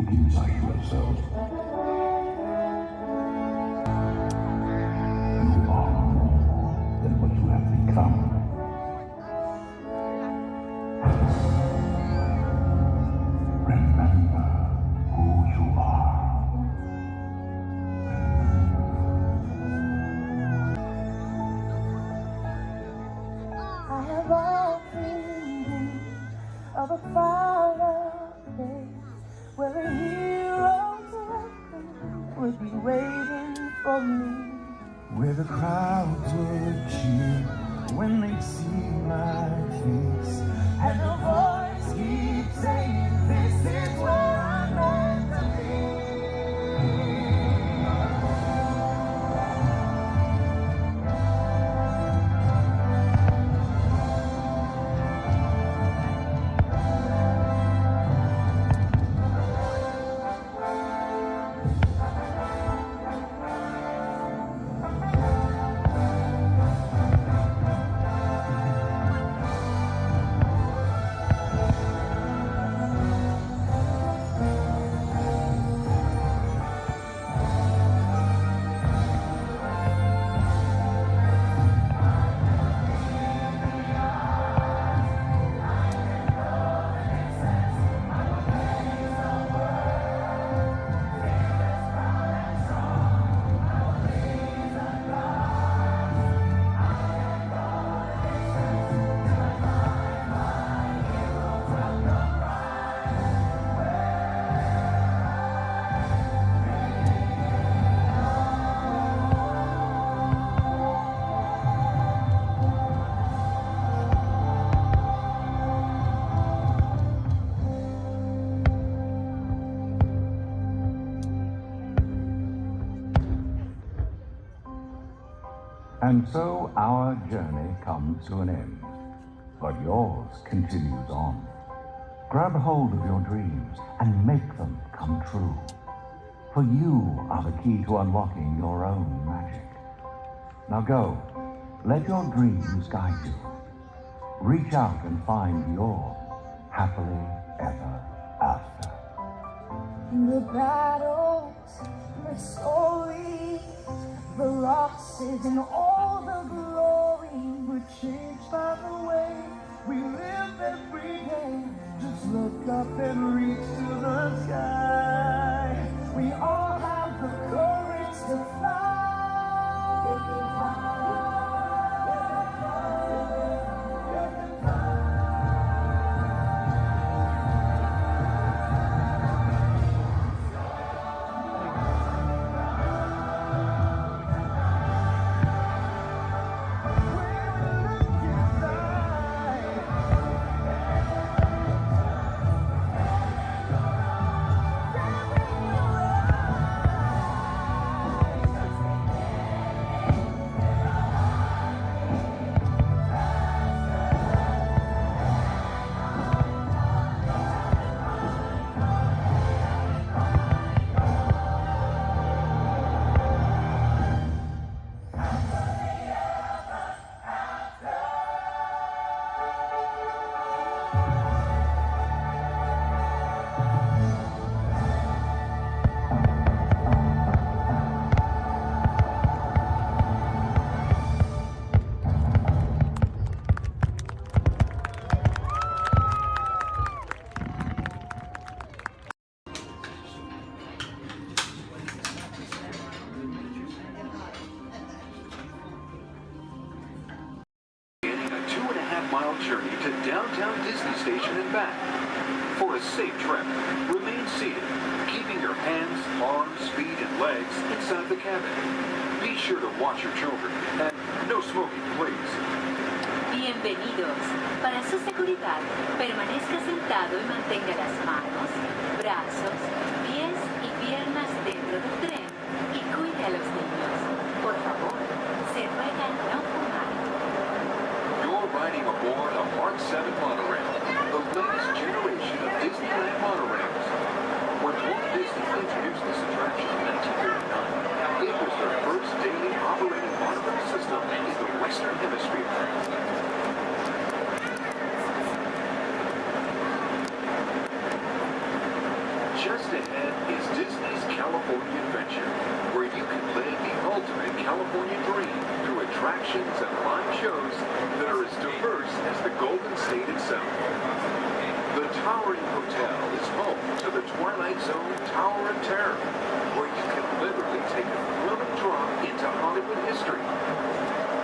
look inside yourself, you are more than what you have become. Remember who you are. I have all dreamed of a far place where a hero's welcome would be waiting for me. Where the crowds would cheer when they see my face, And the voice keeps saying, this is where I'm meant to be. And so our journey comes to an end, but yours continues on. Grab hold of your dreams and make them come true. For you are the key to unlocking your own magic. Now go, let your dreams guide you. Reach out and find your happily ever after. The battles, the stories, the losses, and all the glory were changed by the way we live every day. Just look up and reach to the sky. We all have the courage to fly. Mile journey to downtown Disney Station and back. For a safe trip, remain seated, keeping your hands, arms, feet, and legs inside the cabin. Be sure to watch your children, and no smoking, please. Bienvenidos. Para su seguridad, permanezca sentado y mantenga las manos, brazos, pies y piernas dentro del tren y cuide a los niños. Por favor, se ruega no fumar. You're riding aboard a Mark 7 monorail, the latest generation of Disneyland monorails. When Walt Disney introduced this attraction in 1939, it was the first daily operating monorail system in the Western Hemisphere. Just ahead attractions and live shows that are as diverse as the Golden State itself. The Towering Hotel is home to the Twilight Zone Tower of Terror, where you can literally take a thrilling drop into Hollywood history.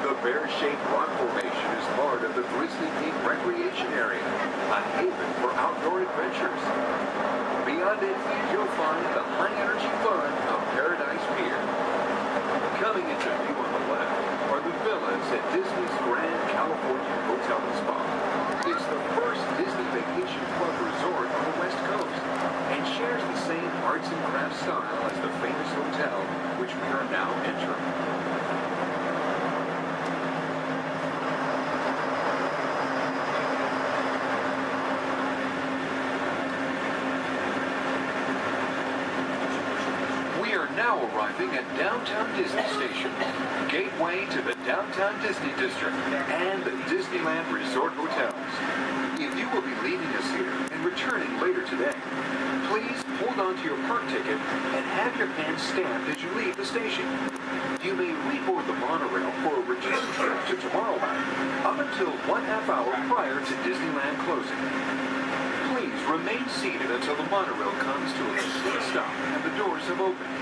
The bear-shaped rock formation is part of the Grizzly Peak Recreation Area, a haven for outdoor adventures. Beyond it, you'll find the high-energy fun of Paradise Pier. Coming into view on the left are the villas at Disney's Grand California Hotel and Spa. It's the first Disney Vacation Club resort on the West Coast and shares the same arts and crafts style as the famous hotel, which we are now entering. Now arriving at Downtown Disney Station, gateway to the Downtown Disney District and the Disneyland Resort Hotels. If you will be leaving us here and returning later today, please hold on to your park ticket and have your hand stamped as you leave the station. You may reboard the monorail for a return trip to Tomorrowland up until 1/2 hour prior to Disneyland closing. Please remain seated until the monorail comes to a complete stop and the doors have opened.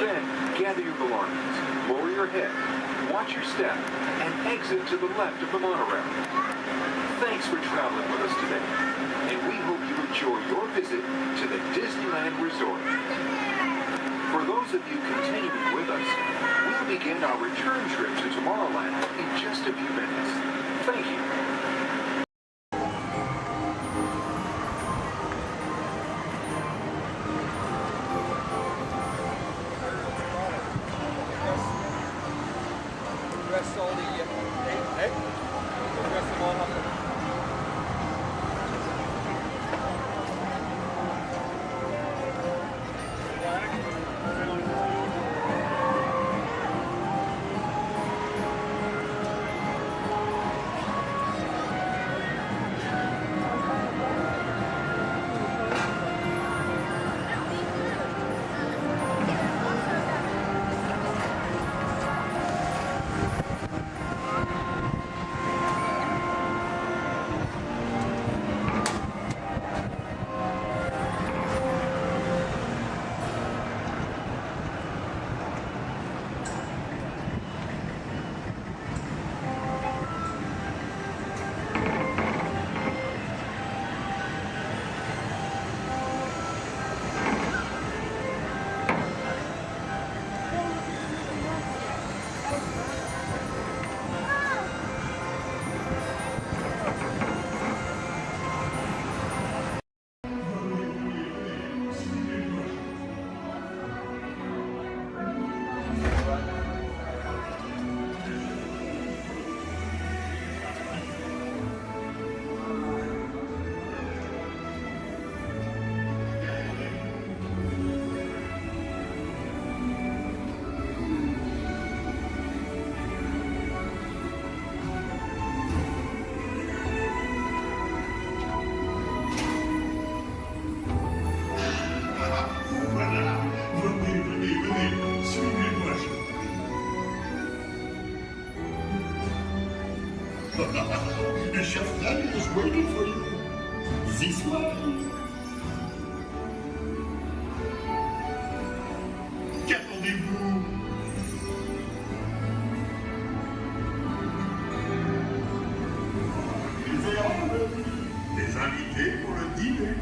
Then, gather your belongings, lower your head, watch your step, and exit to the left of the monorail. Thanks for traveling with us today, and we hope you enjoy your visit to the Disneyland Resort. For those of you continuing with us, we'll begin our return trip to Tomorrowland in just a few minutes. Thank you. The chef Danny is waiting for you. This way. Qu'attendez-vous? Des invités pour le dîner.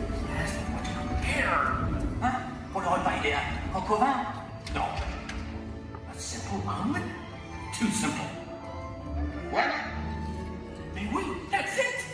Hein? Pour le repas idéal. En commun? Non. A simple omelet? Too simple. Voilà. Mais oui, that's it!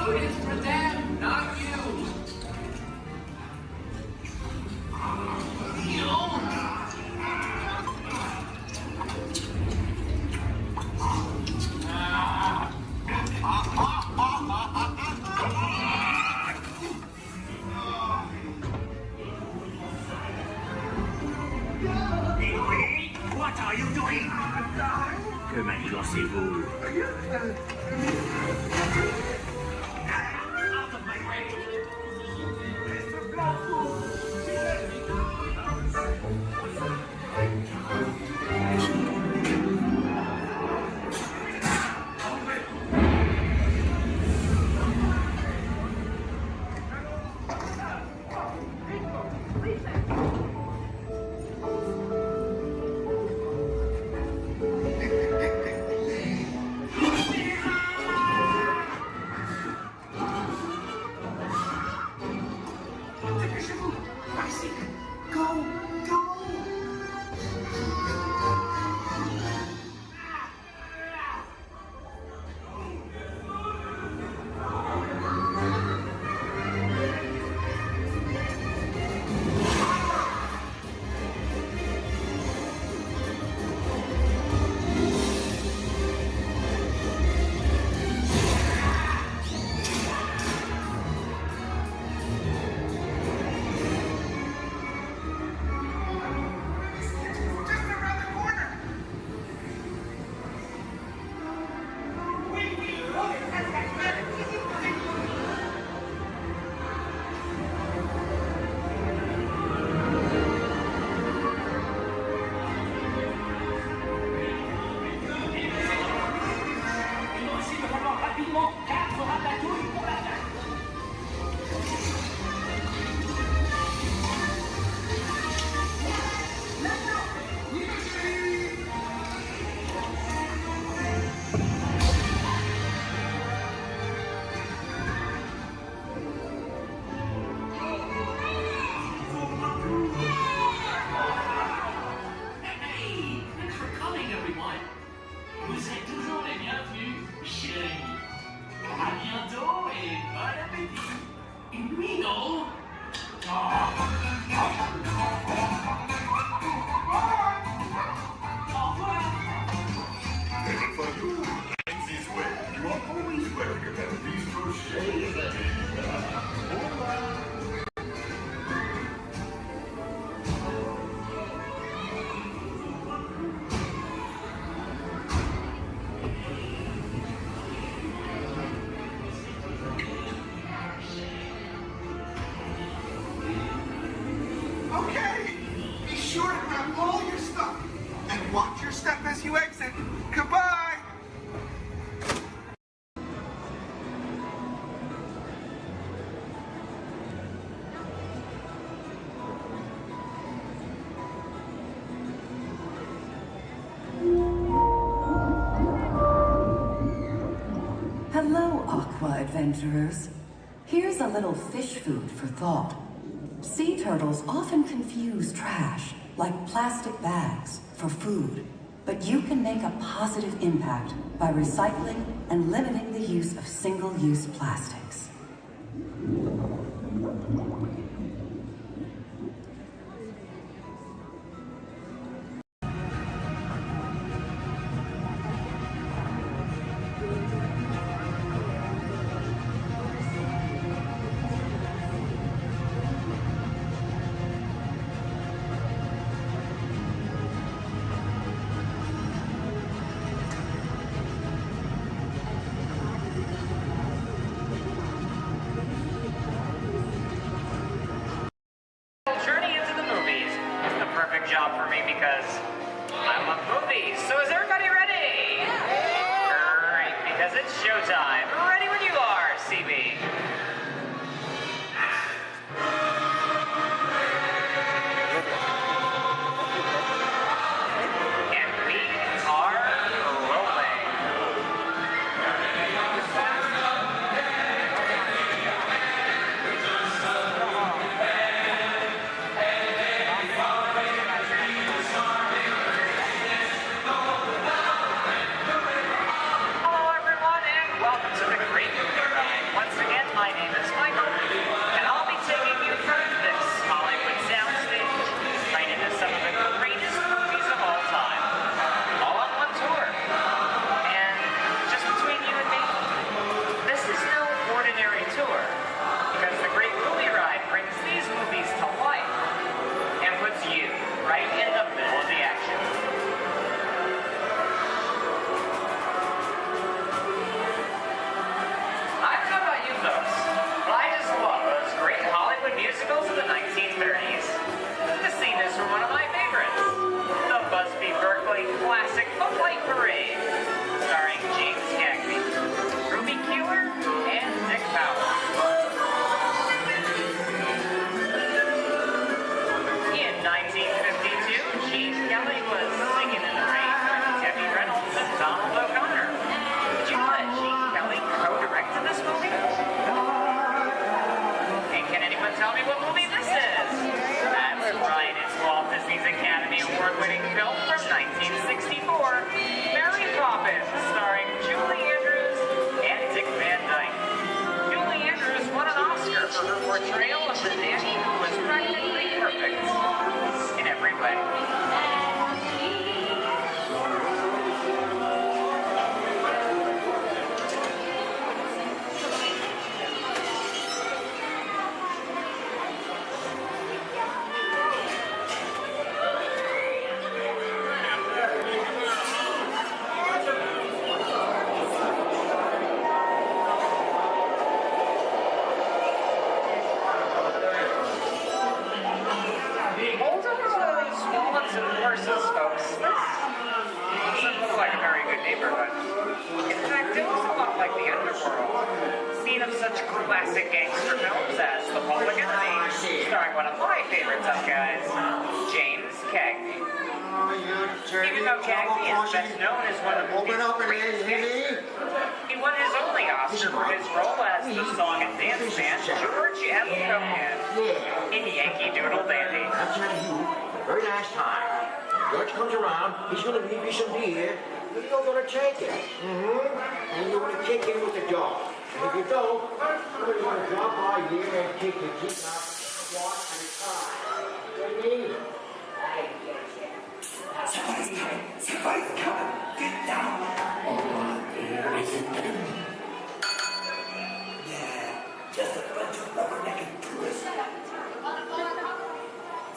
food is for them, not you. What are you doing? Que manigacez-vous? Out of my way! Okay, be sure to grab all your stuff and watch your step as you exit. Goodbye. Hello, Aqua Adventurers. Here's a little fish food for thought. Sea turtles often confuse trash, like plastic bags, for food. But you can make a positive impact by recycling and limiting the use of single-use plastics. for her portrayal of the nanny who was practically perfect in every way. Hold on to these wallets and purses, folks. This doesn't look like a very good neighborhood. In fact, it looks a lot like the underworld. Scene of such classic gangster films as The Public Enemy, starring one of my favorite tough guys, James Cagney. Even though Cagney is best known as one of the movie's greatest gangsters, he won his only Oscar for his role as the song and dance man George M. Cohan in Yankee Doodle Dandy. I'm telling you, very nice time. George comes around, he's gonna leave you some beer, and you're gonna take it. And you're gonna kick in with the dog. And if you don't, you're gonna drop by here and kick your teeth out one at a time. You mean? Somebody's coming. Somebody's coming. Get down. There isn't him. Yeah, just a bunch of rubber-necked tourists.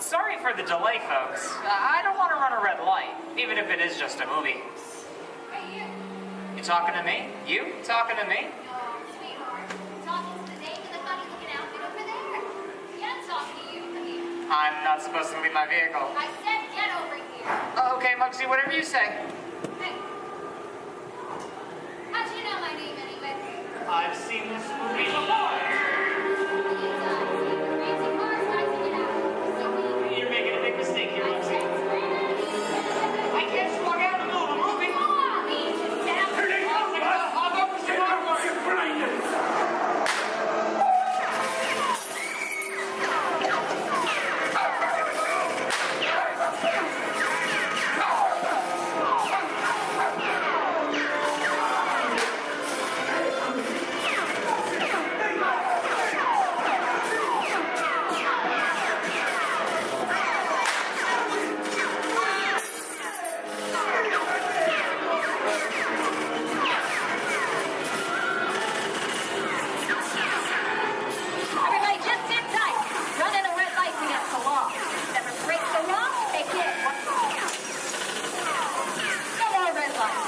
Sorry for the delay, folks. I don't want to run a red light, even if it is just a movie. You talking to me? You talking to me? I'm not supposed to leave my vehicle. I said get over here. Okay, Muggsy, whatever you say. Hey. How'd you know my name anyway? I've seen this movie before. You're making a big mistake here, Muggsy. I can't just walk out in the middle of a movie. I'll go for some more. Everybody just sit tight. Running a red light's against the law. Never break the law, they get one. No more red lights.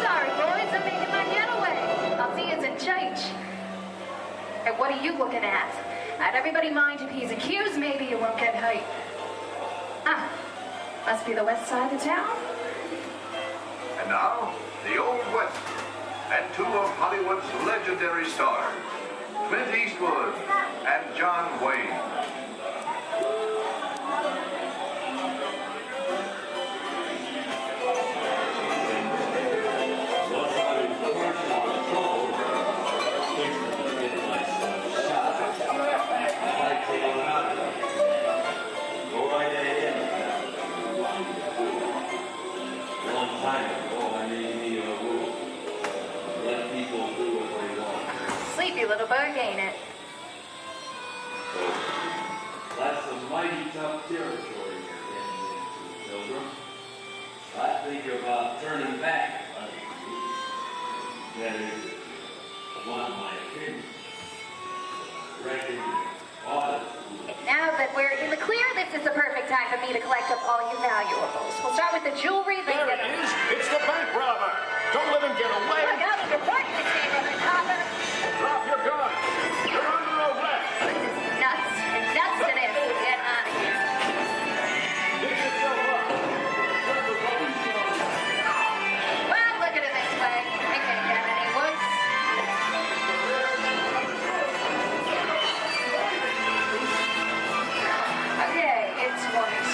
Sorry, boys, I'm making my getaway. I'll see you in church. Hey, what are you looking at? Not everybody mind your P's and Q's, maybe you won't get hurt. Ah, must be the west side of town. And now, the Old West, and two of Hollywood's legendary stars, Clint Eastwood and John Wayne. Go right ahead. Long time ago, I made me a rule. Let people do what they want. Sleepy little bug, ain't it? That's a mighty tough territory you're getting into, Pilgrim. I think about turning back. That is, not my opinion. Reckon you ought to. Now that we're in the clear, this is the perfect time for me to collect up all your valuables. We'll start with the jewelry. There it is. It's the bank robber. Don't let him get away. Look out, you're important this neighborhood, copper. Drop your gun. You're under arrest. Nuts. Nuts it is. Get out of here. Dig yourself up. Well, look at it this way. It can't get any worse. Okay, it's worse.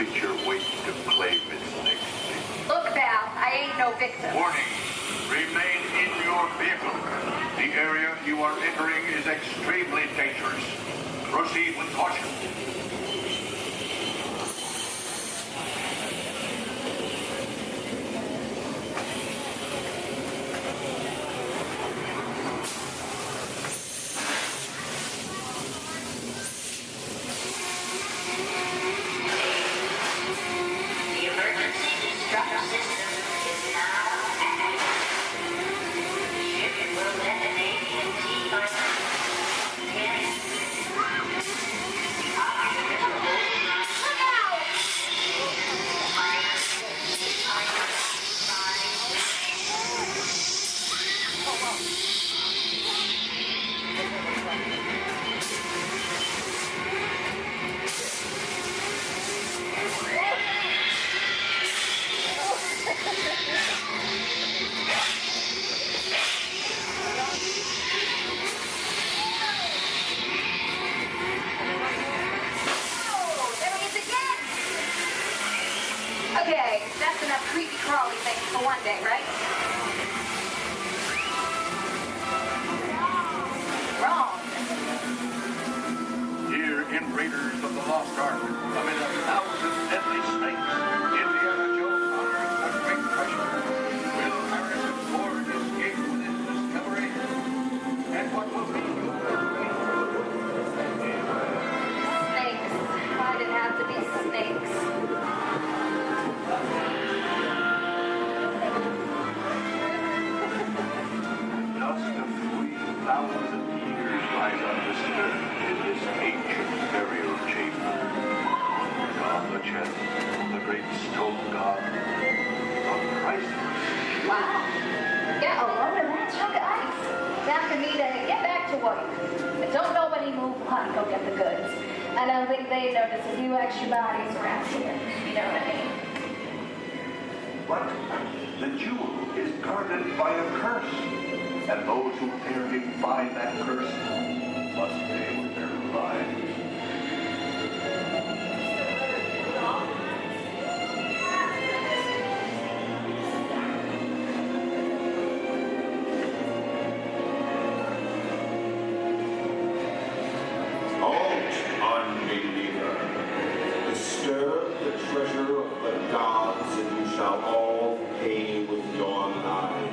creature waiting to claim its next victim. Look, Val, I ain't no victim. Warning, remain in your vehicle. The area you are entering is extremely dangerous. Proceed with caution. The emergency distress system is now active. Ship will detonate in T-minus 10. Look out! Oh, there he is again! Okay, that's enough creepy crawly things for one day, right? Wrong. Here in Raiders of the Lost Ark, amid 1,000 deadly snakes, Indiana Jones utters a great treasure. Will Harrison Ford escape with his discovery? And what will be your Snakes. Why'd it have to be snakes? dust of 3,000 years lies undisturbed in this ancient burial chamber. And on the chest, the great stone god, a priceless. Wow. Get a load of that chunk of ice. Time for me to get back to work. But don't nobody move while I go get the goods. I don't think they notice a few extra bodies around here. You know what I mean? But the jewel is guarded by a curse, and those who dare defy that curse must pay with their lives. Halt, unbeliever. Disturb the treasure of the gods, and you shall all pay with your lives.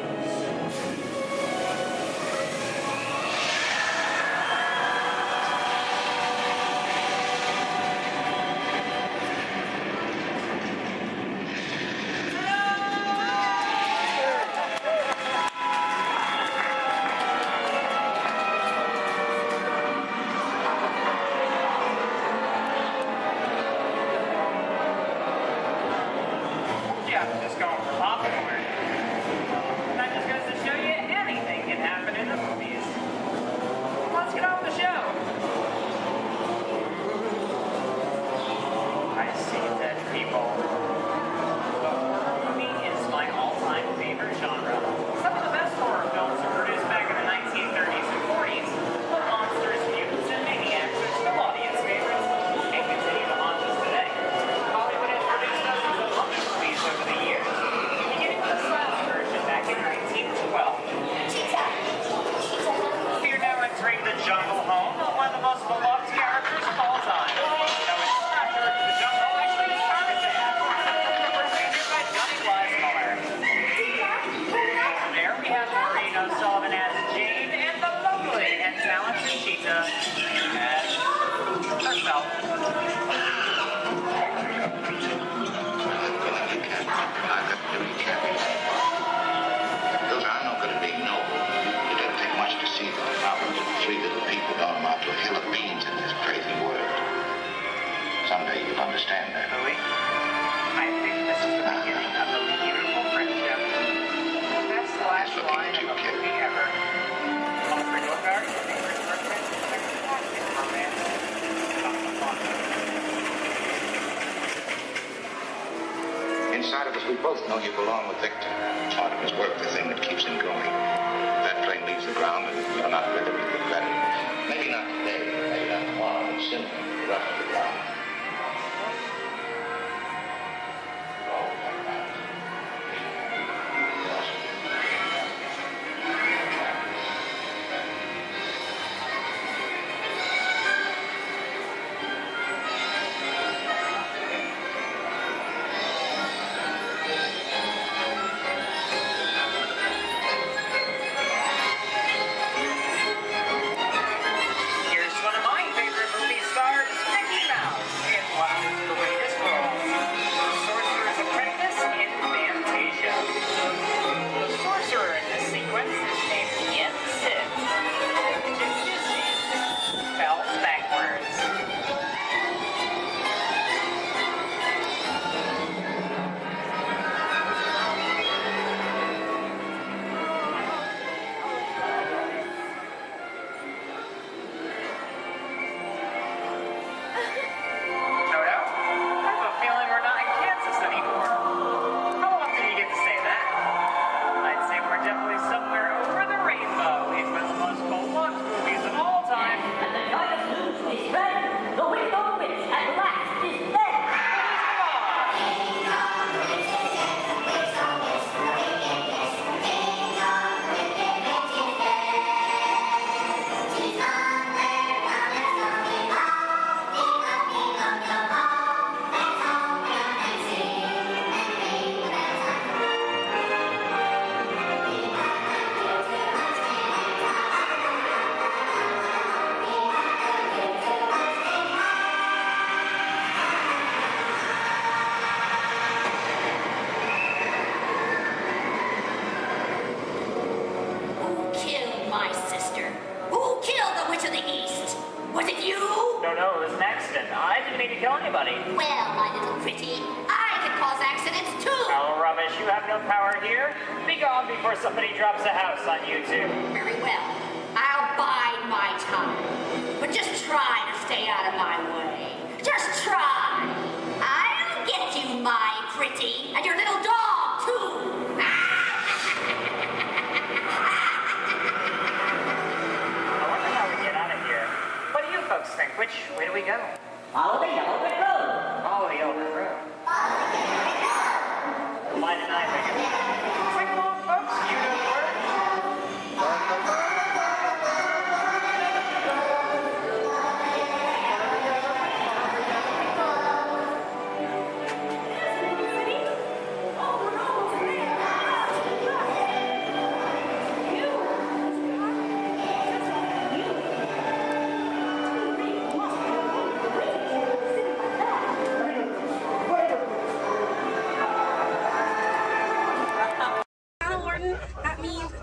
Yeah, just going for popcorn. That just goes to show you anything can happen in the movies. Let's get on with the show. I see dead people. Horror movie is my all-time favorite genre. Some of the best horror films were produced back in the 1930s and 40s, but monsters, mutants, and maniacs are still audience favorites and continue to haunt us today. Hollywood has produced dozens of other movies over the years, beginning with a silent version back in 1912. We are now entering the jungle home of one of the most beloved characters of all time. Now it's not George the Jungle, actually it's Tarzan, represented by Johnny Weissmuller. There we have Maureen O'Sullivan as Jane and the lovely and talented Cheetah as herself. Those are not going to be noble. It doesn't take much to see the problems of three little people don't amount to a hill of beans in this crazy world. Someday you'll understand that. Louis, I think this is the beginning of a beautiful friendship. Best last line of a movie ever. All three look our favorite person, fantastic romance. Inside of us, we both know you belong with Victor. Part of his work, the thing that keeps him going. If that plane leaves the ground and you're not with him, you regret it. Maybe not today, maybe not tomorrow, but soon, the rest of the ground. anybody. Well, my little pretty, I can cause accidents too. Oh, rubbish. You have no power here. Be gone before somebody drops a house on you, too. Very well. I'll bide my time. But just try to stay out of my way. Just try. I'll get you, my pretty, and your little dog, too. Folks think, which way do we go? Follow the yellow brick road. Follow the yellow brick road. Why didn't I think of it? It's like, come on, folks, you know the word.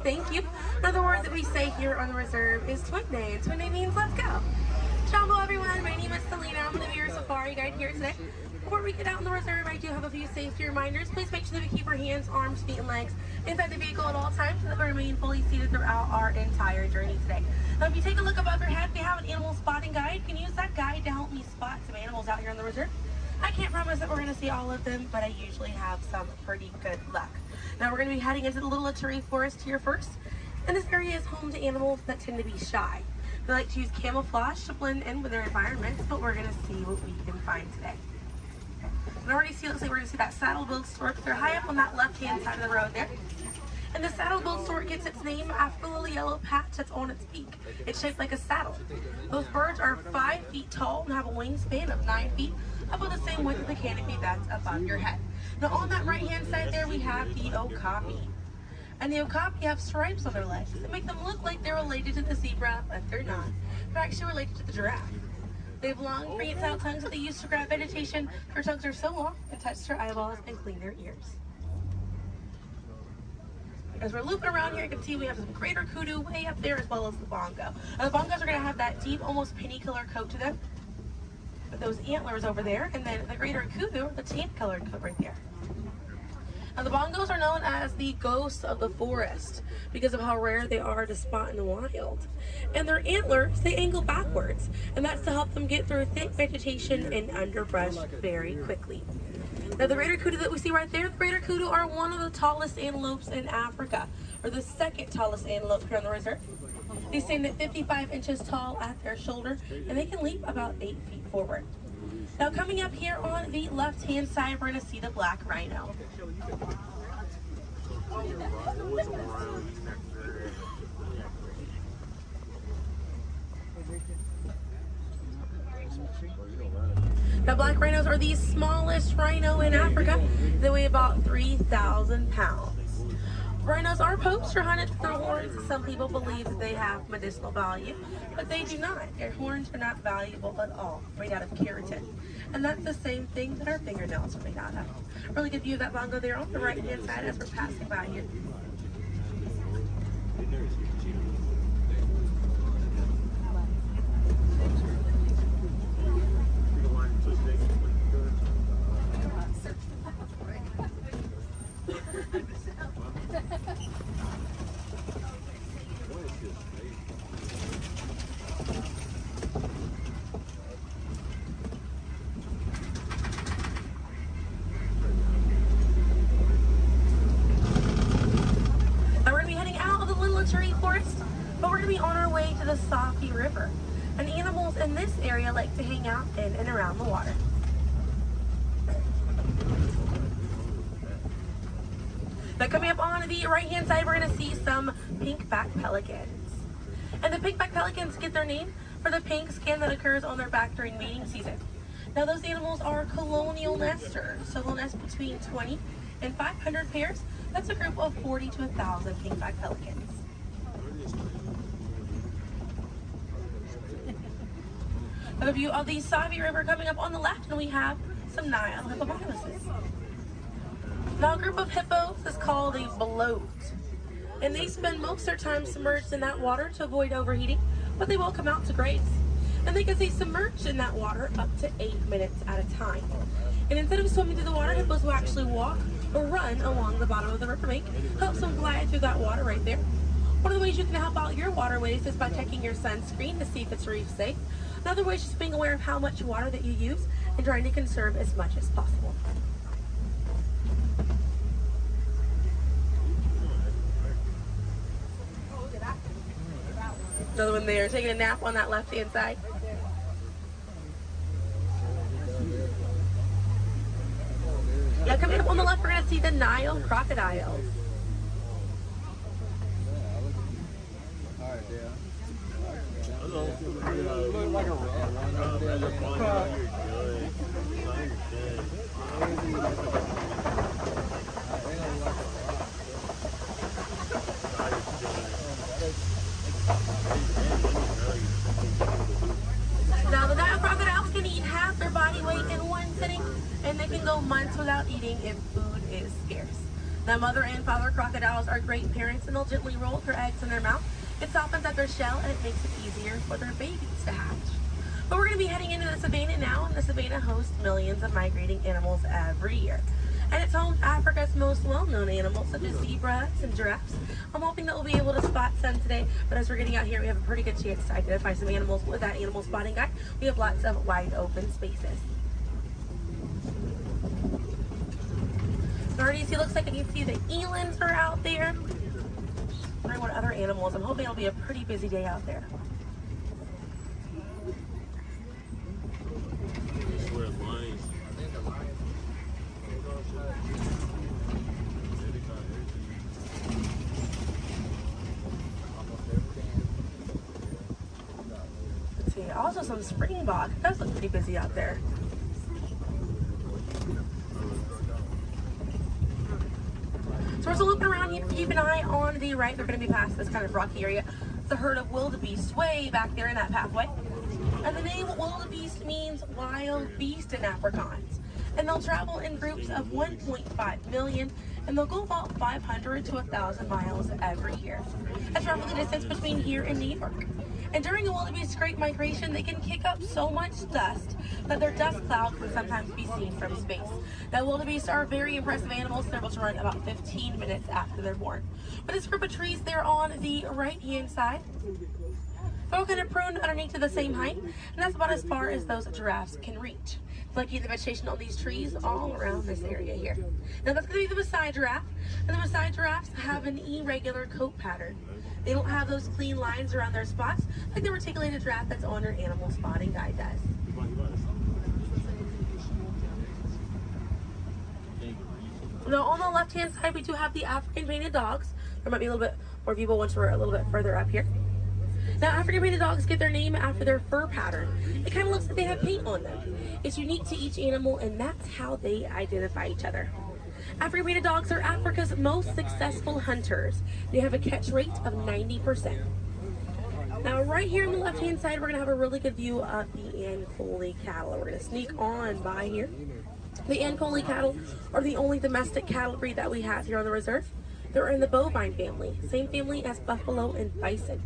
Thank you. Another word that we say here on the reserve is Twin Day, and Twin Day means let's go. Jumbo everyone, my name is Selena. I'm going to be your safari guide here today. Before we get out on the reserve, I do have a few safety reminders. Please make sure that we keep our hands, arms, feet, and legs inside the vehicle at all times so that we remain fully seated throughout our entire journey today. Now, if you take a look above your head, we have an animal spotting guide. You can use that guide to help me spot some animals out here on the reserve. I can't promise that we're going to see all of them, but I usually have some pretty good luck. Now we're going to be heading into the Little Ituri Forest here first, and this area is home to animals that tend to be shy. They like to use camouflage to blend in with their environments, but we're going to see what we can find today. And already see, looks like we're going to see that saddle-billed stork. They're high up on that left-hand side of the road there. And the saddle-billed stork gets its name after the little yellow patch that's on its beak. It's shaped like a saddle. Those birds are 5 feet tall and have a wingspan of 9 feet, about the same width of the canopy that's above your head. Now on that right-hand side there, we have the okapi. And the okapi have stripes on their legs that make them look like they're related to the zebra, but they're not. They're actually related to the giraffe. They have long, prehensile tongues that they use to grab vegetation. Their tongues are so long, they touch their eyeballs and clean their ears. As we're looping around here, you can see we have some greater kudu way up there, as well as the bongo. Now, the bongos are going to have that deep, almost penny-colored coat to them, with those antlers over there, and then the greater kudu, the tan-colored coat right there. Now, the bongos are known as the ghosts of the forest because of how rare they are to spot in the wild. And their antlers, they angle backwards, and that's to help them get through thick vegetation and underbrush very quickly. Now, the greater kudu that we see right there, the greater kudu are one of the tallest antelopes in Africa, or the second tallest antelope here on the reserve. They stand at 55 inches tall at their shoulder, and they can leap about 8 feet forward. Now, coming up here on the left-hand side, we're going to see the black rhino. Now, black rhinos are the smallest rhino in Africa. They weigh about 3,000 pounds. Rhinos are poached or hunted for their horns. Some people believe that they have medicinal value, but they do not. Their horns are not valuable at all, made out of keratin. And that's the same thing that our fingernails are made out of. Really good view of that bongo there on the right-hand side as we're passing by here. River, and animals in this area like to hang out in and around the water. Now, coming up on the right-hand side, we're going to see some pink-back pelicans. And the pink-back pelicans get their name for the pink skin that occurs on their back during mating season. Now, those animals are colonial nesters, so they'll nest between 20 and 500 pairs. That's a group of 40 to 1,000 pink-back pelicans. A view of the Savi River coming up on the left, and we have some Nile hippopotamuses. Now, a group of hippos is called a bloat, and they spend most of their time submerged in that water to avoid overheating, but they will come out to graze. and they can stay submerged in that water up to 8 minutes at a time. And instead of swimming through the water, hippos will actually walk or run along the bottom of the riverbank, helps them glide through that water right there. One of the ways you can help out your waterways is by checking your sunscreen to see if it's reef safe. Another way is just being aware of how much water that you use and trying to conserve as much as possible. Another one there, taking a nap on that left-hand side. Now coming up on the left, we're going to see the Nile crocodiles. Now the Nile crocodiles can eat half their body weight in one sitting, and they can go months without eating if food is scarce. Now mother and father crocodiles are great parents, and they'll gently roll their eggs in their mouth. It softens up their shell and it makes it easier for their babies to hatch. But we're going to be heading into the savannah now, and the savannah hosts millions of migrating animals every year. And it's home to Africa's most well-known animals, such as zebras and giraffes. I'm hoping that we'll be able to spot some today, but as we're getting out here, we have a pretty good chance to identify some animals with that animal spotting guide. We have lots of wide open spaces. Already, it looks like you can see the elands are out there. Wondering what other animals. I'm hoping it'll be a pretty busy day out there. Let's see, also some springbok. It does look pretty busy out there. So we're still looking around here. Keep an eye on the right. They're going to be past this kind of rocky area. It's a herd of wildebeest way back there in that pathway. And the name wildebeest means wild beast in Afrikaans. And they'll travel in groups of 1.5 million, and they'll go about 500 to 1,000 miles every year. That's roughly the distance between here and New York. And during a wildebeest great migration, they can kick up so much dust that their dust cloud can sometimes be seen from space. Now, wildebeest are very impressive animals. They're able to run about 15 minutes after they're born. But this group of trees there on the right-hand side, they're all kind of pruned underneath to the same height, and that's about as far as those giraffes can reach. Looking at the vegetation on these trees all around this area here. Now that's going to be the Maasai giraffe, and the Maasai giraffes have an irregular coat pattern. They don't have those clean lines around their spots like the reticulated giraffe that's on your animal spotting guide does. Now on the left-hand side, we do have the African painted dogs. There might be a little bit more people once we're a little bit further up here. Now, African painted dogs get their name after their fur pattern. It kind of looks like they have paint on them. It's unique to each animal, and that's how they identify each other. African painted dogs are Africa's most successful hunters. They have a catch rate of 90%. Now, right here on the left-hand side, we're going to have a really good view of the Ankole cattle. We're going to sneak on by here. The Ankole cattle are the only domestic cattle breed that we have here on the reserve. They're in the bovine family, same family as buffalo and bison.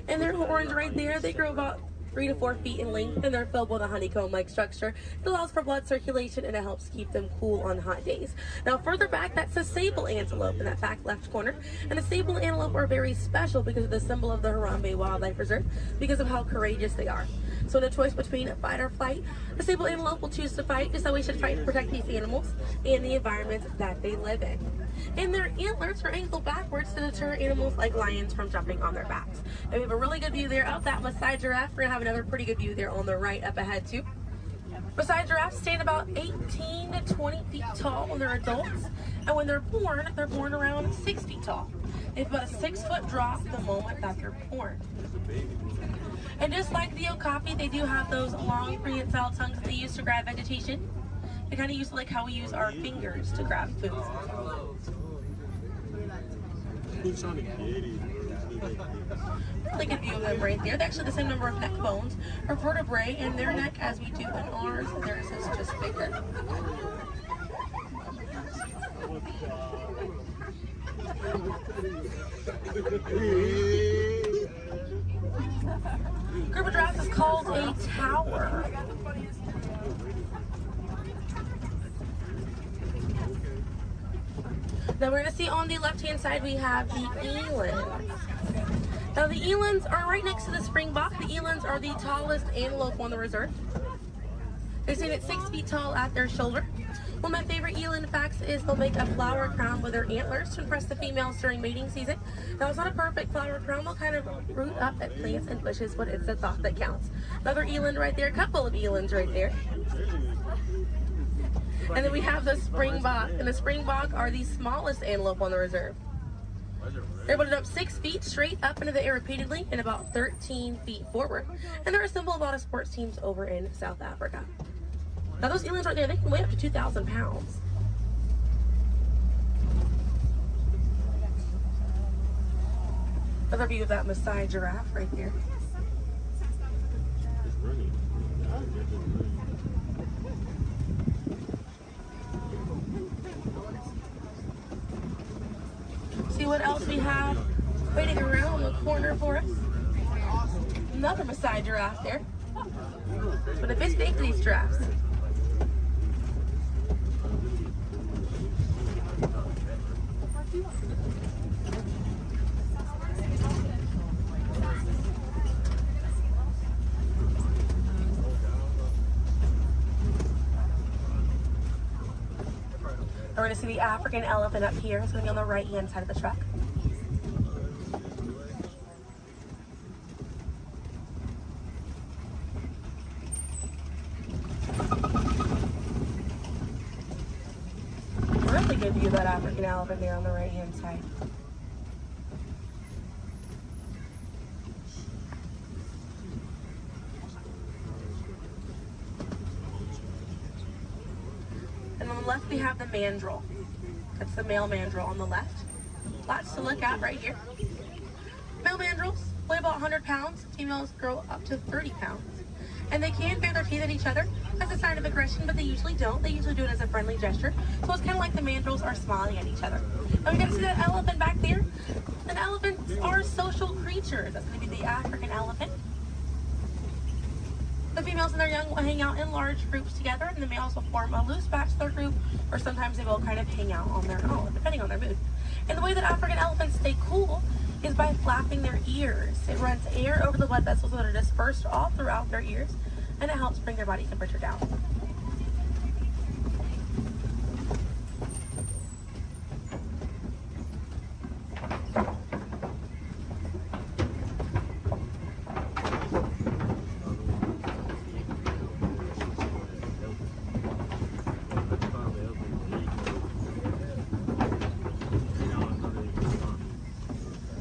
And their horns right there, they grow about 3 to 4 feet in length, and they're filled with a honeycomb-like structure. It allows for blood circulation, and it helps keep them cool on hot days. Now, further back, that's a sable antelope in that back left corner. And the sable antelope are very special because of the symbol of the Harambe Wildlife Reserve, because of how courageous they are. So in a choice between fight or flight, the sable antelope will choose to fight, just so we should fight to protect these animals and the environment that they live in. And their antlers are angled backwards to deter animals like lions from jumping on their backs. And we have a really good view there of that Maasai giraffe. We're going to have another pretty good view there on the right up ahead too. Maasai giraffes stand about 18 to 20 feet tall when they're adults. And when they're born around 6 feet tall. They have about a 6-foot drop the moment that they're born. And just like the okapi, they do have those long prehensile tongues that they use to grab vegetation. They kind of use like how we use our fingers to grab food. Really good view of them right there. They're actually the same number of neck bones or vertebrae in their neck as we do in ours. Theirs is just bigger. Group of giraffes is called a tower. Then we're going to see on the left-hand side we have the elands. Now the elands are right next to the springbok. The elands are the tallest antelope on the reserve. They stand at 6 feet tall at their shoulder. One of my favorite eland facts is they'll make a flower crown with their antlers to impress the females during mating season. Now it's not a perfect flower crown, they'll kind of root up at plants and bushes, but it's the thought that counts. Another eland right there, a couple of elands right there. And then we have the springbok, and the springbok are the smallest antelope on the reserve. They're able to jump 6 feet straight up into the air repeatedly and about 13 feet forward. And they're a symbol of a lot of sports teams over in South Africa. Now those elands right there, they can weigh up to 2,000 pounds. Another view of that Maasai giraffe right there. See what else we have waiting around the corner for us. Another Maasai giraffe there. But a bit big for these giraffes. We're going to see the African elephant up here. It's going to be on the right-hand side of the truck. Really good view of that African elephant there on the right-hand side. And on the left we have the mandrill. That's the male mandrill on the left. Lots to look at right here. Male mandrills weigh about 100 pounds. Females grow up to 30 pounds. And they can bare their teeth at each other as a sign of aggression, but they usually don't. They usually do it as a friendly gesture. So it's kind of like the mandrills are smiling at each other. And we got to see that elephant back there. And elephants are social creatures. That's going to be the African elephant. The females and their young will hang out in large groups together, and the males will form a loose bachelor group, or sometimes they will kind of hang out on their own, depending on their mood. And the way that African elephants stay cool is by flapping their ears. It runs air over the blood vessels that are dispersed all throughout their ears, and it helps bring their body temperature down.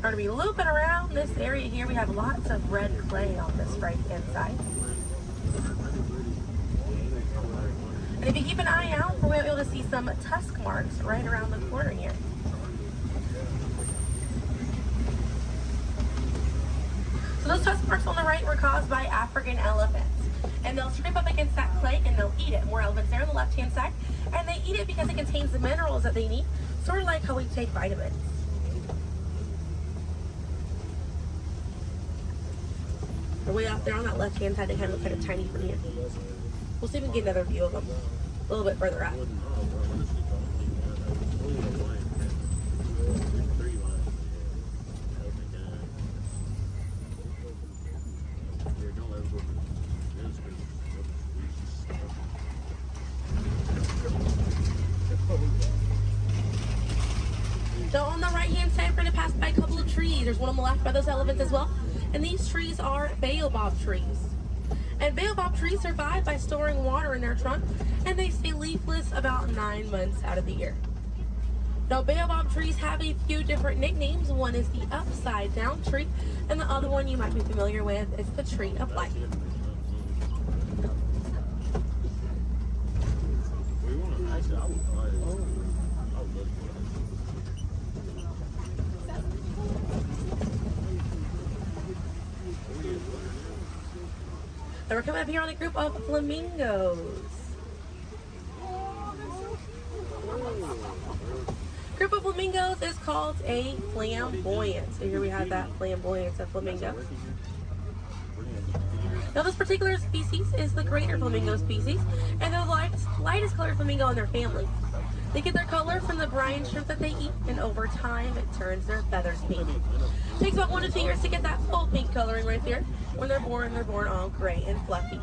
We're going to be looping around this area here. We have lots of red clay on this right-hand side. And if you keep an eye out, we'll be able to see some tusk marks right around the corner here. So those tusk marks on the right were caused by African elephants. And they'll scrape up against that clay and they'll eat it. More elephants there on the left-hand side. And they eat it because it contains the minerals that they need, sort of like how we take vitamins. Way out there on that left-hand side, they kind of look kind of tiny from here. We'll see if we can get another view of them a little bit further out. So on the right-hand side, we're going to pass by a couple of trees. There's one on the left by those elephants as well. And these trees are baobab trees. And baobab trees survive by storing water in their trunk, and they stay leafless about 9 months out of the year. Now, baobab trees have a few different nicknames. One is the upside down tree, and the other one you might be familiar with is the tree of life. And we're coming up here on a group of flamingos. Group of flamingos is called a flamboyant. So here we have that flamboyant of flamingos. Now this particular species is the greater flamingo species, and they're the lightest colored flamingo in their family. They get their color from the brine shrimp that they eat, and over time it turns their feathers pink. It takes about 1 to 2 years to get that full pink coloring right there. When they're born all gray and fluffy.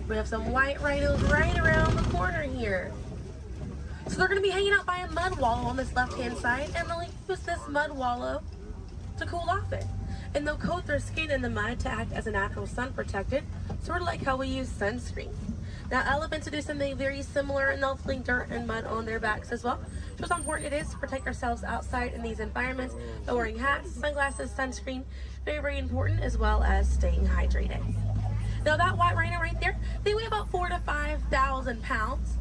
We have some white rhinos right around the corner here. So they're going to be hanging out by a mud wallow on this left-hand side, and they'll use this mud wallow to cool off it. And they'll coat their skin in the mud to act as a natural sun protectant, sort of like how we use sunscreen. Now elephants do something very similar, and they'll fling dirt and mud on their backs as well. Just how important it is to protect ourselves outside in these environments by wearing hats, sunglasses, sunscreen, very, very important, as well as staying hydrated. Now that white rhino right there, they weigh about 4,000 to 5,000 pounds.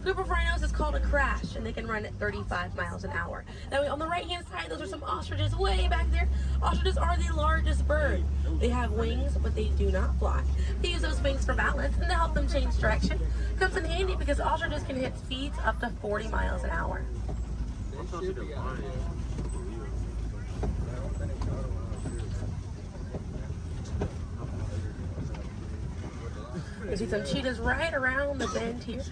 A group of rhinos is called a crash, and they can run at 35 miles an hour. Now on the right hand side, those are some ostriches way back there. Ostriches are the largest bird. They have wings, but they do not fly. They use those wings for balance and to help them change direction. Comes in handy because ostriches can hit speeds up to 40 miles an hour. You see some cheetahs right around the bend here.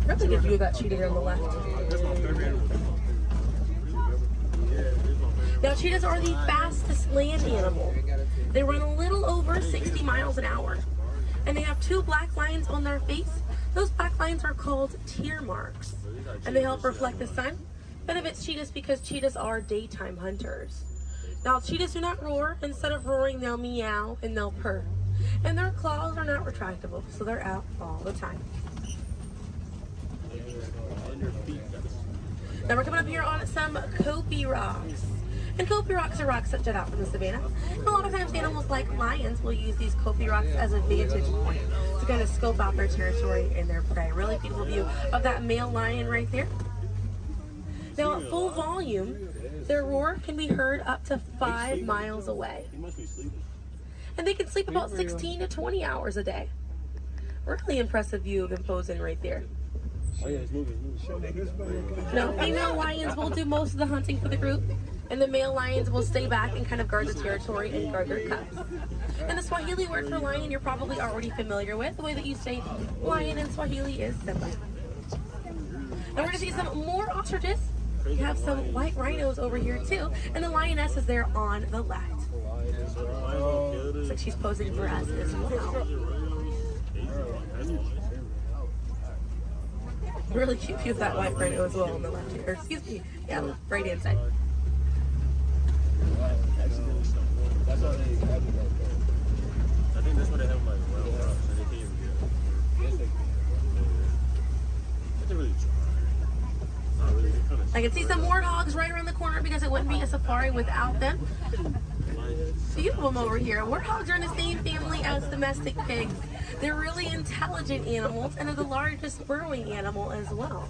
That's a good view of that cheetah here on the left. Now cheetahs are the fastest land animal. They run a little over 60 miles an hour. And they have 2 black lines on their face. Those black lines are called tear marks. And they help reflect the sun. Benefits cheetahs because cheetahs are daytime hunters. Now cheetahs do not roar. Instead of roaring, they'll meow and they'll purr. And their claws are not retractable, so they're out all the time. Now we're coming up here on some Kopi rocks. And Kopi rocks are rocks that jut out from the savannah. And a lot of times animals like lions will use these Kopi rocks as a vantage point to kind of scope out their territory and their prey. Really beautiful view of that male lion right there. Now at full volume, their roar can be heard up to 5 miles away. And they can sleep about 16 to 20 hours a day. Really impressive view of them posing right there. Now, female lions will do most of the hunting for the group, and the male lions will stay back and kind of guard the territory and guard their cubs. And the Swahili word for lion you're probably already familiar with. The way that you say lion in Swahili is Simba. And we're going to see some more ostriches. We have some white rhinos over here too, and the lioness is there on the left. Looks like she's posing for us as well. Really cute view of that white rhino as well on the left here. Or, excuse me, yeah, right hand side. I think that's what they have like wild rocks, and they can't even get. They really try. Not really. They kind of. I can see some warthogs right around the corner because it wouldn't be a safari without them. Few of them over here. Warthogs are in the same family as domestic pigs. They're really intelligent animals and are the largest burrowing animal as well.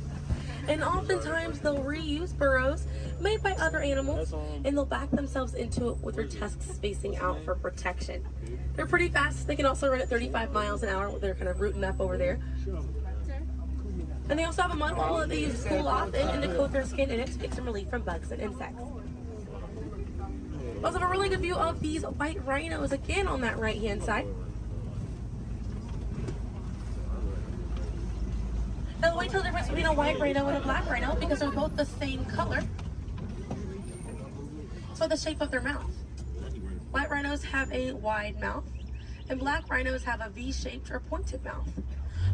And oftentimes they'll reuse burrows made by other animals, and they'll back themselves into it with their tusks spacing out for protection. They're pretty fast. They can also run at 35 miles an hour. They're kind of rooting up over there. And they also have a mud hole that they use to cool off and to coat their skin in it to get some relief from bugs and insects. We also have a really good view of these white rhinos again on that right hand side. Now wait till the difference between a white rhino and a black rhino because they're both the same color. So the shape of their mouth. White rhinos have a wide mouth and black rhinos have a V-shaped or pointed mouth.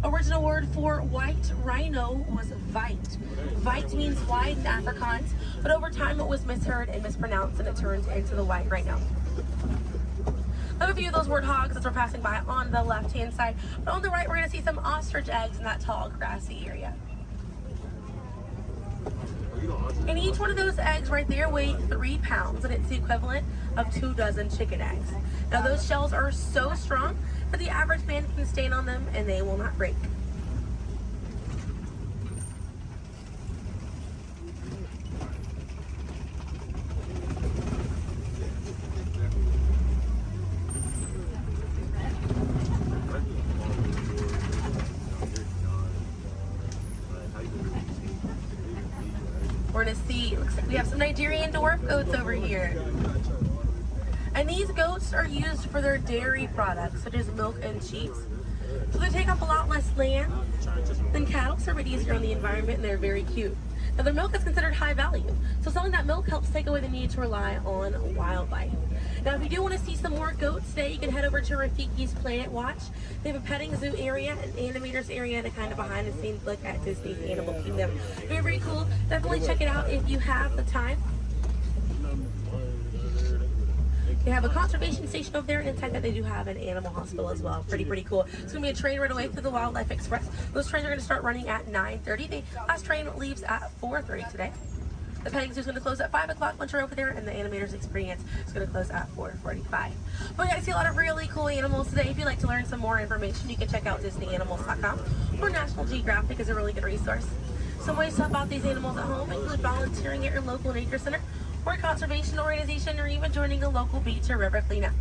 Original word for white rhino was vite. Vite means wide in Afrikaans, but over time it was misheard and mispronounced and it turned into the white rhino. I have a few of those warthogs as we're passing by on the left-hand side, but on the right we're going to see some ostrich eggs in that tall grassy area. And each one of those eggs right there weigh 3 pounds, and it's the equivalent of 2 dozen chicken eggs. Now those shells are so strong that the average man can stand on them and they will not break. We're gonna see, looks like we have some Nigerian dwarf goats over here. And these goats are used for their dairy products, such as milk and cheese. So they take up a lot less land than cattle, so they're easier on the environment, and they're very cute. Now their milk is considered high value, so selling that milk helps take away the need to rely on wildlife. Now if you do want to see some more goats today, you can head over to Rafiki's Planet Watch. They have a petting zoo area, an animators area, and a kind of behind the scenes look at Disney's Animal Kingdom. Very, very cool. Definitely check it out if you have the time. They have a conservation station over there, and inside that they do have an animal hospital as well. Pretty cool. It's going to be a train right away through the Wildlife Express. Those trains are going to start running at 9:30. The last train leaves at 4:30 today. The petting zoo is going to close at 5 o'clock once you're over there, and the animators experience is going to close at 4:45. But we got to see a lot of really cool animals today. If you'd like to learn some more information, you can check out DisneyAnimals.com, or National Geographic is a really good resource. Some ways to help out these animals at home include volunteering at your local nature center, or a conservation organization, or even joining a local beach or river cleanup.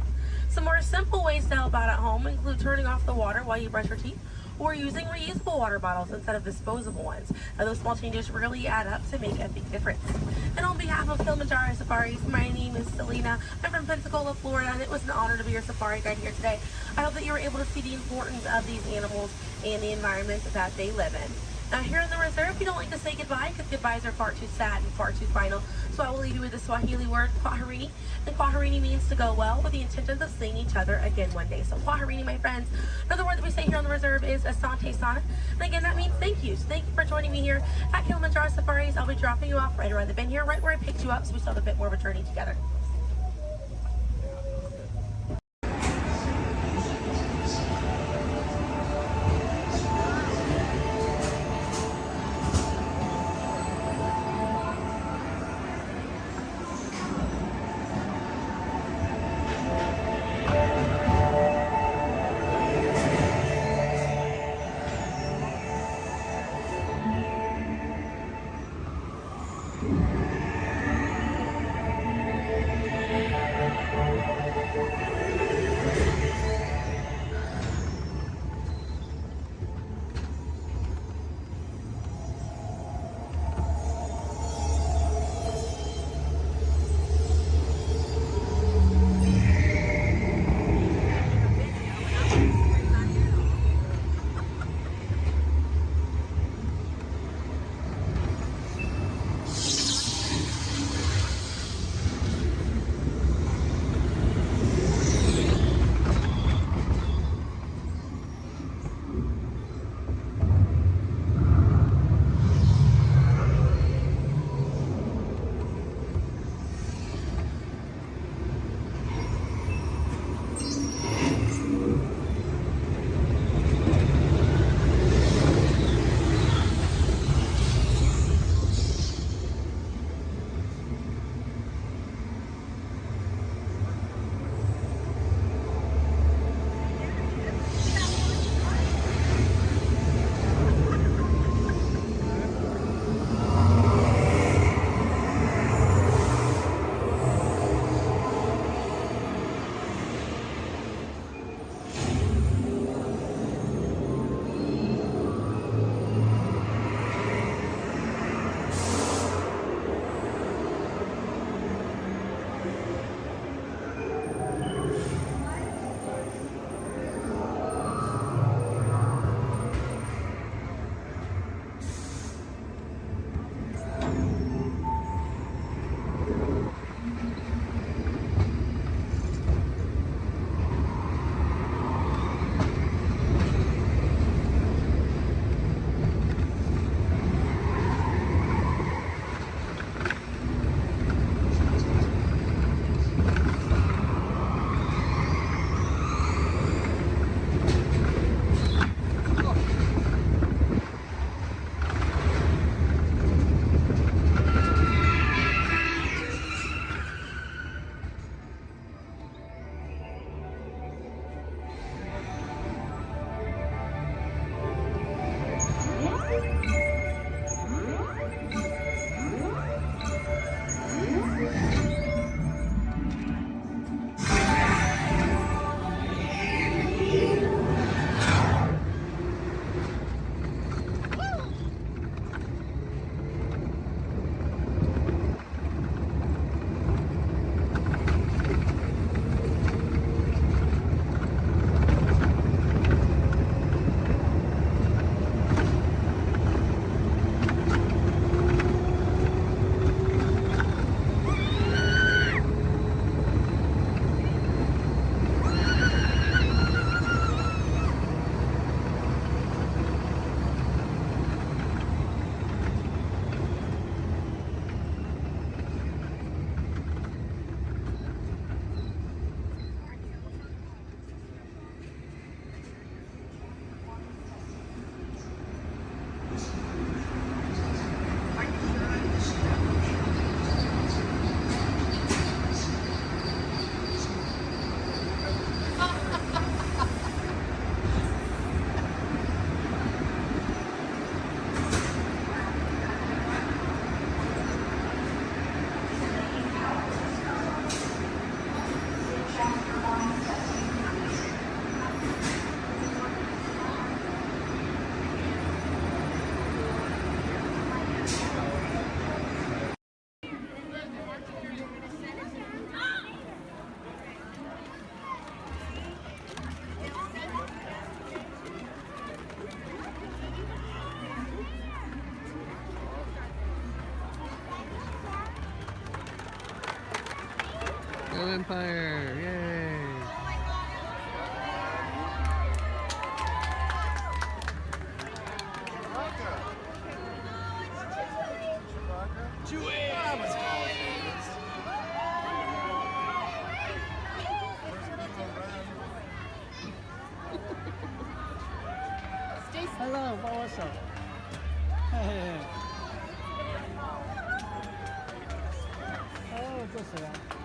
Some more simple ways to help out at home include turning off the water while you brush your teeth, or using reusable water bottles instead of disposable ones. Now those small changes really add up to make a big difference. And on behalf of Kilimanjaro Safaris, my name is Selena. I'm from Pensacola, Florida, and it was an honor to be your safari guide here today. I hope that you were able to see the importance of these animals and the environment that they live in. Now here in the reserve, we don't like to say goodbye because goodbyes are far too sad and far too final. So I will leave you with the Swahili word, kwaherini. And kwaherini means to go well, with the intentions of seeing each other again one day. So kwaherini, my friends. Another word that we say here on the reserve is asante sana. And again, that means thank you. So thank you for joining me here at Kilimanjaro Safaris. I'll be dropping you off right around the bend here, right where I picked you up, so we still have a bit more of a journey together. Shadow Empire. Yay. Hello, what's up? Hey. Oh, what's that?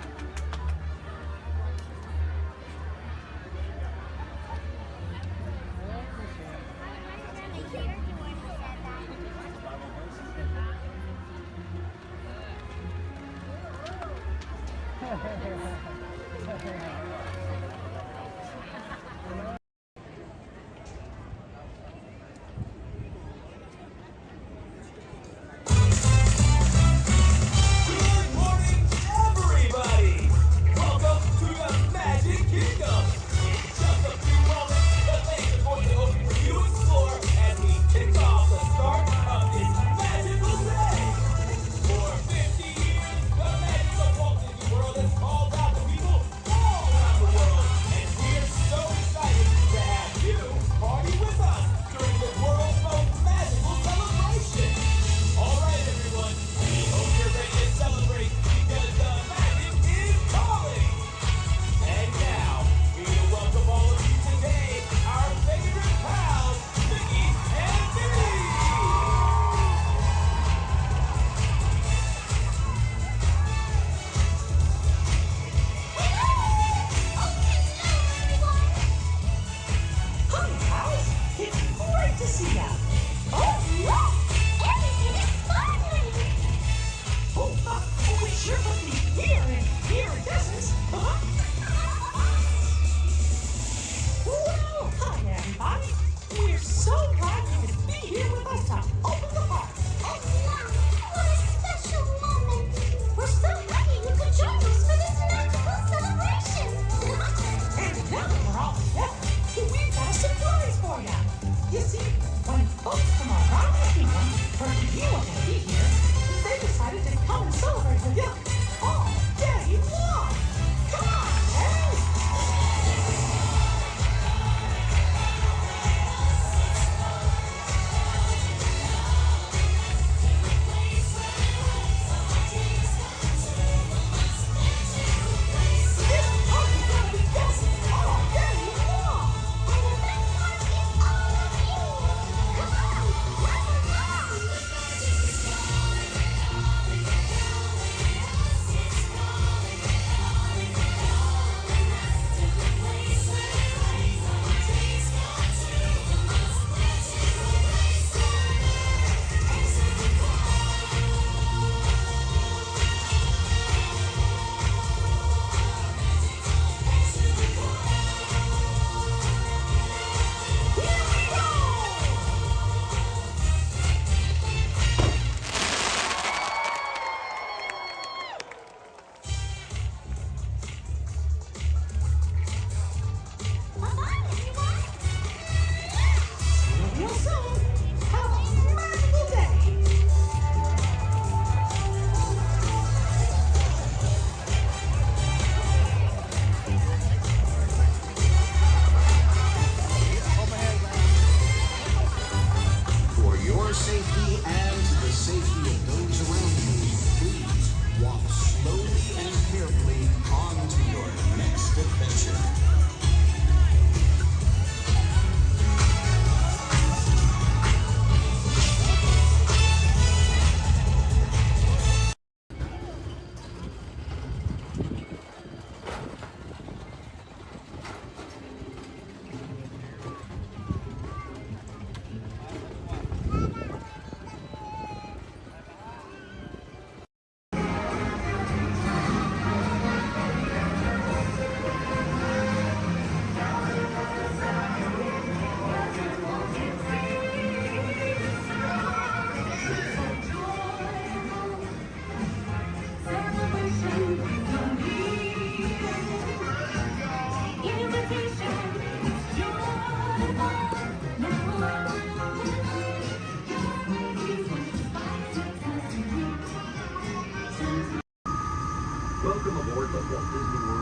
Welcome aboard the Walt Disney World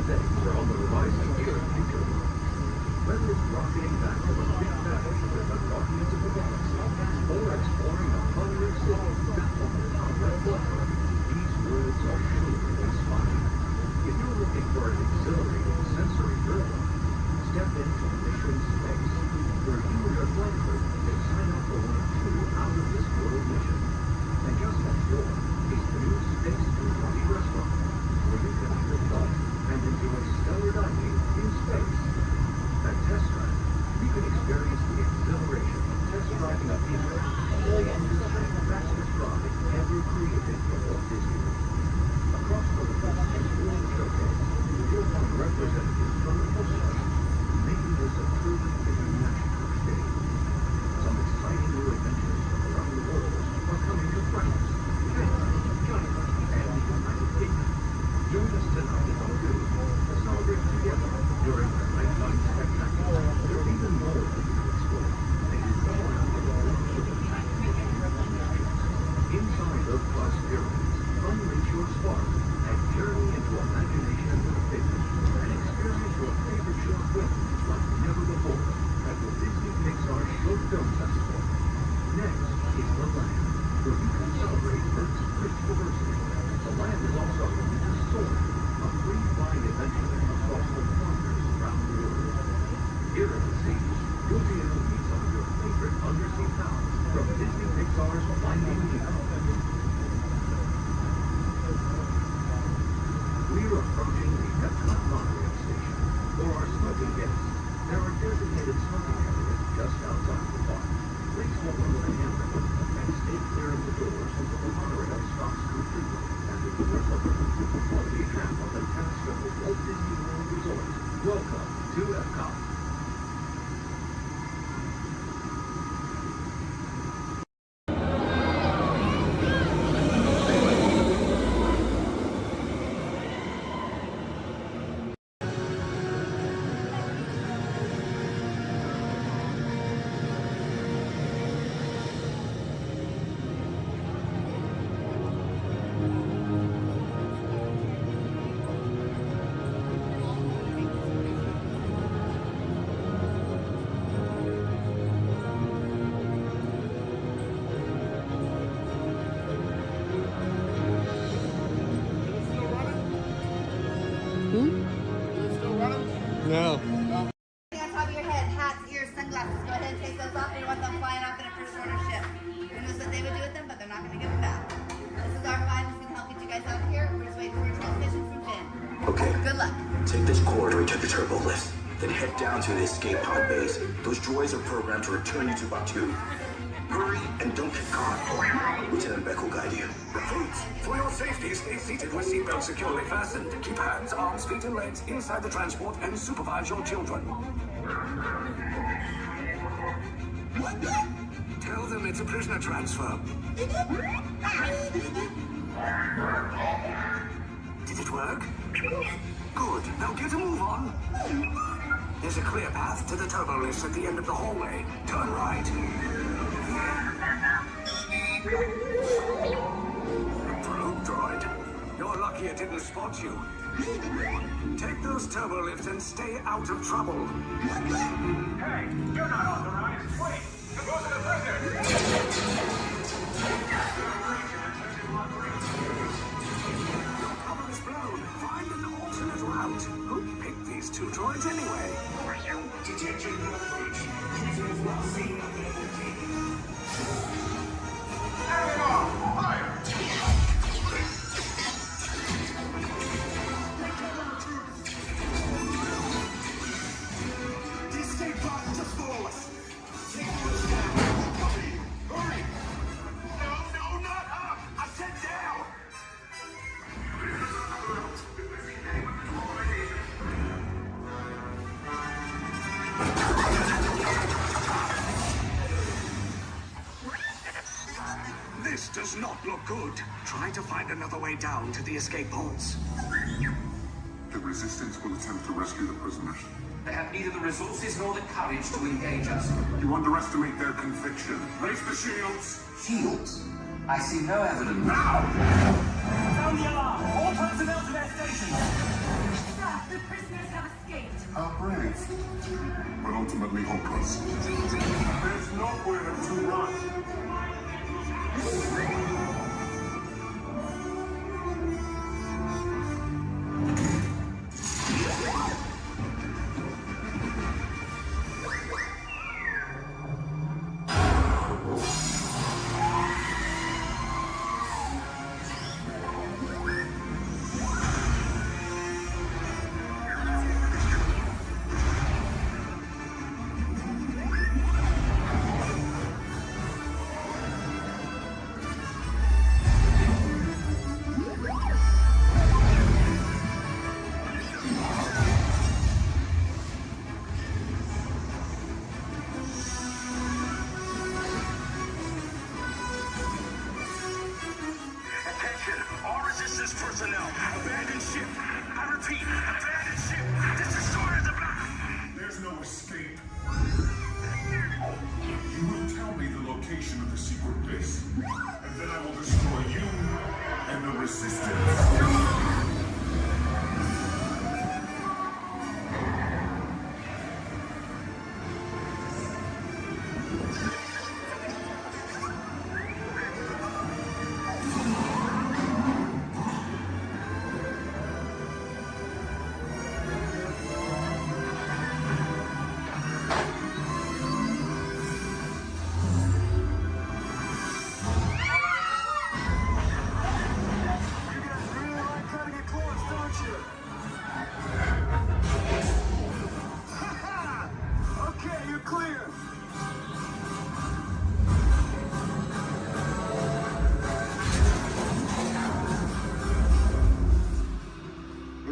settings are on the revised computer. Whether it's rocketing back from a big battle with the Guardians of the Galaxy, or exploring a thundering city built on the power of water, these worlds are sure to inspire. If you're looking for an exhilarating sensory thrill, step into Mission Space, where you and your flight crew can sign up for one of 2 out-of-this-world missions. And just next door is the new Space 220 restaurant, where you can reflect and enjoy stellar dining in space. At Test Drive, you can experience the exhilaration of test driving a vehicle all on the fastest ride ever created for Walt Disney. Across the West and World Showcase, you'll find representatives from the coastline, making this a truly international stage. Some exciting new adventures from around the world are coming to France, Canada, China, and the United Kingdom. Join us tonight at noon to celebrate together during the nighttime spectacular. There's even more that you can explore, and you come around the world with a inside the Plus Pyramids, unleash your spark and journey into imagination with a figure, and experience your favorite short film like never before at the Disney Pixar Short Film Festival. Next is the Land, where you can celebrate Earth's rich diversity. The Land is also home to Soar, a free flying adventure across the wonders around the world. Here at the seas, you'll be able to meet some of your favorite undersea pals from Disney Pixar's Finding Nemo. We're approaching the Epcot monorail station. For our smoking guests, there are designated smoking areas just outside the park. Please hold on to the handrail and stay clear of the doors until the monorail stops completely and the doors open. On behalf of the cast of the Walt Disney World Resort, welcome to Epcot. No. On top of your head, hats, ears, sunglasses. Go ahead and take those off. You want them flying off in a first order ship. Who knows what they would do with them, but they're not going to give them back. This is R5. It's going to help get you guys out of here. We're just waiting for a transmission from Finn. Okay. Good luck. Take this corridor to the turbo lift. Then head down to the escape pod base. Those droids are programmed to return you to Batuu. Hurry and don't get caught. Lieutenant Beck will guide you. Recruits, for your safety, stay seated with seatbelts securely fastened. Keep hands, arms, feet, and legs inside the transport and supervise your children. Tell them it's a prisoner transfer. Did it work? Good. Now get a move on. There's a clear path to the turbo lifts at the end of the hallway. Turn right. Probe droid. You're lucky it didn't spot you. Take those turbo lifts and stay out of trouble. Hey, you're not authorized. Wait, those are the prisoners. Your cover is blown. Find an alternate route. Who picked these 2 droids anyway? Detention approach. Prisoners not seen on the Fire! The escape pod just below us. Take those down. Copy. Hurry! No, not up! I said down! This does not look good. Try to find another way down to the escape pods. The Resistance will attempt to rescue the prisoners. They have neither the resources nor the courage to engage us. You underestimate their conviction. Raise the shields! Shields? I see no evidence. Now! Sound the alarm! All personnel to their stations! Sir, the but ultimately hopeless. There's nowhere to run. Personnel, abandon ship. I repeat, abandon ship. This destroyer is about. There's no escape. You will tell me the location of the secret base, and then I will destroy you and the Resistance.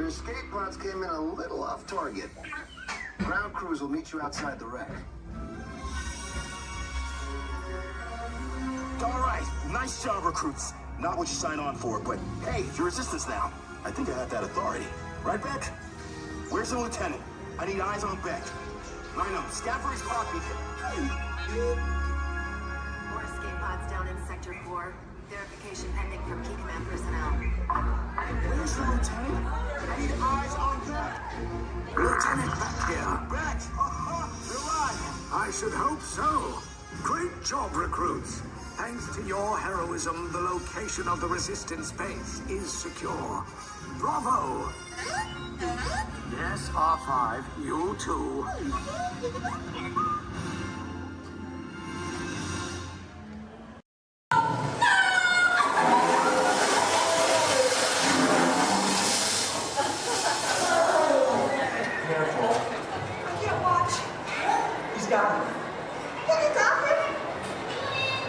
Escape pods came in a little off target. Ground crews will meet you outside the wreck. All right, nice job, recruits. Not what you signed on for, but hey, you're Resistance now. I think I have that authority. Right, Beck? Where's the lieutenant? I need eyes on Beck. Rhino, scout for his copy. More escape pods down in Sector 4. Verification pending from key command personnel. Where's the lieutenant? I need eyes on Beck. Lieutenant back here. Beck! You're alive! I should hope so. Great job, recruits. Thanks to your heroism, the location of the Resistance base is secure. Bravo! Yes, R5, you too.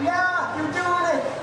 Yeah, you're doing it!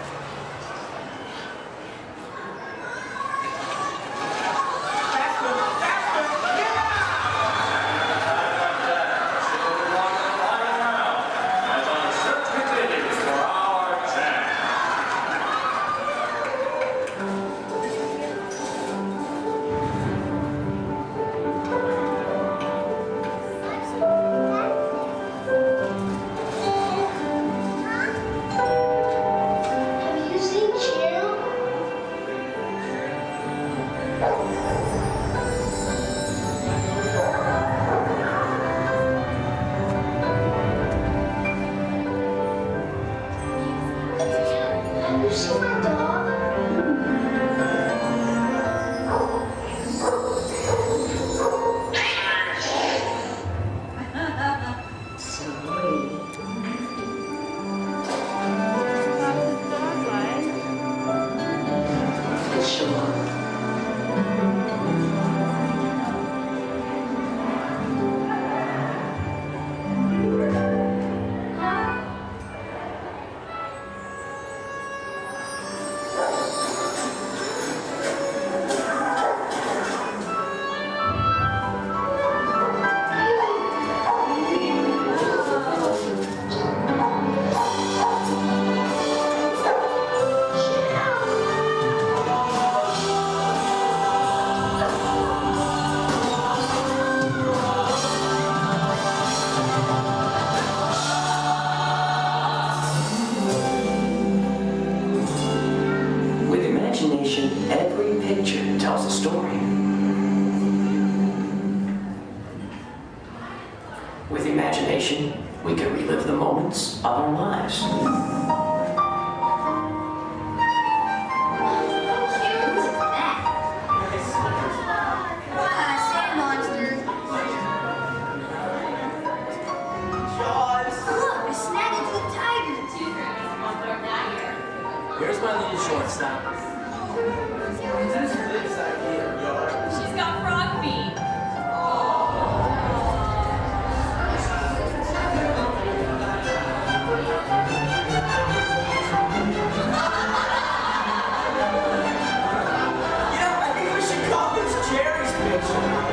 imagination, we can relive the moments of our lives. Here's my little shortstop. She's got frog feet. I think we should call this Jerry's picture.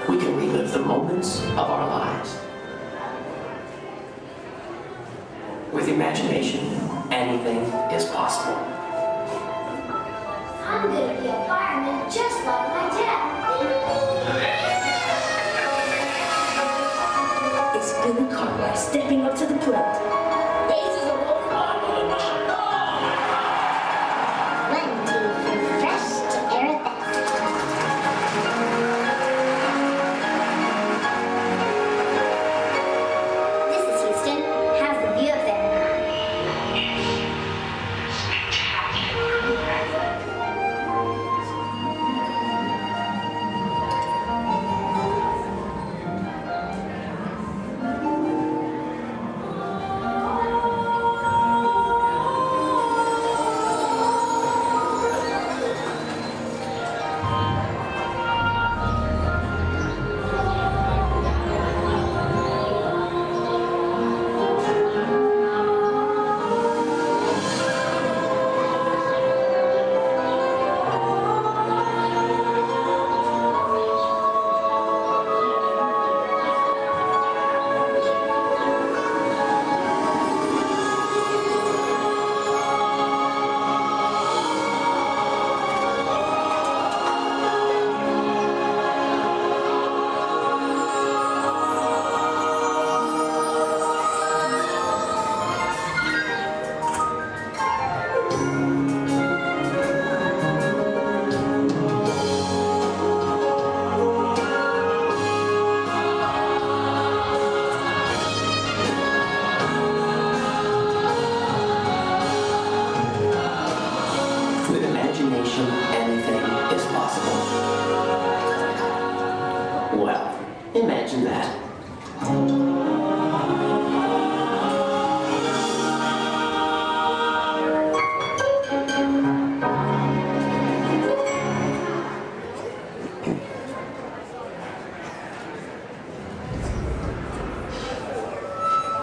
We can relive the moments of our lives. With imagination, anything is possible. I'm gonna be a fireman just like my dad. It's Billy Cartwright stepping up to the plate. Bases are rolling. One, two, three, fresh to air it back. This is Houston. How's the view up there? With imagination, anything is possible. Well, imagine that.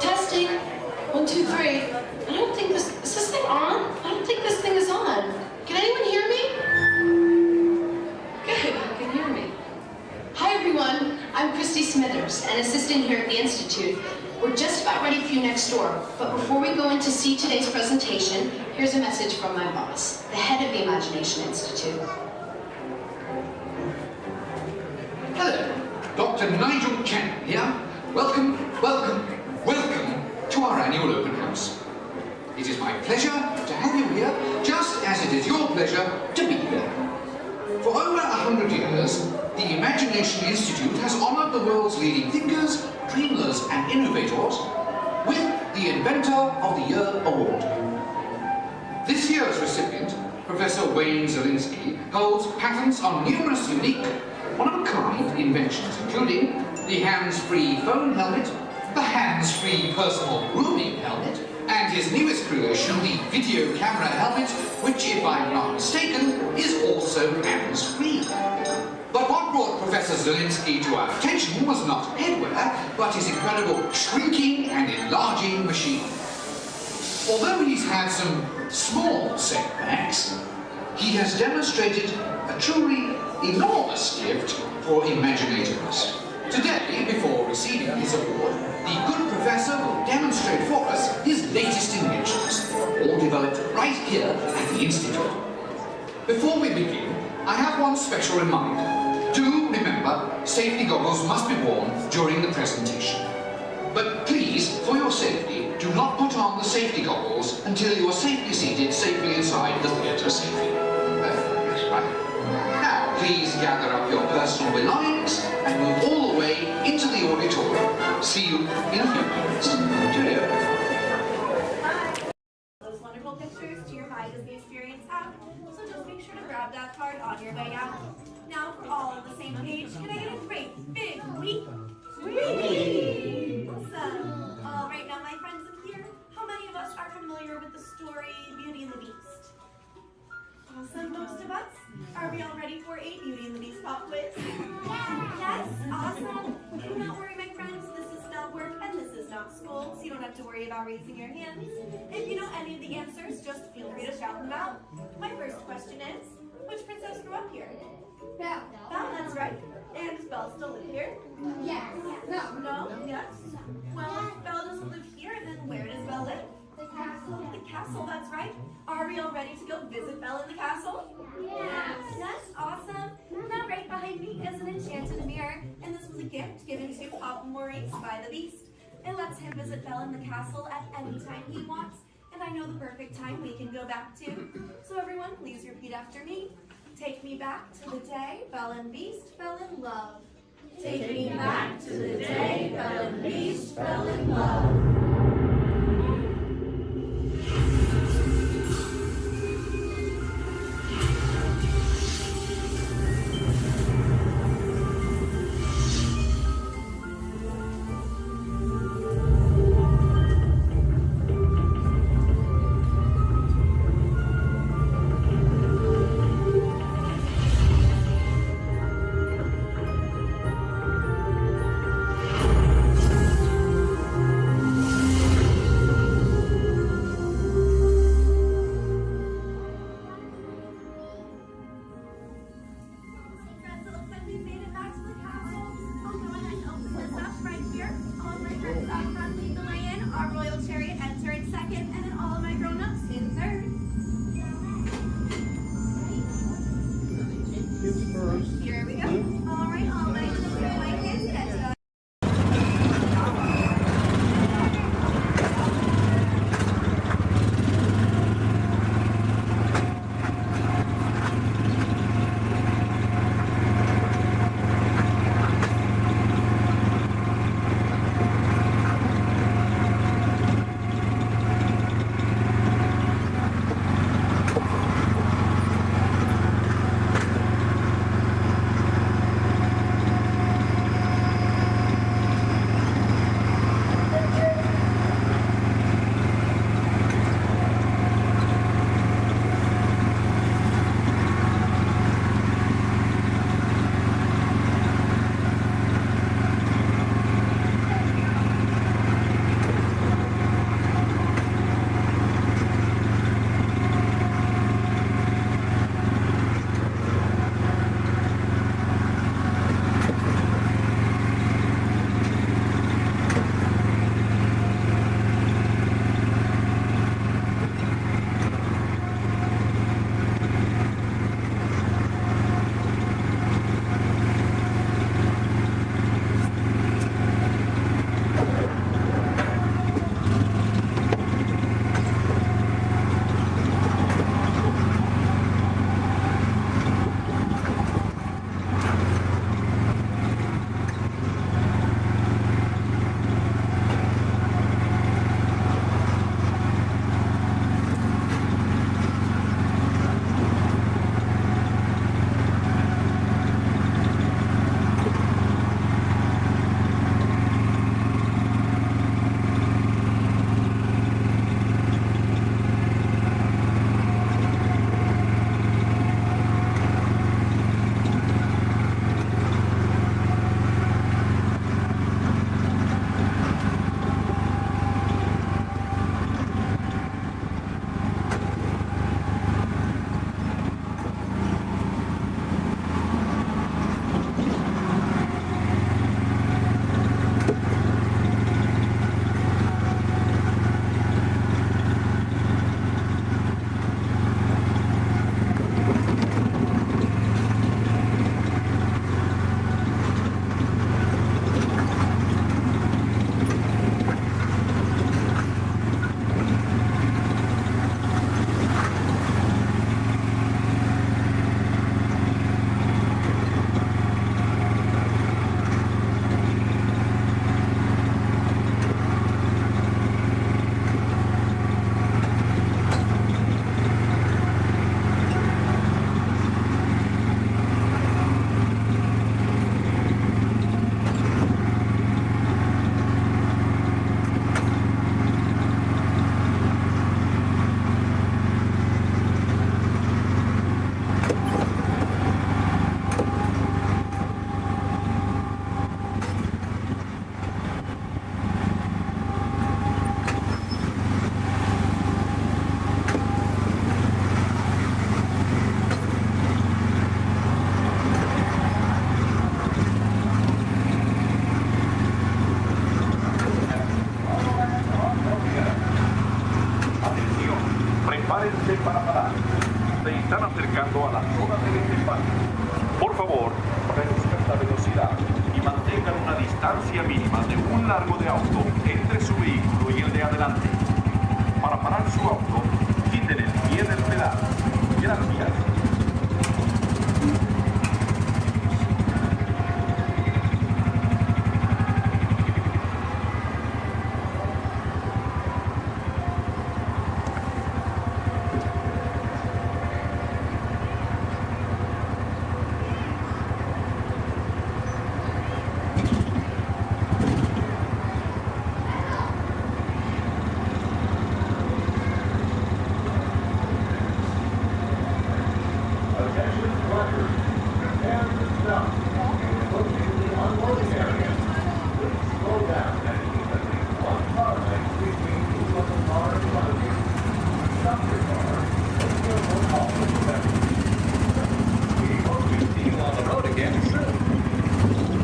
Testing. 1, 2, 3. I don't think this. Is this thing on? I don't think this thing is on. Can anyone hear me? Good, you can hear me. Hi everyone. I'm Christy Smithers, an assistant here at the Institute. We're just about ready for you next door. But before we go in to see today's presentation, here's a message from my boss, the head of the Imagination Institute. Hello, Dr. Nigel Kemp here. Welcome, welcome, welcome to our annual open house. It is my pleasure to have you here, just as it is your pleasure to be here. For over 100 years, the Imagination Institute has honored the world's leading thinkers, dreamers, and innovators with the Inventor of the Year award. This year's recipient Professor Wayne Zielinski holds patents on numerous unique, one-of-a-kind inventions, including the hands-free phone helmet, the hands-free personal grooming helmet, and his newest creation, the video camera helmet, which, if I'm not mistaken, is also hands-free. But what brought Professor Zielinski to our attention was not headwear, but his incredible shrinking and enlarging machine. Although he's had some small setbacks, he has demonstrated a truly enormous gift for imaginativeness. Today, before receiving his award, the good professor will demonstrate for us his latest inventions, all developed right here at the Institute. Before we begin, I have one special reminder. Do remember, safety goggles must be worn during the presentation. But please, for your safety, do not put on the safety goggles until you are safely seated safely inside the theatre safely. That's right. Now, please gather up your personal belongings and move all the way into the auditorium. See you in a few minutes. Cheerio. Those wonderful pictures to your My Disney Experience app, so just make sure to grab that card on your way out. Now, for all on the same page, can I get a great big weep? Awesome. All right, now my friends in here, how many of us are familiar with the story Beauty and the Beast? Awesome, most of us. Are we all ready for a Beauty and the Beast pop quiz? Yes, awesome. Do not worry, my friends. This is not work and this is not school, so you don't have to worry about raising your hands. If you know any of the answers, just feel free to shout them out. My first question is, which princess grew up here? Belle. Belle, that's right. And does Belle still live here? Yes. No. No? Yes? Well, if Belle doesn't live here, then where does Belle live? The castle. The castle, that's right. Are we all ready to go visit Belle in the castle? Yes. Yes, awesome. Now right behind me is an enchanted mirror, and this was a gift given to Papa Maurice by the Beast. It lets him visit Belle in the castle at any time he wants, and I know the perfect time we can go back to. So everyone, please repeat after me. Take me back to the day Belle and Beast fell in love. Take me back to the day Belle and Beast fell in love. Prepárense para parar. Se están acercando a la zona de desempate. Por favor, reduzcan la velocidad y mantengan una distancia mínima de un largo de auto entre su vehículo y el de adelante. Para parar su auto, quiten el pie del pedal. Gracias.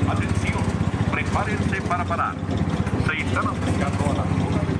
Atención, prepárense para parar. Se están acercando a la zona de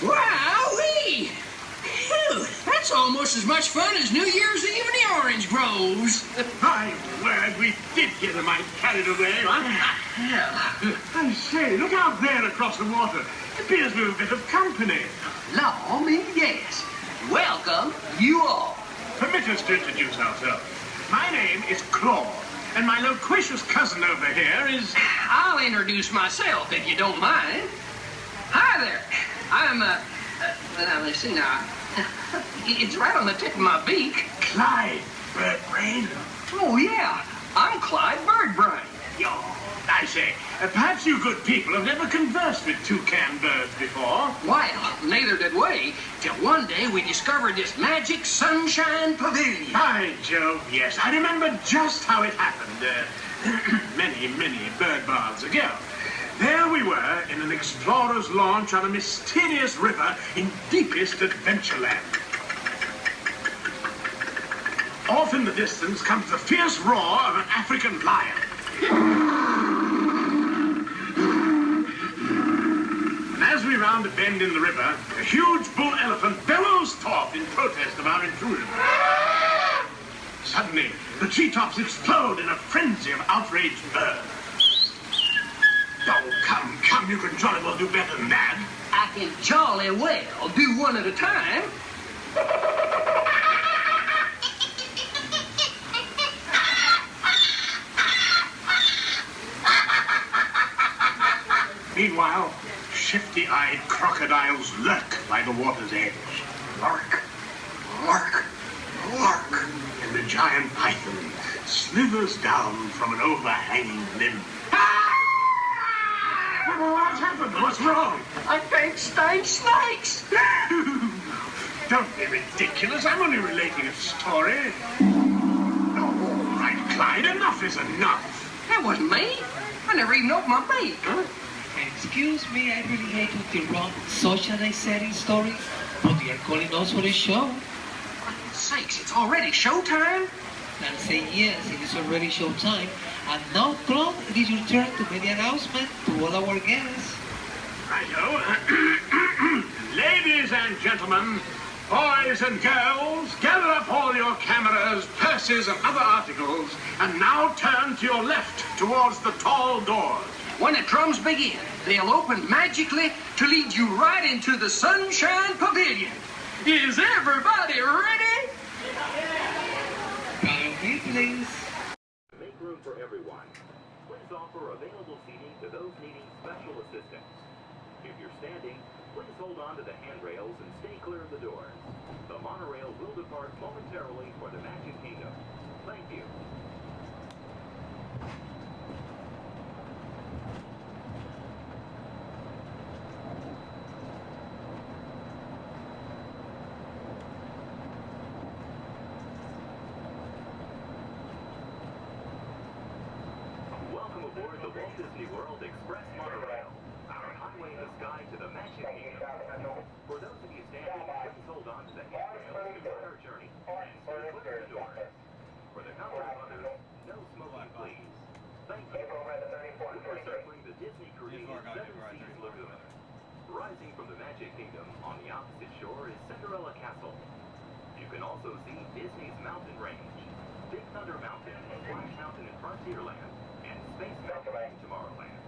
Wowee! Phew, that's almost as much fun as New Year's Eve in the orange groves. My word, we did get a mite carried away, huh? Yeah. I say, look out there across the water. It appears we're a bit of company. Law me, yes. Welcome, you all. Permit us to introduce ourselves. My name is Claude, and my loquacious cousin over here is... I'll introduce myself, if you don't mind. Hi there. I'm, now, let's see now. It's right on the tip of my beak. Clyde Birdbrain. Oh, yeah. I'm Clyde Birdbrain. Yo, I say, perhaps you good people have never conversed with toucan birds before. Well, neither did we, till one day we discovered this magic sunshine pavilion. By Jove, yes. I remember just how it happened, many bird baths ago. There we were in an explorer's launch on a mysterious river in deepest Adventureland. Off in the distance comes the fierce roar of an African lion. And as we round a bend in the river, a huge bull elephant bellows forth in protest of our intrusion. Suddenly, the treetops explode in a frenzy of outraged birds. Oh, come, you can jolly well do better than that. I can jolly well do one at a time. Meanwhile, shifty-eyed crocodiles lurk by the water's edge. Lurk. Lark, lark, and the giant python slithers down from an overhanging limb. What happened? What's wrong? I think Stein snakes. Don't be ridiculous. I'm only relating a story. Oh, all right, Clyde. Enough is enough. That wasn't me. I never even opened my beak. Excuse me, I really hate to interrupt such an exciting story, but they are calling us for the show. Sakes, it's already showtime. And say yes, it is already showtime. And now, Claude, it is your turn to make the announcement to all our guests. Righto. Ladies and gentlemen, boys and girls, gather up all your cameras, purses, and other articles, and now turn to your left towards the tall doors. When the drums begin, they'll open magically to lead you right into the Sunshine Pavilion. Is everybody ready? Follow me, please. Make room for everyone. Please offer available seating to those needing special assistance. If you're standing, please hold on to the handrails and stay clear of the doors. The monorail will depart momentarily for the Magic Kingdom. Thank you. Welcome aboard the Walt Disney World Express Monorail, our highway in the sky to the Magic Kingdom. For those of you standing, please hold on to the handrails to start our journey and stay clear of the doors. For the comfort of others, no smoking, please. Thank you. We're circling the Disney Caribbean Seven Seas Lagoon. Rising from the Magic Kingdom on the opposite shore is Cinderella Castle. You can also see Disney's Mountain Range, Big Thunder Mountain, Splash Mountain in Frontierland, and Space Mountain in Tomorrowland.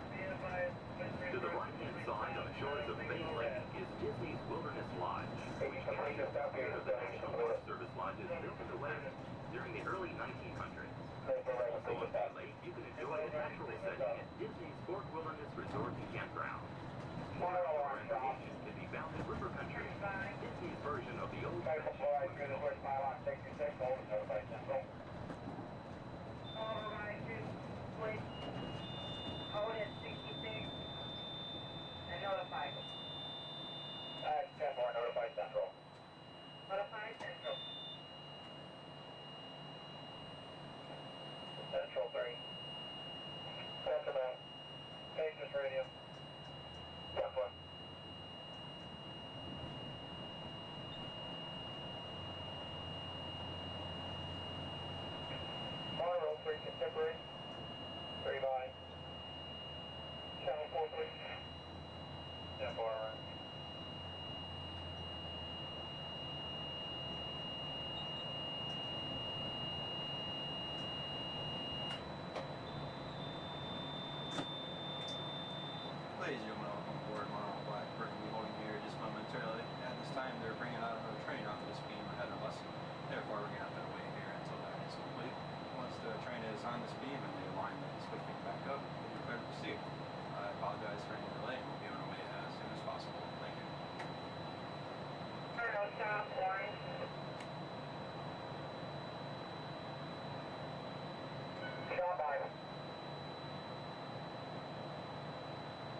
To the right-hand side on the shores of Bay Lake is Disney's Wilderness Lodge, which carries the spirit of the National Forest Service lodges built in the West during the early 1900s. Also on Bay Lake, you can enjoy a natural setting at Disney's Fort Wilderness Resort and Campground. More outdoor recreation can be found in River Country, Disney's version of the old-fashioned swimming pool. Hold at 66 and notify. 10-4, notify Central. Notify Central. Central 3. Command. Pages radio. 10-4. Monorail 3 contemporary. 3 by. Channel 4, please. 10-4, right. Ladies and gentlemen, welcome aboard Monorail Black. We're going to be holding here just momentarily. At this time, they're bringing out another train onto this beam ahead of us. Therefore, we're going to have to wait here until that is complete. Once the train is on this beam and the alignment is switching back up, we'll be prepared to proceed. I apologize for any delay, and we'll be on our way as soon as possible. Thank you. Stop, line. Stop by.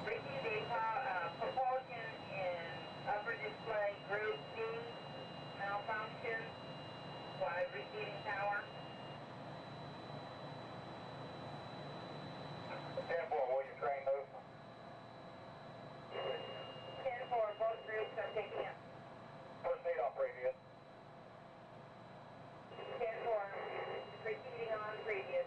Ricky, propulsion in upper display group D, malfunction, by receiving tower. 10-4, will your train move? 10-4, both groups are picking up. Proceed on previous. 10-4, proceeding on previous.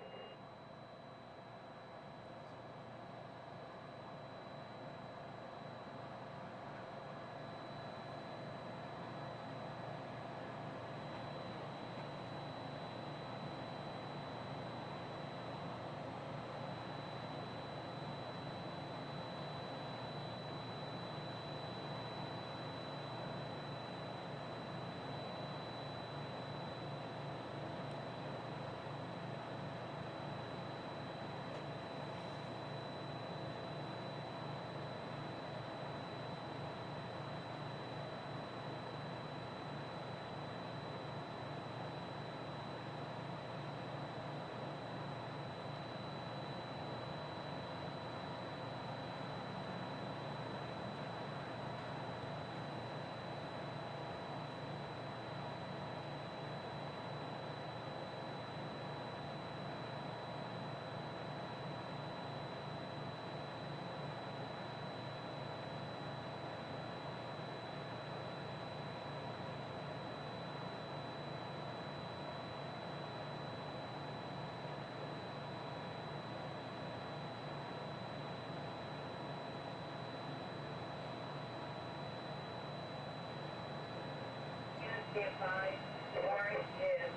be advised, orange is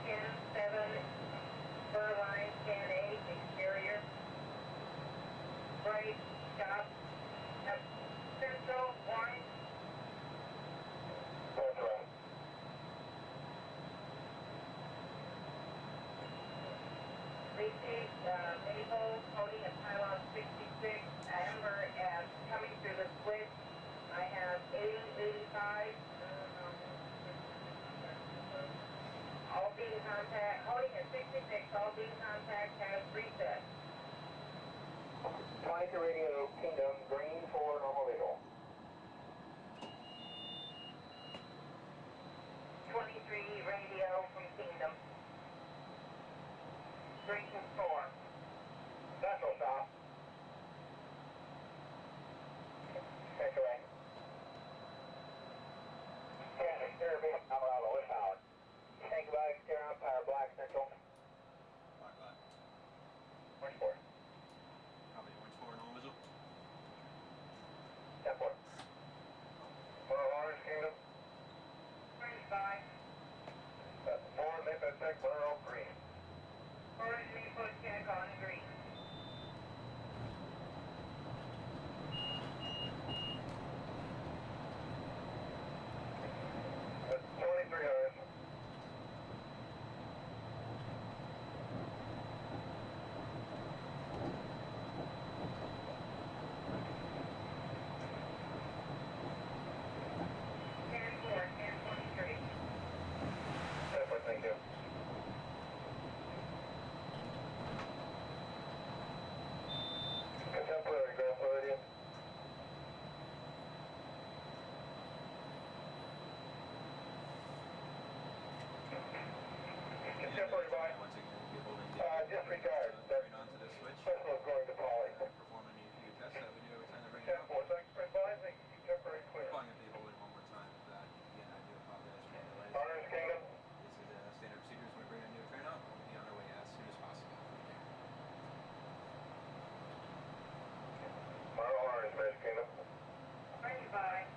10-7, fur line 10-8, exterior. Right, stop. Central, orange. That's right. Repeat, Maple, holding a pylon 66, Amber as coming through the switch. I have 80, 85. All beam contact, holding at 66, all beam contact has reset. 22 radio, Kingdom, green for normal visual. 23 radio from Kingdom. Green 4. Central stop. Take away. Yeah, exterior beam, Colorado, with power. Thank you, bye. Exterior on power, black, central. Black. Orange 4. Probably orange 4, normal visual. 10-4. For orange, Kingdom. Orange 5. 4, Maple 6, Monroe, green. Orange Maple check on green. That's 2300. Thank you. Contemporary, Grand Floridian. Contemporary by. Once again, we'll be holding Disregard. right onto the switch. Personal is going to Polly. Performing a few tests that we do every time they bring it up. 10-4, thanks for advising. Contemporary clear. Probably going to be holding one more time for that. Again, I do apologize for the delays. Orange Kingdom. This is standard procedures when we bring a new train up. We'll be on our way as soon as possible. Orange, Space Kingdom. Orange 5.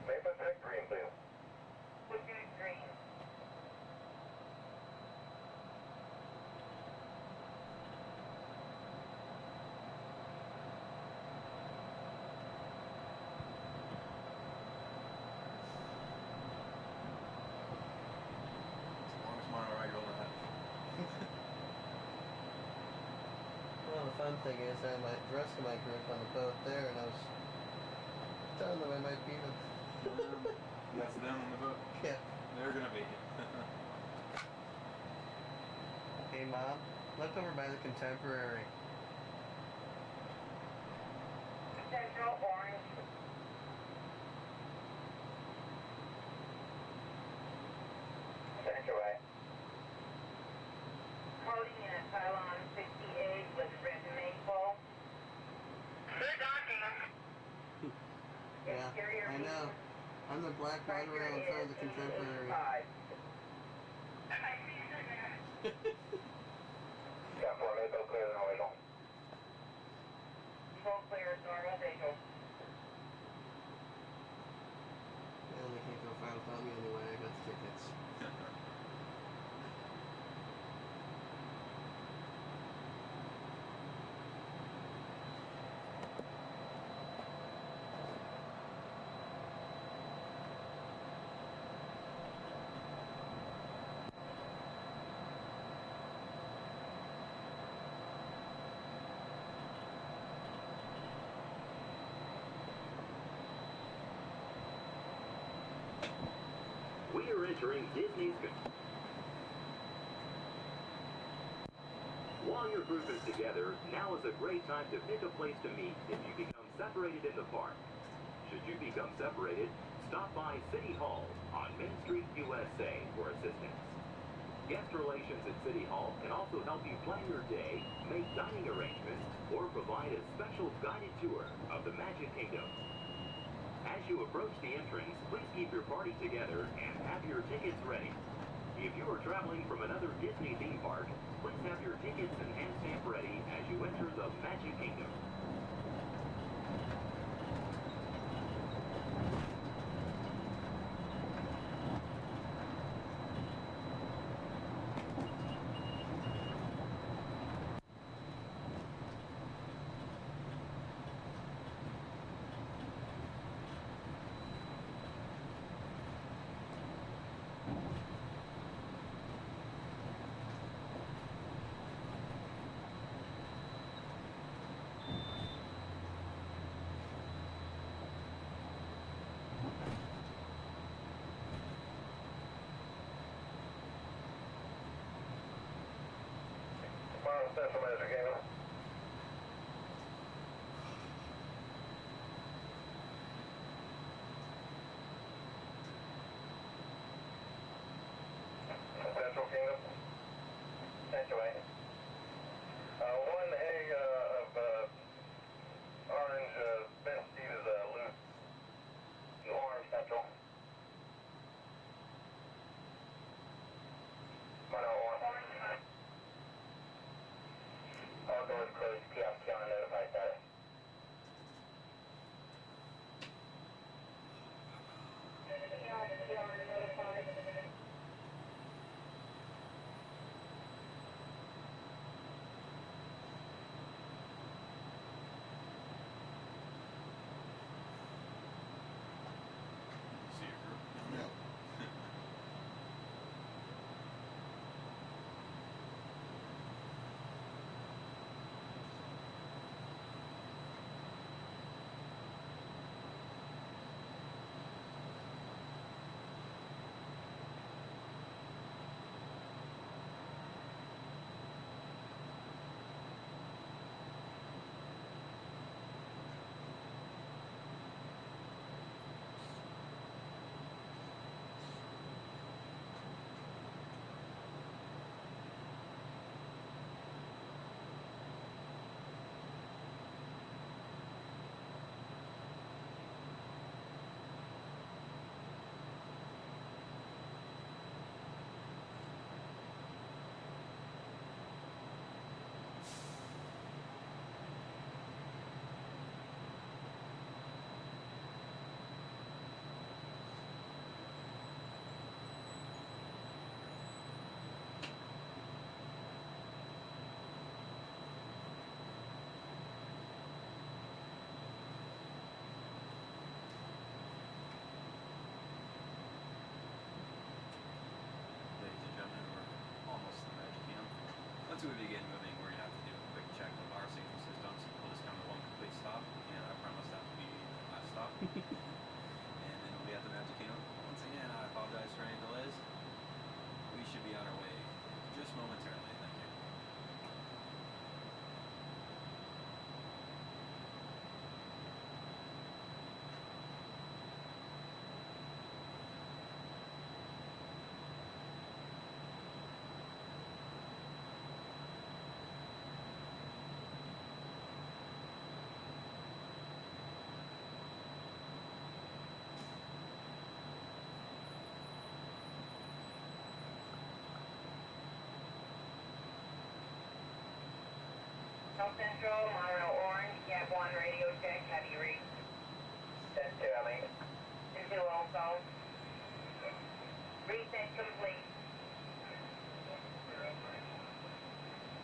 Maple 6, green, please. Lieutenant green. Well, the fun thing is I had the rest of my group on the boat there, and I was telling them I might beat them. That's them on the boat? Yeah. They're gonna beat you. Hey, Mom, look over by the Contemporary. Central, orange. Thank you, Ray. Holding in a pylon 68 with red maple. Good docking. Yeah, I know. I'm the black Monroe in front of the Contemporary. Yeah, for Maple clear, no visual. Full clear, normal visual. Yeah, they can't go far without me anyway. I got the tickets. We are entering Disney's... While your group is together, now is a great time to pick a place to meet if you become separated in the park. Should you become separated, stop by City Hall on Main Street, USA for assistance. Guest relations at City Hall can also help you plan your day, make dining arrangements, or provide a special guided tour of the Magic Kingdom. As you approach the entrance, please keep your party together and have your tickets ready. If you are traveling from another Disney theme park, please have your tickets and hand stamp ready as you enter the Magic Kingdom. Central Magic Kingdom. Central Kingdom. Sanctuary. One egg of orange Ben Steve is loose. Orange Central. All doors closed. Kiosk on notified status. See your group? No. Ladies and gentlemen, we're almost to the Magic Kingdom. Once we begin moving, we're going to have to do a quick check of our safety systems. We'll just come to one complete stop, and I promise that will be the last stop. And then we'll be at the Magic Kingdom. Once again, I apologize for any delays. We should be on our way just momentarily. Thank you. South Central, Monorail Orange, Gap 1 radio check, have you reached? That's Charlie. 2 also. Reset complete.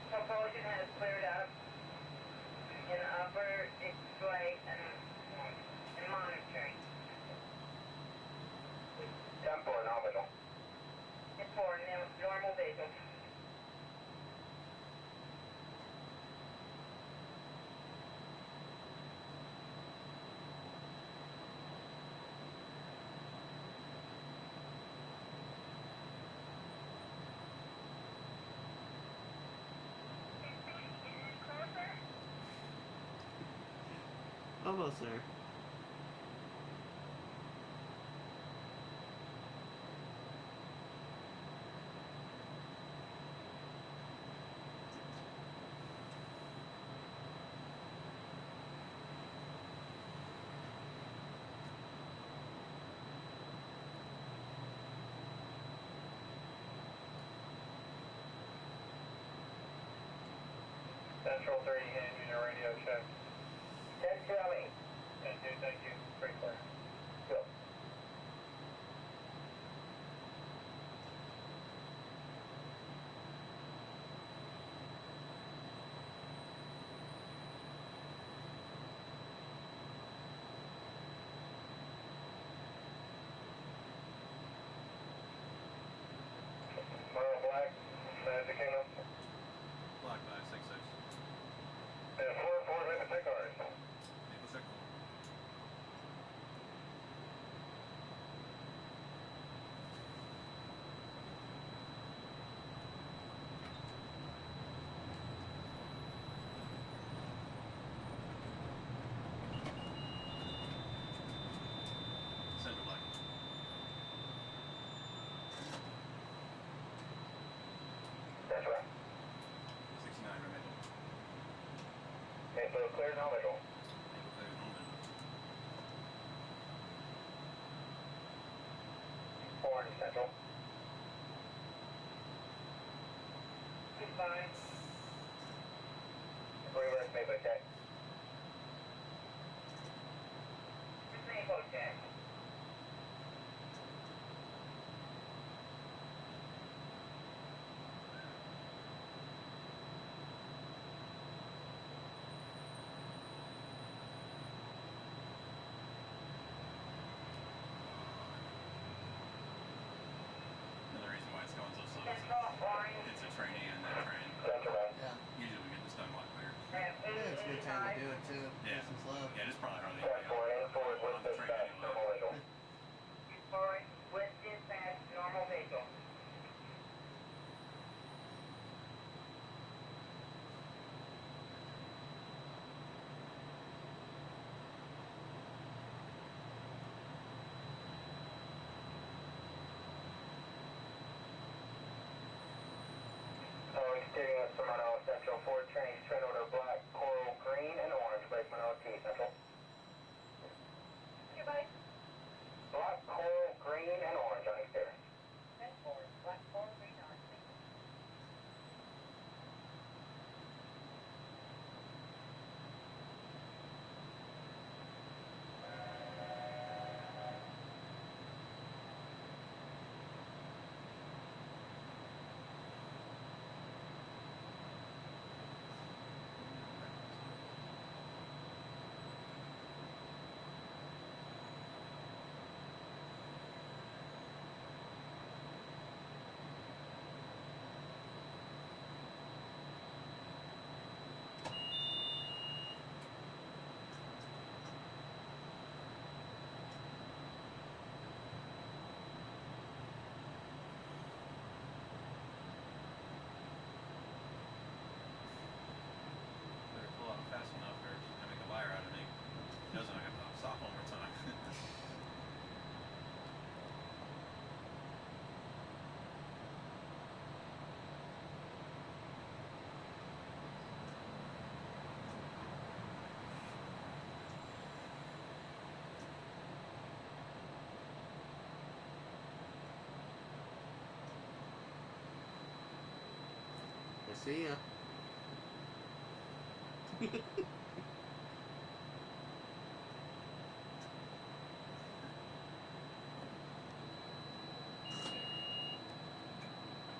Propulsion has cleared up in upper display and monitoring. Time for an orbital. It's for normal visual. Almost there. Central 30 hand unit radio check. 10 Charlie. Thank you. Very clear. Go. Black, Magic Kingdom. Black 566. And 4 Maple Tech cars. Maple Circle. Eagle clear, no visual. Orange Central. Goodbye. Reverse Maple check. Maple check. Another reason why it's going so slow is it's a training and that train. Yeah. Usually we get this done a lot quicker. Yeah, it's a good time to do it too. Yeah. Nice and slow. Yeah, it's probably hardly on the train anyway. Forward with dispatch, normal visual. Exterior Monroe Central, 4 trains, train order black, coral, green, and orange, break Monroe T Central. Goodbye. Black, coral, green, and orange on exterior. That's forward. Black, forward, green, orange. Better pull out fast enough or she's gonna make a liar out of me. If she doesn't, I'm gonna stop one more time. I see ya.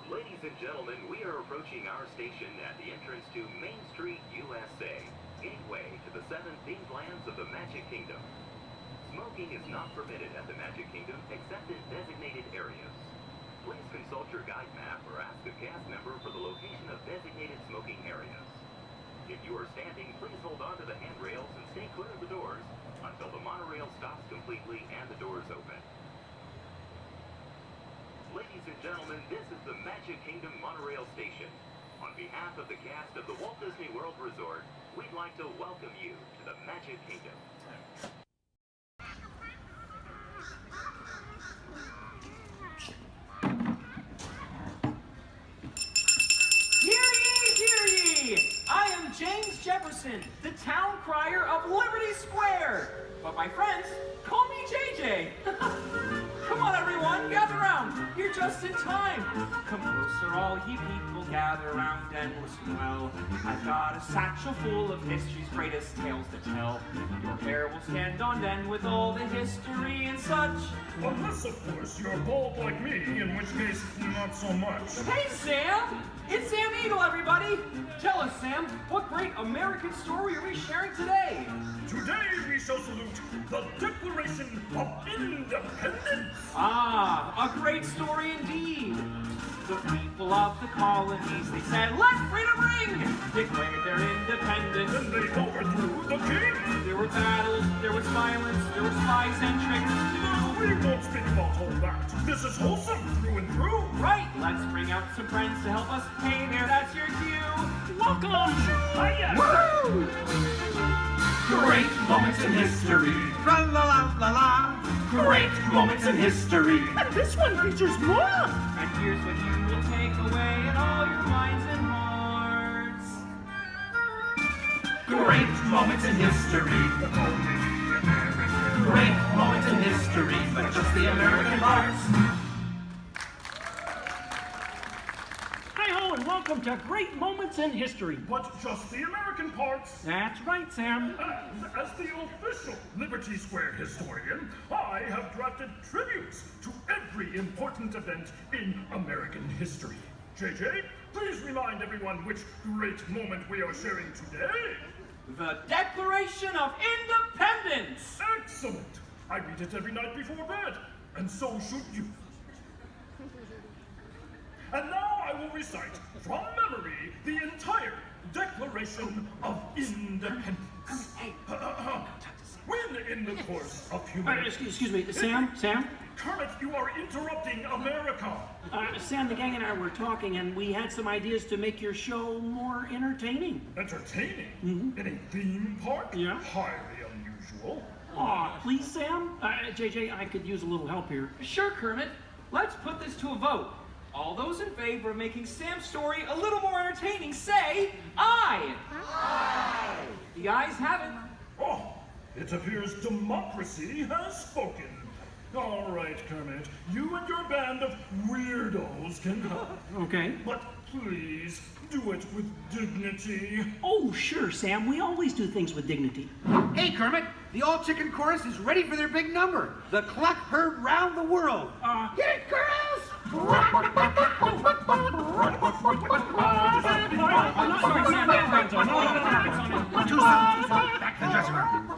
Ladies and gentlemen, we are approaching our station at the entrance to Main Street, USA, gateway to the 7 themed lands of the Magic Kingdom. Smoking is not permitted at the Magic Kingdom except in designated areas. Please consult your guide map or ask a cast member for the location of designated smoking areas. If you are standing, please hold on to the handrails and stay clear of the doors until the monorail stops completely and the doors open. Ladies and gentlemen, this is the Magic Kingdom Monorail Station. On behalf of the cast of the Walt Disney World Resort, we'd like to welcome you to the Magic Kingdom. Hear ye! I am James Jefferson, the town crier of Liberty Square. But my friends call me JJ. Come on, everyone, gather round. You're just in time. Come closer, all ye people, gather round and listen well. I've got a satchel full of history's greatest tales to tell. Your hair will stand on end with all the history and such. Unless, of course, you're bald like me, in which case, not so much. Hey, Sam! It's Sam Eagle, everybody! Tell us, Sam, what great American story are we sharing today? Today we shall salute the Declaration of Independence! Ah, a great story indeed! The people of the colonies, they said, let freedom ring! Declared their independence. Then they overthrew the king! There were battles, there was violence, there were spies and tricks too. We won't speak about all that. This is wholesome through and through. Right, let's bring out some friends to help us. Hey there, that's your cue. Welcome! Hiya! Woo! Great moments in history. La la la la la. Great moments in history. And this one features more. And here's what you will take away in all your minds and hearts. Great moments in history. Great moments in history, but just the American parts. Hi-ho, and welcome to Great Moments in History. But just the American parts. That's right, Sam. And as the official Liberty Square historian, I have drafted tributes to every important event in American history. JJ, please remind everyone which great moment we are sharing today. The Declaration of Independence! Excellent! I read it every night before bed, and so should you. And now I will recite from memory the entire Declaration of Independence. When in the course of human... Excuse me, Sam? Kermit, you are interrupting America. Sam, the gang and I were talking, and we had some ideas to make your show more entertaining. Entertaining? In a theme park? Yeah. Highly unusual. Aw, please, Sam? JJ, I could use a little help here. Sure, Kermit. Let's put this to a vote. All those in favor of making Sam's story a little more entertaining, say aye. Aye. The ayes have it. Oh, it appears democracy has spoken. All right, Kermit, you and your band of weirdos can help. Okay. But please, do it with dignity. Oh, sure, Sam. We always do things with dignity. Hey, Kermit, the all-chicken chorus is ready for their big number. The cluck heard round the world. Get it, girls! Too soon. Back to the dressing room.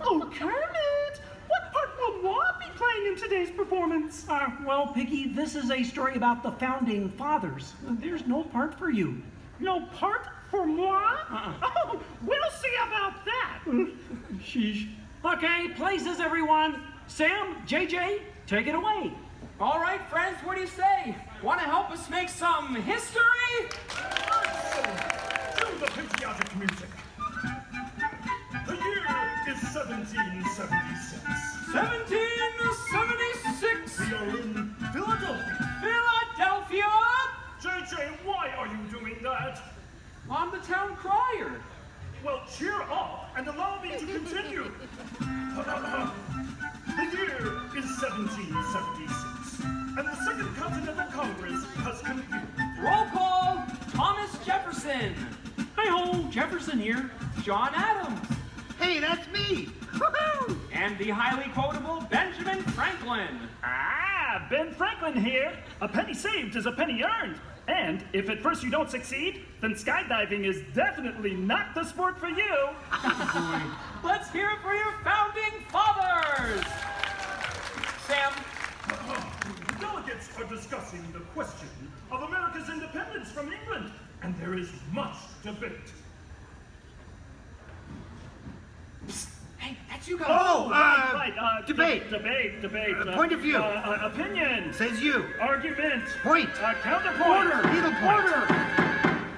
Oh, Kermit! What part will Walt be playing in today's performance? Well, Piggy, this is a story about the founding fathers. There's no part for you. No part for moi? Oh, we'll see about that. Sheesh. Okay, places, everyone. Sam, JJ, take it away. All right, friends, what do you say? Want to help us make some history? To the patriotic music. The year is 1776. 1776. We are in Philadelphia. Philadelphia? JJ, why are you doing that? I'm the town crier. Well, cheer up and allow me to continue. The year is 1776, and the Second Continental Congress has convened. Roll call, Thomas Jefferson. Hi-ho, Jefferson here. John Adams. Hey, that's me. Woohoo! And the highly quotable Benjamin Franklin. Ah, Ben Franklin here. A penny saved is a penny earned. And if at first you don't succeed, then skydiving is definitely not the sport for you. Let's hear it for your founding fathers. Sam. The delegates are discussing the question of America's independence from England, and there is much debate. Psst. Hey, that's you guys. Oh, right. Debate. Debate. Point of view. Opinion. Says you. Argument. Point. Counterpoint. Order. Needlepoint. Order.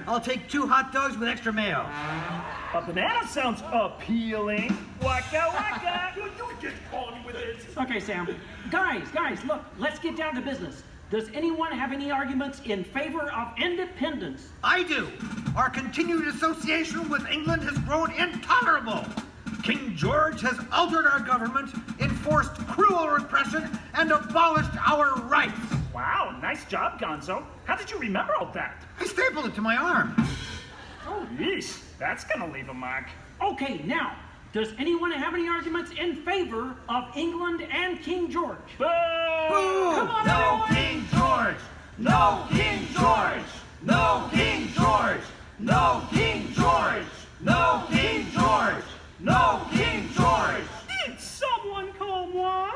I'll take 2 hot dogs with extra mayo. A banana sounds appealing. Waka waka. Will you get on with it? Okay, Sam. Guys, look, let's get down to business. Does anyone have any arguments in favor of independence? I do. Our continued association with England has grown intolerable. King George has altered our government, enforced cruel repression, and abolished our rights. Wow, nice job, Gonzo. How did you remember all that? I stapled it to my arm. Oh, yeesh. That's gonna leave a mark. Okay, now, does anyone have any arguments in favor of England and King George? Boo! Come on, No everyone. King George! No King George! No King George! No King George! No King George! No King George! Did someone call moi?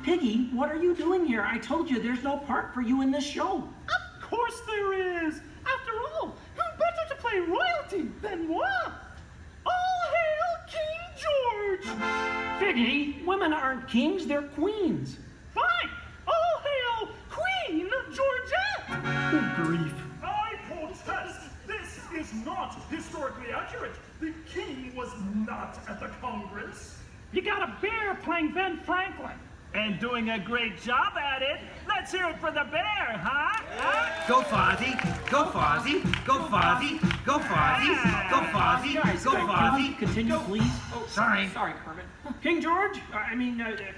Piggy, what are you doing here? I told you there's no part for you in this show. Of course there is. After all, who better to play royalty than moi? All hail King George! Piggy, women aren't kings, they're queens. Fine. All hail Queen Georgette! Good grief. I protest. This is not historically accurate. The king was not at the Congress. You got a bear playing Ben Franklin. And doing a great job at it. Let's hear it for the bear, huh? Go Fozzie, go Fozzie, go Fozzie, go Fozzie, go Fozzie, go Fozzie. Continue, please. Oh, sorry. Sorry, Kermit. King George,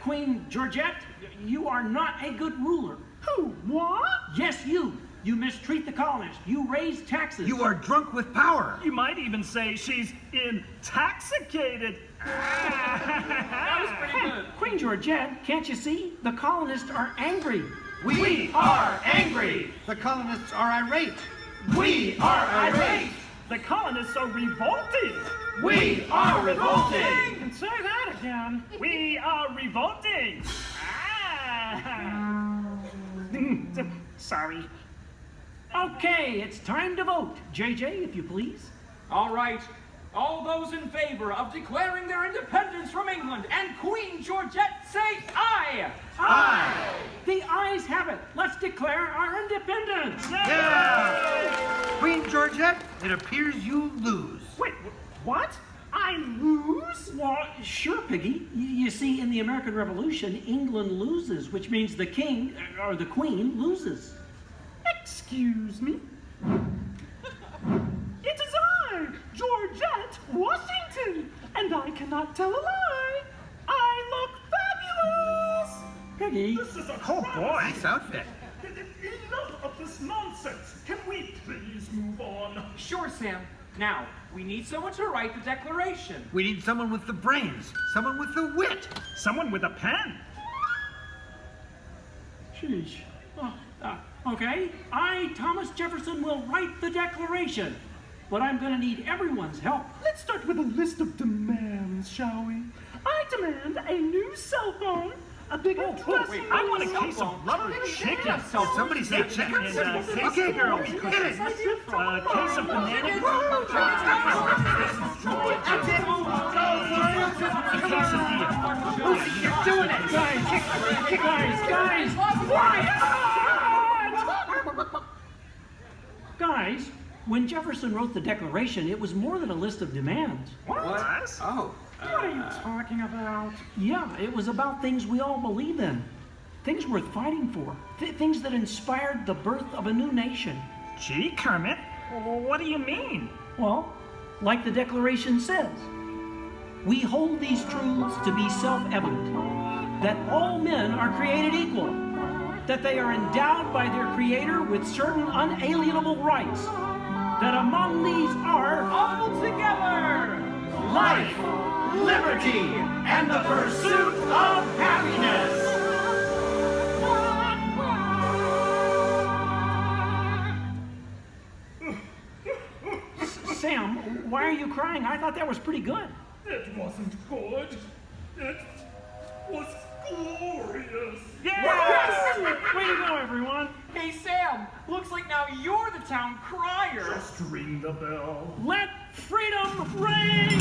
Queen Georgette, you are not a good ruler. Who? What? Yes, you. You mistreat the colonists. You raise taxes. You are drunk with power. You might even say she's intoxicated. That was pretty good. Queen Georgette, can't you see? The colonists are angry. We are angry. The colonists are irate. We are irate. The colonists are revolted. We are revolting. And say that again. We are revolting. Sorry. Okay, it's time to vote. JJ, if you please. All right. All those in favor of declaring their independence from England and Queen Georgette say aye! Aye! The ayes have it. Let's declare our independence. Yeah! Queen Georgette, it appears you lose. Wait, what? I lose? Well, sure, Piggy. You see, in the American Revolution, England loses, which means the king, or the queen, loses. Excuse me? It is I, Georgette Washington, and I cannot tell a lie. I look fabulous! Piggy. This is a Oh boy, nice outfit. Enough of this nonsense. Can we please move on? Sure, Sam. Now, we need someone to write the declaration. We need someone with the brains, someone with the wit, someone with a pen. Sheesh. Okay, I, Thomas Jefferson, will write the declaration. But I'm going to need everyone's help. Let's start with a list of demands, shall we? I demand a new cell phone, a bigger dress. I want a case of rubber chicken. Somebody say chicken. Okay, girls, hit it. A case of banana. That's it. A case of beer. You're doing it. Guys, Guys, when Jefferson wrote the Declaration, it was more than a list of demands. What? Oh. What are you talking about? Yeah, it was about things we all believe in. Things worth fighting for. Things that inspired the birth of a new nation. Gee, Kermit, what do you mean? Well, like the Declaration says, we hold these truths to be self-evident, that all men are created equal, that they are endowed by their Creator with certain unalienable rights, that among these are all together life, liberty, and the pursuit of happiness. Sam, why are you crying? I thought that was pretty good. It wasn't good. It was glorious. Yes! Way to go, everyone. Hey, Sam, looks like now you're the town crier. Just ring the bell. Let freedom ring!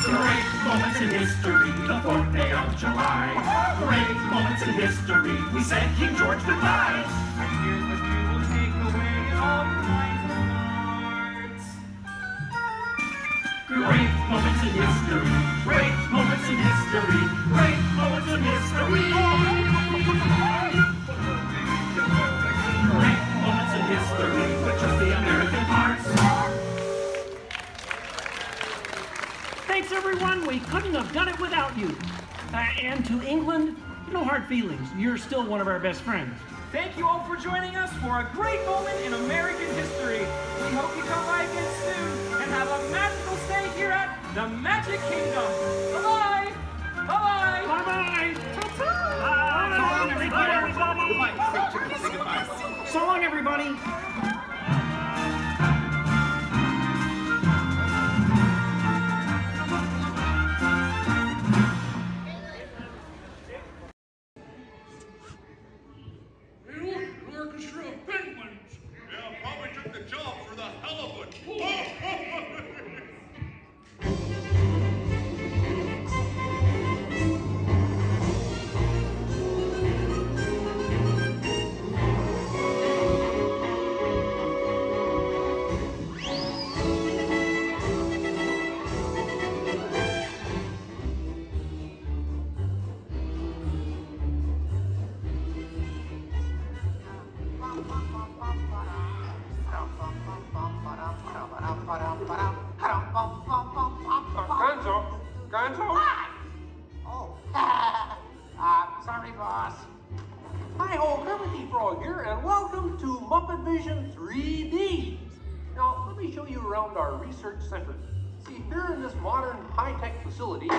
Great moments in history, the 4th day of July. Great moments in history, we said King George goodbye. And here's what you will take away in all your minds and hearts. Great moments in history, great moments in history, great moments in history. Great moments in history, with just the American hearts. Thanks, everyone. We couldn't have done it without you. And to England, no hard feelings. You're still one of our best friends. Thank you all for joining us for a great moment in American history. We hope you come by again soon and have a magical stay here at the Magic Kingdom. Bye-bye. Bye-bye. Bye-bye. So long, everybody. Orchestra of penguins. Yeah, probably took the job for the hell of it. Frog here, and welcome to Muppet Vision 3D. Now, let me show you around our research center. See, here in this modern high-tech facility...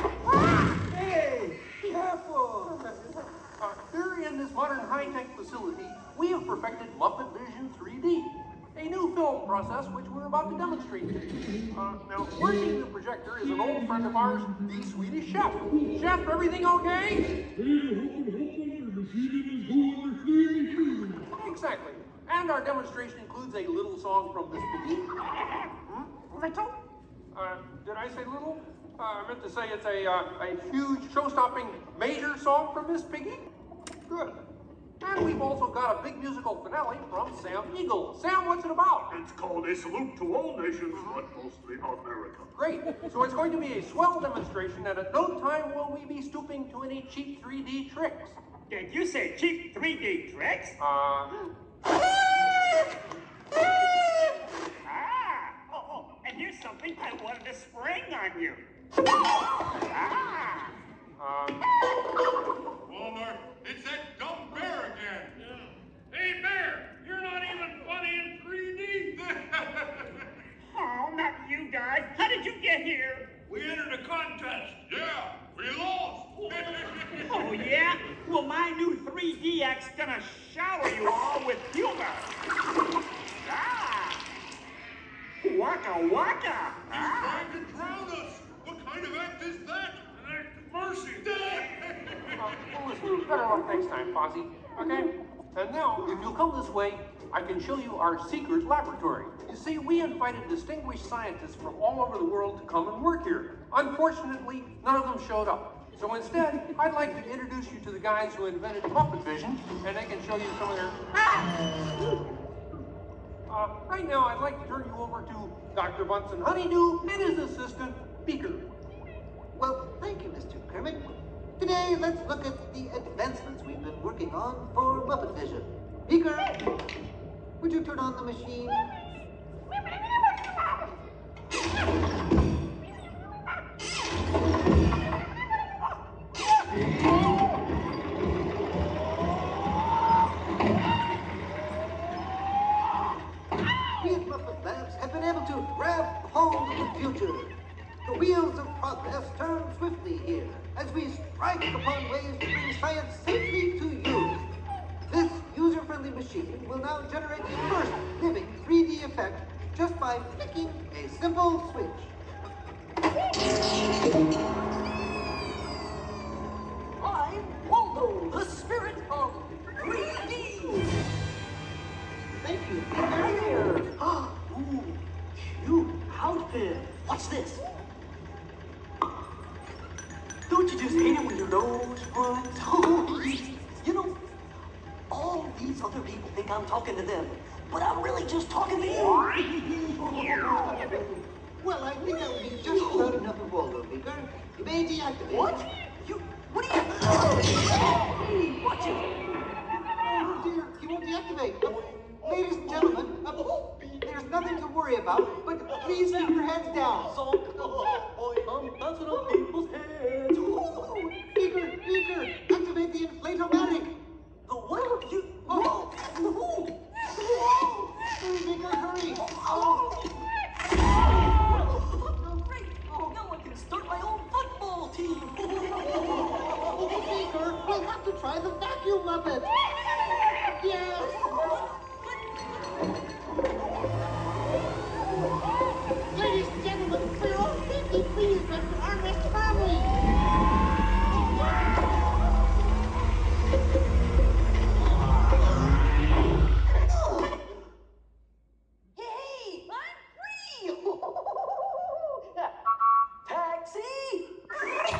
Hey, careful! Here in this modern high-tech facility, we have perfected Muppet Vision 3D, a new film process which we're about to demonstrate to you. Now, working the projector is an old friend of ours, the Swedish Chef. Chef, everything okay? Exactly. And our demonstration includes a little song from Miss Piggy. Little? Did I say little? I meant to say it's a huge, show-stopping, major song from Miss Piggy. Good. And we've also got a big musical finale from Sam Eagle. Sam, what's it about? It's called A Salute to All Nations, but mostly America. Great. So it's going to be a swell demonstration, and at no time will we be stooping to any cheap 3D tricks. Did you say cheap 3D tricks? And here's something I wanted to spring on you. Homer, it's that dumb bear again. Hey, Bear, you're not even funny in 3D. Oh, not you guys. How did you get here? We entered a contest. Yeah, we lost. Oh, yeah? Well, my new 3DX gonna shower you all with humor. Waka waka. He's trying to drown us. What kind of act is that? An act of mercy. Well, listen, better luck next time, Fozzie. Okay? And now, if you'll come this way, I can show you our secret laboratory. You see, we invited distinguished scientists from all over the world to come and work here. Unfortunately, none of them showed up. So instead, I'd like to introduce you to the guys who invented Muppet Vision, and they can show you some of their... right now, I'd like to turn you over to Dr. Bunsen Honeydew and his assistant, Beaker. Well, thank you, Mr. Kermit. Today, let's look at the advancements we've been working on for Muppet Vision. Beaker, would you turn on the machine? We at Muppet Labs have been able to grab hold of the future. The wheels of progress turn swiftly here as we strike upon ways to bring science safely to you. This user-friendly machine will now generate the first living 3D effect just by flicking a simple switch. I'm Waldo, the spirit of 3D. Thank you. There. Ooh, cute outfit. What's this? Don't you just hate it when your nose runs? You know, all these other people think I'm talking to them, but I'm really just talking to you. Well, I think that would be just about enough of Waldo, Beaker. You may deactivate. What? What are you... Watch it. Oh dear, he won't deactivate. Ladies and gentlemen, there's nothing to worry about, but please keep your heads down. I'm bouncing on people's heads. Beaker, activate the inflatomatic. The what? You... Oh. Beaker, hurry. Great. Now I can start my own football team. Beaker, we'll have to try the vacuum Muppet. Yes. Ladies and gentlemen, for your own safety, please rest your armrest firmly. Hey, I'm free! Taxi!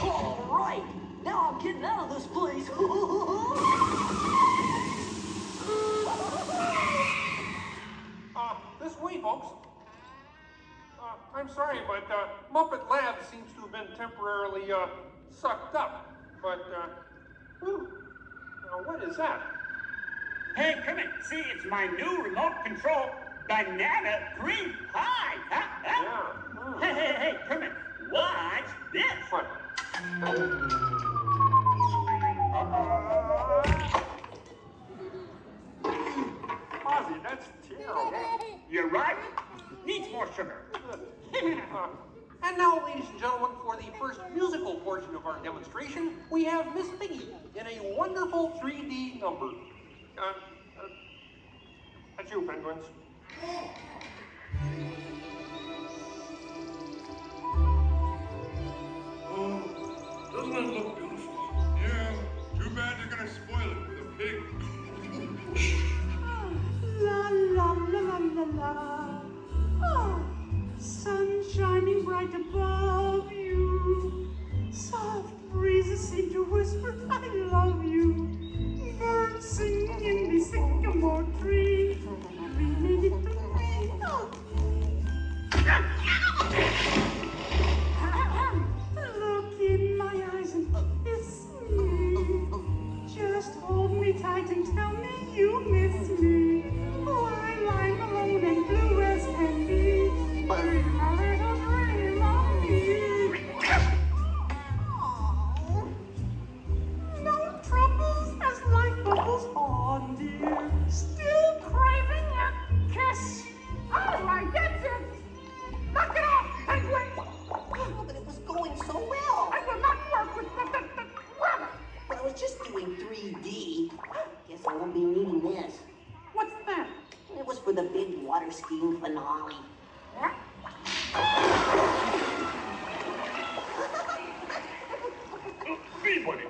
All right, now I'm getting out of this place. This way, folks. I'm sorry, but Muppet Labs seems to have been temporarily sucked up. But, what is that? Hey, Kermit, see, it's my new remote control banana cream pie. Hey, Kermit, watch this. What? demonstration, we have Miss Piggy in a wonderful 3D number. That's you, penguins. Doesn't that look beautiful? Yeah, too bad they're gonna spoil it with a pig. La la la la la la. Oh, sun shining bright above you. Soft breezes seem to whisper, I love you. Birds singing in the sycamore tree. We made it to me. Oh. Look in my eyes and kiss me. Just hold me tight and tell me you miss me. While I'm alone and blue as can be. Dream a little dream of me. No troubles as life bubbles on, dear. Still craving a kiss. All right, that's it. Knock it off, penguin. Oh, but it was going so well. I will not work with the rabbit. But I was just doing 3D. Guess I won't be needing this. What's that? It was for the big water skiing finale. What? Peabody,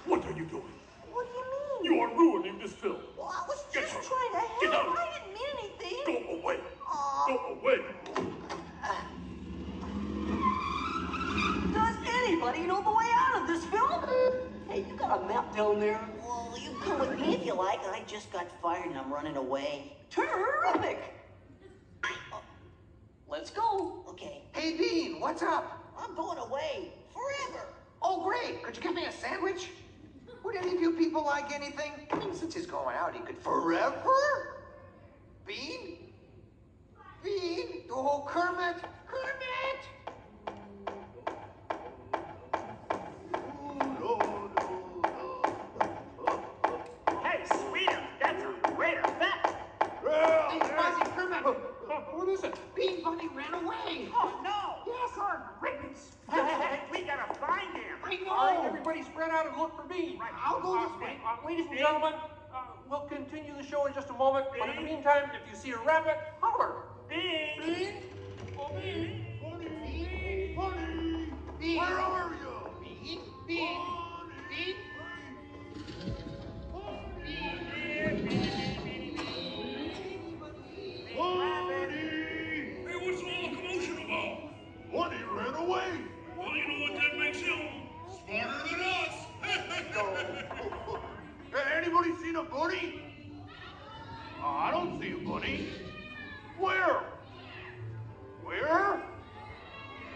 what are you doing? What do you mean? You are ruining this film. Well, I was Get just out. trying to Get help. out. I didn't mean anything. Go away. Go away. Does anybody know the way out of this film? Hey, you got a map down there? Well, you can come with me if you like. I just got fired and I'm running away. Terrific! Let's go. Okay. Hey, Bean, what's up? I'm going away. Forever. Oh, great. Could you get me a sandwich? Would any of you people like anything? I mean, since he's going out, he could forever? Bean? Bean? Oh, Kermit! Kermit! Hey, sweeter, that's a great effect. Hey, Fuzzy, Kermit! What is it? Bean Bunny ran away! Oh, no. Yes, For goodness. Hey, we gotta find him. I know. All right, everybody spread out and look for me. Right. I'll go this way. Ladies and gentlemen, we'll continue the show in just a moment. But in the meantime, if you see a rabbit, holler. Bean. Bean? Oh, Bunny! Bunny! Bunny! Bean! Where are you? Bean? Bean? Bean? Hey, what's all the commotion about? Bunny ran away. Well, you know what that makes him? Smarter than us. Hey, anybody seen a bunny? I don't see a bunny. Where? Where?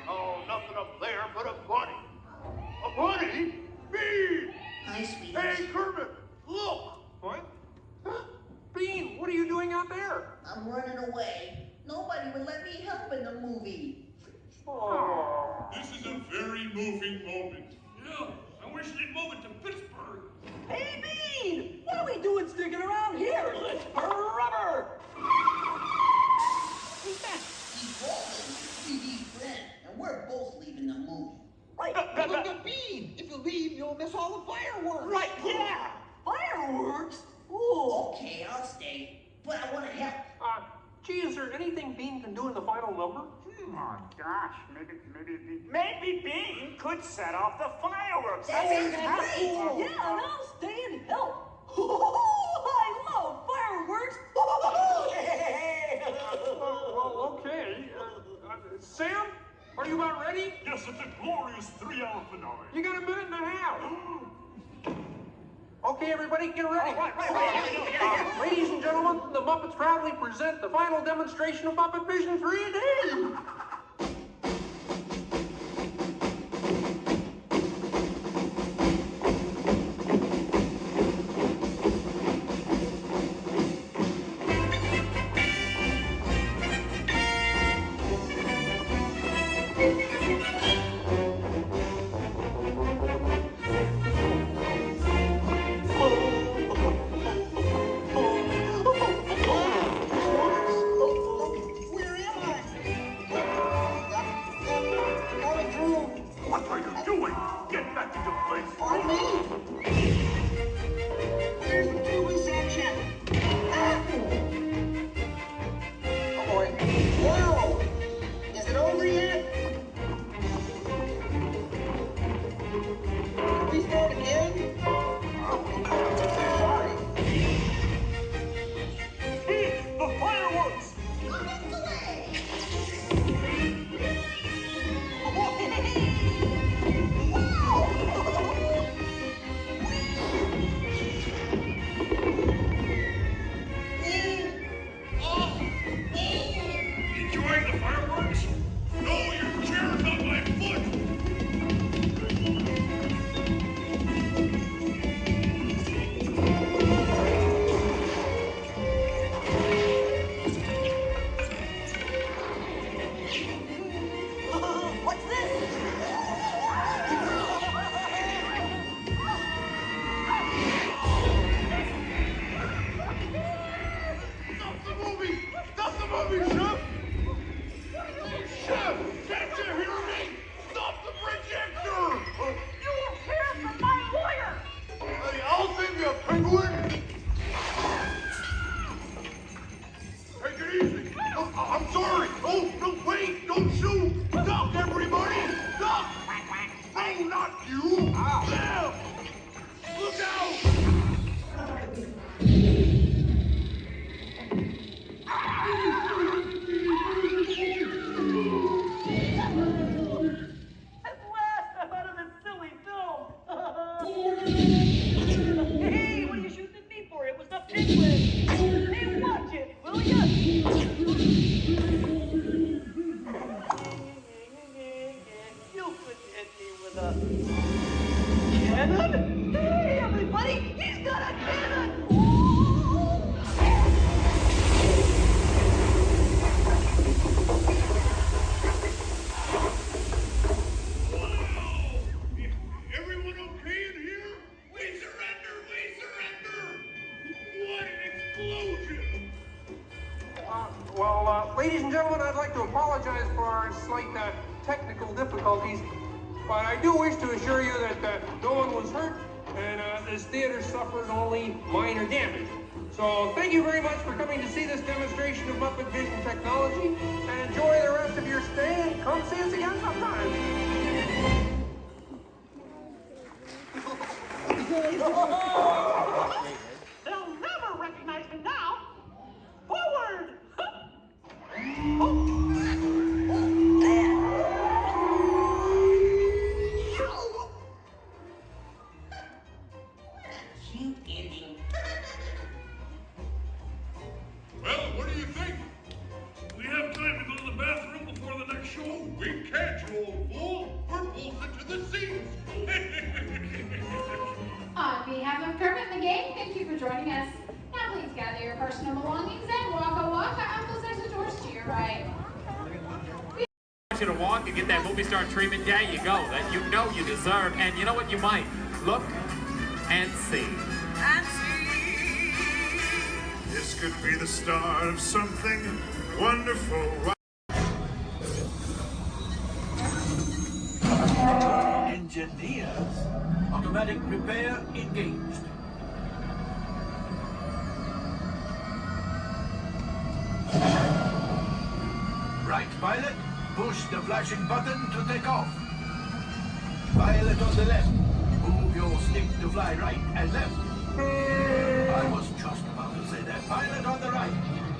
Oh, nothing up there but a bunny. A bunny? Me! Hi, sweetie. Hey, Kermit, look! What? Bean, what are you doing out there? I'm running away. Nobody would let me help in the movie. Oh. This is a very moving moment. Yeah, I wish they'd move it to Pittsburgh. Hey, Bean! What are we doing sticking around here? Let's burn rubber! Who's that? He's Walt, 3D friend, and we're both leaving the movie. Right, look at Bean! If you leave, you'll miss all the fireworks! Right, yeah! Fireworks? Ooh, okay, I'll stay. But I want to help. Gee, is there anything Bean can do in the final number? Oh, gosh, maybe Bean could set off the fireworks. That sounds great! Cool. Yeah, and I'll stay and help. I love fireworks! Well, okay. Sam, are you about ready? Yes, it's a glorious 3-hour finale. You got a minute and a half. Okay, everybody, get ready. Right. Ladies and gentlemen, the Muppets proudly present the final demonstration of Muppet Vision 3D. Where am I? you! Ow! Look out! At last, I'm out of this silly film. Hey, what are you shooting at me for? It was the penguin. Hey, watch it, will ya? You couldn't hit me with a cannon? Hey, everybody, he's got a cannon! Everyone okay in here? We surrender! We surrender! What an explosion! Ladies and gentlemen, I'd like to apologize for our slight technical difficulties, but I do wish to assure you that no one was hurt and this theater suffered only minor damage. So thank you very much for coming to see this demonstration of Muppet Vision technology, and enjoy the rest of your stay, and come see us again sometime. They'll never recognize me now. Forward! You idiot. Well, what do you think? We have time to go to the bathroom before the next show? We can't, you old fool! We're bolted to the seats! On behalf of Kermit the Gang, thank you for joining us. Now please gather your personal belongings and waka waka. Uncle says the doors to your right. I want you to walk and get that movie star treatment. There you go. That you know you deserve. And you know what? You might look and see. And see. This could be the start of something wonderful. Engineers. Automatic repair engaged. Right, pilot. Push the flashing button to take off. Pilot on the left. Move your stick to fly right and left. I was just about to say that. Pilot on the right.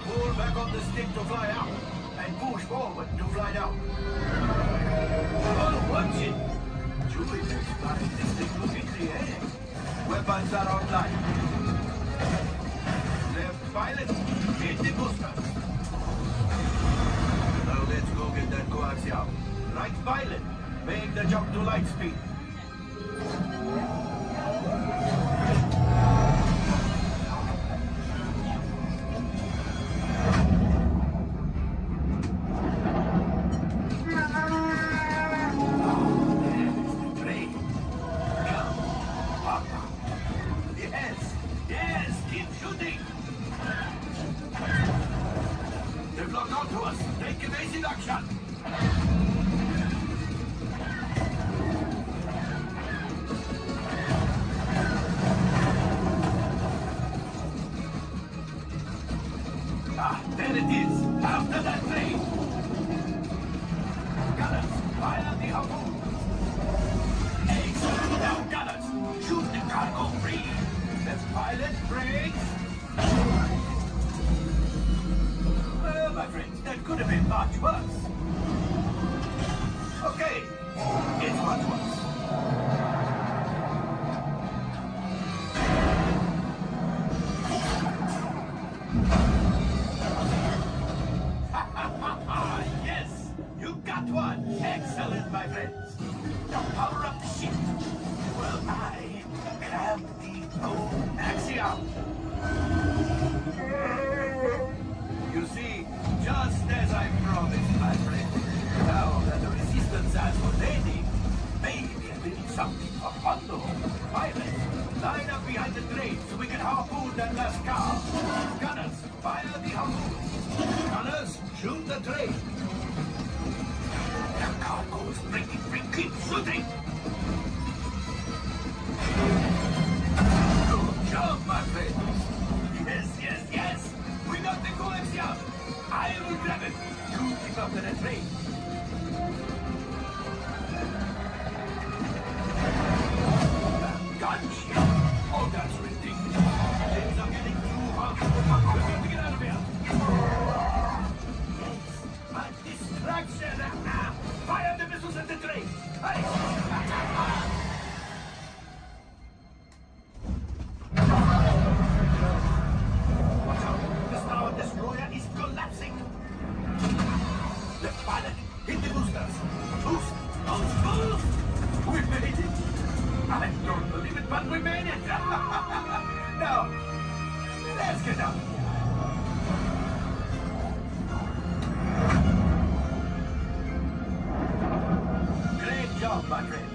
Pull back on the stick to fly out. And push forward to fly down. Oh, watch it. Jupiter's flying this thing look in the air. Weapons are online. Left pilot. Hit the booster. Now let's go get that coaxial. Right pilot. Make the jump to light speed. Yes, keep shooting. They've locked onto us. Take evasive action. There it is. After that train. Gunners, fire the harpoon. Excellent. Now, gunners, shoot the cargo free. Left pilot, brakes. Well, my friends, that could have been much worse. Okay, it's much worse. Yes, you got one. Excellent, my friends. Now power up the ship. Well, I grabbed the old axiom. You see, just as I promised, my friend. Now that the resistance has what they need, maybe a little something for Mondo. Pilots, line up behind the train so we can harpoon that last car. Gunners, fire the harpoon. Gunners, shoot the train. The cargo is breaking free. Keep shooting. Good job, my friends. Yes, yes, yes. We got the coaxium. I will grab it. You keep up to the train. but we made it. Now, let's get out. Great job, my friends.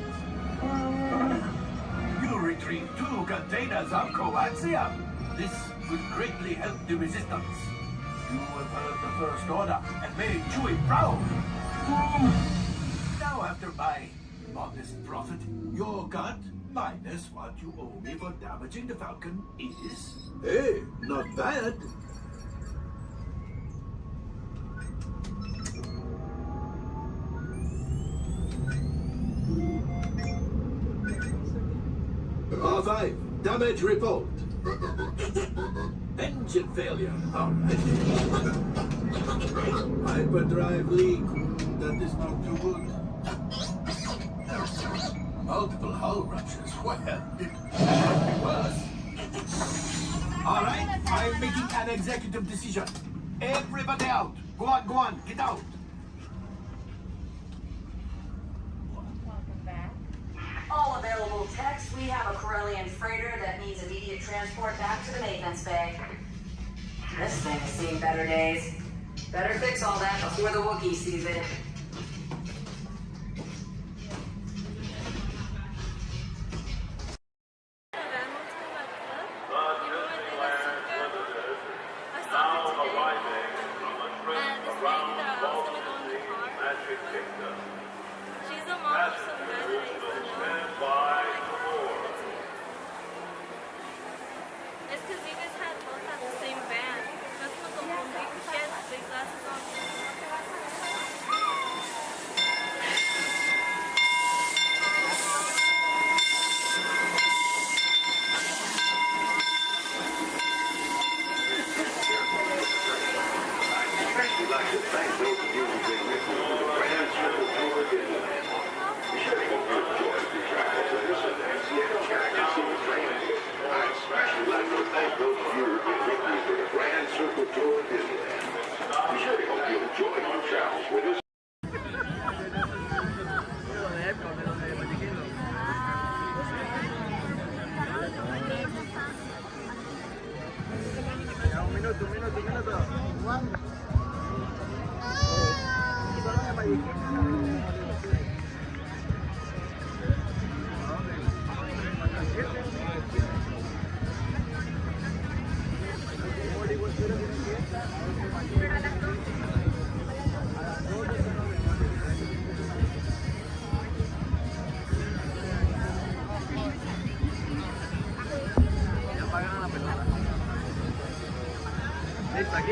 You retrieved 2 containers of coaxium. This will greatly help the resistance. You have heard the First Order and made Chewie proud. Now, after my modest profit, your cut minus what you owe me for damaging the Falcon is... Hey, not bad. R5, damage report. Engine failure. All right. Hyperdrive leak. That is not too good. Multiple hull ruptures. Well, it could be worse. All right, I'm making an executive decision. Everybody out. Go on, get out. All available techs, we have a Corellian freighter that needs immediate transport back to the maintenance bay. This thing has seen better days. Better fix all that before the Wookiee sees it.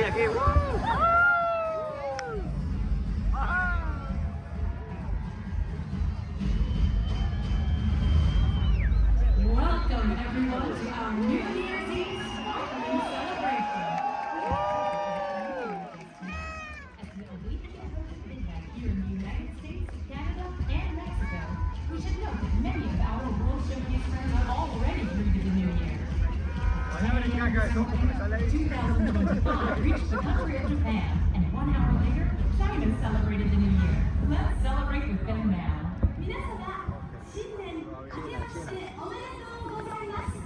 Aquí. Welcome everyone to our New Year's Eve sparkling celebration. As we await the event here in the United States, Canada, and Mexico, we should note that many of our World Showcase friends are already greeted the New Year. 2025 reached the country of Japan, and 1 hour later, China celebrated the New Year. Let's celebrate with them now. 皆様、新年明けましておめでとうございます。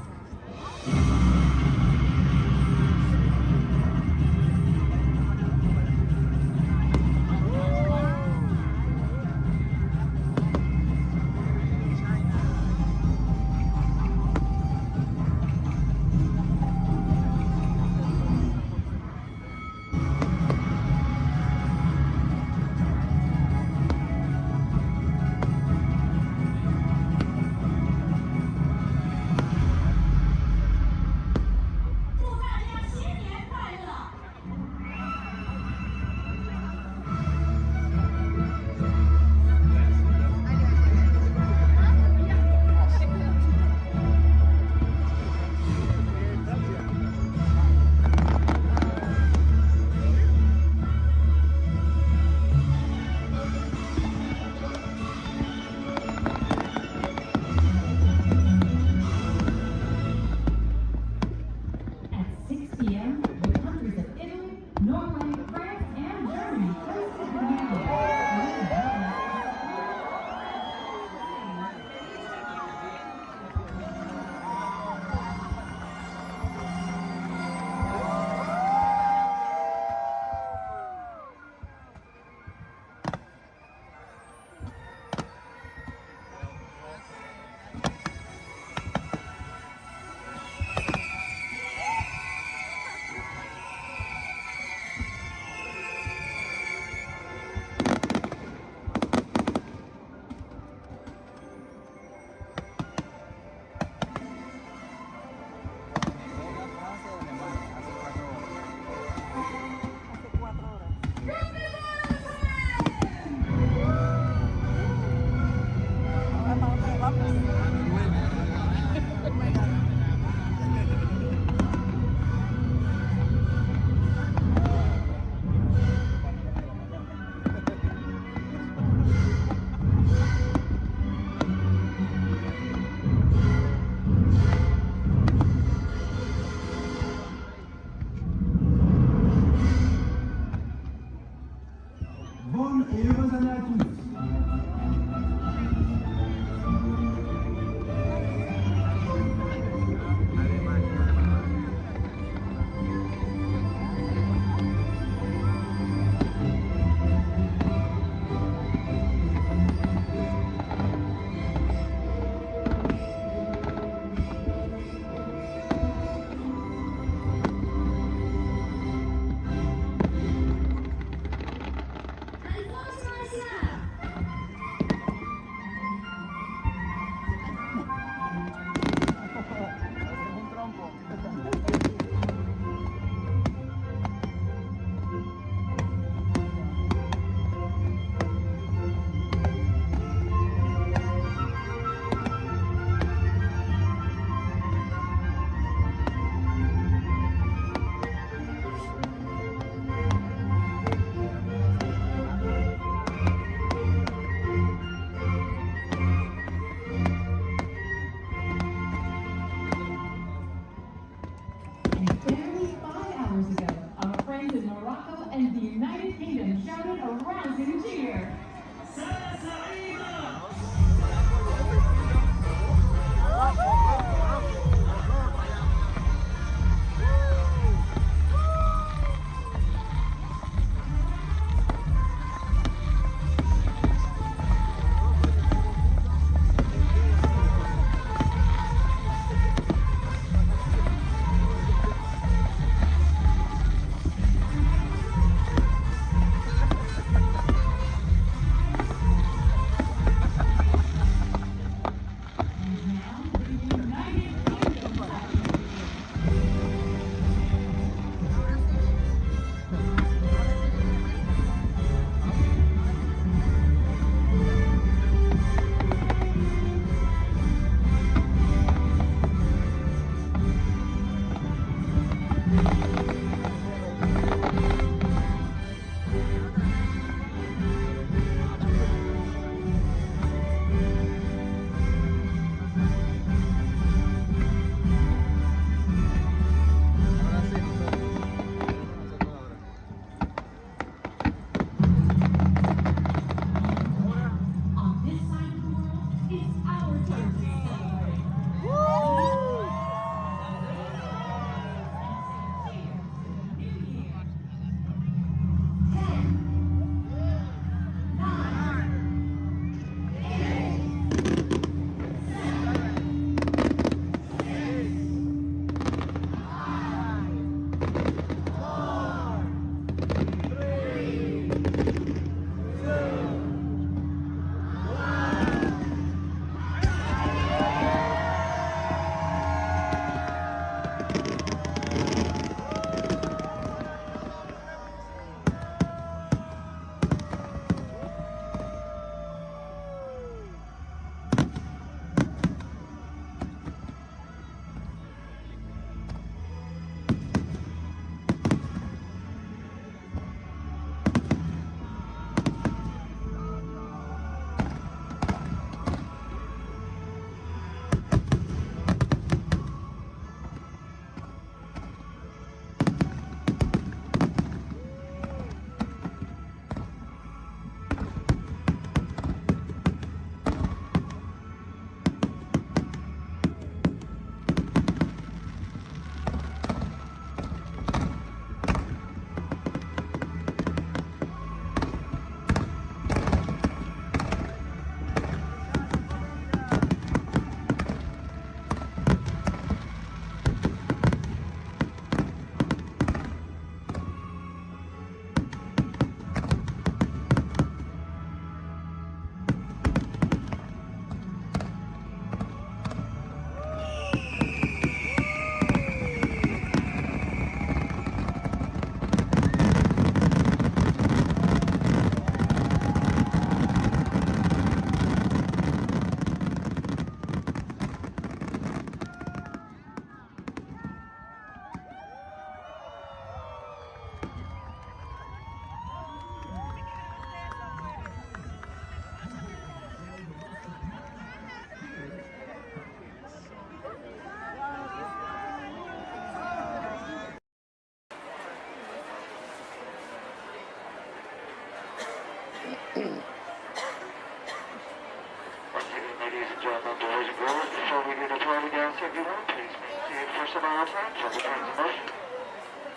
first of all times on the train's motion.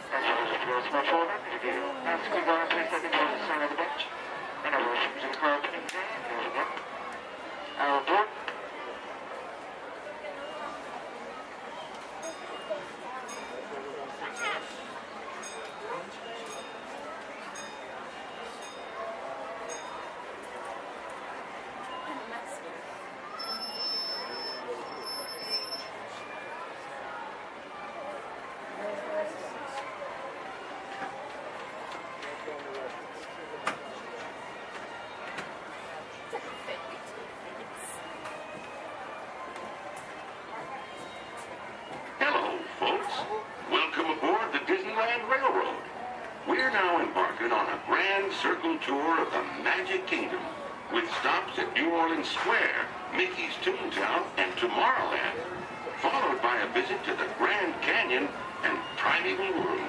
As you visit to go small children, if you ask to go and please take control of the center of the bench. And our worship to the car opening day, here we go. Our board. Hello, folks. Welcome aboard the Disneyland Railroad. We're now embarking on a grand circle tour of the Magic Kingdom, with stops at New Orleans Square, Mickey's Toontown, and Tomorrowland, followed by a visit to the Grand Canyon and Primeval World.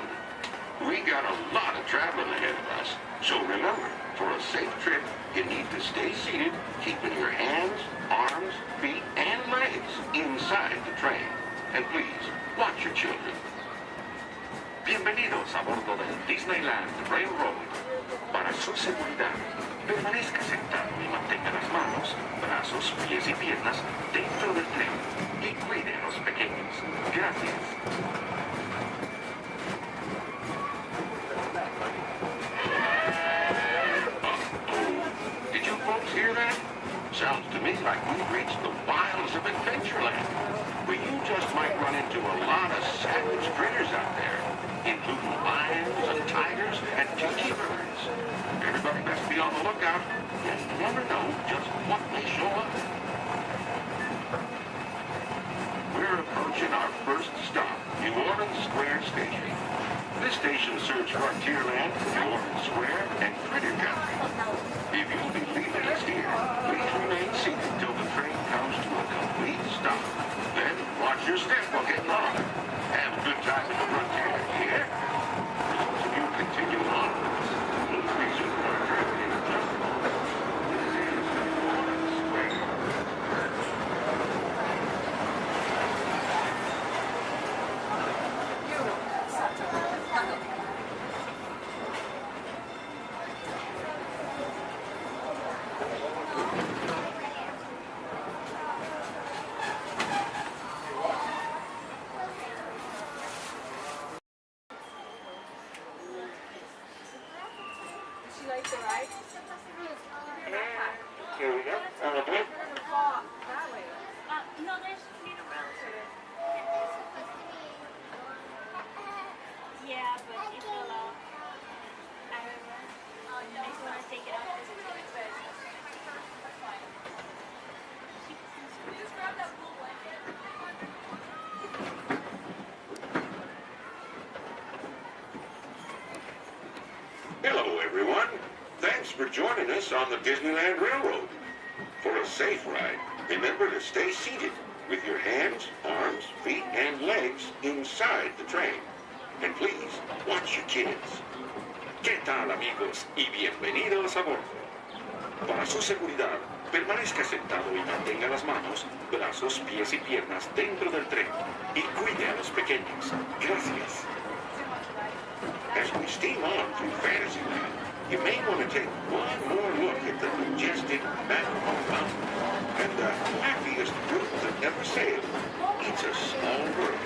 We got a lot of traveling ahead of us, so remember, for a safe trip, you need to stay seated, keeping your hands, arms, feet, and legs inside the train. And please, watch your children. Bienvenidos a bordo del Disneyland Railroad. Para su seguridad, permanezca sentado y mantenga las manos, brazos, pies y piernas dentro del tren y cuide a los pequeños. Gracias. Did you folks hear that? Sounds to me like we've reached the wilds of Adventureland, where you just might run into a lot of savage critters out there, including lions and tigers and tiki birds. Everybody best be on the lookout. You never know just what may show up. We're approaching our first stop, New Orleans Square Station. This station serves Frontierland, New Orleans Square, and Critter Country. If you'll be leaving us here, please remain seated till the train comes to a complete stop. Then watch your step while getting on. Have a good time at the frontier, yeah? For those of you continuing on, please resume our trip in just a moment. This is New Orleans Square. She likes it, right? Here we go. On the board. That way. No, there's need a relative. Yeah, but it fell off. I remember. I just want to take it off. Just grab that blue blanket. Hello, everyone. Thanks for joining us on the Disneyland Railroad. For a safe ride, remember to stay seated with your hands, arms, feet, and legs inside the train. And please, watch your kids. ¿Qué tal, amigos? Y bienvenidos a bordo. Para su seguridad, permanezca sentado y mantenga las manos, brazos, pies y piernas dentro del tren. Y cuide a los pequeños. Gracias. As we steam on through Fantasyland, you may want to take one more look at the majestic Matterhorn Mountain and the happiest bird that ever sailed. It's a small bird.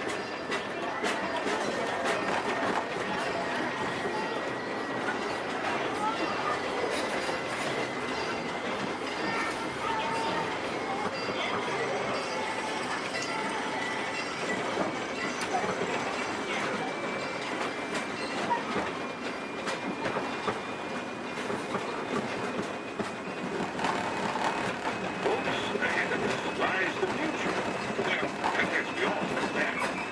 Folks, ahead of us lies the future. Well, I guess we all know that.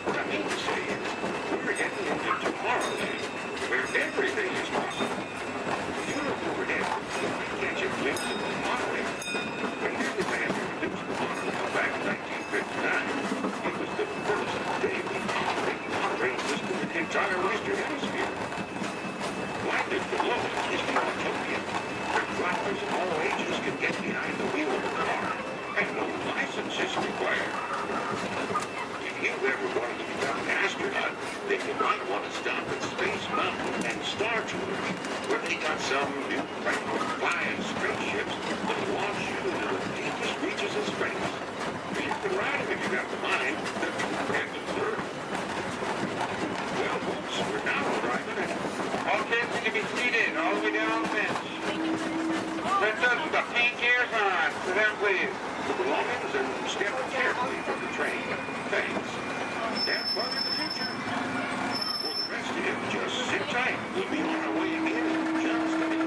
might want to stop at Space Mountain and Star Tours, where they got some new flying spaceships that launch you into the deepest reaches of space. You can ride them if you got the mind. And dessert. Well, folks, we're now arriving at... All kids can be seated all the way down on the bench. Princess, with the pink chairs on. Sit down, please. The belongings and step carefully from the train. Thanks. Have fun in the future. For the rest of you, just sit tight. We'll be on our way again in just a minute.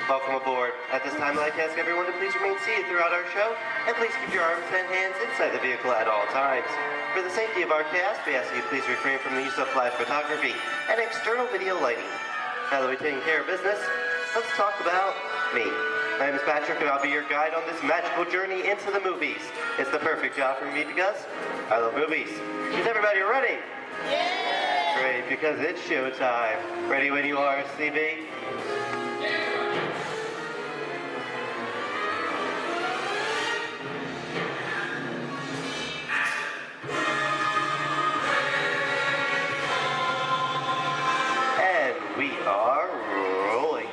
Welcome aboard. At this time, I'd like to ask everyone to please remain seated throughout our show, and please keep your arms and hands inside the vehicle at all times. For the safety of our cast, we ask that you please refrain from the use of flash photography and external video lighting. Now that we've taken care of business, let's talk about me. My name is Patrick, and I'll be your guide on this magical journey into the movies. It's the perfect job for me because I love movies. Is everybody ready? Yeah! Great, because it's showtime. Ready when you are, CB? We are rolling.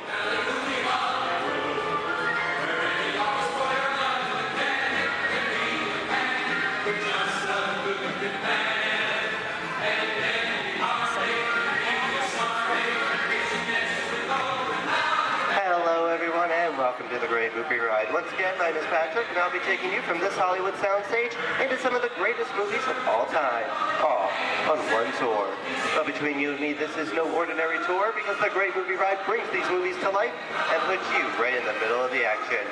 Hello everyone and welcome to the Great Movie Ride. Once again, my name is Patrick and I'll be taking you from this Hollywood soundstage into some of the greatest movies of all time. All on one tour. But between you and me, this is no ordinary tour because the Great Movie Ride brings these movies to life and puts you right in the middle of the action.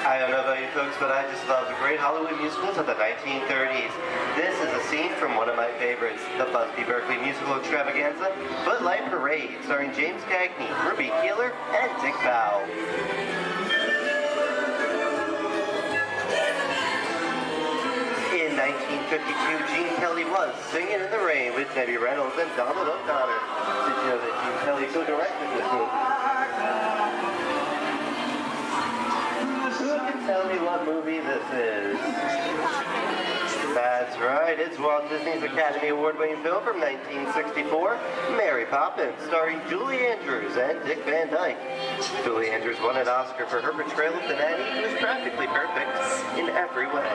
I don't know about you folks, but I just love the great Hollywood musicals of the 1930s. This is a scene from one of my favorites, the Busby Berkeley musical extravaganza, Footlight Parade, starring James Cagney, Ruby Keeler, and Dick Powell. In 1952, Gene Kelly was Singing in the Rain with Debbie Reynolds and Donald O'Connor. Did you know that Gene Kelly co-directed this movie? Who can tell me what movie this is? That's right, it's Walt Disney's Academy Award-winning film from 1964, Mary Poppins, starring Julie Andrews and Dick Van Dyke. Julie Andrews won an Oscar for her portrayal of the nanny, who is practically perfect in every way.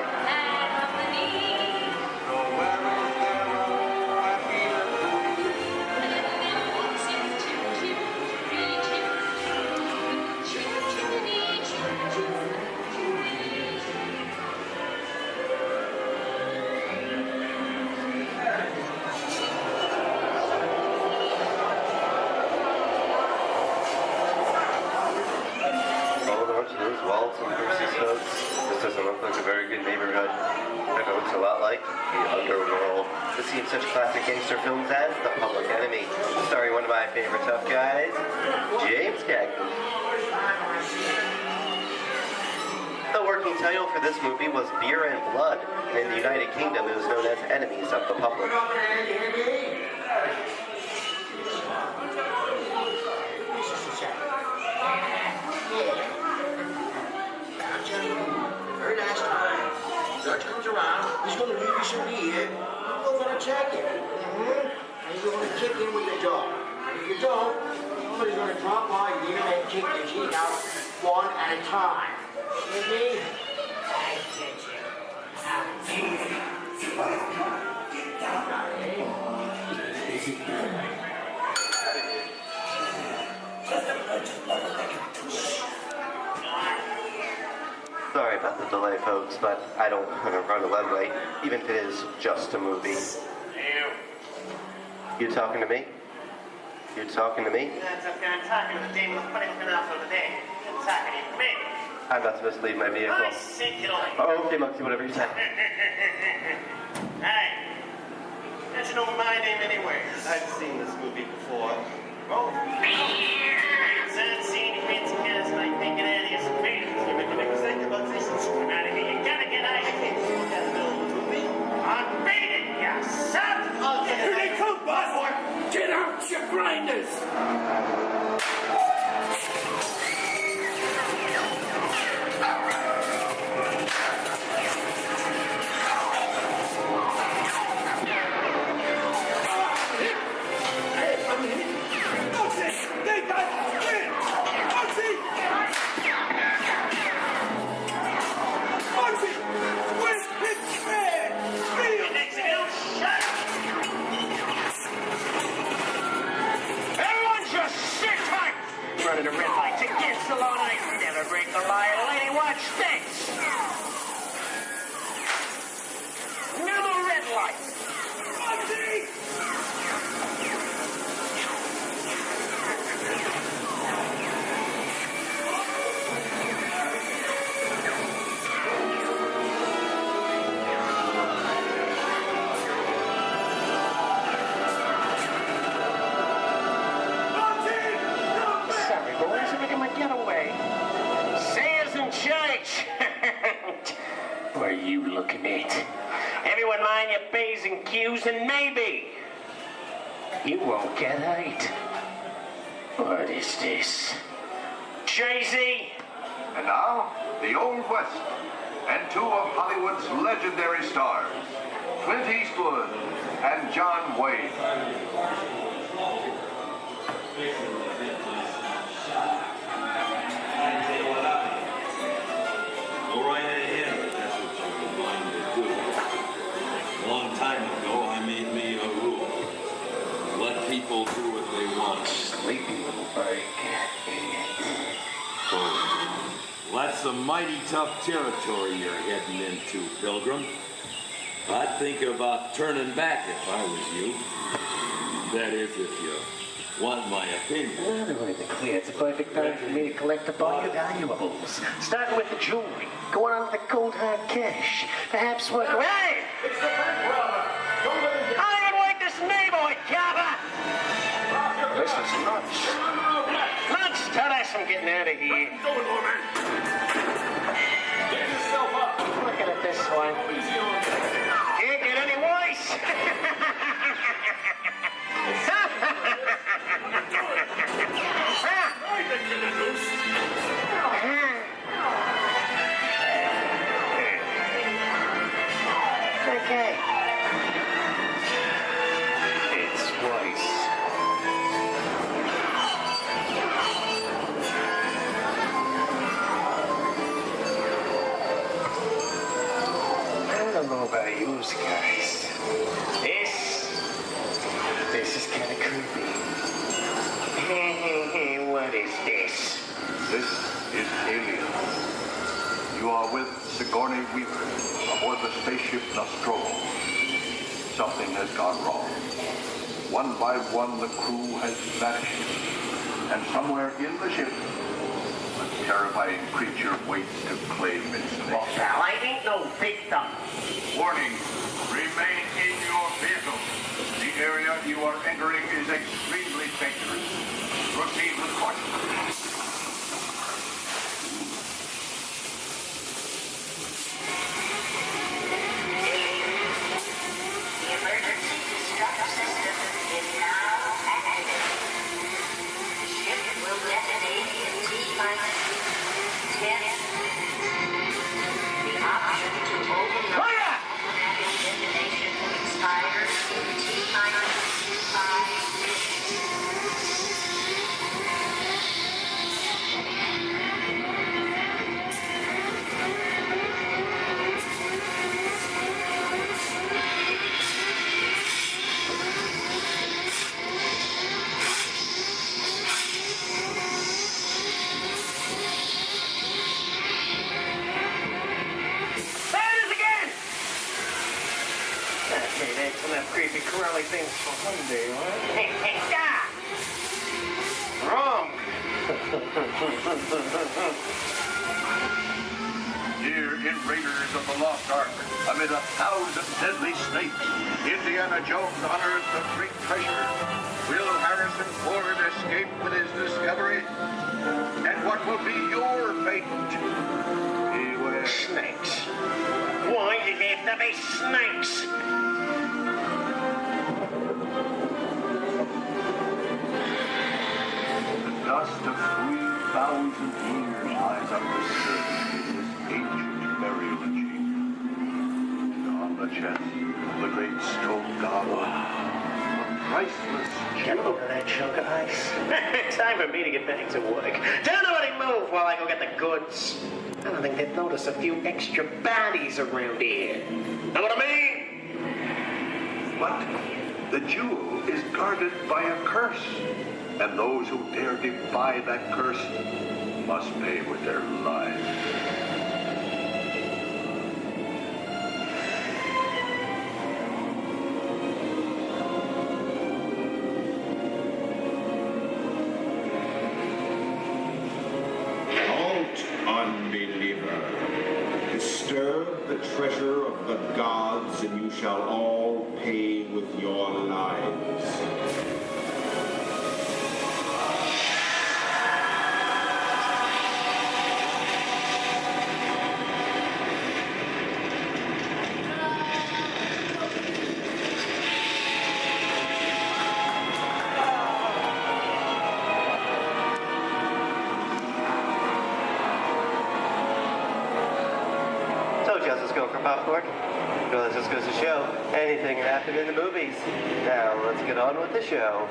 Walt and Percy's folks. This doesn't look like a very good neighborhood. It looks a lot like the underworld. This seems such classic gangster films as The Public Enemy, starring one of my favorite tough guys, James Cagney. The working title for this movie was Beer and Blood, and in the United Kingdom it was known as Enemies of the Public. check it. And you want to kick in with your jaw. If you don't, somebody's going to drop by you and kick your teeth out one at a time. You me? I get you. Sorry about the delay, folks, but I don't run a red light, even if it is just a movie. You talking to me? You talking to me? That's okay. I'm talking to the demon who's putting it out for the day. I'm talking to me. I'm not supposed to leave my vehicle. I see you like. Oh, okay, Monkey, whatever you say. Hey, how'd you know my name anyway? I've seen this movie before. Oh, I've seen you fancy cats like thinking out of your space. You make an executive position. I'm out of here. You gotta get out of here. You can't that middle of the movie. I'm beating you, son. Here they come, boss. Get out your grinders. Running a red light against the law, and I never break the law. Lady, watch this. Another red light. What are you looking at? Everyone mind your P's and Q's, and maybe You won't get hurt. What is this? Jay-Z. And now, the Old West, and two of Hollywood's legendary stars, Clint Eastwood and John Wayne. Go right ahead if that's what you're going to do. A long time ago, I made me a rule. Let people do what they want. Sleepy little break. Well, that's some mighty tough territory you're heading into, Pilgrim. I'd think about turning back if I was you. That is, if you want my opinion. Well, to make it clear, it's a perfect time for me to collect up all your valuables. Starting with the jewelry, going on to the cold hard cash. Perhaps work. Hey! It's the bank robber. Don't let him get... I don't even like this name, boy, Kappa. This is lunch. Lunch? Tell us I'm getting out of here. Go, little man. Get yourself up. Looking at this one. Can't get any worse. Okay. It's Weiss. I don't know about you guys. This is kind of creepy. What is this? This is Alien. You are with Sigourney Weaver aboard the spaceship Nostromo. Something has gone wrong. One by one, the crew has vanished. And somewhere in the ship, a terrifying creature waits to claim its name. Well, pal, I ain't no victim. Warning, remain in your vehicle. The area you are entering is extremely dangerous. Proceed with caution. The emergency destruct system is now activated. The ship will detonate in T-minus 10. The option to overload automatic detonation expires things for Hyundai, right? Wrong. Here in Raiders of the Lost Ark, amid 1,000 deadly snakes, Indiana Jones unearthed a great treasure. Will Harrison Ford escape with his discovery? And what will be your fate? Beware. Snakes. Why did they have to be snakes? The dust of 3,000 years lies undisturbed in this ancient burial chamber. And on the chest of the great stone god, a priceless Get over that chunk of ice. Time for me to get back to work. Don't nobody move while I go get the goods. I don't think they'd notice a few extra bodies around here. Know what I mean? But the jewel is guarded by a curse, and those who dare defy that curse must pay with their lives. Unbeliever, disturb the treasure of the gods, and you shall all pay with your lives. Just go for popcorn. Well, this just goes to show anything can happen in the movies. Now, let's get on with the show.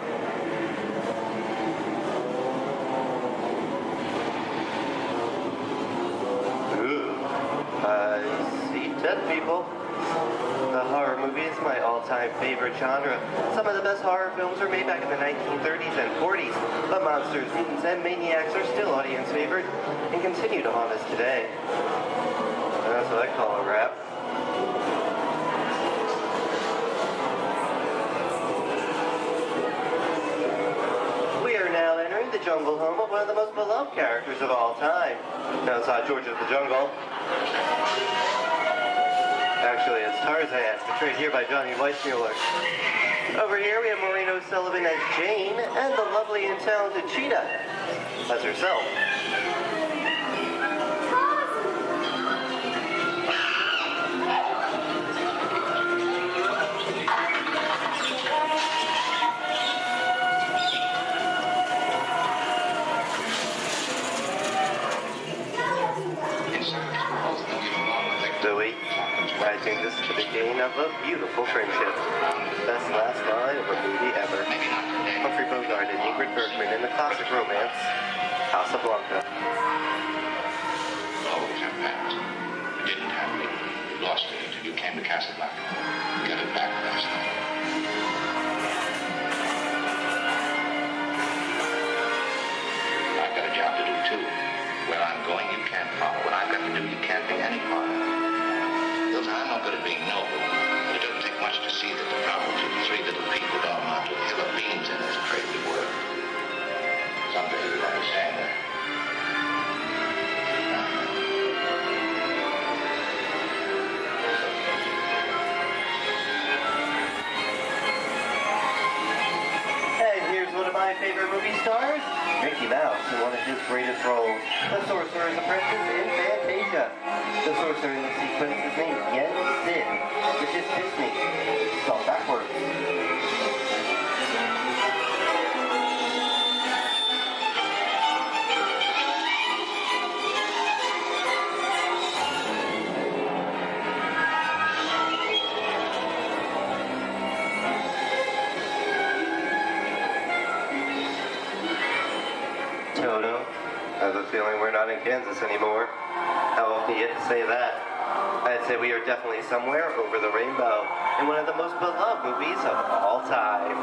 Ooh, I see dead people. The horror movie is my all-time favorite genre. Some of the best horror films were made back in the 1930s and 40s, but monsters, mutants, and maniacs are still audience favorite and continue to haunt us today. That's what I call a wrap. We are now entering the jungle home of one of the most beloved characters of all time. Now it's not George of the Jungle. Actually, it's Tarzan, portrayed here by Johnny Weissmuller. Over here we have Maureen O'Sullivan as Jane, and the lovely and talented Cheetah as herself. I think this is the beginning of a beautiful friendship. Best last line of a movie ever. Humphrey Bogart and Ingrid Bergman in the classic romance, Casablanca. Always have passed. You didn't have me. You lost it until you came to Casablanca. You got it back last night. I've got a job to do too. Where I'm going, you can't follow. What I've got to do, you can't be any part of. I'm not good at being noble, but it doesn't take much to see that the problems of the three little people don't amount to a hill of beans in this crazy world. Someday you'll understand that. And here's one of my favorite movie stars, Mickey Mouse, in one of his greatest roles, the Sorcerer's Apprentice in Fantasia. The sorcerer in the sequence is named Yen Sid, which is Disney, spelled backwards. Toto, I have a feeling we're not in Kansas anymore. How often do you get to say that? I'd say we are definitely somewhere over the rainbow in one of the most beloved movies of all time.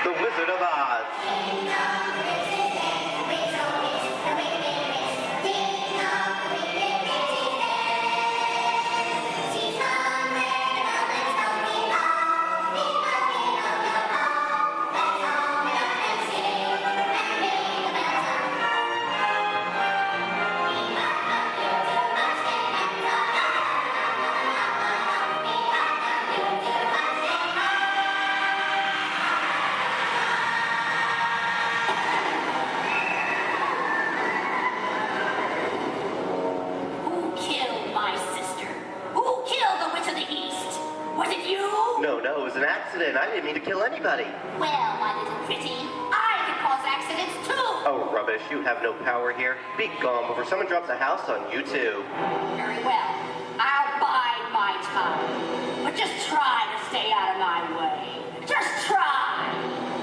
The Wizard of Oz. no, it was an accident. I didn't mean to kill anybody. Well, my little pretty, I can cause accidents too. Oh, rubbish. You have no power here. Be gone before someone drops a house on you, too. Very well. I'll bide my time. But just try to stay out of my way. Just try.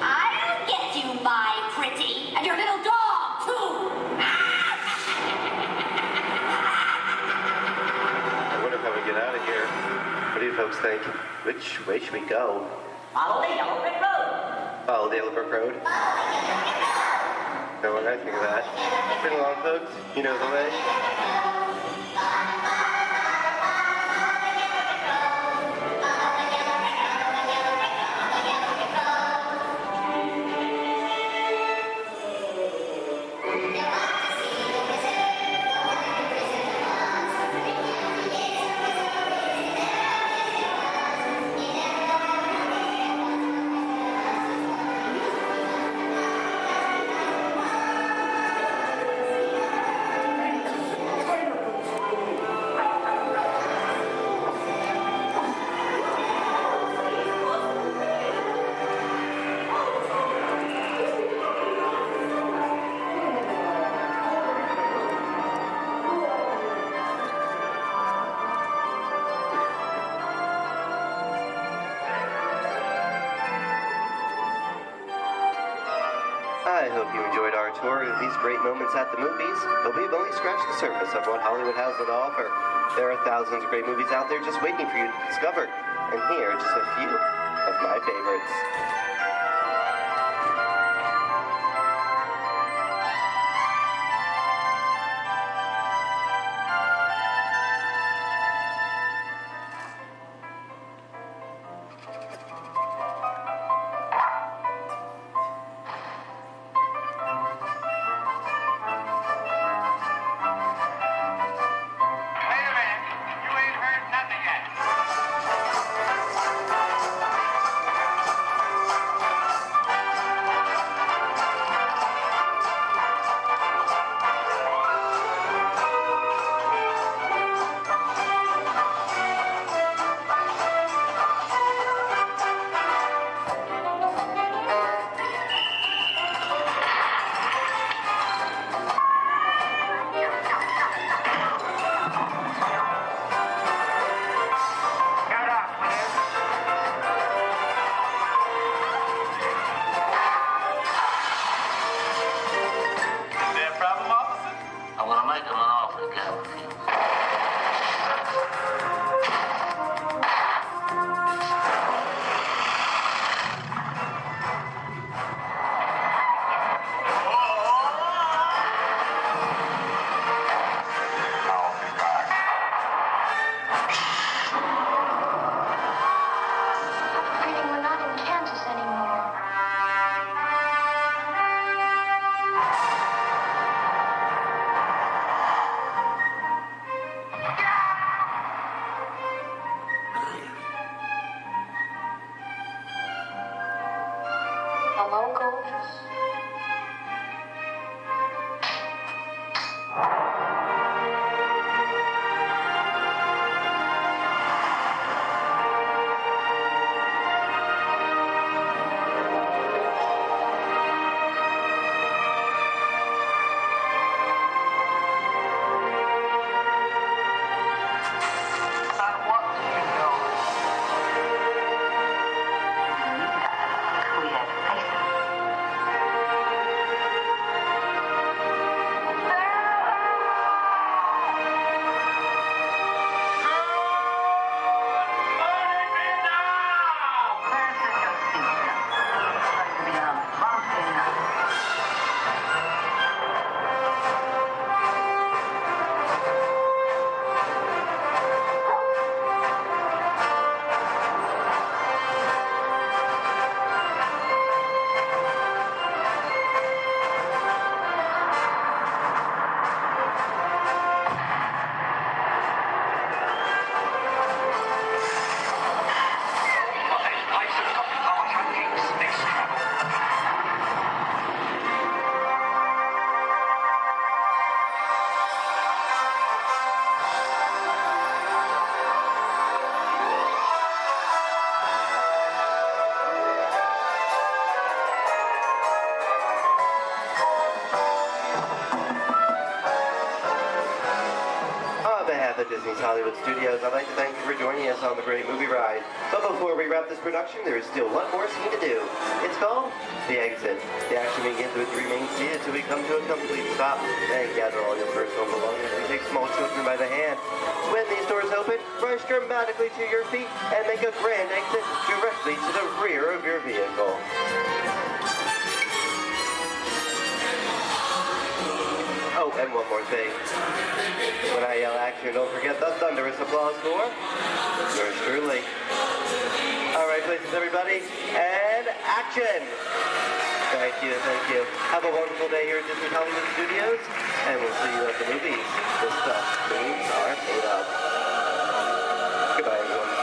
I'll get you, my pretty, and your little dog, too. I wonder how we get out of here. What do you folks think? Which way should we go? Follow the yellow brick road. Follow the Yellow Brick Road? No, what do I think of that? Bring along, folks. You know the way. I hope you enjoyed our tour of these great moments at the movies, but we've only scratched the surface of what Hollywood has to offer. There are thousands of great movies out there just waiting for you to discover, and here are just a few of my favorites. behalf of Disney's Hollywood Studios, I'd like to thank you for joining us on the great movie ride. But before we wrap this production, there is still one more scene to do. It's called The Exit. The action begins with you remain seated till we come to a complete stop. Then gather all your personal belongings and take small children by the hand. When these doors open, rush dramatically to your feet and make a grand exit directly to the rear of your vehicle. Oh, and one more thing. When I yell action, don't forget the thunderous applause for yours truly. All right, places, everybody, and action! Thank you, thank you. Have a wonderful day here at Disney Hollywood Studios, and we'll see you at the movies. The stuff movies are made of. Goodbye, everyone.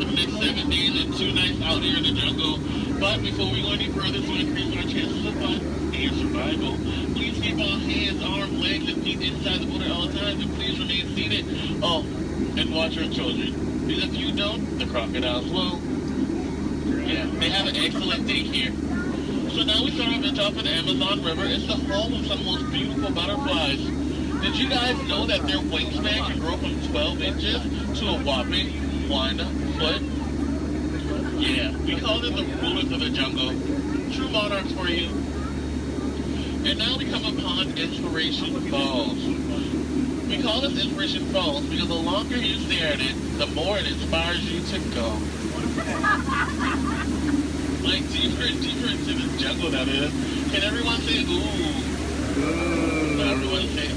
for the next 7 days and 2 nights out here in the jungle. But before we go any further, to increase our chances of fun and survival, please keep all hands, arms, legs, and feet inside the boat at all times, and please remain seated. Oh, and watch your children. Because if you don't, the crocodiles will. Yeah, they have an excellent daycare. So now we start our adventure off in the Amazon River. It's the home of some of the most beautiful butterflies. Did you guys know that their wingspan can grow from 12 inches to a whopping 1 foot? Yeah, we call them the rulers of the jungle. True monarchs for you. And now we come upon Inspiration Falls. We call this Inspiration Falls because the longer you stare at it, the more it inspires you to go. Like deeper and deeper into the jungle that is. Can everyone say ooh? Everyone say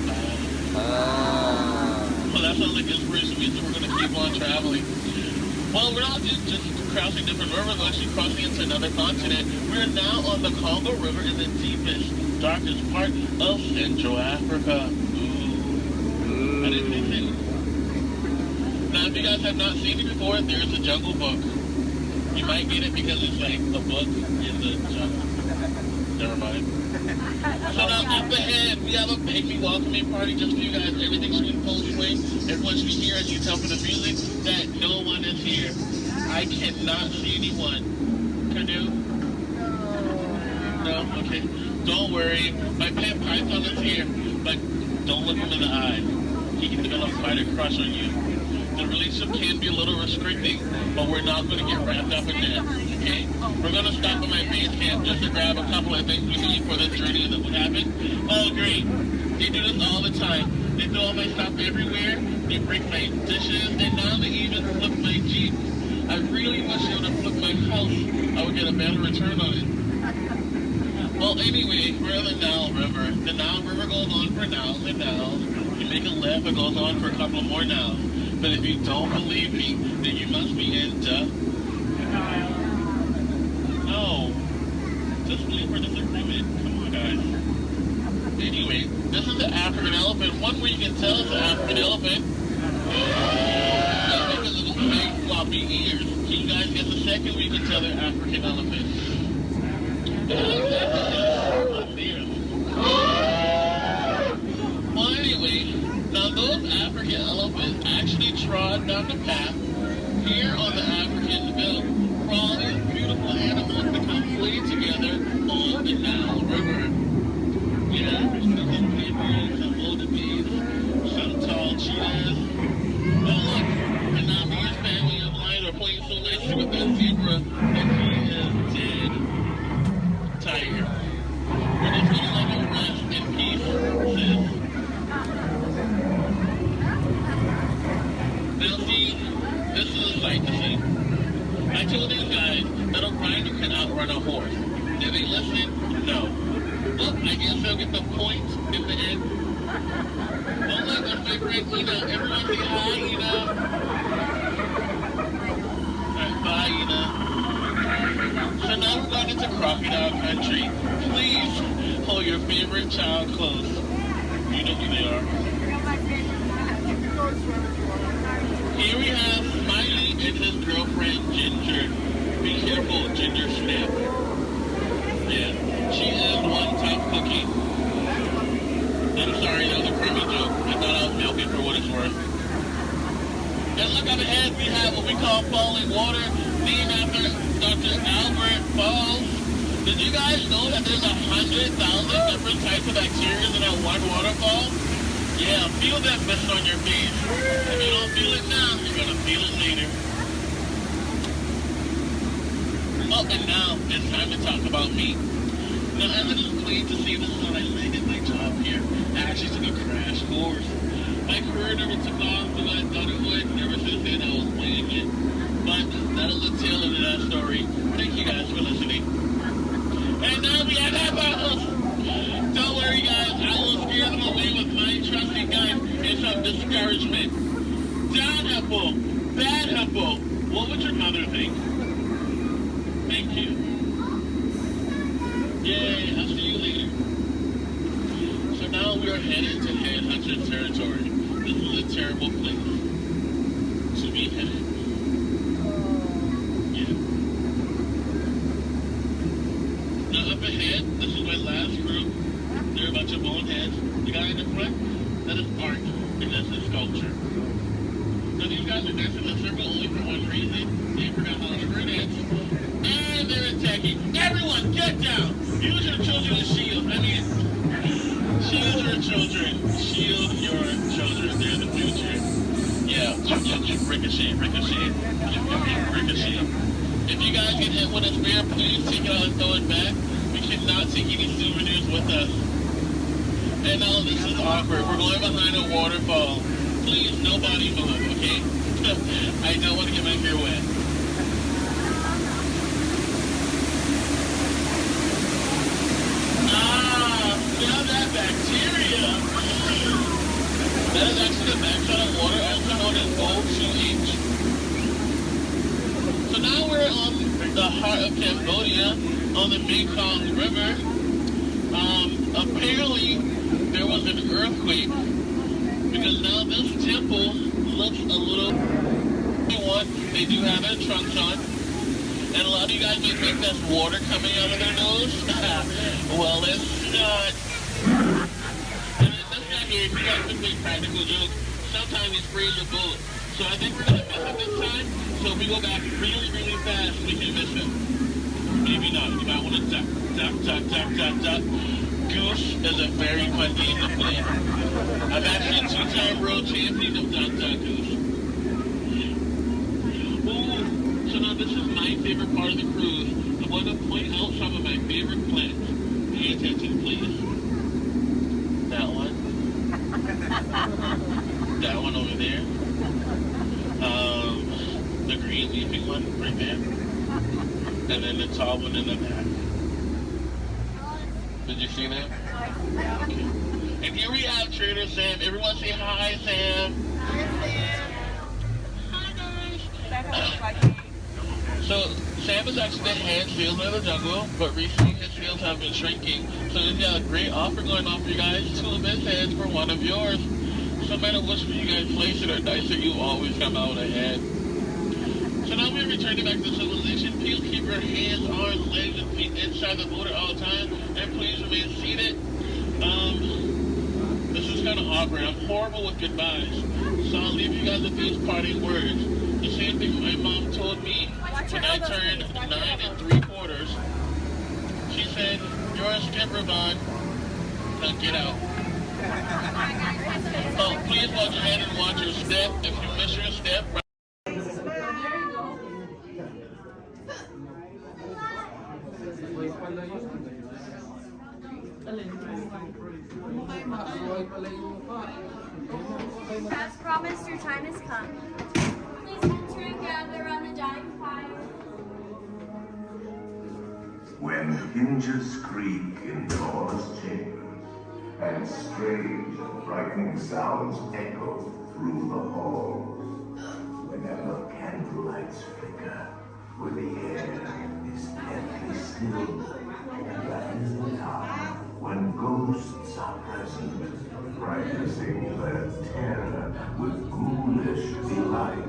well, that sounds like inspiration means that we're going to keep on traveling. Well, we're not just crossing different rivers, we're actually crossing into another continent. We're now on the Congo River in the deepest, darkest part of Central Africa. Ooh. I didn't think so. Now, if you guys have not seen it before, there's a Jungle Book. You might get it because it's like a book in the jungle. Never mind. So now up ahead, we have a pygmy welcoming party just for you guys. Everything's in full swing. Everyone should hear, as you tell from the music, that no one is here. I cannot see anyone. Canoe? No? Okay. Don't worry. My pet python is here, but don't look him in the eye. He can develop quite a crush on you. The relationship can be a little restricting, but we're not going to get wrapped up in that, okay? We're going to stop at my base camp just to grab a couple of things we need for this journey that would happen. Oh, great. They do this all the time. They throw all my stuff everywhere, they break my dishes, and now they even flip my Jeep. I really wish they would have flipped my house. I would get a better return on it. Well, anyway, we're in the Nile River. The Nile River goes on for Niles and Niles. You make a left, it goes on for a couple more Niles. But if you don't believe me, then you must be in no. Disbelief or disagreement. Come on, guys. Anyway, this is the African elephant. One way you can tell it's an African elephant is because of its big floppy ears. Can you guys get the second way you can tell they're African elephants? Well, anyway, now those African elephants actually trod down the path here on the African belt for all these beautiful animals to come play together on the Nile River. Yeah, some zebras, some wildebeest, some tall cheetahs. But look, and now Mia's family of lions are playing so nicely with that zebra that he is dead. Tiger. We're just gonna let him rest in peace, sis. Now see, this is a sight to see. I told these guys that a rider can outrun a horse. Did they listen? No. Well, I guess they'll get the point in the end. Oh look, that's my friend Ina. Everyone say hi, Ina. Alright, bye, Ina. So now we're going into crocodile country. Please hold your favorite child close. You know who they are. Here we have Smiley and his girlfriend Ginger. Be careful, Ginger Snap. Yeah, she is one tough cookie. I'm sorry, that was a creamy joke. I thought I was milking for what it's worth. And look up ahead, we have what we call falling water, named after Dr. Albert Falls. Did you guys know that there's 100,000 different types of bacteria in that one waterfall? Yeah, feel that mist on your face. If you don't feel it now, you're gonna feel it later. Oh, and now it's time to talk about me. Now, as it is pleased to see this is how I landed my job here. I actually took a crash course. My career never took off the way I thought it would. Never since then I was playing it. But that'll the tail end of that story. Thank you guys for listening. And now we have that house. Don't worry, guys. I will scare them away with my trusty gun and some discouragement. Down, Hippo. Bad Hippo. What would your mother think? Thank you. Yay, I'll see you later. So now we are headed to Headhunter territory. This is a terrible place to be headed. boneheads. The guy in the front, that is art, and that's a sculpture. So these guys are dancing in a circle only for one reason. They forgot how to dance. And they're attacking. Everyone, get down! Use your children as shields. I mean, shield your children. Shield your children. They're the future. Yeah, ricochet, ricochet. Ricochet. If you guys get hit with a spear, please take it out and throw it back. We cannot take any souvenirs with us. And now this is awkward. We're going behind a waterfall. Please, nobody move, okay? I don't want to get my hair wet. Now that bacteria. That is actually the backshot of water, also known as O2H. So now we're on the heart of Cambodia, on the Mekong River. Apparently, there was an earthquake, because now this temple looks a little... They do have their trunks on, and a lot of you guys may think that's water coming out of their nose. Well, it's not. And that's not here. If you guys can make practical jokes, sometimes you freeze your bullet. So I think we're going to miss it this time. So if we go back really, really fast, we can miss it. Maybe not. You might want to duck, duck, duck, duck, duck, duck. Goose is a very fun game to play. I'm actually a two-time world champion of Duck Duck Goose. Ooh, so now this is my favorite part of the cruise. I want to point out some of my favorite plants. Pay attention, please. That one. That one over there. The green leafy one right there. And then the tall one in the back. Did you see that? Okay. And here we have Trader Sam. Everyone say hi, Sam. Hi, Sam. Hi, guys. So, Sam is actually the hand salesman of the jungle, but recently his sales have been shrinking. So he's got a great offer going on for you guys. 2 of his heads for 1 of yours. So no matter which one you guys place it or dice it, you always come out ahead. So now we're returning back to civilization. Please keep your hands, arms, legs, and feet inside the motor all the time. And please remain seated. This is kind of awkward. I'm horrible with goodbyes. So I'll leave you guys with these parting words. The same thing my mom told me when I turned 9 3/4. She said, "You're a skipper, Bond. Now get out." Oh, please watch ahead and watch your step. If you miss your step, As promised, your time has come. Please enter and gather around the dying fire. When hinges creak in doors chambers, and strange and frightening sounds echo through the halls, whenever candlelights flicker, where the air is deadly still, that is the time when ghosts are present, practicing their terror with ghoulish delight.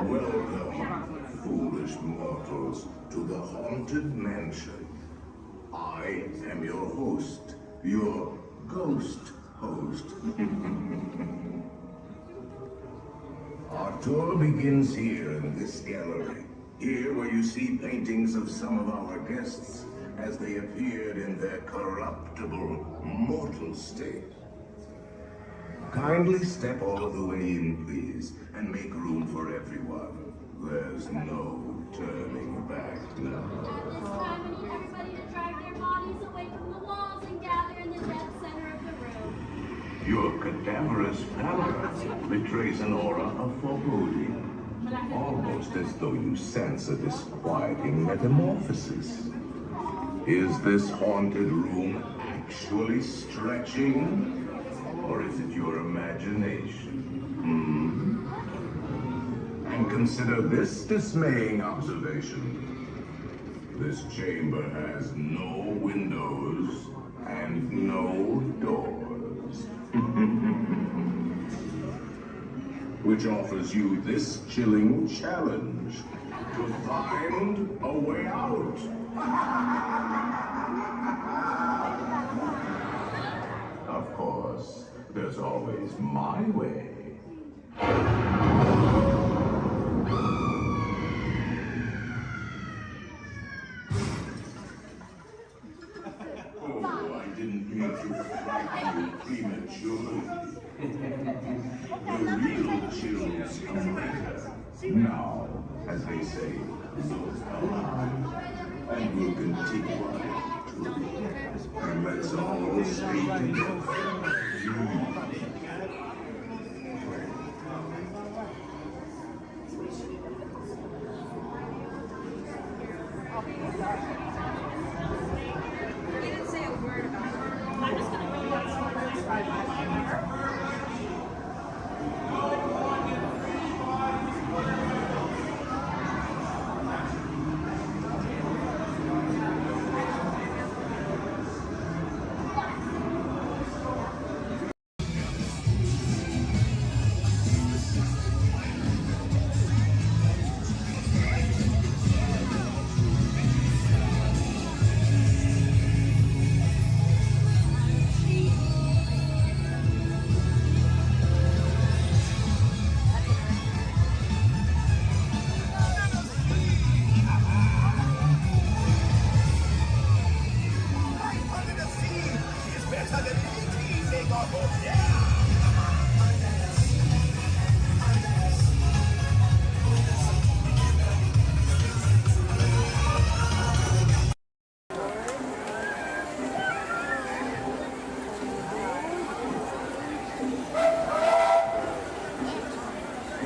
Welcome, foolish mortals, to the Haunted Mansion. I am your host, your ghost host. Our tour begins here in this gallery. Here where you see paintings of some of our guests as they appeared in their corruptible, mortal state. Kindly step all the way in, please, and make room for everyone. There's no turning back now. At this time, I need everybody to drag their bodies away from the walls and gather in the dead center of the room. Your cadaverous pallor betrays an aura of foreboding, almost as though you sense a disquieting metamorphosis. Is this haunted room actually stretching? Or is it your imagination? And consider this dismaying observation. This chamber has no windows and no doors. Which offers you this chilling challenge to find a way out. Of course, there's always my way. Oh, I didn't mean to frighten you prematurely. The real chills come later. Now, as they say, those come on. And we'll continue on it too. And let's all stay together. He didn't say a word about it. I'm just gonna go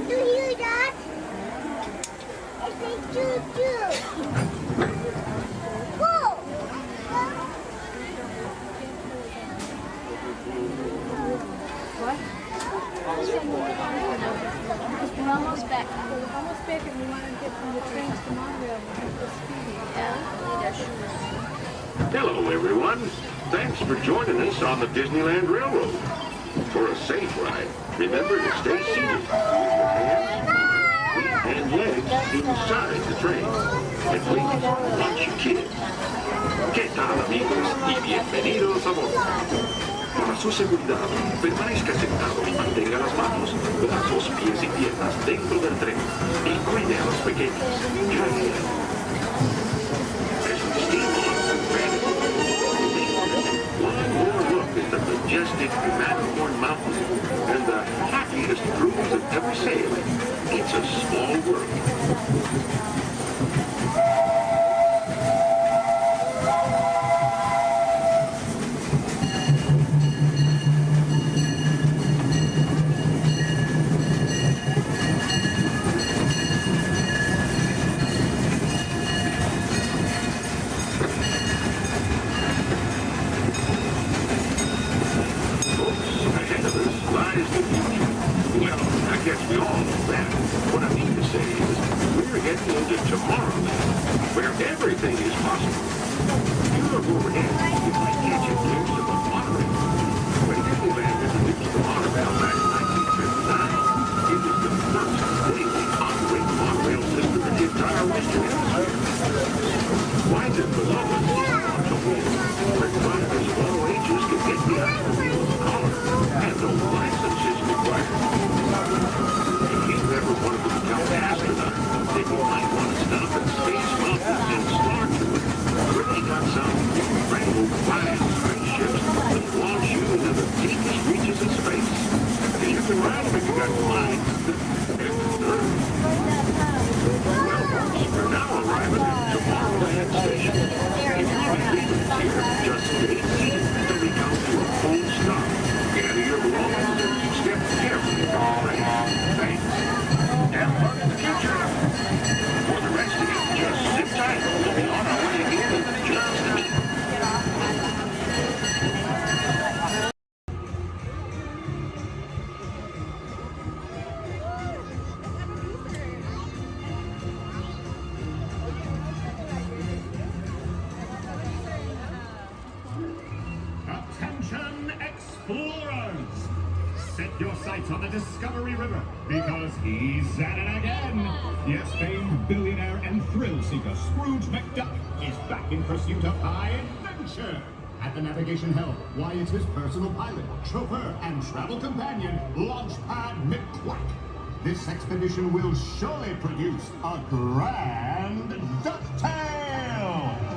Do you hear that? It's a choo-choo. Whoa! What? We're almost back. We're almost back and we want to get from the trains to Montreal. Hello, everyone. Thanks for joining us on the Disneyland Railroad. For a safe ride, remember to stay seated with your hands, feet, and legs inside the train. And please, watch your kids. ¿Qué tal, amigos? Y bienvenidos a bordo. Para su seguridad, permanezca sentado y mantenga las manos, brazos, pies y piernas dentro del tren. Y cuide a los pequeños. Gracias. As we steam on, one more look at the majestic Matterhorn Mountain and the happiest crews that ever sailed. It's a small world. explorers. Set your sights on the Discovery River, because he's at it again. Yes, famed billionaire and thrill seeker Scrooge McDuck is back in pursuit of high adventure. At the navigation helm, why, it's his personal pilot, chauffeur, and travel companion, Launchpad McQuack. This expedition will surely produce a grand ducktail!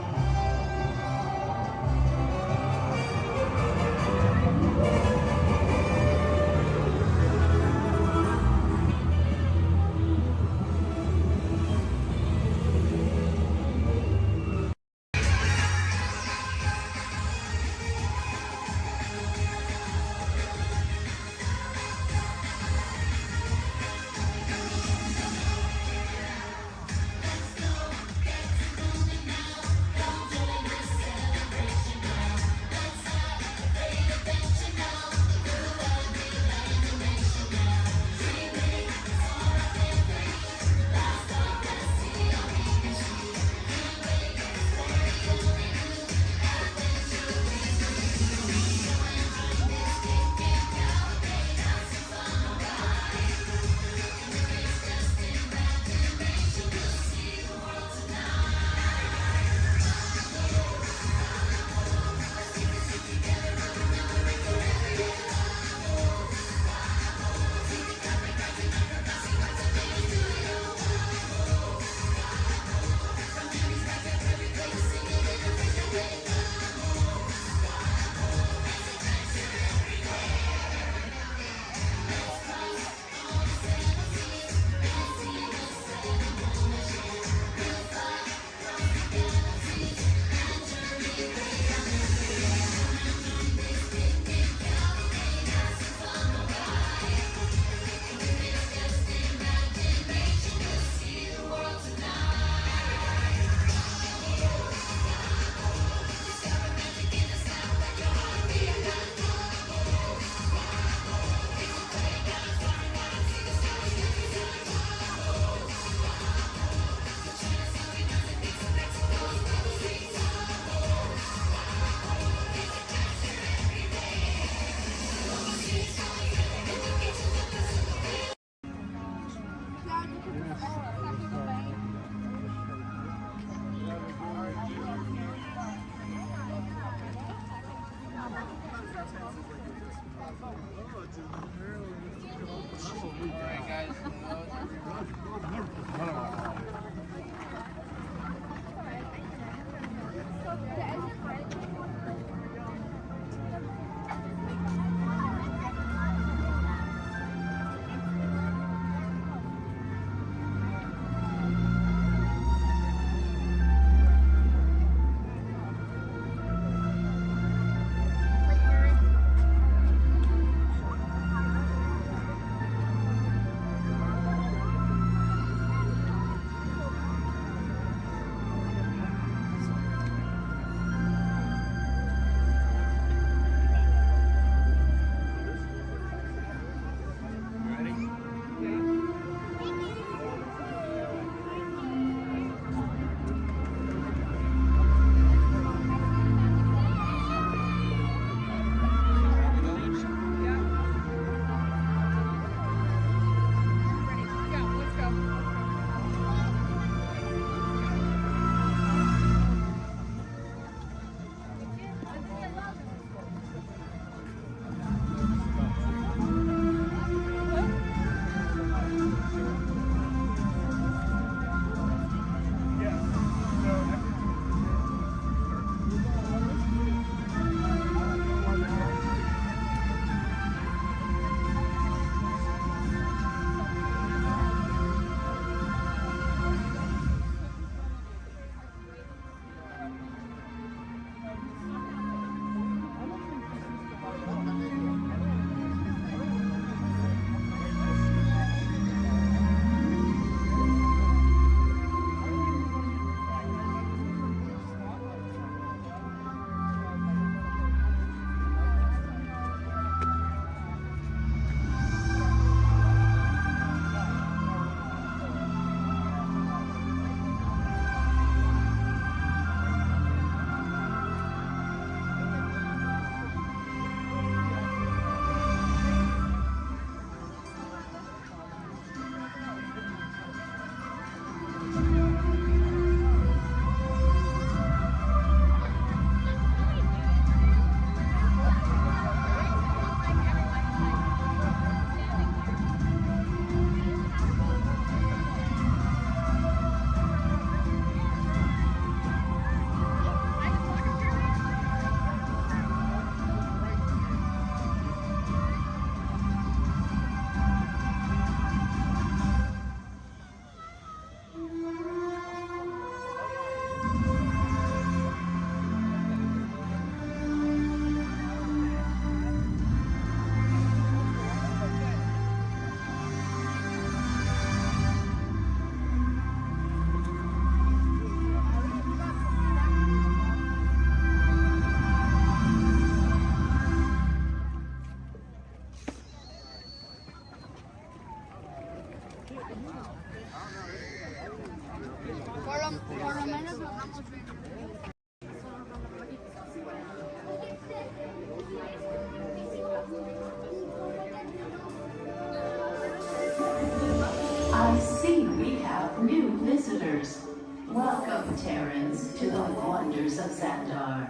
Welcome, Terrans, to the wonders of Xandar.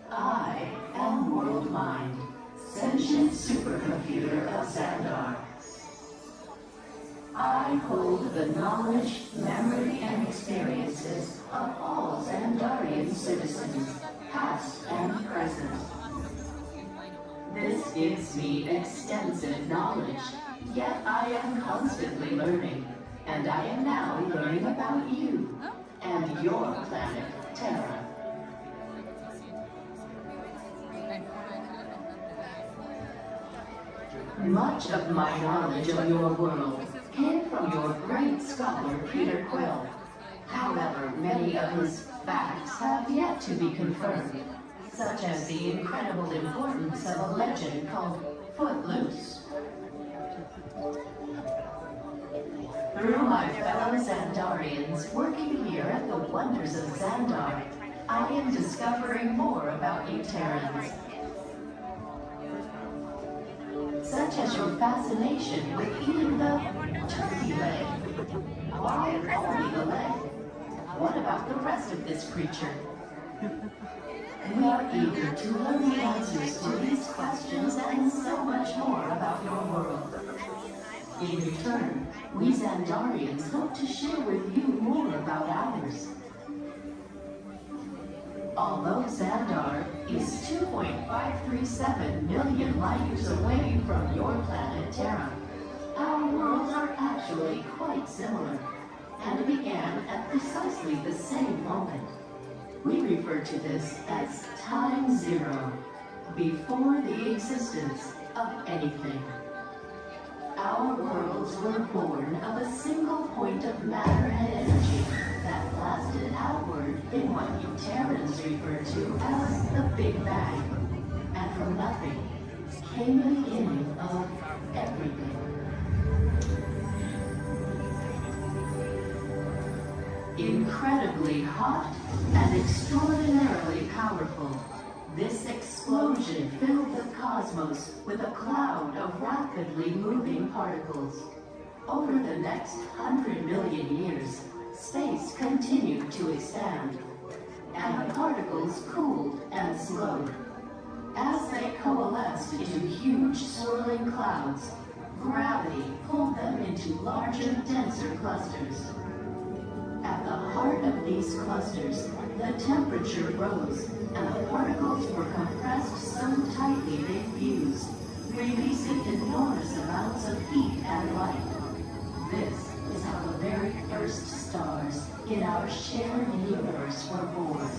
I am World Mind, sentient supercomputer of Xandar. I hold the knowledge, memory, and experiences of all Xandarian citizens, past and present. This gives me extensive knowledge, yet I am constantly learning, and I am now learning about you and your planet, Terra. Much of my knowledge of your world came from your great scholar, Peter Quill. However, many of his facts have yet to be confirmed, such as the incredible importance of a legend called Footloose. Through my fellow Xandarians working here at the wonders of Xandar, I am discovering more about you Terrans. Such as your fascination with eating the turkey leg. Why only the leg? What about the rest of this creature? We are eager to learn the answers to these questions and so much more about your world. In return, we Xandarians hope to share with you more about ours. Although Xandar is 2.537 million light years away from your planet Terra, our worlds are actually quite similar and began at precisely the same moment. We refer to this as Time Zero, before the existence of anything. Our worlds were born of a single point of matter and energy that blasted outward in what you Terrans refer to as the Big Bang. And from nothing came the beginning of everything. Incredibly hot and extraordinarily powerful, this explosion filled the cosmos with a cloud of rapidly moving particles. Over the next 100 million years, space continued to expand, and the particles cooled and slowed. As they coalesced into huge swirling clouds, gravity pulled them into larger, denser clusters. At the heart of these clusters, the temperature rose, and the particles were compressed so tightly they fused, releasing enormous amounts of heat and light. This is how the very first stars in our shared universe were born.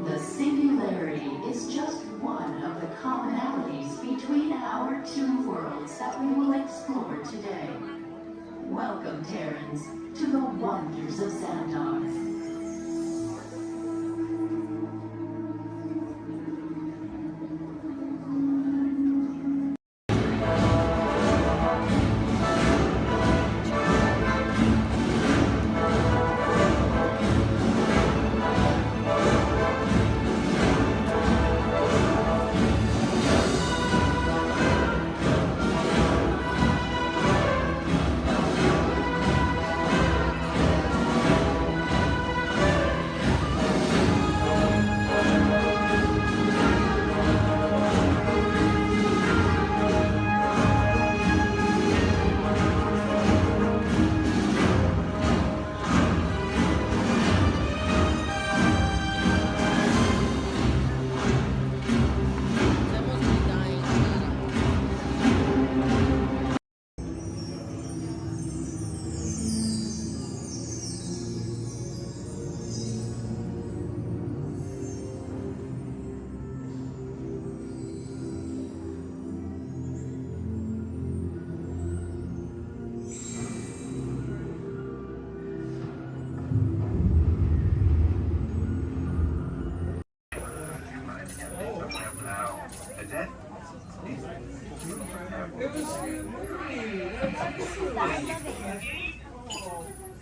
The singularity is just one of the commonalities between our two worlds that we will explore today. Welcome, Terrans, to the wonders of Xandar.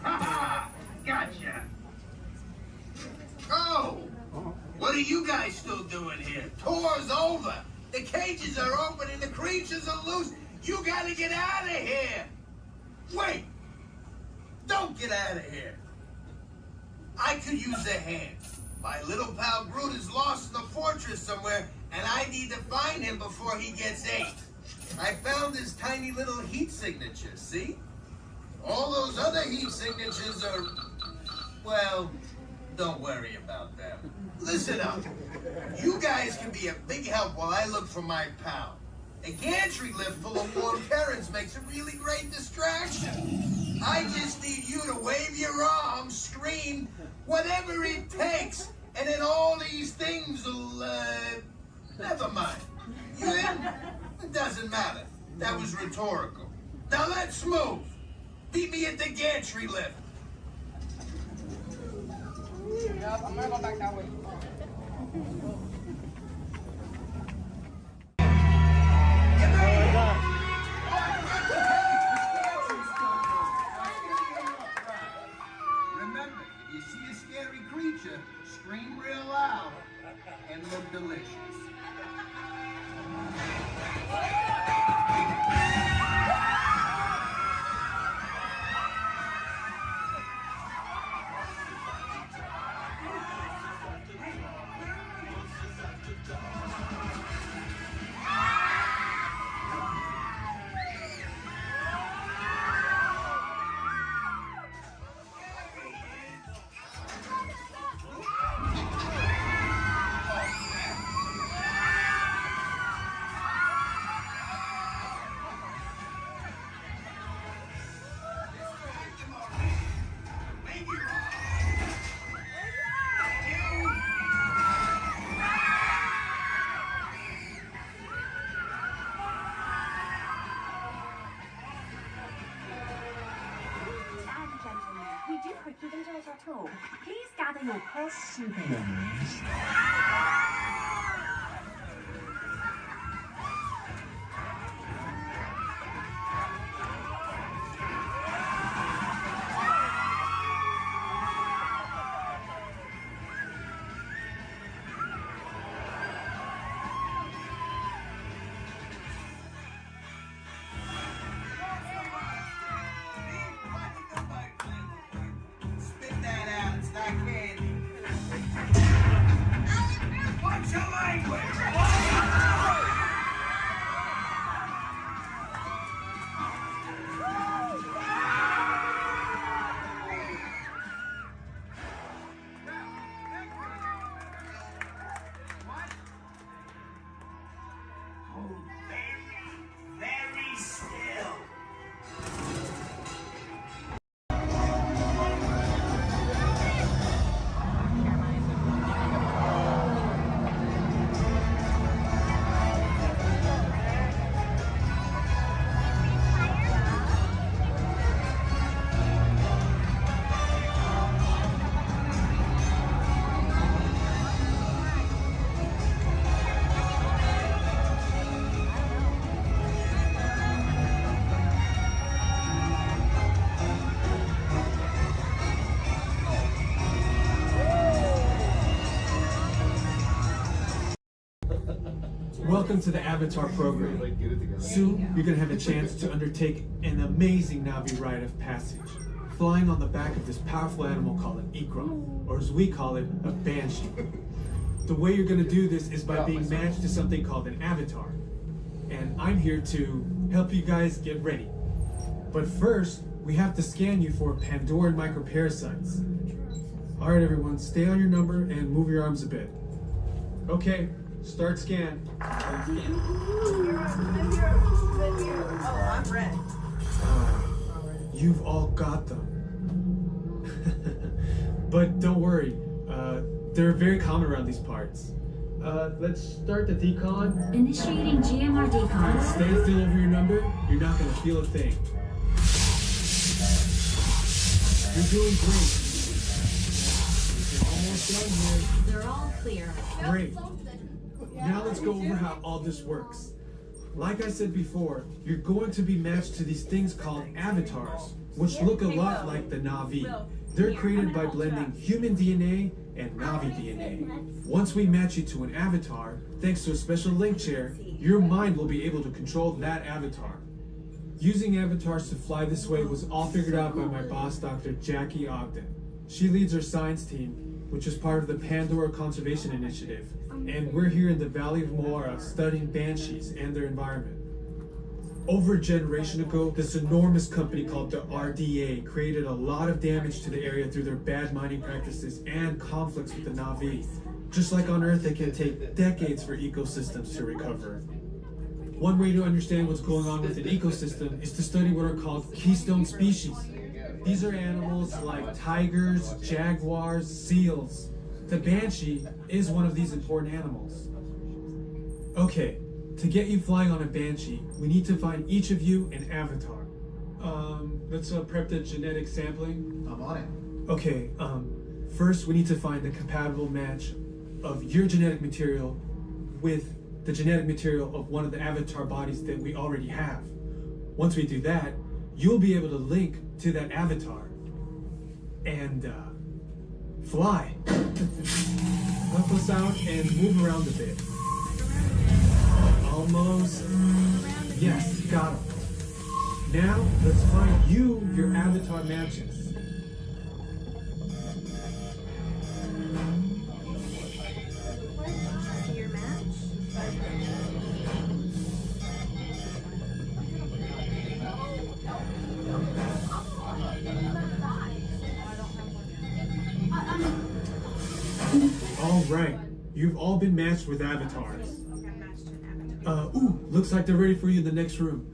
Ha-ha! Gotcha! Oh! What are you guys still doing here? Tour's over! The cages are open and the creatures are loose. You gotta get out of here. Wait. Don't get out of here. I could use a hand. My little pal Groot is lost in the fortress somewhere, and I need to find him before he gets ate. I found his tiny little heat signature, see? All those other heat signatures are, well, don't worry about them. Listen up. You guys can be a big help while I look for my pal. A gantry lift full of warm currents makes a really great distraction. I just need you to wave your arms, scream, whatever it takes, and then all these things will, never mind. You in? It doesn't matter. That was rhetorical. Now let's move. Meet me at the gantry lift. Yep, I'm gonna go back that way. Remember, if you see a scary creature, scream real loud and look delicious. Please gather your precious souvenirs. What's your language? Very still. Welcome to the Avatar program. Soon, you're going to have a chance to undertake an amazing Navi rite of passage, flying on the back of this powerful animal called an Ikram, or as we call it, a Banshee. The way you're going to do this is by being matched to something called an avatar. And I'm here to help you guys get ready. But first, we have to scan you for Pandoran microparasites. Alright everyone, stay on your number and move your arms a bit. Okay, start scan. Oh, I'm red. You've all got them. But don't worry, they're very common around these parts. Let's start the decon. Initiating GMR decon. Stay still over your number, you're not gonna feel a thing. You're doing great. You're almost done here. They're all clear. Great. Now let's go over how all this works. Like I said before, you're going to be matched to these things called avatars, which look a lot like the Na'vi. They're created by blending human DNA and Navi DNA. Once we match you to an avatar, thanks to a special link chair, your mind will be able to control that avatar. Using avatars to fly this way was all figured out by my boss, Dr. Jackie Ogden. She leads our science team, which is part of the Pandora Conservation Initiative, and we're here in the Valley of Moara studying banshees and their environment. Over a generation ago, this enormous company called the RDA created a lot of damage to the area through their bad mining practices and conflicts with the Na'vi. Just like on Earth, it can take decades for ecosystems to recover. One way to understand what's going on with an ecosystem is to study what are called keystone species. These are animals like tigers, jaguars, seals. The banshee is one of these important animals. Okay, to get you flying on a banshee, we need to find each of you an avatar. Let's prep the genetic sampling. I'm on it. Okay, first we need to find the compatible match of your genetic material with the genetic material of one of the avatar bodies that we already have. Once we do that, you'll be able to link to that avatar and fly. Help us out and move around a bit. Almost. Yes, got him. Now, let's find you your avatar matches. All right, you've all been matched with avatars. Looks like they're ready for you in the next room.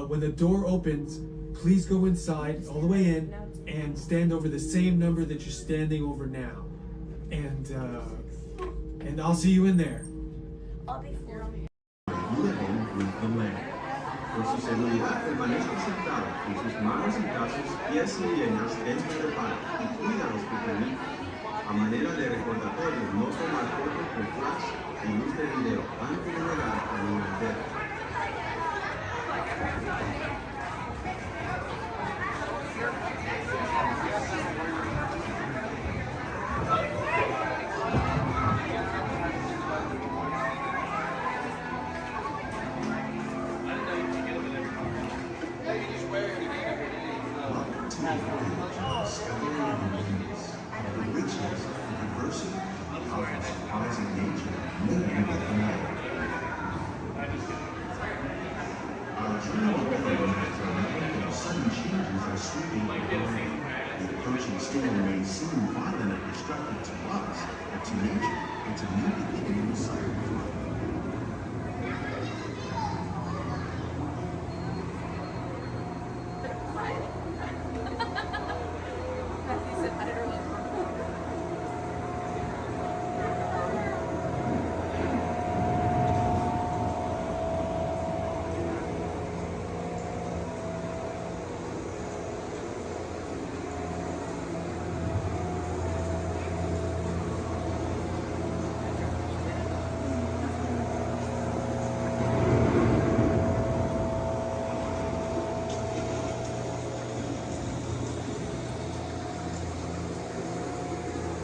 When the door opens, please go inside, all the way in, and stand over the same number that you're standing over now. And I'll see you in there. Living with the land. Por su seguridad, permanezca sentado con sus manos y brazos, pies y piernas dentro del parque y cuida los pequeñitos. A manera de recordatorio, no tomar fotos con flash y luz de video antes de llegar al nivel. Sudden changes are sweeping over the land. The approaching storm may seem violent and destructive to us, but to nature, it's a new beginning in the cycle of life.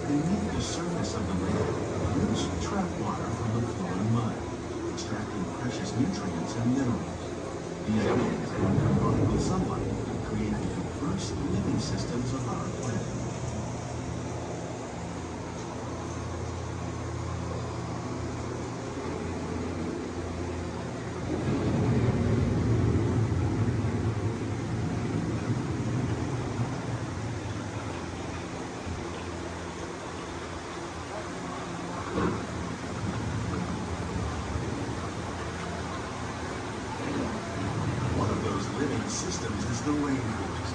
Beneath the surface of the lake, roots trap water from the flowing mud, extracting precious nutrients and minerals. These elements, when combined with sunlight, create the diverse living systems of our planet. Systems is the rainforest,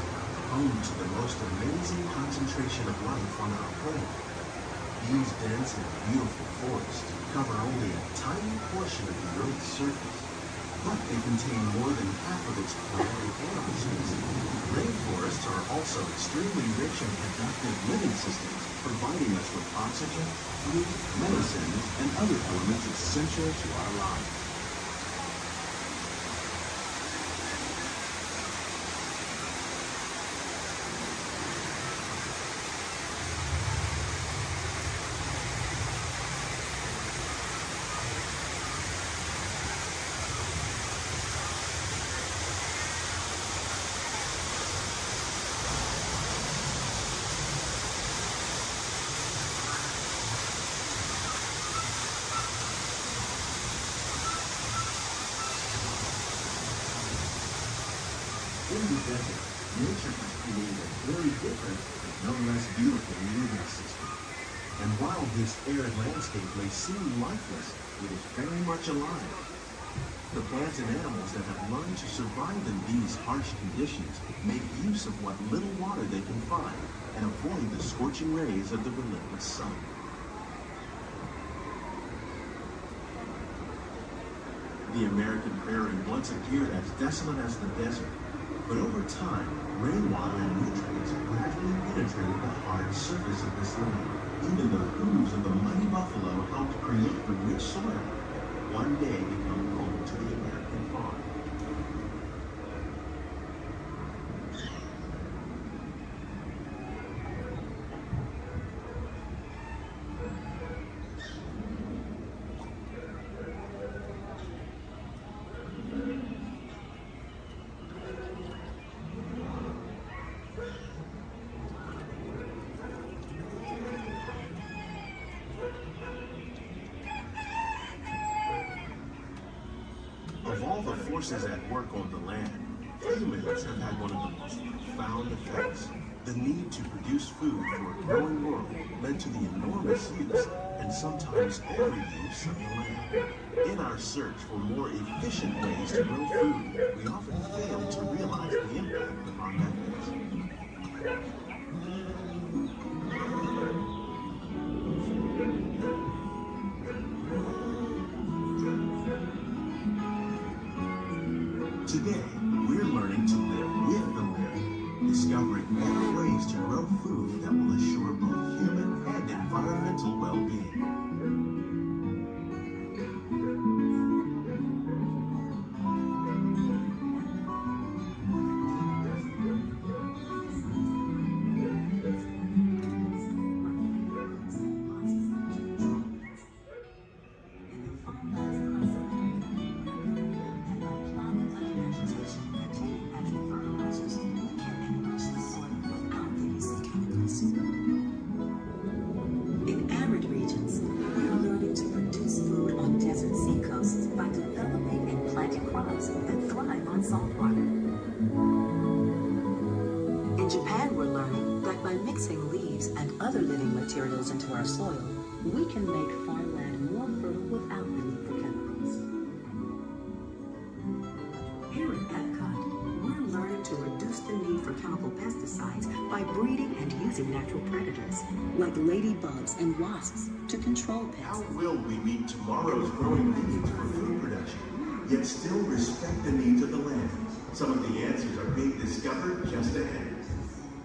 home to the most amazing concentration of life on our planet. These dense and beautiful forests cover only a tiny portion of the Earth's surface, but they contain more than half of its plant and animal species. Rainforests are also extremely rich in productive living systems, providing us with oxygen, food, medicines, and other elements essential to our lives. In the desert, nature has created a very different, but no less beautiful living system. And while this arid landscape may seem lifeless, it is very much alive. The plants and animals that have learned to survive in these harsh conditions make use of what little water they can find and avoid the scorching rays of the relentless sun. The American prairie once appeared as desolate as the desert, but over time, rainwater and nutrients gradually penetrated the hard surface of this land. Even the hooves of the mighty buffalo helped create the rich soil that one day become home to the American farm. Of all the forces at work on the land, humans have had one of the most profound effects. The need to produce food for a growing world led to the enormous use, and sometimes every use, of the land. In our search for more efficient ways to grow food, we often fail to realize the impact of our methods. Today, we're learning to live with the land, discovering better ways to grow food that will assure both human and environmental well-being. In arid regions, we are learning to produce food on desert seacoasts by developing and planting crops that thrive on salt water. In Japan, we're learning that by mixing leaves and other living materials into our soil, we can make farmland more fertile without the need for chemicals. Here at Epcot, we're learning to reduce the need for chemical pesticides by breeding and using natural predators, like ladybugs and wasps, to control pests. How will we meet tomorrow's growing needs for food production, yet still respect the needs of the land? Some of the answers are being discovered just ahead.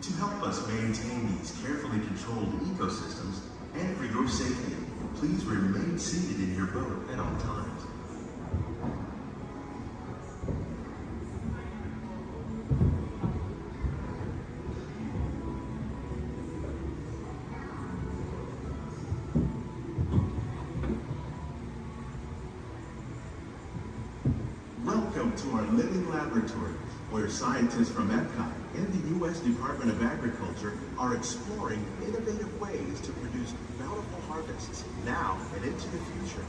To help us maintain these carefully controlled ecosystems, and for your safety, please remain seated in your boat at all times. Welcome to our living laboratory, where scientists from Epcot and the U.S. Department of Agriculture are exploring innovative ways to produce bountiful harvests now and into the future.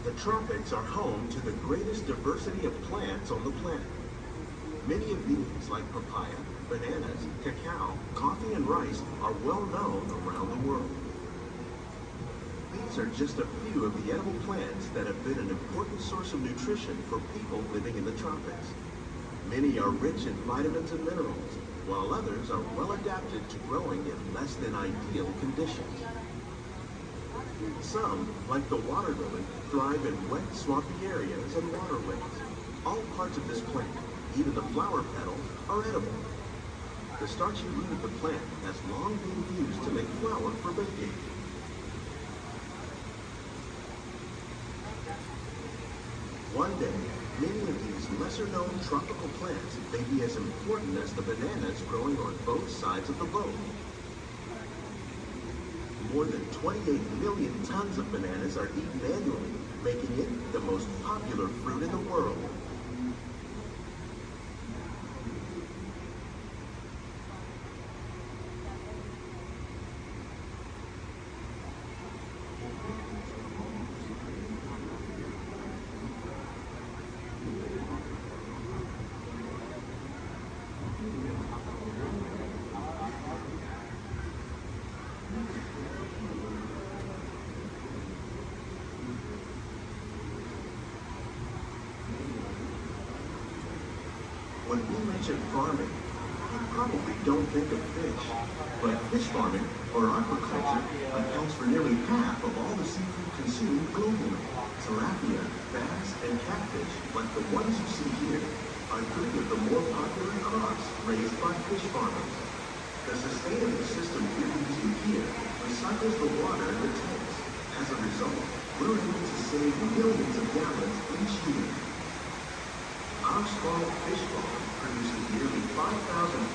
The tropics are home to the greatest diversity of plants on the planet. Many of these, like papaya, bananas, cacao, coffee, and rice, are well known around the world. These are just a few of the edible plants that have been an important source of nutrition for people living in the tropics. Many are rich in vitamins and minerals, while others are well adapted to growing in less than ideal conditions. Some, like the water lily, thrive in wet, swampy areas and waterways. All parts of this plant, even the flower petals, are edible. The starchy root of the plant has long been used to make flour for baking. One day, many of these lesser-known tropical plants may be as important as the bananas growing on both sides of the boat. More than 28 million tons of bananas are eaten annually, making it the most popular fruit in the world. When we mention farming, you probably don't think of fish. But fish farming, or aquaculture, accounts for nearly half of all the seafood consumed globally. Tilapia, bass, and catfish, like the ones you see here, are three of the more popular crops raised by fish farmers. The sustainable system we're using here recycles the water in the tanks. As a result, we're able to save millions of gallons each year. Our small fish farm produces nearly 5,000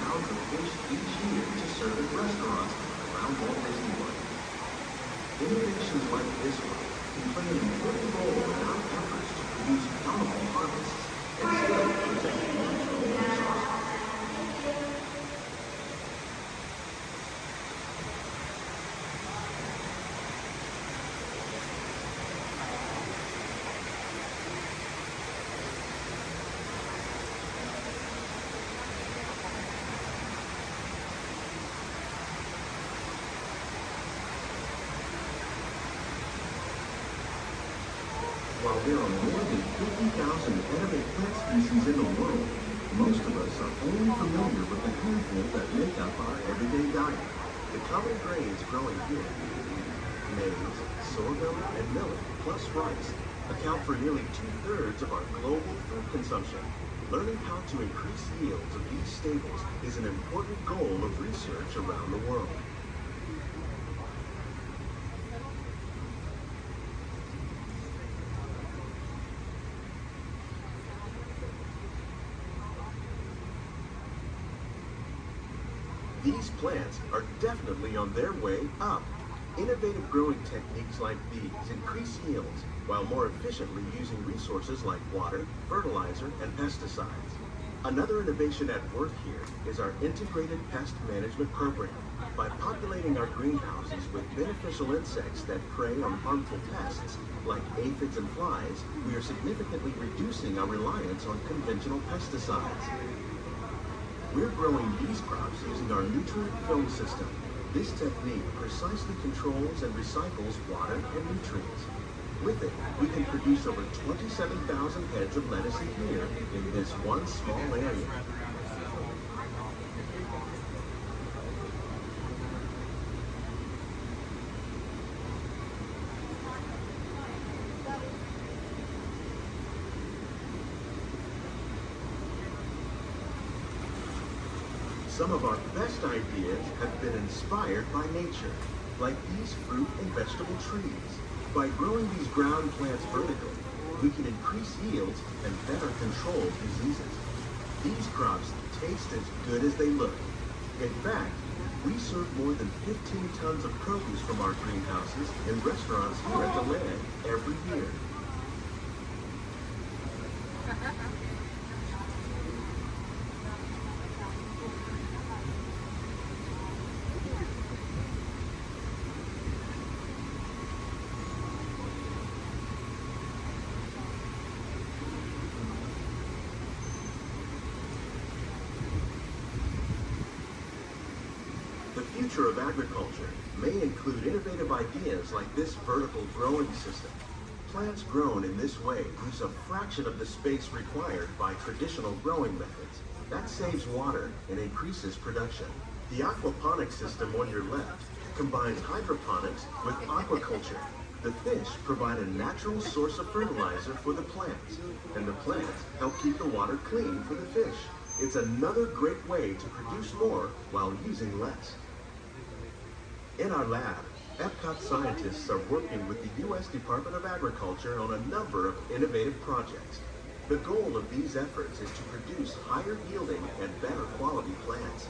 pounds of fish each year to serve at restaurants around Walt Disney World. Innovations like this one can play an important role in our efforts to produce bountiful harvests and still protect natural resources. While there are more than 50,000 edible plant species in the world, most of us are only familiar with the handful that make up our everyday diet. The common grains growing here, maize, sorghum, and millet, plus rice, account for nearly 2/3 of our global food consumption. Learning how to increase yields of these staples is an important goal of research around the world. These plants are definitely on their way up. Innovative growing techniques like these increase yields while more efficiently using resources like water, fertilizer, and pesticides. Another innovation at work here is our integrated pest management program. By populating our greenhouses with beneficial insects that prey on harmful pests like aphids and flies, we are significantly reducing our reliance on conventional pesticides. We're growing these crops using our nutrient film system. This technique precisely controls and recycles water and nutrients. With it, we can produce over 27,000 heads of lettuce a year in this one small area. Some of our best ideas have been inspired by nature, like these fruit and vegetable trees. By growing these ground plants vertically, we can increase yields and better control diseases. These crops taste as good as they look. In fact, we serve more than 15 tons of produce from our greenhouses in restaurants here at the land every year. The future of agriculture may include innovative ideas like this vertical growing system. Plants grown in this way use a fraction of the space required by traditional growing methods. That saves water and increases production. The aquaponics system on your left combines hydroponics with aquaculture. The fish provide a natural source of fertilizer for the plants, and the plants help keep the water clean for the fish. It's another great way to produce more while using less. In our lab, Epcot scientists are working with the U.S. Department of Agriculture on a number of innovative projects. The goal of these efforts is to produce higher yielding and better quality plants.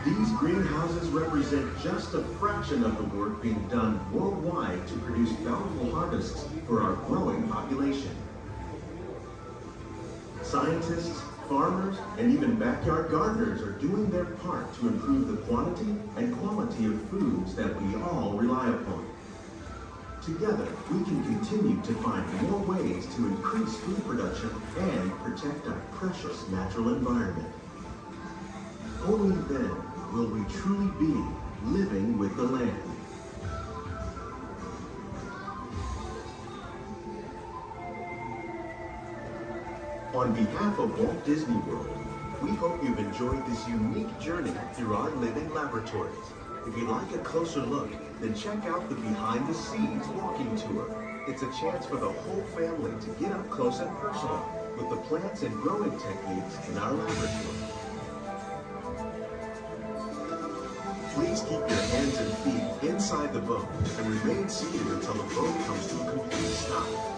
These greenhouses represent just a fraction of the work being done worldwide to produce bountiful harvests for our growing population. Scientists, farmers and even backyard gardeners are doing their part to improve the quantity and quality of foods that we all rely upon. Together, we can continue to find more ways to increase food production and protect our precious natural environment. Only then will we truly be living with the land. On behalf of Walt Disney World, we hope you've enjoyed this unique journey through our living laboratories. If you'd like a closer look, then check out the Behind the Scenes walking tour. It's a chance for the whole family to get up close and personal with the plants and growing techniques in our laboratory. Please keep your hands and feet inside the boat and remain seated until the boat comes to a complete stop.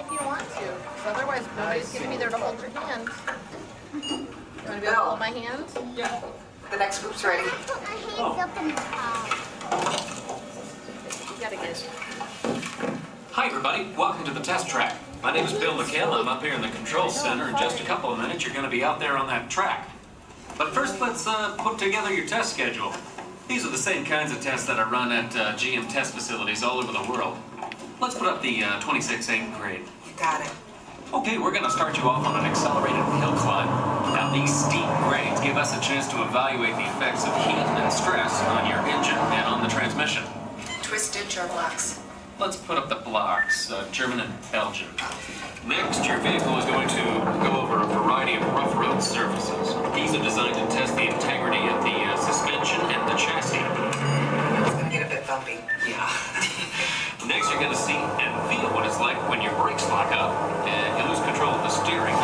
if you want to. 'Cause otherwise, nobody's going to be there to hold your hand. You want to be able to hold my hand? Yeah. The next group's ready. You gotta get. Hi, everybody. Welcome to the test track. My name is Bill McHale. I'm up here in the control center. In just a couple of minutes, you're going to be out there on that track. But first, let's put together your test schedule. These are the same kinds of tests that are run at GM test facilities all over the world. Let's put up the 26-8 grade. You got it. Okay, we're going to start you off on an accelerated hill climb. Now, these steep grades give us a chance to evaluate the effects of heat and stress on your engine and on the transmission. Twisted jar blocks. Let's put up the blocks, German and Belgian. Next, your vehicle is going to go over a variety of rough road surfaces. These are designed to test the integrity of the suspension and the chassis. It's gonna get a bit bumpy. Yeah. Next, you're going to see and feel what it's like when your brakes lock up and you lose control of the steering.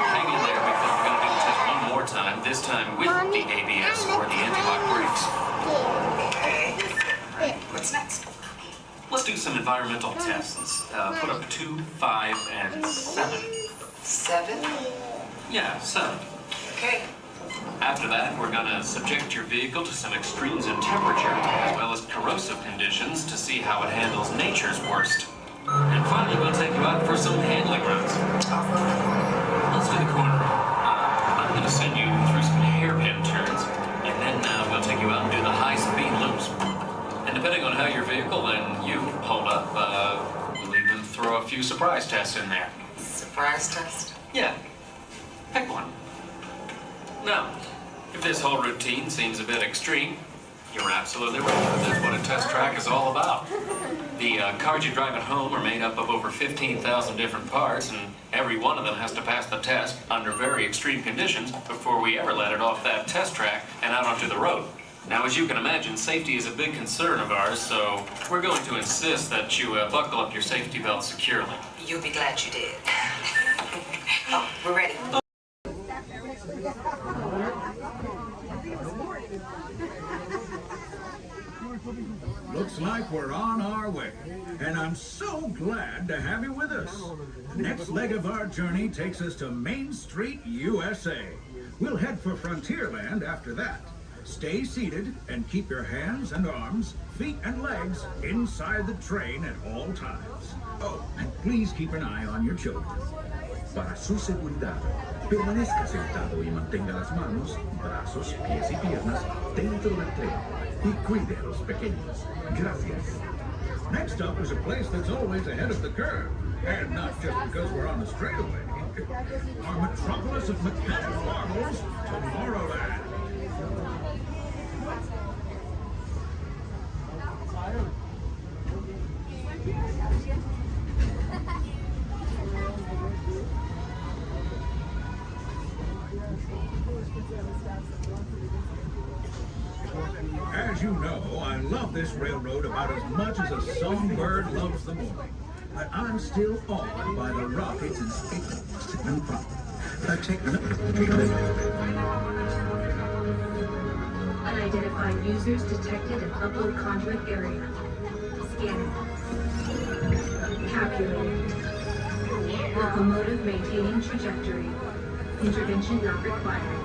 Hang in there because we're going to do the test one more time, this time with the ABS or the anti-lock brakes. Okay. What's next? Let's do some environmental tests. Put up 2, 5, and 7. 7? Yeah, 7. Okay. After that, we're going to subject your vehicle to some extremes in temperature, as well as corrosive conditions to see how it handles nature's worst. And finally, we'll take you out for some handling runs. Off-road the corner. Let's do the corner. I'm going to send you through some hairpin turns, and then we'll take you out and do the high-speed loops. And depending on how your vehicle and you hold up, we'll even throw a few surprise tests in there. Surprise test? Yeah. Pick one. Now, if this whole routine seems a bit extreme, you're absolutely right. That's what a test track is all about. The cars you drive at home are made up of over 15,000 different parts, and every one of them has to pass the test under very extreme conditions before we ever let it off that test track and out onto the road. Now, as you can imagine, safety is a big concern of ours, so we're going to insist that you buckle up your safety belt securely. You'll be glad you did. Oh, we're ready. Looks like we're on our way, and I'm so glad to have you with us. The next leg of our journey takes us to Main Street, USA. We'll head for Frontierland after that. Stay seated and keep your hands and arms, feet and legs inside the train at all times. Oh, and please keep an eye on your children. Para su seguridad, permanezca sentado y mantenga las manos, brazos, pies y piernas dentro del tren y cuide a los pequeños. Gracias. Next up is a place that's always ahead of the curve, and not just because we're on the straightaway. Our metropolis of mechanical marvels, Tomorrowland. As you know, I love this railroad about as much as a songbird loves the morning. But I'm still awed by the rockets and space and Unidentified users detected in upload conduit area. Scanning. Calculating. Locomotive maintaining trajectory. Intervention not required.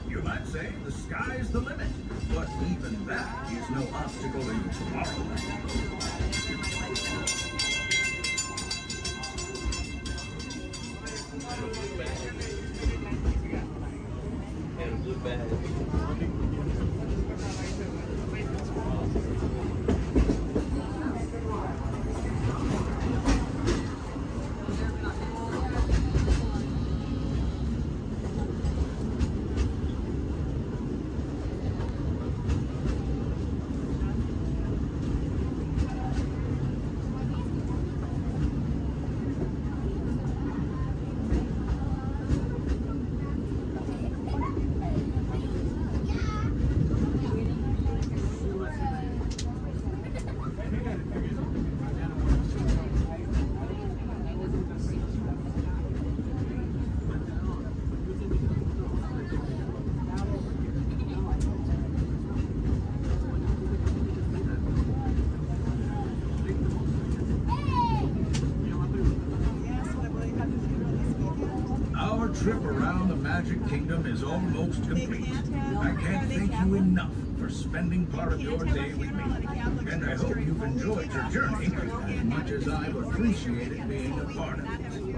You might say the sky's the limit, but even that is no obstacle in Tomorrowland. trip around the Magic Kingdom is almost complete. I can't thank you enough for spending part of your day with me. And I hope you've enjoyed your journey as much as I've appreciated being a part of it.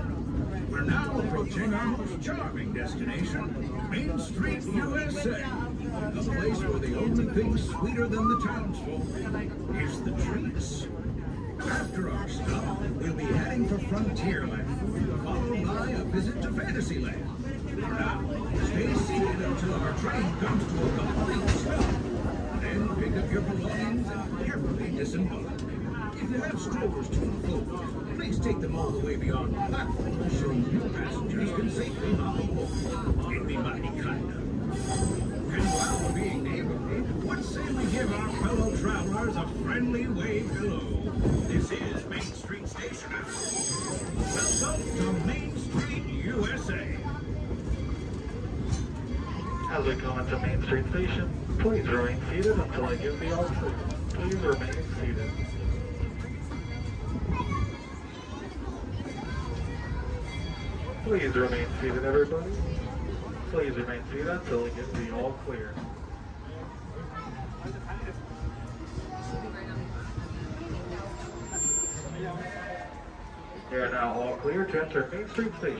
We're now approaching our most charming destination, Main Street, USA. A place where the only thing sweeter than the townsfolk is the treats. After our stop, we'll be heading for Frontierland, followed by a visit to Fantasyland. For now, stay seated until our train comes to a complete stop. Then pick up your belongings and carefully disembark. If you have strollers to unfold, please take them all the way beyond the platform so new passengers can safely hop aboard. It'd be mighty kind of. And while we're being neighborly, what say we give our fellow travelers a friendly wave hello? This is Main Street Station House. Welcome to Main Street, USA. As we come into Main Street Station, please remain seated until I give the all clear. Please remain seated. Please remain seated, everybody. Please remain seated until we get the all clear. We are now all clear to enter Main Street Station.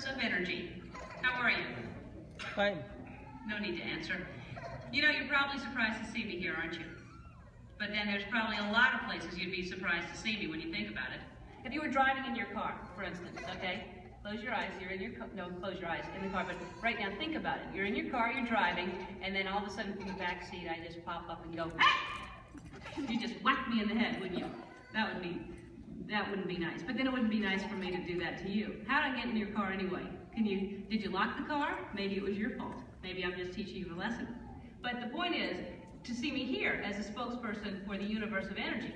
of energy. How are you? Fine. No need to answer. You know, you're probably surprised to see me here, aren't you? But then there's probably a lot of places you'd be surprised to see me when you think about it. If you were driving in your car, for instance, okay? Close your eyes, you're in your car, no, close your eyes, in the car, but right now think about it. You're in your car, you're driving, and then all of a sudden from the back seat, I just pop up and go, ah! You just whack me in the head, wouldn't you? That would be that wouldn't be nice. But then it wouldn't be nice for me to do that to you. How'd I get in your car anyway? Did you lock the car? Maybe it was your fault. Maybe I'm just teaching you a lesson. But the point is, to see me here as a spokesperson for the universe of energy.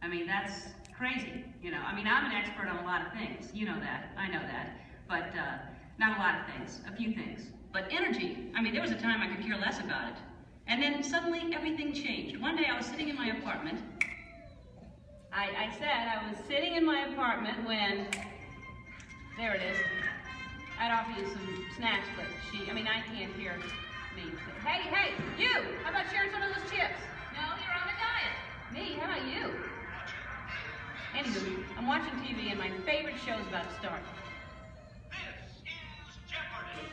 I mean, that's crazy, you know. I mean, I'm an expert on a lot of things. You know that, I know that. But not a lot of things, a few things. But energy, I mean, there was a time I could care less about it. And then suddenly everything changed. One day I was sitting in my apartment. I said I was sitting in my apartment when, there it is. I'd offer you some snacks, but I can't hear me. Hey, you! How about sharing some of those chips? No, you're on a diet. Me? How about you? Anywho, I'm watching TV and my favorite show's about to start. This is Jeopardy!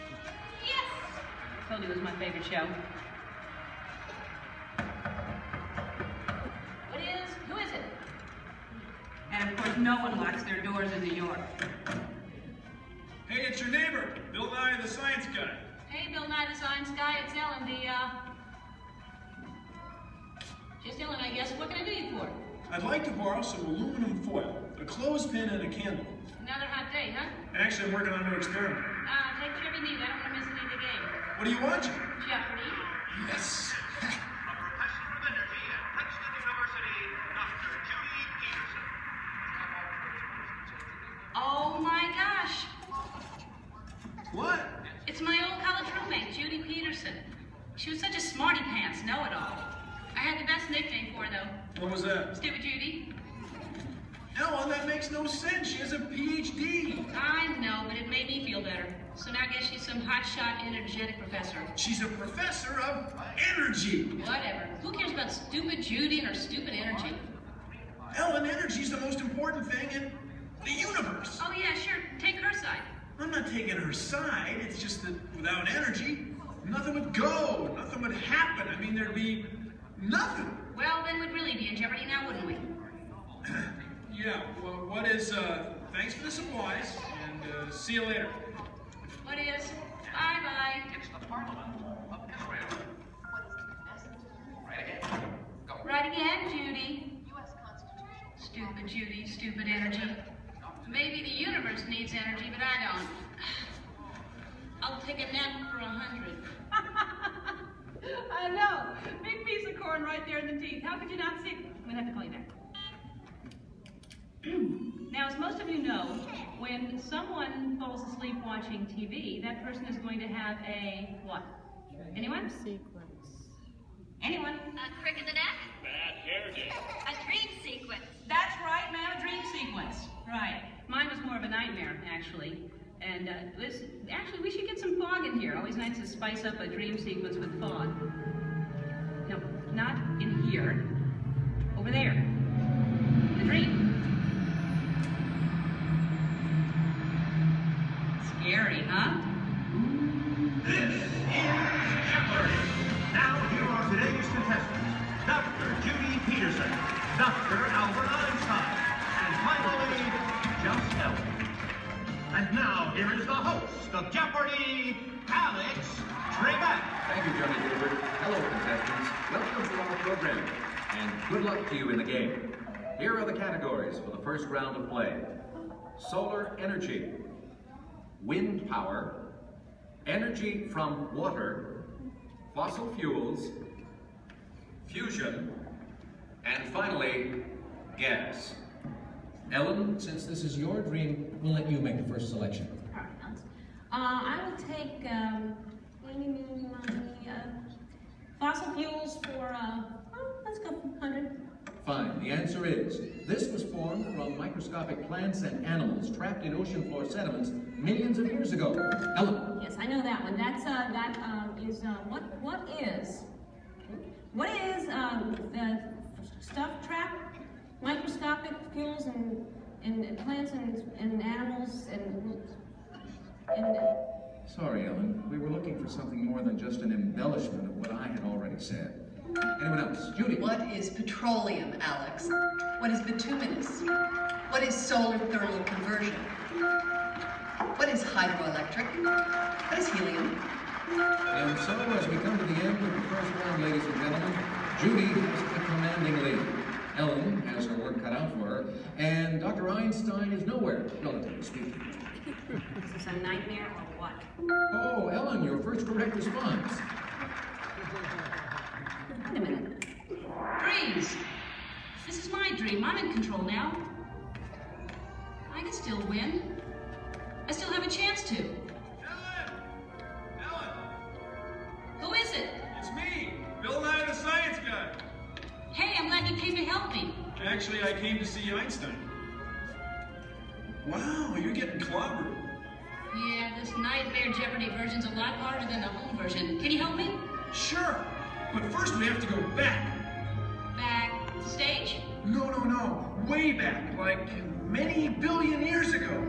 Yes! I told you it was my favorite show. Who is it? And of course, no one locks their doors in New York. Hey, it's your neighbor, Bill Nye the Science Guy. Hey, Bill Nye the Science Guy, it's Ellen, just Ellen, I guess. What can I do you for? I'd like to borrow some aluminum foil, a clothespin, and a candle. Another hot day, huh? Actually, I'm working on a new experiment. Take whatever you need. I don't want to miss any of the game. What are you watching? Jeopardy. Yes. A professor of energy at Princeton University, Dr. Judy Peterson. Oh my gosh. What? It's my old college roommate, Judy Peterson. She was such a smarty pants know-it-all. I had the best nickname for her, though. What was that? Stupid Judy. Ellen, that makes no sense. She has a PhD. I know, but it made me feel better. So now I guess she's some hotshot, energetic professor. She's a professor of energy. Whatever. Who cares about stupid Judy and her stupid energy? Ellen, energy's the most important thing in the universe. Oh yeah, sure. Take her side. I'm not taking her side. It's just that without energy, nothing would go. Nothing would happen. I mean, there'd be nothing. Well, then we'd really be in jeopardy now, wouldn't we? Yeah, well, what is, thanks for the supplies, and see you later. What is? Bye-bye. It's the Parliament of Israel. Right again. Go. Right again, Judy. Stupid Judy, stupid energy. Maybe the universe needs energy, but I don't. I'll take a nap for 100. I know. Big piece of corn right there in the teeth. How could you not see? I'm gonna have to call you back. Now, as most of you know, when someone falls asleep watching TV, that person is going to have a what? Anyone? Sequence. Anyone? A crick in the neck? Bad hair day. A dream sequence. That's right, ma'am, a dream sequence. Right. Mine was more of a nightmare, actually. And actually, we should get some fog in here. Always nice to spice up a dream sequence with fog. No, not in here. Over there. The dream. Scary, huh? This is Jeopardy! Now here are today's contestants. Dr. Judy Peterson, Dr. Albert Einstein, and finally, just Ellen. And now here is the host of Jeopardy, Alex Trebek. Thank you, Johnny Gilbert. Hello, contestants. Welcome to our program, and good luck to you in the game. Here are the categories for the first round of play. Solar energy, wind power, energy from water, fossil fuels, fusion, and finally, gas. Ellen, since this is your dream, we'll let you make the first selection. I will take fossil fuels for, let's go 100. Fine. The answer is, this was formed from microscopic plants and animals trapped in ocean floor sediments millions of years ago. Ellen. Yes, I know that one. That's, what is the stuff trapped? Microscopic fuels and plants and animals and Sorry, Ellen. We were looking for something more than just an embellishment of what I had already said. Anyone else? Judy. What is petroleum, Alex? What is bituminous? What is solar thermal conversion? What is hydroelectric? What is helium? And so, as we come to the end of the first round, ladies and gentlemen, Judy has the commanding lead. Ellen has her work cut out for her, and Dr. Einstein is nowhere, relatively speaking. Is this a nightmare or what? Oh, Ellen, your first correct response. Wait a minute. Dreams! This is my dream. I'm in control now. I can still win. I still have a chance to. Ellen! Who is it? It's me, Bill Nye the Science Guy. Hey, I'm glad you came to help me. Actually, I came to see Einstein. Wow, you're getting clobbered. Yeah, this Nightmare Jeopardy version's a lot harder than the home version. Can you help me? Sure, but first we have to go back. Backstage? No. Way back, like many billion years ago.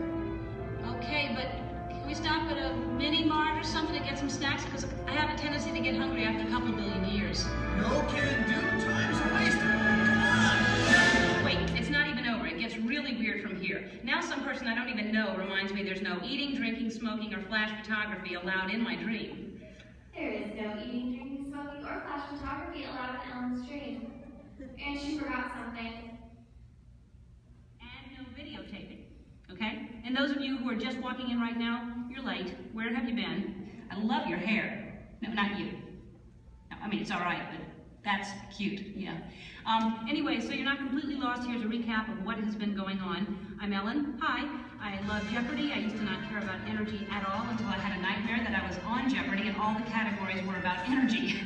Okay, but can we stop at a mini-mart or something to get some snacks? Because I have a tendency to get hungry after a couple billion years. No can do. Time's wasted. Come on. Wait, it's not even over. It gets really weird from here. Now some person I don't even know reminds me there's no eating, drinking, smoking, or flash photography allowed in my dream. There is no eating, drinking, smoking, or flash photography allowed in Ellen's dream. And she forgot something. And no videotaping, okay? And those of you who are just walking in right now, you're late. Where have you been? I love your hair. No, not you. No, I mean, it's all right, but that's cute, yeah. Anyway, so you're not completely lost. Here's a recap of what has been going on. I'm Ellen. Hi. I love Jeopardy. I used to not care about energy at all until I had a nightmare that I was on Jeopardy and all the categories were about energy.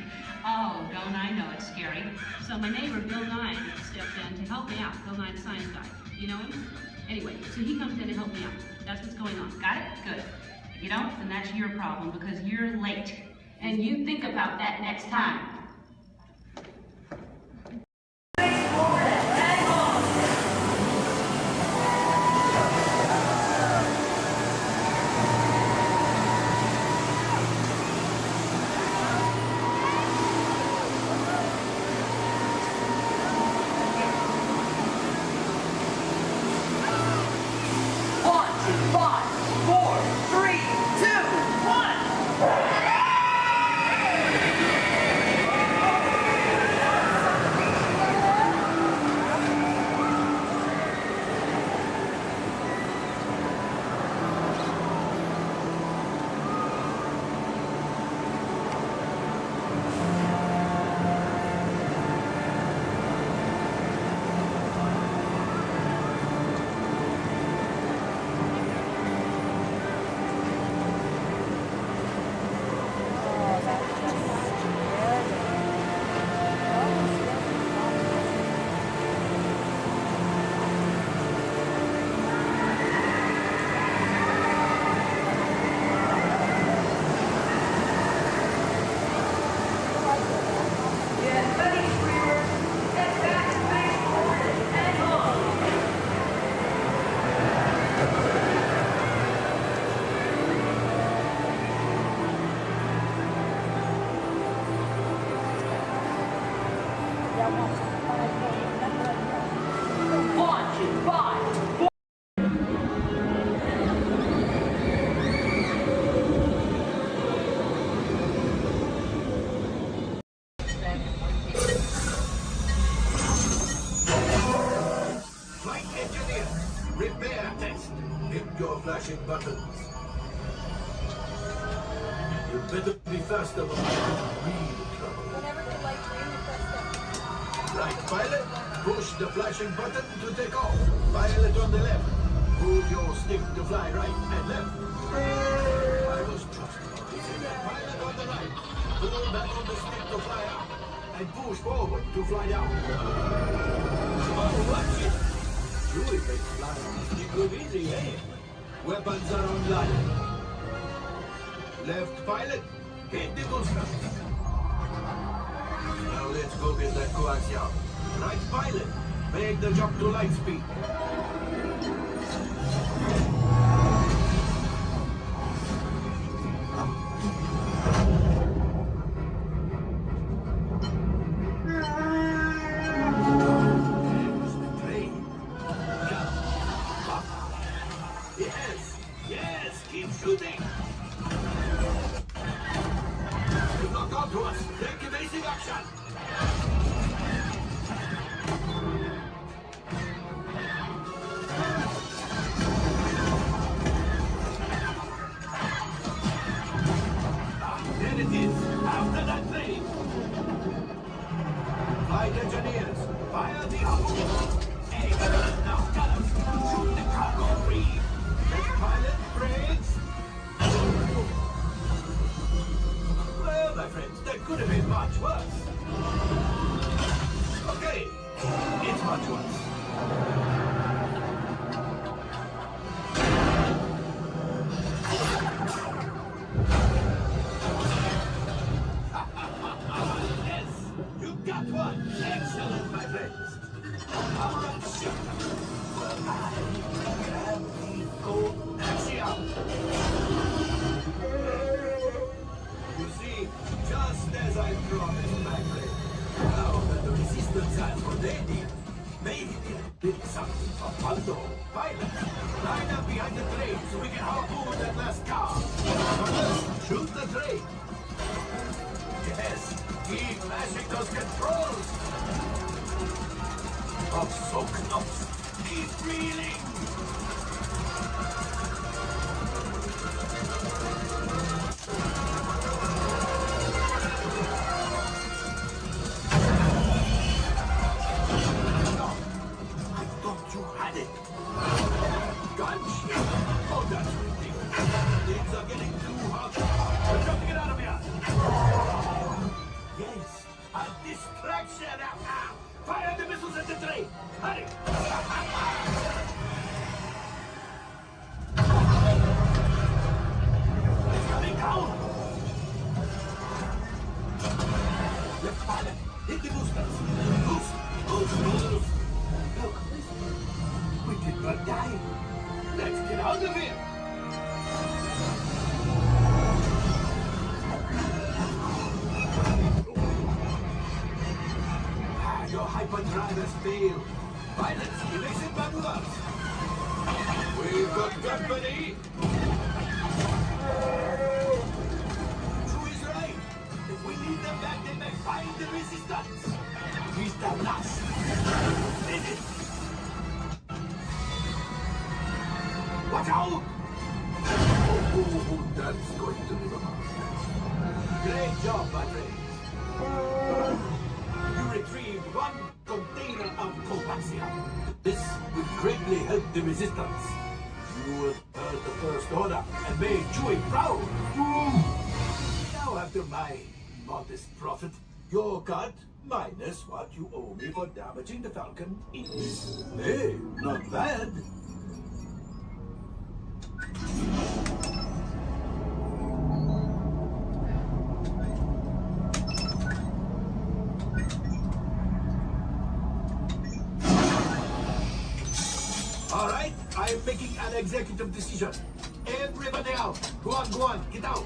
Oh, don't I know, it's scary. So my neighbor, Bill Nye, stepped in to help me out. Bill Nye, the science guy. You know him? Anyway, so he comes in to help me out. That's what's going on. Got it? Good. If you don't, then that's your problem because you're late. And you think about that next time. flashing buttons. You better be faster or I'm in real trouble. Right, pilot, push the flashing button to take off. Pilot on the left. Move your stick to fly right and left. I was trusting. Pilot on the right. Pull back on the stick to fly up. And push forward to fly down. Oh, watch it. Really makes flying this thing look easy, eh? Weapons are online. Left pilot, hit the booster. Now let's go get that coaxium. Right pilot, make the jump to light speed. behind the train so we can harpoon that last car. But first, shoot the train. Yes, keep mashing those controls. I'm so close. Keep breathing. Oh, that's ridiculous. Things are getting too hot. We've got to get out of here. Yes, a distraction. Fire the missiles at the train. Hurry. It's coming down. Left pilot, hit the boosters. Boost. Look, we did not die. Let's get out of here! Your hyperdrive has failed. Pilots, evasive maneuvers. We've got company. True is right. If we need them back, they may find the resistance. He's the last minute. Watch out! Oh, that's going to be hard. Great job, Padre. You retrieved one container of coaxium. This would greatly help the resistance. You have heard the First Order and made Chewie proud. Now, after my modest profit, your cut minus what you owe me for damaging the Falcon is, hey, not bad. All right, I am making an executive decision. Everybody out. Go on, get out.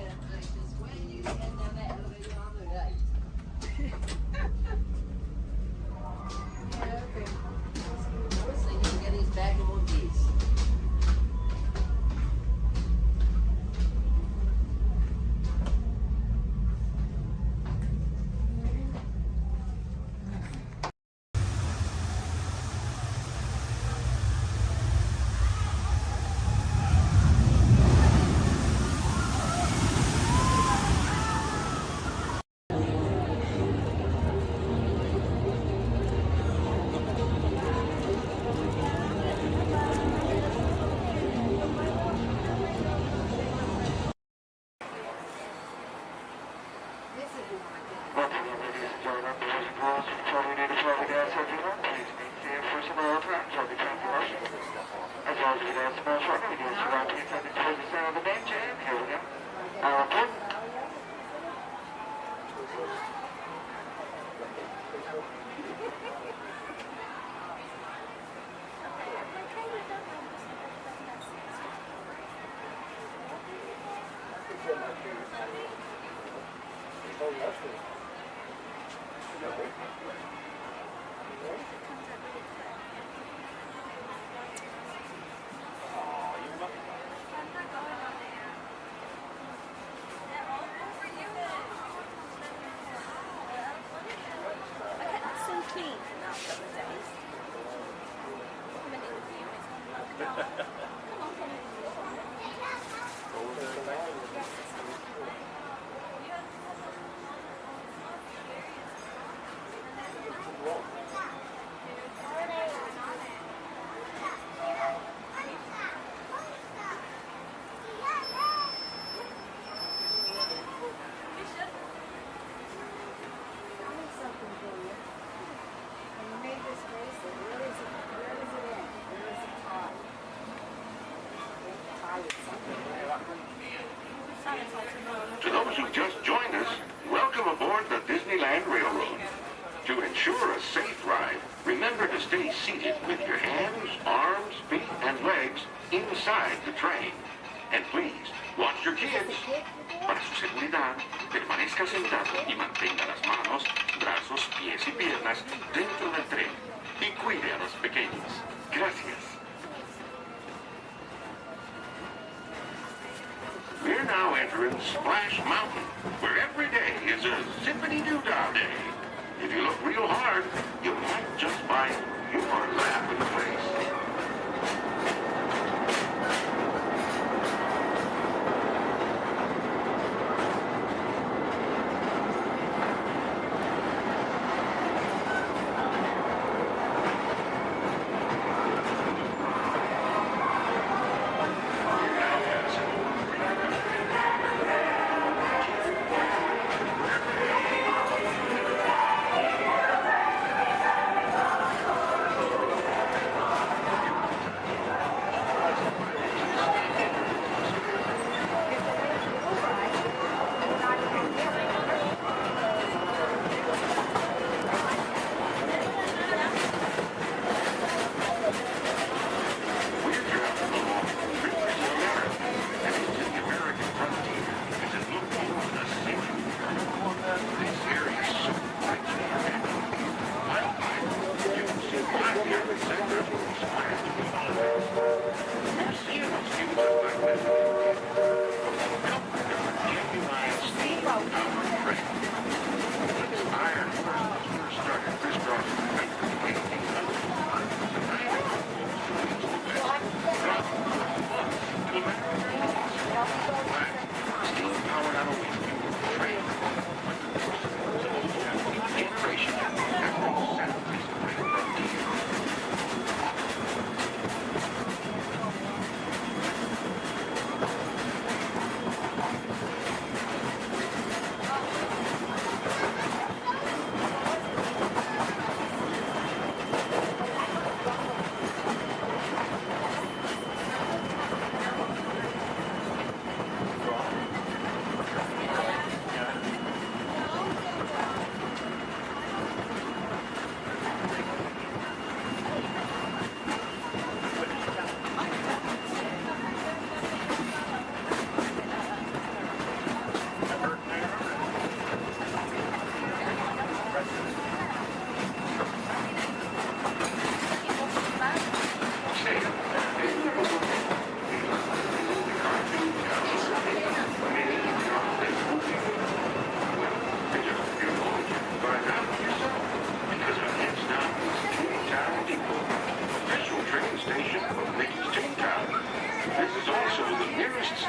To those who just joined us, welcome aboard the Disneyland Railroad. To ensure a safe ride, remember to stay seated with your hands, arms, feet, and legs inside the train. And please, watch your kids. Para su seguridad, permanezca sentado y mantenga las manos, brazos, pies y piernas dentro del tren. Y cuide a los pequeños. Gracias. We're now entering Splash Mountain, where every day is a zippity-doo-dah day. If you look real hard, you might just find your lap in the place.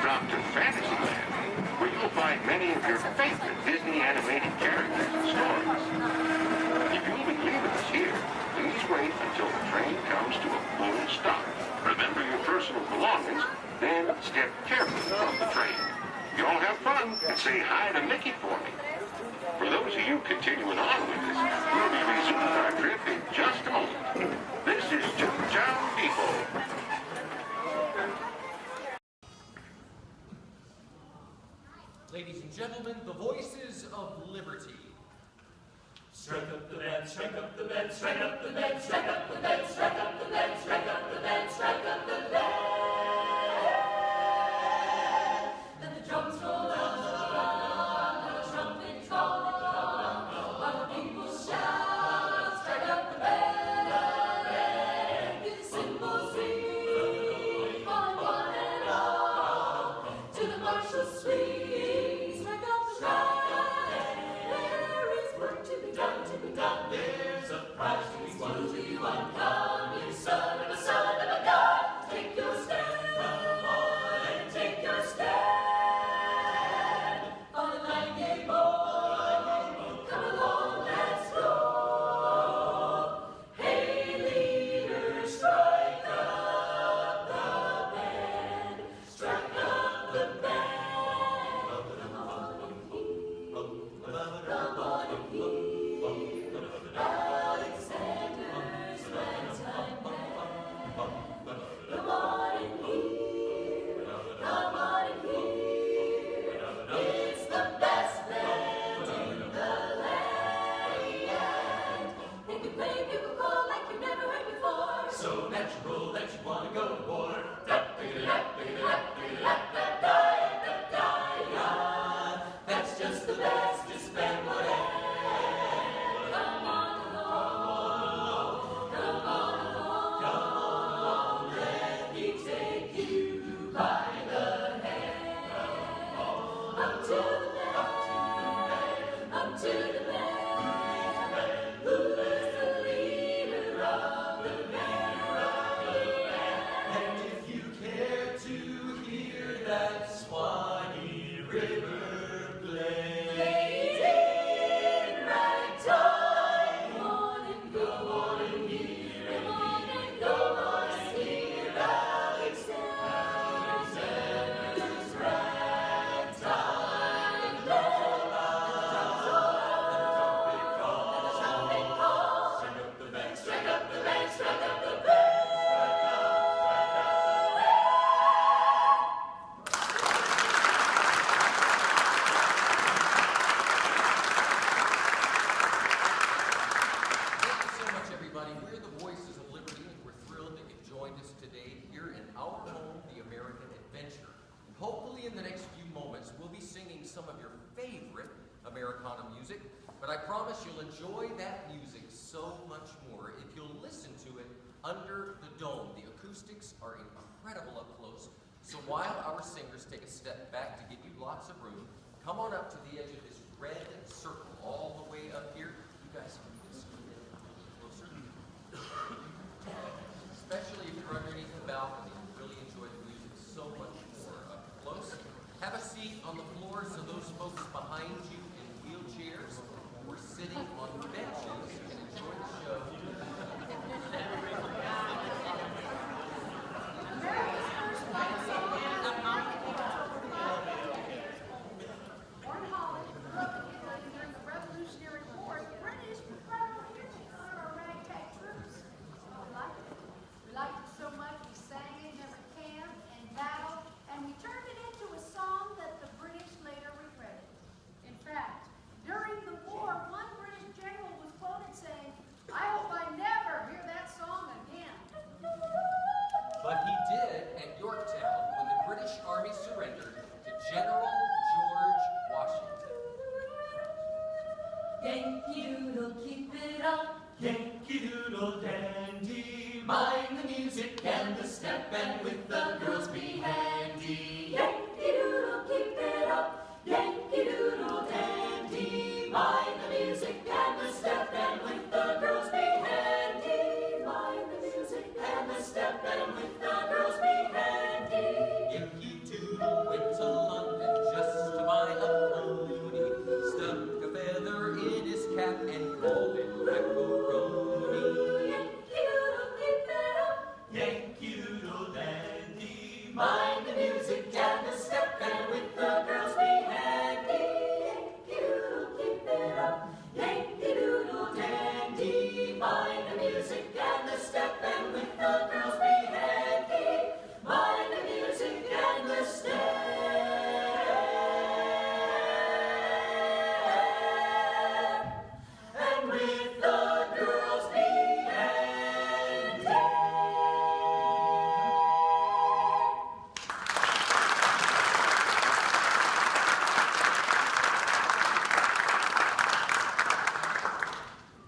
Stop to Fantasyland, where you'll find many of your favorite Disney animated characters and stories. If you'll be leaving us here, please wait until the train comes to a full stop. Remember your personal belongings, then step carefully from the train. You all have fun and say hi to Mickey for me. For those of you continuing on with us, we'll be resuming our trip in just a moment. This is Toontown Depot. Ladies and gentlemen, the voices of liberty. Strike up the band, strike up the band, strike up the band, strike up the band, strike up the band, strike up the band, strike up the band. Then the drums roll out, the trumpets call, while the people shout, strike up the band. The cymbals ring, calling one and all to the martial swing. There's a prize to be won. Come, you son of a god, take your in the next few moments, we'll be singing some of your favorite Americana music, but I promise you'll enjoy that music so much more if you'll listen to it under the dome. The acoustics are incredible up close, so while our singers take a step back to give you lots of room, come on up to the edge of this red circle all the way up here. You guys can just scoot in a little closer. Especially if you're underneath the balcony, you really enjoy the music so much more up close. Have a seat on the floor so those folks behind you in wheelchairs or sitting on benches can enjoy the show. But he did at Yorktown when the British Army surrendered to General George Washington. Yankee Doodle, keep it up. Yankee Doodle dandy. Mind the music and the step, and with the girls be handy. Yankee Doodle, keep it up. Yankee Doodle dandy. Mind the music and the step, and with the girls be handy. Mind the music and the step, and with the girls be handy. Yankee Doodle went to London just to buy a pony. Stuck a feather in his cap and called it macaroni. Yankee Doodle, keep it up. Yankee Doodle dandy. Mind the music and the step, and with the girls be handy. Yankee Doodle, keep it up. Yankee Doodle dandy. Mind the music and the step, and with the girls be handy. Mind the music and the step. And with the girls be handy.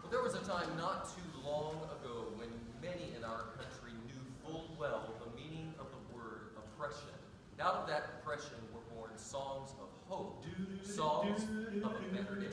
Well, there was a time not too long ago when many in our country knew full well the meaning of the word oppression. And out of that oppression were born songs of hope, songs of a better day.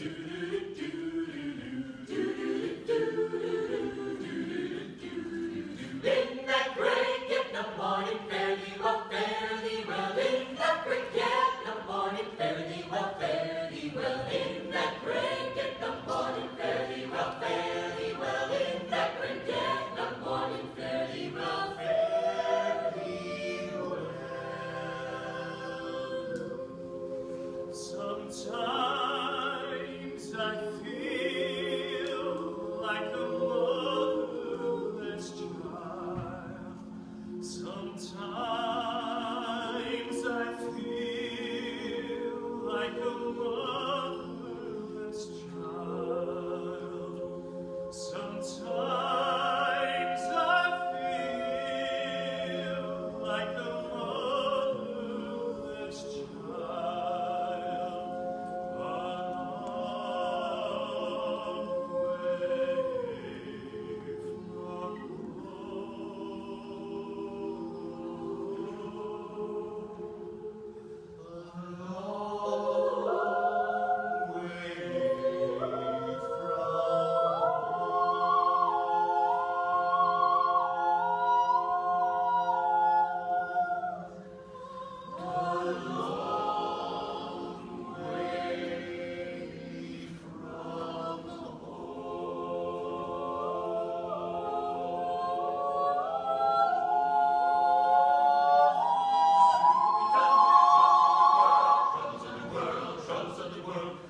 In that great get no morning, fare thee well, fare thee well. In that great get no morning, fare thee well, fare thee well. In that great get no morning, fare thee well, fare thee well. In that great get no morning, fare thee well, fare thee well. Sometimes I feel like a motherless child. Sometimes I feel like a motherless child. Sometimes I feel like a motherless child.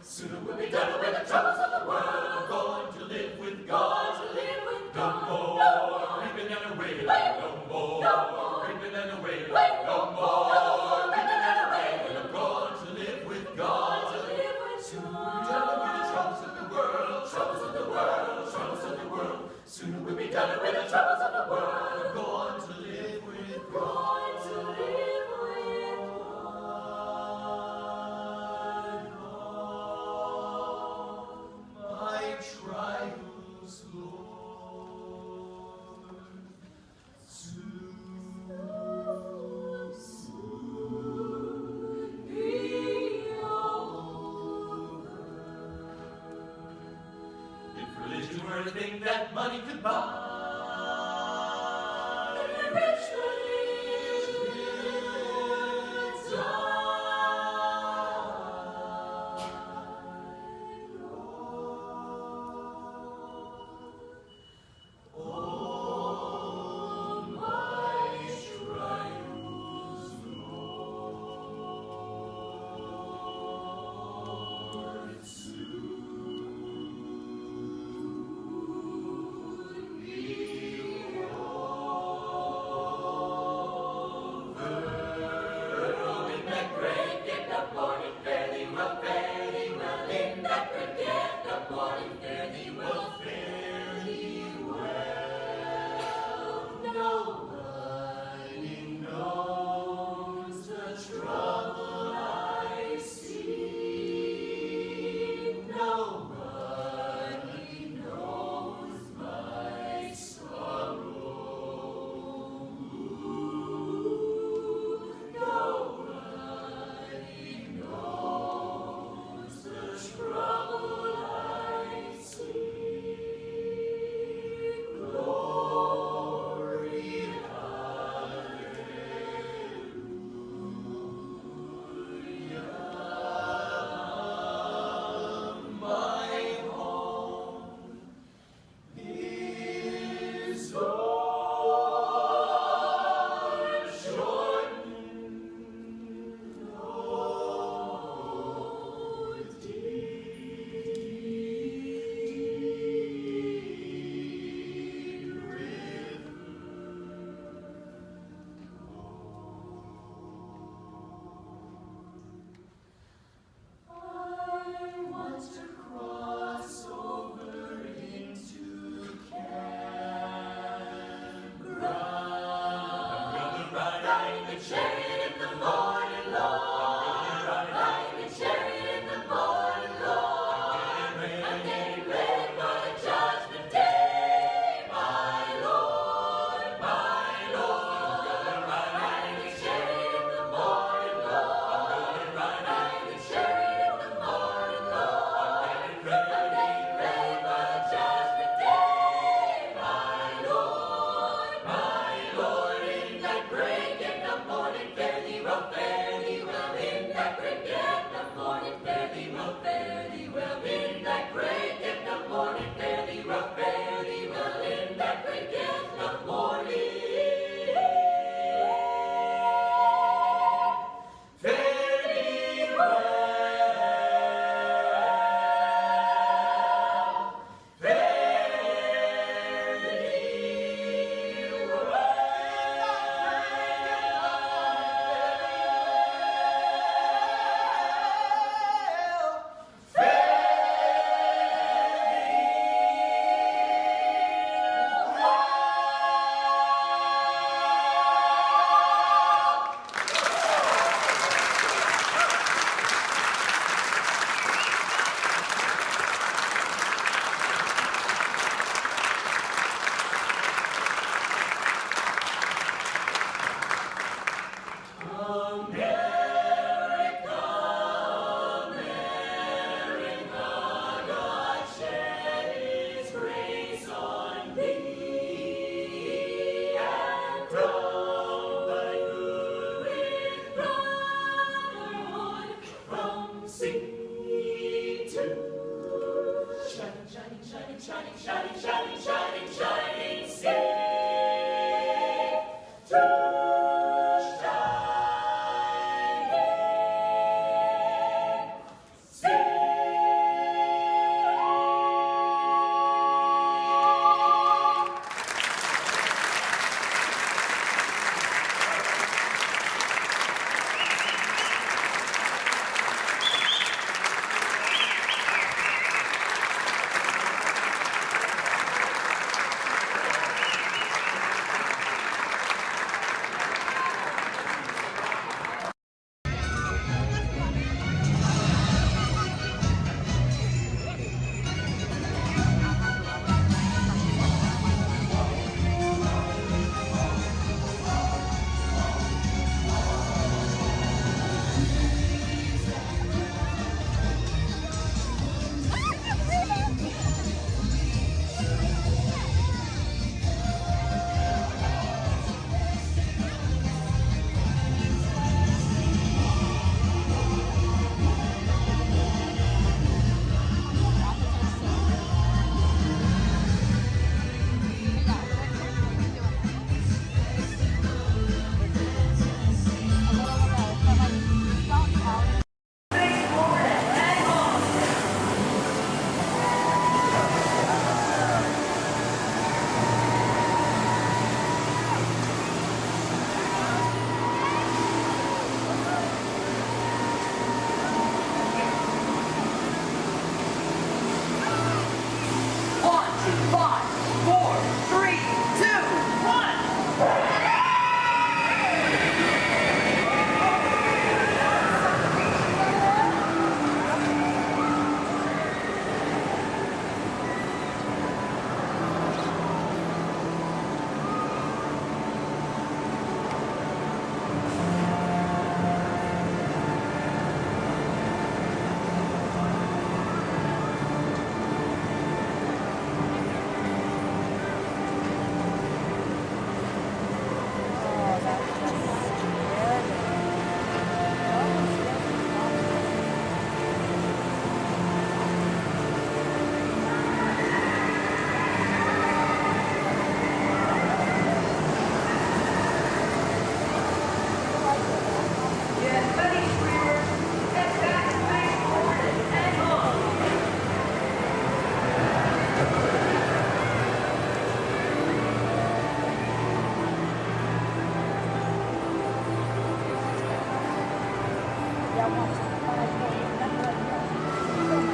Soon we'll be done with the troubles of the world. Going to live with God. To live with God. No more reaping and away. No more reaping and away. No more reaping and away. I'm going to live with God. To live with soon we'll be done with the troubles of the world. Troubles of the world. Troubles of the world. Soon we'll be done with the troubles of the world. I'm going to live with God. Going to live with God. everything that money could buy. Rich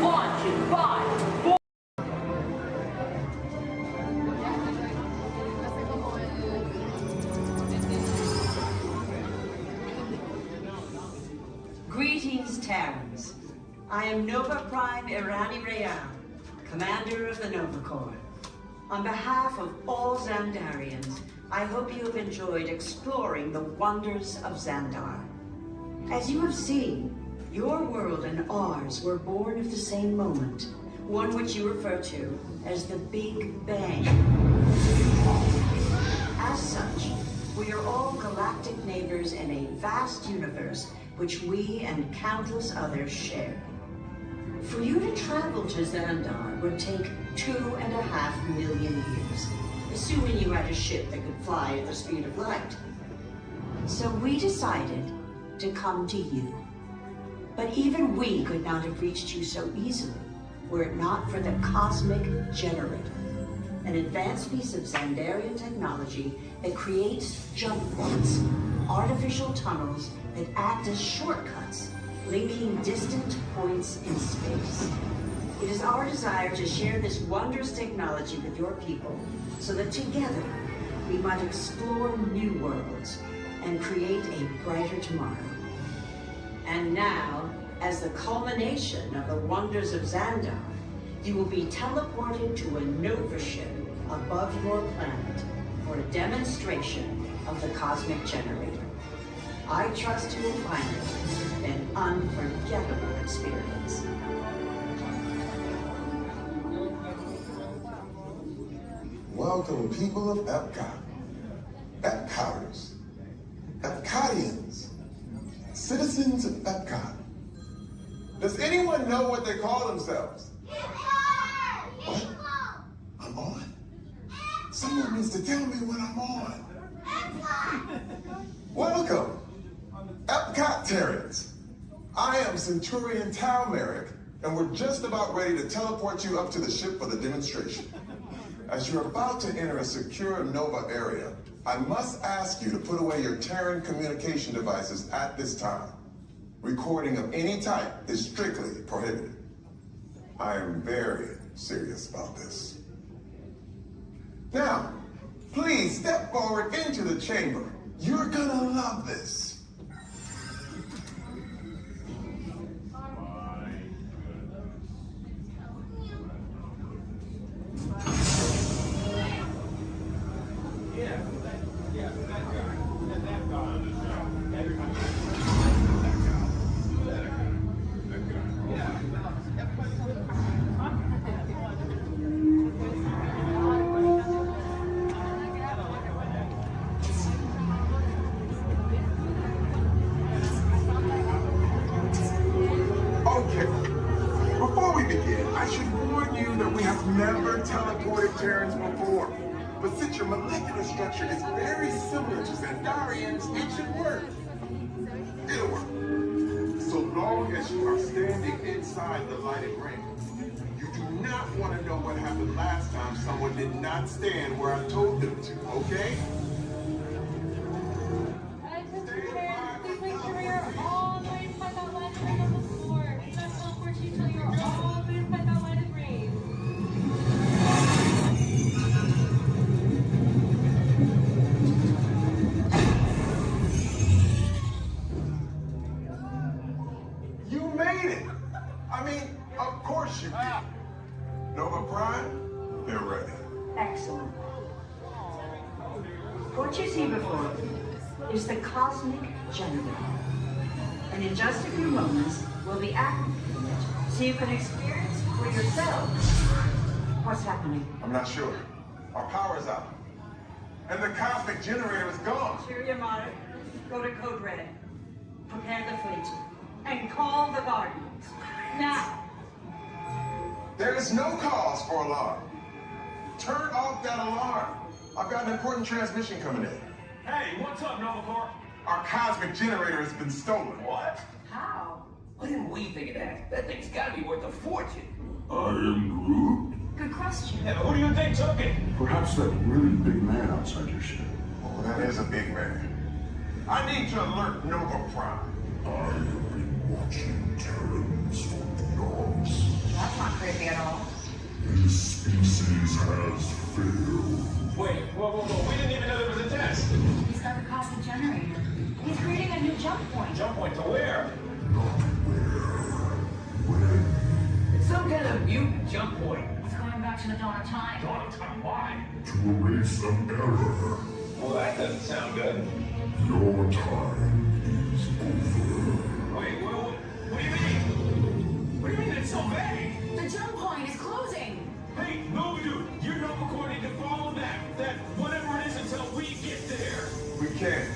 Launching 5, 4. Greetings, Terrans. I am Nova Prime Irani Rayan, commander of the Nova Corps. On behalf of all Xandarians, I hope you have enjoyed exploring the wonders of Xandar. As you have seen, your world and ours were born of the same moment, one which you refer to as the Big Bang. As such, we are all galactic neighbors in a vast universe which we and countless others share. For you to travel to Xandar would take 2.5 million years, assuming you had a ship that could fly at the speed of light. So we decided to come to you. But even we could not have reached you so easily were it not for the Cosmic Generator, an advanced piece of Xandarian technology that creates jump points, artificial tunnels that act as shortcuts, linking distant points in space. It is our desire to share this wondrous technology with your people so that together we might explore new worlds and create a brighter tomorrow. And now, as the culmination of the wonders of Xandar, you will be teleported to a Nova ship above your planet for a demonstration of the Cosmic Generator. I trust you will find it an unforgettable experience. Welcome, people of Epcot, Epcoters, Epcotians, citizens of Epcot. Does anyone know what they call themselves? What? I'm on? Someone needs to tell me when I'm on. Welcome, Epcot-tarians. I am Centurion Tal Merrick, and we're just about ready to teleport you up to the ship for the demonstration. As you're about to enter a secure Nova area, I must ask you to put away your Terran communication devices at this time. Recording of any type is strictly prohibited. I am very serious about this. Now, please step forward into the chamber. You're gonna love this. Never teleported Terrans before. But since your molecular structure is very similar to Xandarians, it should work. It'll work. So long as you are standing inside the lighted ring. You do not want to know what happened last time someone did not stand where I told them to, okay? Please make sure you're all the way inside that lighted ring on the floor. Do not teleport you till you're all the way inside that lighted ring. You made it! I mean, of course you did. Nova Prime, they're ready. Excellent. What you see before you is the Cosmic Generator. And in just a few moments, we'll be activating it so you can experience for yourself what's happening. I'm not sure. Our power's out. And the Cosmic Generator is gone. Cheerio, Monarch. Go to Code Red. Prepare the fleet. And call the Guardians. Now. There is no cause for alarm. Turn off that alarm. I've got an important transmission coming in. Hey, what's up, Nova Corps? Our Cosmic Generator has been stolen. What? How? Why didn't we think of that? That thing's gotta be worth a fortune. I am Groot. Good question. Yeah, but who do you think took it? Perhaps that really big man outside your ship. Oh, that is a big man. I need to alert Nova Prime. I have been watching Terrans from the Arms. That's not creepy at all. This species has failed. Wait, whoa. We didn't even know there was a test. He's got the cosmic generator. He's creating a new jump point. Jump point to where? Not where. When. It's some kind of mutant jump point. He's going back to the dawn of time. Dawn of time, why? To erase an error. Well, that doesn't sound good. Your time is over. Wait, what do you mean? What do you mean it's so vague? The jump point is closing. Hey, no, dude, you're not recording to follow that whatever it is until we get there. We can't.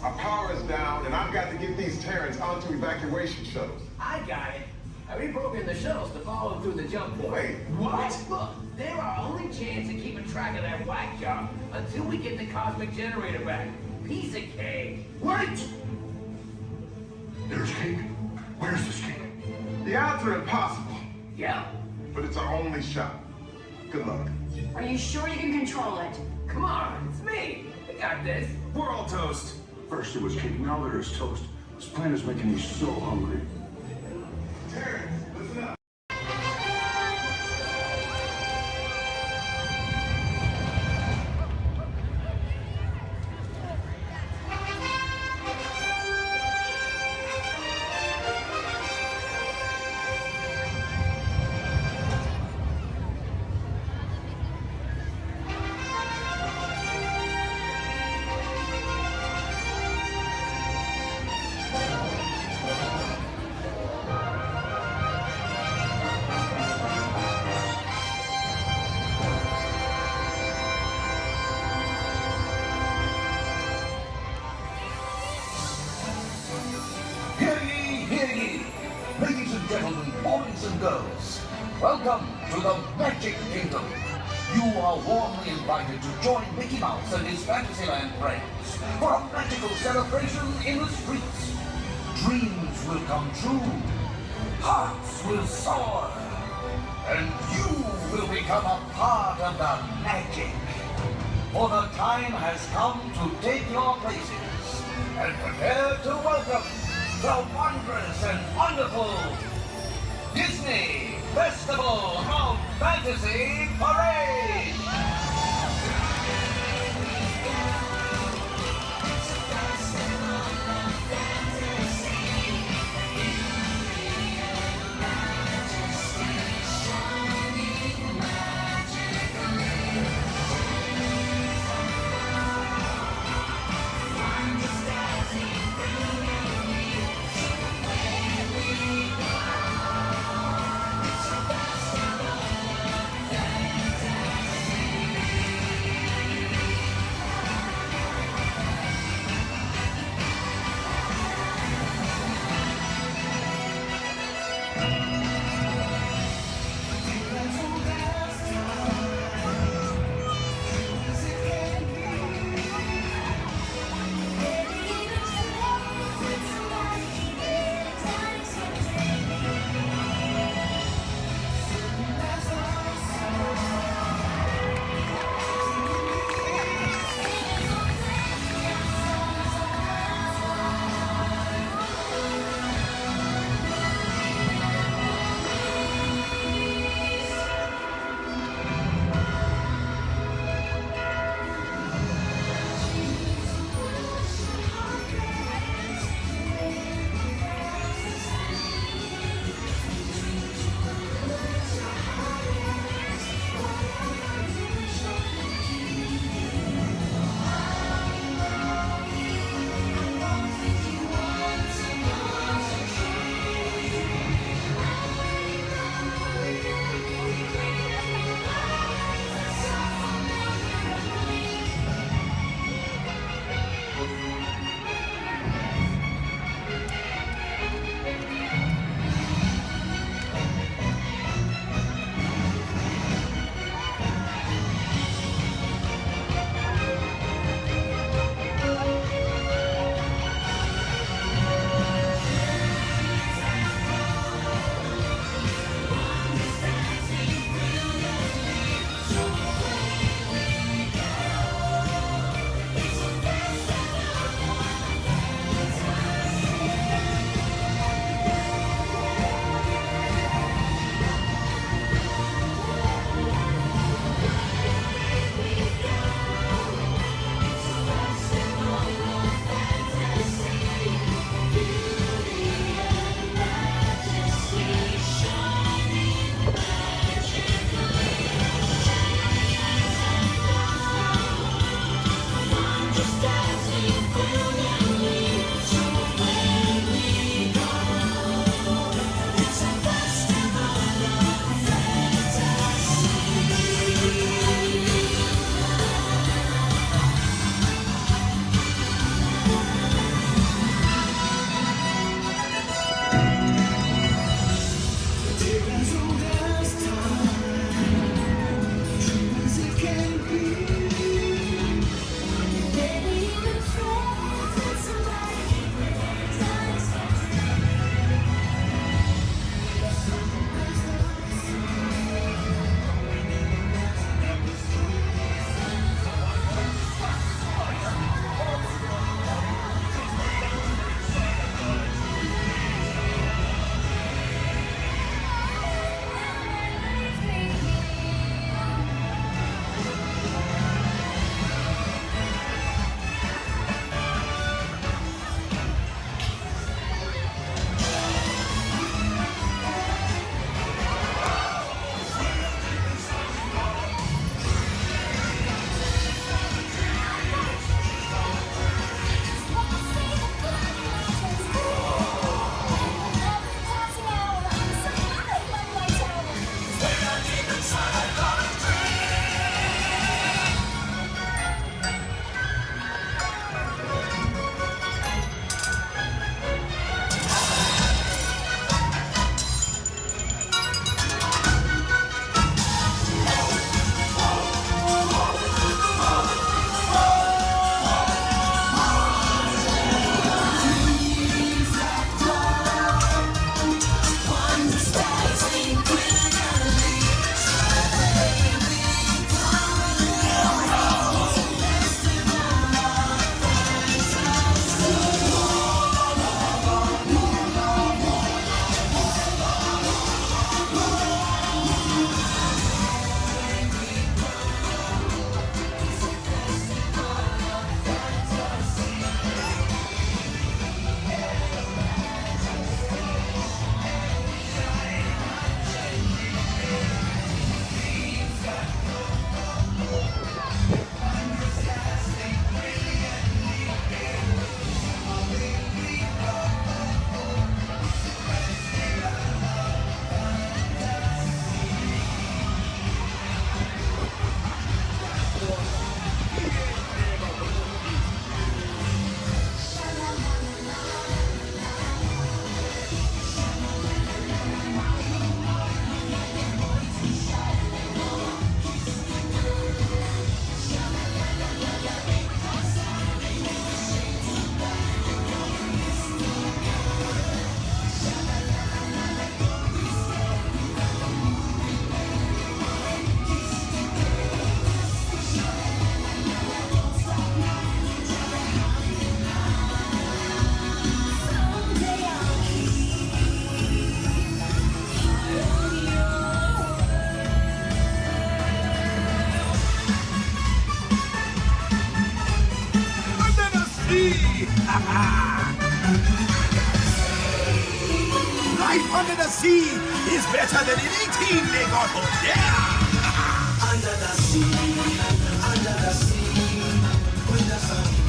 Our power is down, and I've got to get these Terrans onto evacuation shuttles. I got it. I reprogrammed the shuttles to follow through the jump point. Wait, what? Look, they're our only chance of keeping track of that whack job until we get the cosmic generator back. Piece of cake. Wait! There's cake. Where's this cake? The odds are impossible, Yeah. but it's our only shot. Good luck. Are you sure you can control it? Come on, it's me. I got this. We're all toast. First it was cake, now there's toast. This plan is making me so hungry. Terrans, listen up. Ladies and gentlemen, boys and girls, welcome to the Magic Kingdom. You are warmly invited to join Mickey Mouse and his Fantasyland friends for a magical celebration in the streets. Dreams will come true, hearts will soar, and you will become a part of the magic. For the time has come to take your places and prepare to welcome the wondrous and wonderful Disney Festival of Fantasy Parade! Life under the sea is better than anything they got up there. Under the sea, with the sun.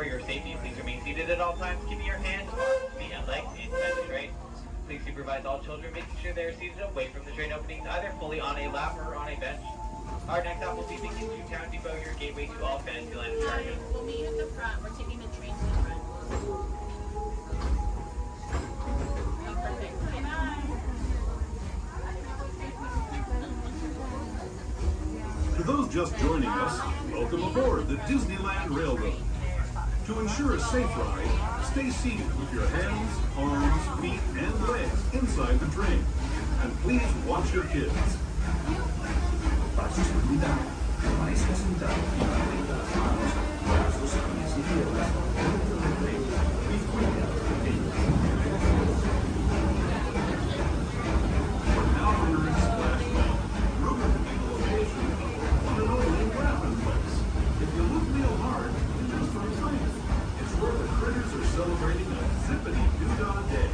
your safety, please remain seated at all times, keeping your hands, arms, feet, and legs inside the train. Please supervise all children, making sure they are seated away from the train openings, either fully on a lap or on a bench. Our next stop will be Mickey's Toontown Depot, your gateway to all Fantasyland attractions. We'll meet you at the front. We're taking the train to the front. Oh, perfect. Bye. To those just joining us, welcome aboard the Disneyland Railroad. To ensure a safe ride, stay seated with your hands, arms, feet, and legs inside the train. And please watch your kids. Para su seguridad, permanezca sentado y mantenga las manos, brazos, pies y piernas dentro del tren y cuide a los pequeños. We're now entering Splash Mountain, rumored to be the location of the one and only Rappin' Place. If you look real hard, you're just going to find it. It's where the critters are celebrating a zippity-doo-dah day.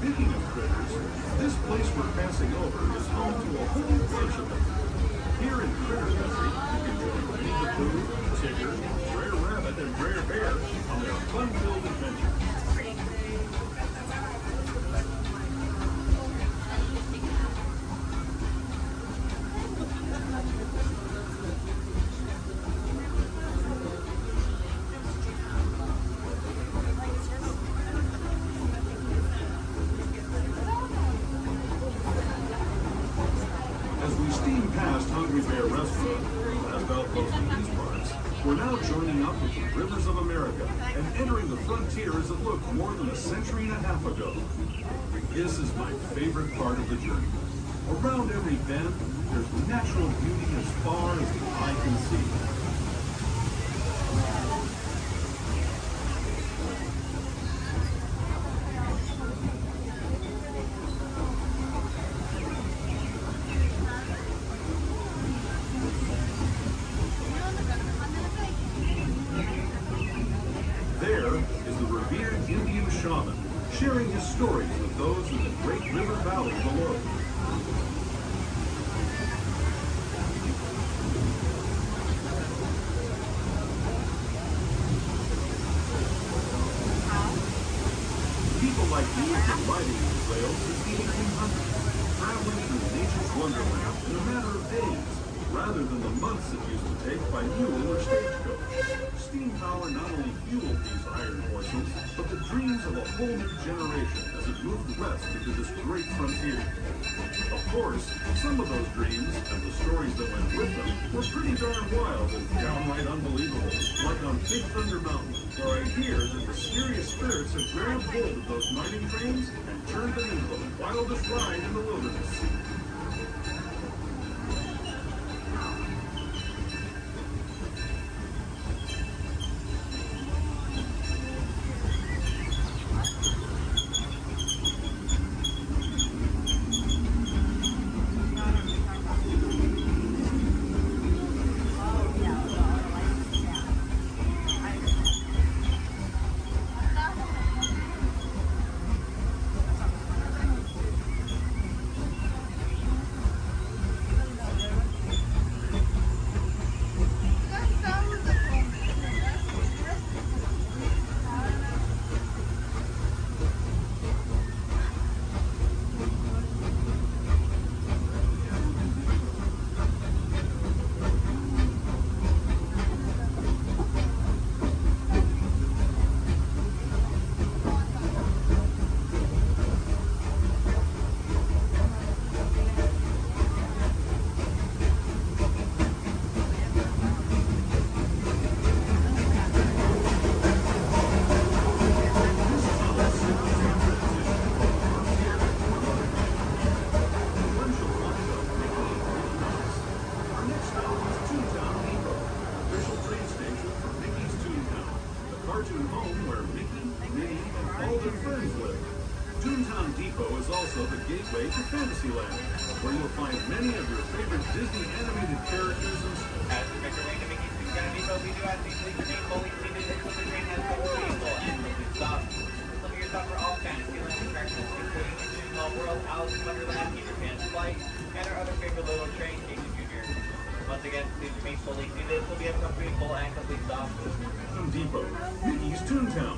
Speaking of critters, this place we're passing over is home to a whole bunch of them. Here in Critter Country, you can join Winnie the Pooh, Tigger, Brer Rabbit, and Brer Bear on their fun-filled adventures. As we steam past Hungry Bear Restaurant, the last outpost in these parts, we're now joining up with the Rivers of America and entering the frontier as it looked more than a century and a half ago. This is my favorite part of the journey. Around every bend, there's natural beauty as far as the eye can see. There is the revered Indian shaman, sharing his stories with those in the great river valley below. People like you have been riding these rails since the 1800s, traveling through nature's wonderland in a matter of days, rather than the months it used to take by mule or stagecoach. Steam power not only fueled these iron horses, but the dreams of a whole new generation as it moved west into this great frontier. Of course, some of those dreams and the stories that went with them were pretty darn wild and downright unbelievable, like on Big Thunder Mountain, where I hear that mysterious spirits have grabbed hold of those mining trains and turned them into the wildest ride in the wilderness. cartoon home where Mickey, Minnie, and all their friends live. Toontown Depot is also the gateway to Fantasyland. where you'll find many of your favorite Disney animated characters and As we make our way to Mickey's Gonna Be So, we do ask that you please remain fully seated until the train has come to vehicle and quickly stop. This will be your stop for all Fantasyland attractions, including Disney Small World, Alice in Wonderland, Peter Pan's Flight, and our other favorite little train, Casey Jr. Once again, please remain fully seated until we have come to a full and complete stop. Home Depot, Mickey's Toontown.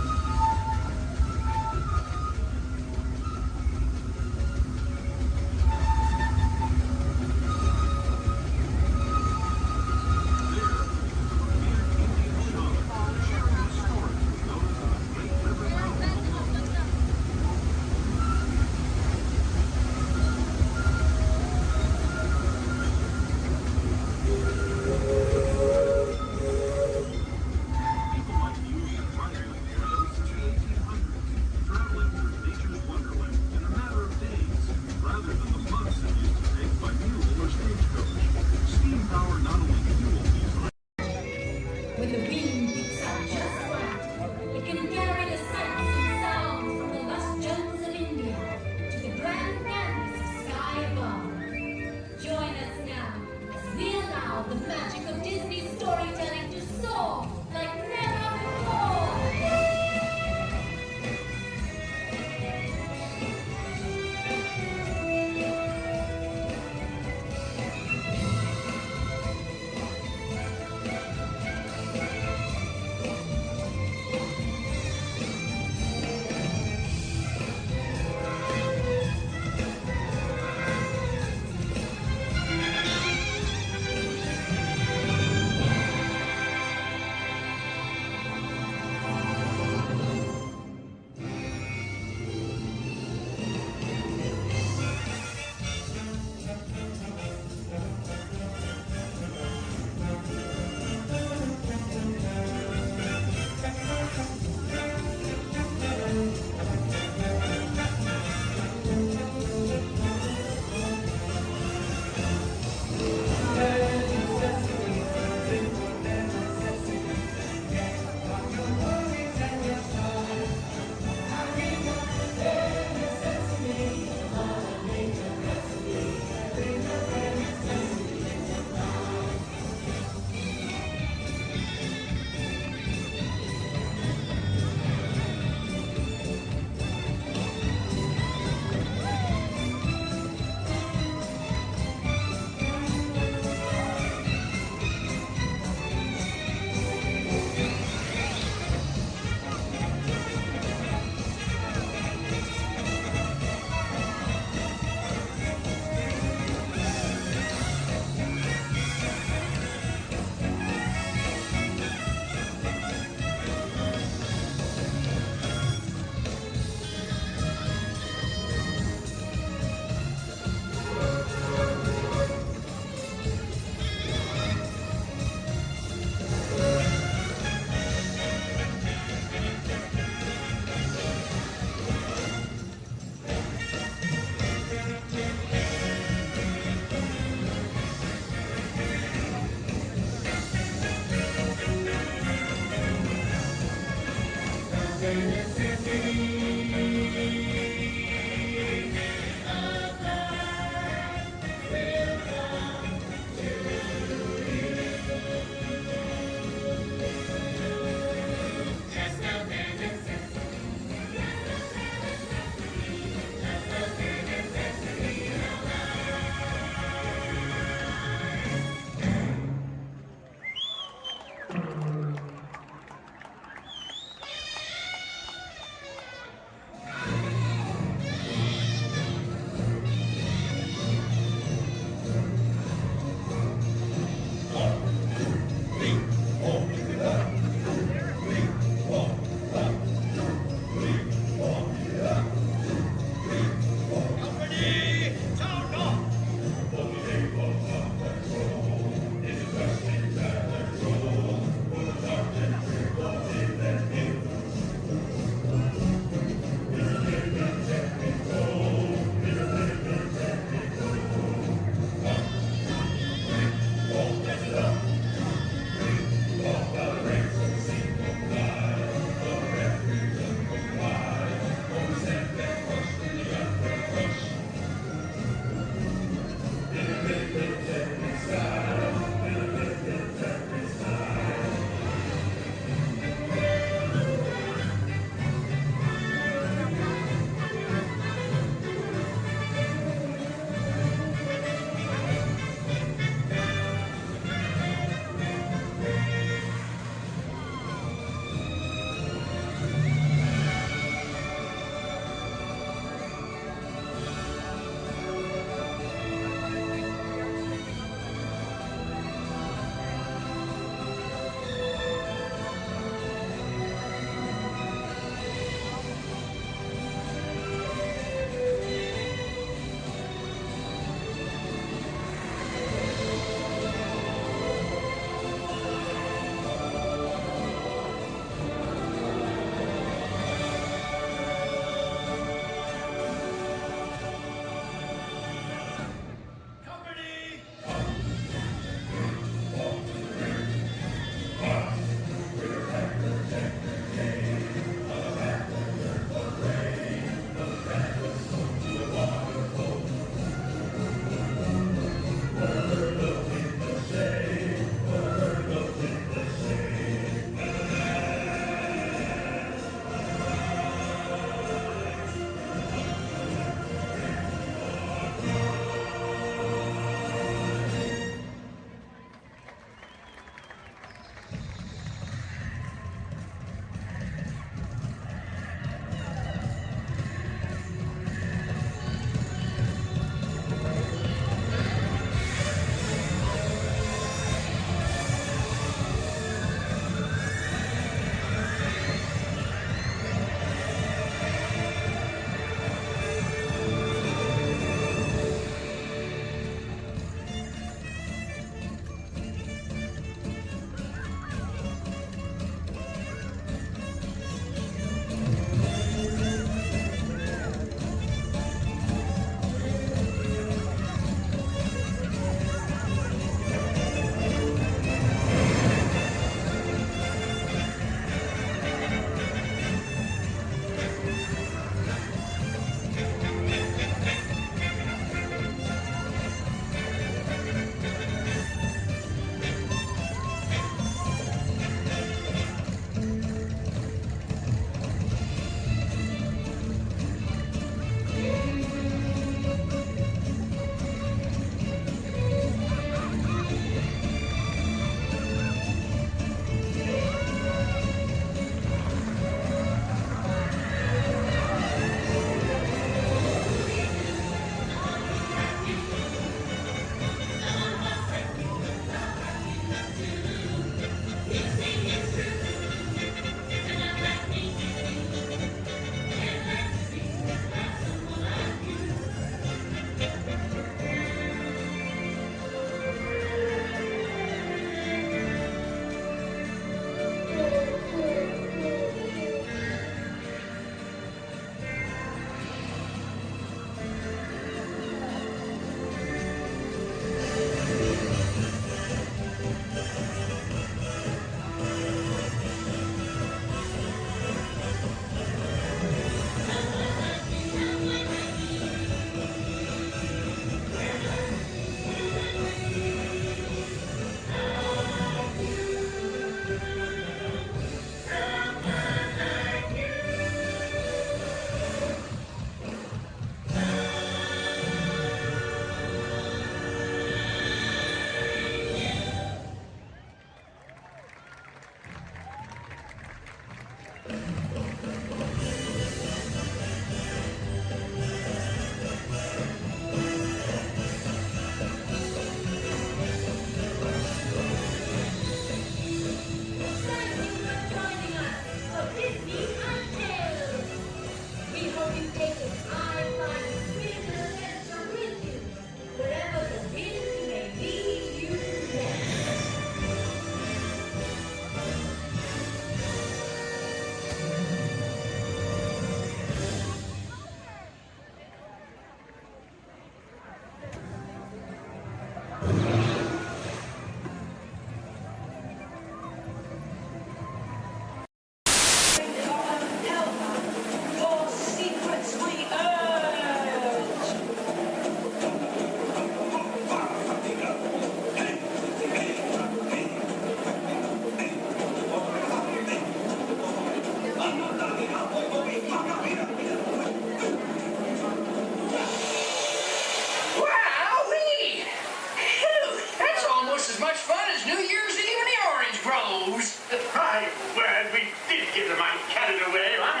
get the mind carried away, huh?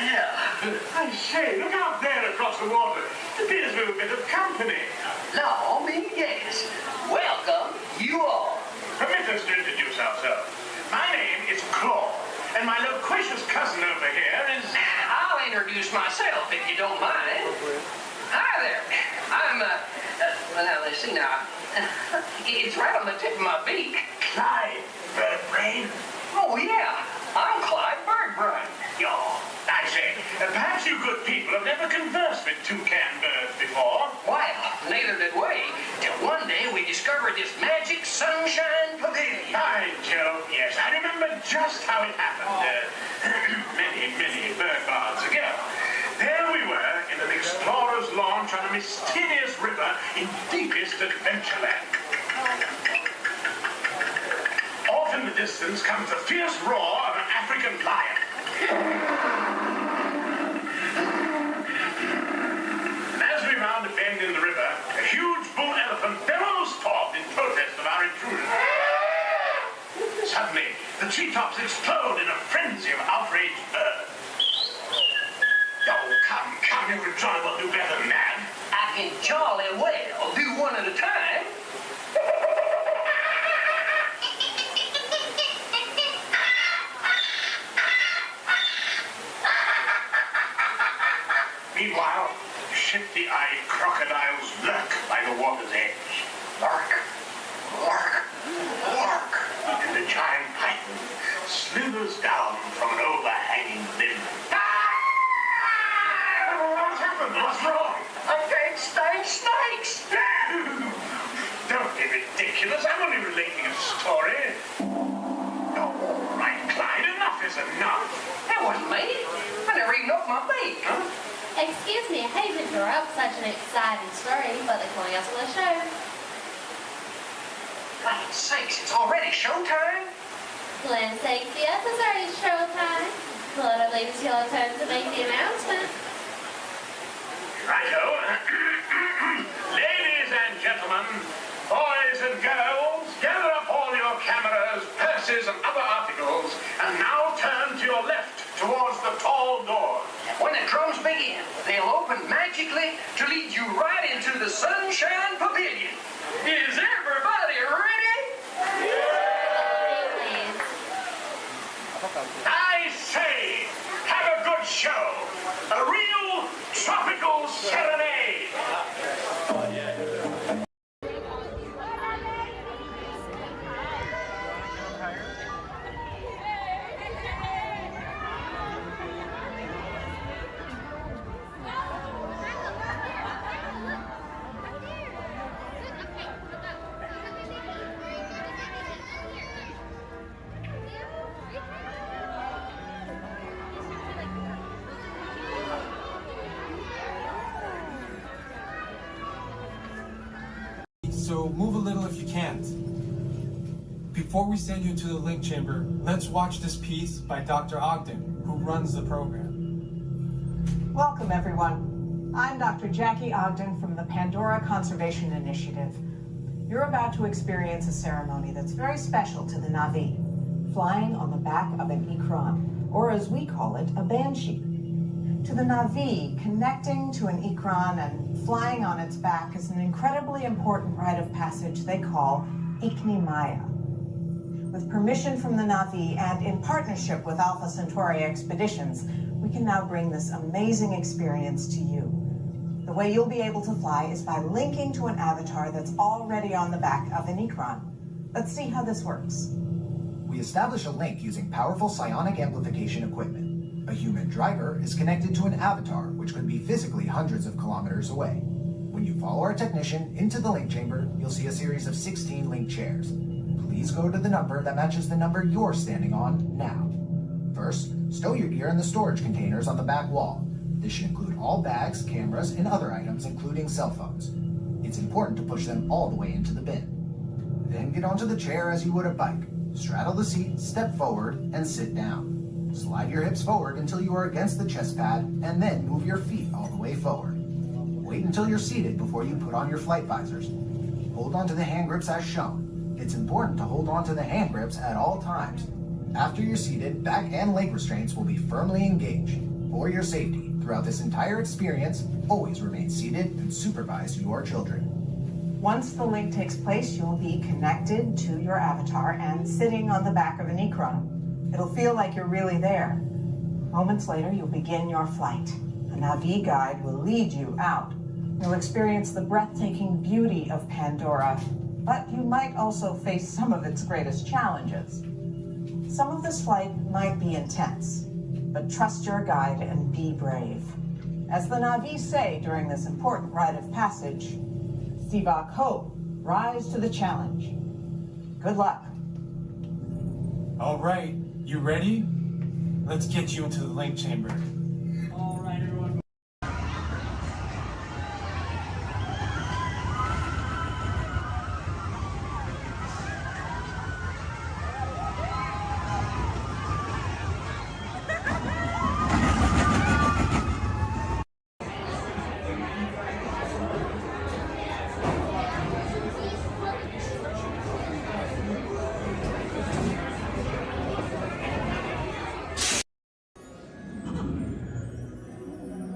Yeah. I say, look out there across the water. It appears we're a bit of company. No, me, yes. Welcome, you all. Permit us to introduce ourselves. My name is Claw, and my loquacious cousin over here is... I'll introduce myself, if you don't mind. Hi there. I'm, well, now, let's see now. It's right on the tip of my beak. Clyde Birdbrain? Oh, yeah. I'm Clyde Birdbrain. I say, perhaps you good people have never conversed with toucan birds before. Well, neither did we, till one day we discovered this magic sunshine pavilion. By Jove, yes, I remember just how it happened. Many bird baths ago. There we were in an explorer's launch on a mysterious river in deepest Adventureland. Off in the distance comes the fierce roar of an African lion. And as we round a bend in the river, a huge bull elephant bellows forth in protest of our intrusion. Suddenly, the treetops explode in a frenzy of outraged birds. Oh, come, you can jolly well do better than that. I can jolly well do one at a time. Meanwhile, shifty-eyed crocodiles lurk by the water's edge. Lurk, lurk, lurk. And the giant python slithers down from an overhanging limb. What's happened? What's wrong? I can't stand snakes. Don't be ridiculous. I'm only relating a story. Oh, all right, Clyde. Enough is enough. That wasn't me. I never even opened my beak. Huh? Excuse me, I hate to interrupt such an exciting story, but the class will show. God's sakes, it's already showtime? Glenn sakes, yes, it's already showtime. Well, I believe it's your turn to make the announcement. Righto. Ladies and gentlemen, boys and girls, gather up all your cameras, purses, and other articles, and now turn to your left towards the tall door. When the drums begin, they'll open magically to lead you right into the Sunshine Pavilion. Is everybody ready? I say, have a good show. A real tropical serenade. So move a little if you can't. Before we send you into the link chamber, let's watch this piece by Dr. Ogden, who runs the program. Welcome, everyone. I'm Dr. Jackie Ogden from the Pandora Conservation Initiative. You're about to experience a ceremony that's very special to the Na'vi, flying on the back of an Ikran, or as we call it, a banshee. To the Na'vi, connecting to an Ikran and flying on its back is an incredibly important rite of passage they call Ikni-Maya. With permission from the Na'vi and in partnership with Alpha Centauri Expeditions, we can now bring this amazing experience to you. The way you'll be able to fly is by linking to an avatar that's already on the back of an Ikran. Let's see how this works. We establish a link using powerful psionic amplification equipment. A human driver is connected to an avatar, which could be physically hundreds of kilometers away. When you follow our technician into the link chamber, you'll see a series of 16 link chairs. Please go to the number that matches the number you're standing on now. First, stow your gear in the storage containers on the back wall. This should include all bags, cameras, and other items, including cell phones. It's important to push them all the way into the bin. Then get onto the chair as you would a bike. Straddle the seat, step forward, and sit down. Slide your hips forward until you are against the chest pad, and then move your feet all the way forward. Wait until you're seated before you put on your flight visors. Hold on to the hand grips as shown. It's important to hold on to the hand grips at all times. After you're seated, back and leg restraints will be firmly engaged. For your safety, throughout this entire experience, always remain seated and supervise your children. Once the link takes place, you'll be connected to your avatar and sitting on the back of an Ikron. It'll feel like you're really there. Moments later, you'll begin your flight. A Na'vi guide will lead you out. You'll experience the breathtaking beauty of Pandora, but you might also face some of its greatest challenges. Some of this flight might be intense, but trust your guide and be brave. As the Na'vi say during this important rite of passage, Sivak Ho, rise to the challenge. Good luck. All right, you ready? Let's get you into the link chamber. All right, everyone.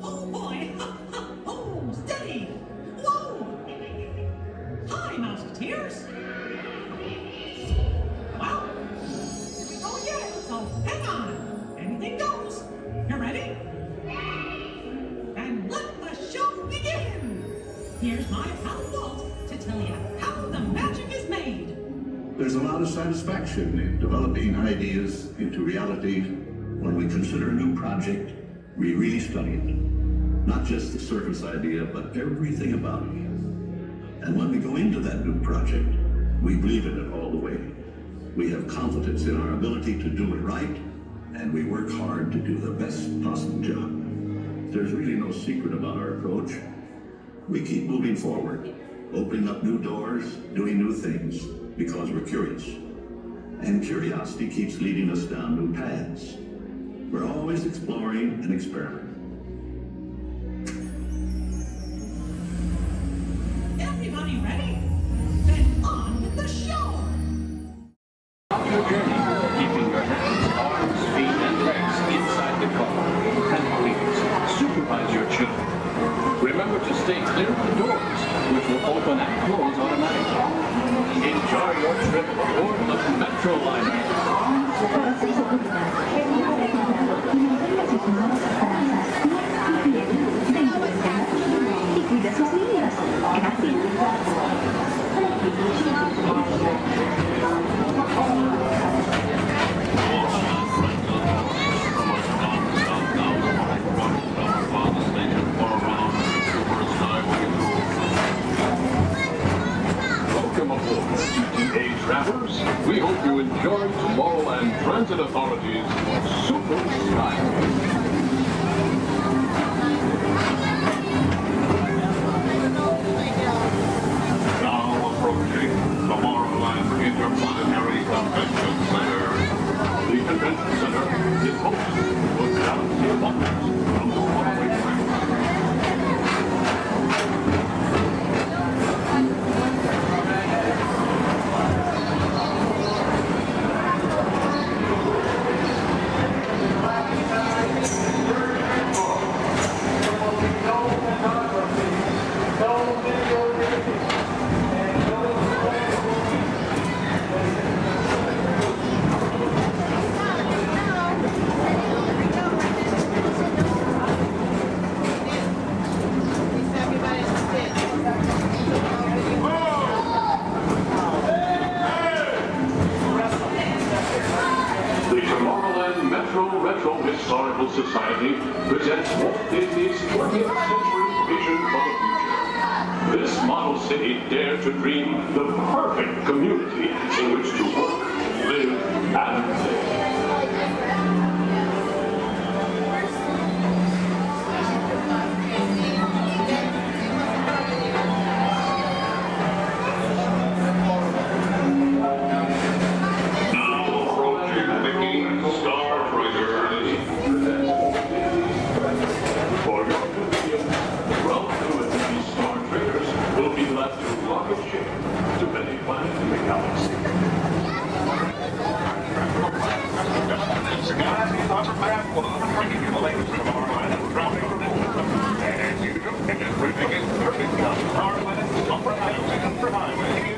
Oh boy! Oh, steady! Whoa! Hi, Musketeers! Well, here we go again, so hang on! Anything goes! You ready? And let the show begin! Here's my pal Walt to tell you how the magic is made! There's a lot of satisfaction in developing ideas into reality. When we consider a new project, we really study it. Not just the surface idea, but everything about it. And when we go into that new project, we believe in it all the way. We have confidence in our ability to do it right, and we work hard to do the best possible job. There's really no secret about our approach. We keep moving forward, opening up new doors, doing new things, because we're curious. And curiosity keeps leading us down new paths. We're always exploring and experimenting. Everybody ready? Then on with the show! Your journey, keeping your hands, arms, feet, and legs inside the car. And please, supervise your children. Remember to stay clear of the doors, which will open and close automatically. Enjoy your trip aboard the Metro Liner. Welcome aboard, ETA travelers. We hope you enjoy Tomorrowland Transit Authority's Super Skyway. Now approaching Tomorrowland Interplanetary Convention Center. The convention center is host to a galaxy of wonders from the following tracks. The Tomorrowland Retro Historical Society presents Walt Disney's 20th century vision for the future. This model city dared to dream the perfect community in which to work, live, and play. To many planets in the galaxy. bringing you the latest from our line of dropping as usual, everything is perfect on our line of superhighway and superhighway.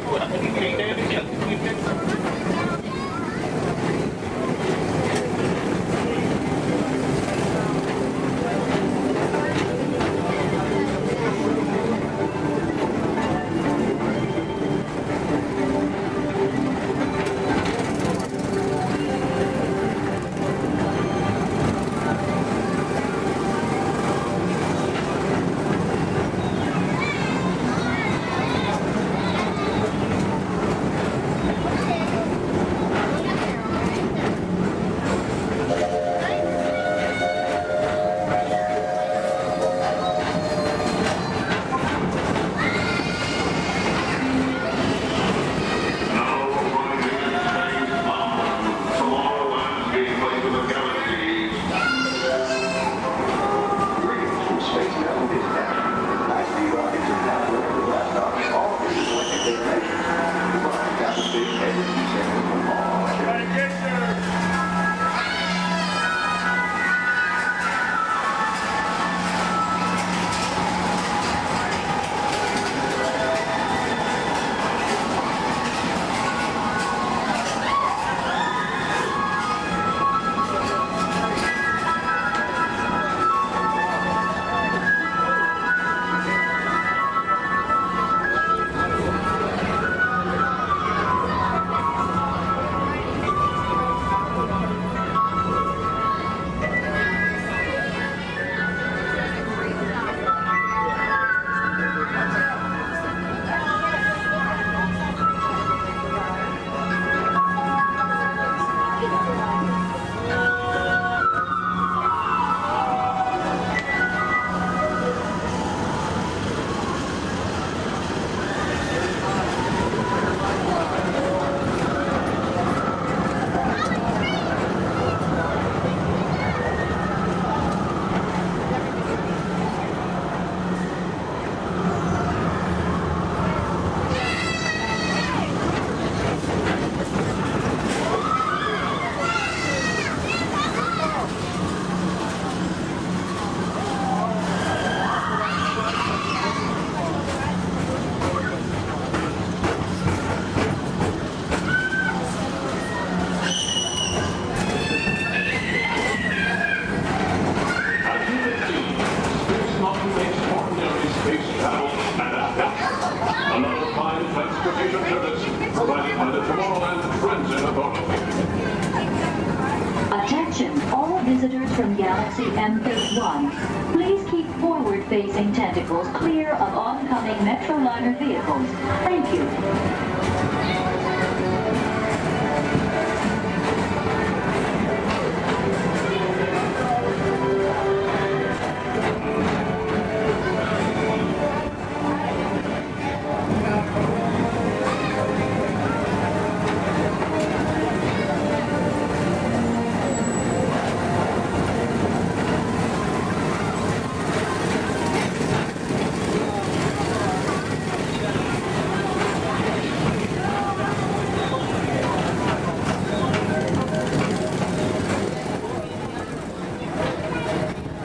Attention, all visitors from Galaxy M31. Please keep forward-facing tentacles clear of oncoming Metroliner vehicles. Thank you.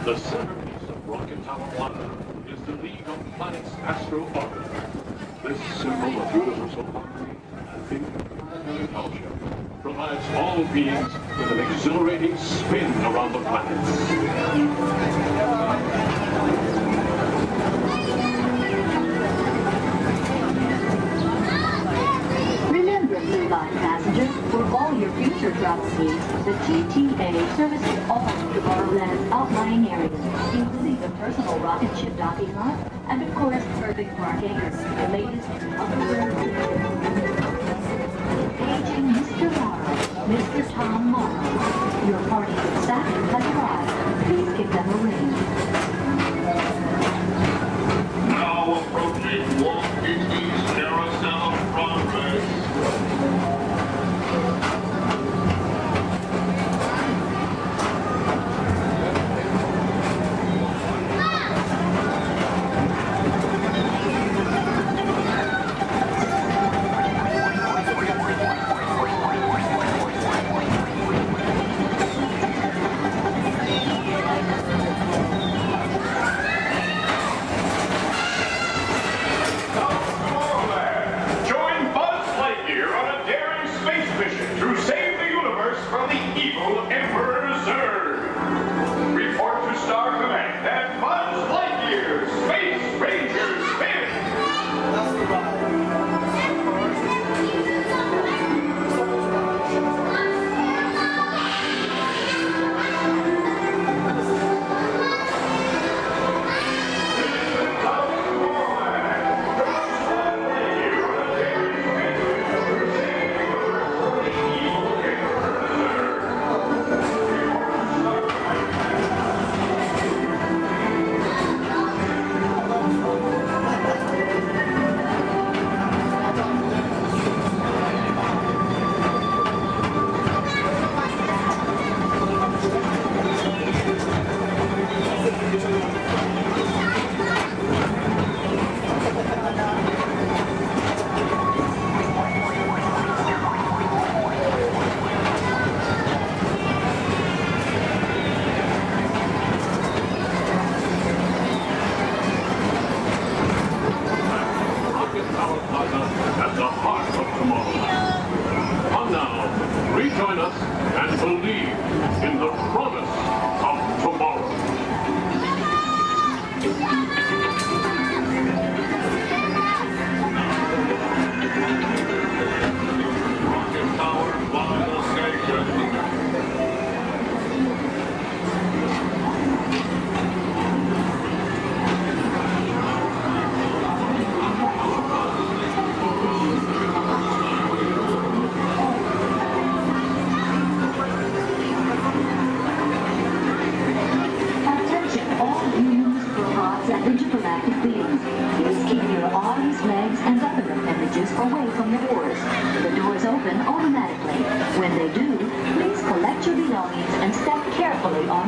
The centerpiece of Rocket Tower 1 is the League of Planets Astro Orbit. This symbol of universal harmony and interplanetary culture provides all beings with an exhilarating spin around the planets. Remember, Blue Line passengers, for all your future travel needs, the TTA services all of Tomorrowland's outlying areas, including the personal rocket ship docking lot, and of course, perfect parking, the latest upgrade. Paging Mr. Morrow, Mr. Tom Morrow. Your party with staff has arrived. Please give them a ring. Now approaching Walt Disney's Carousel of Progress.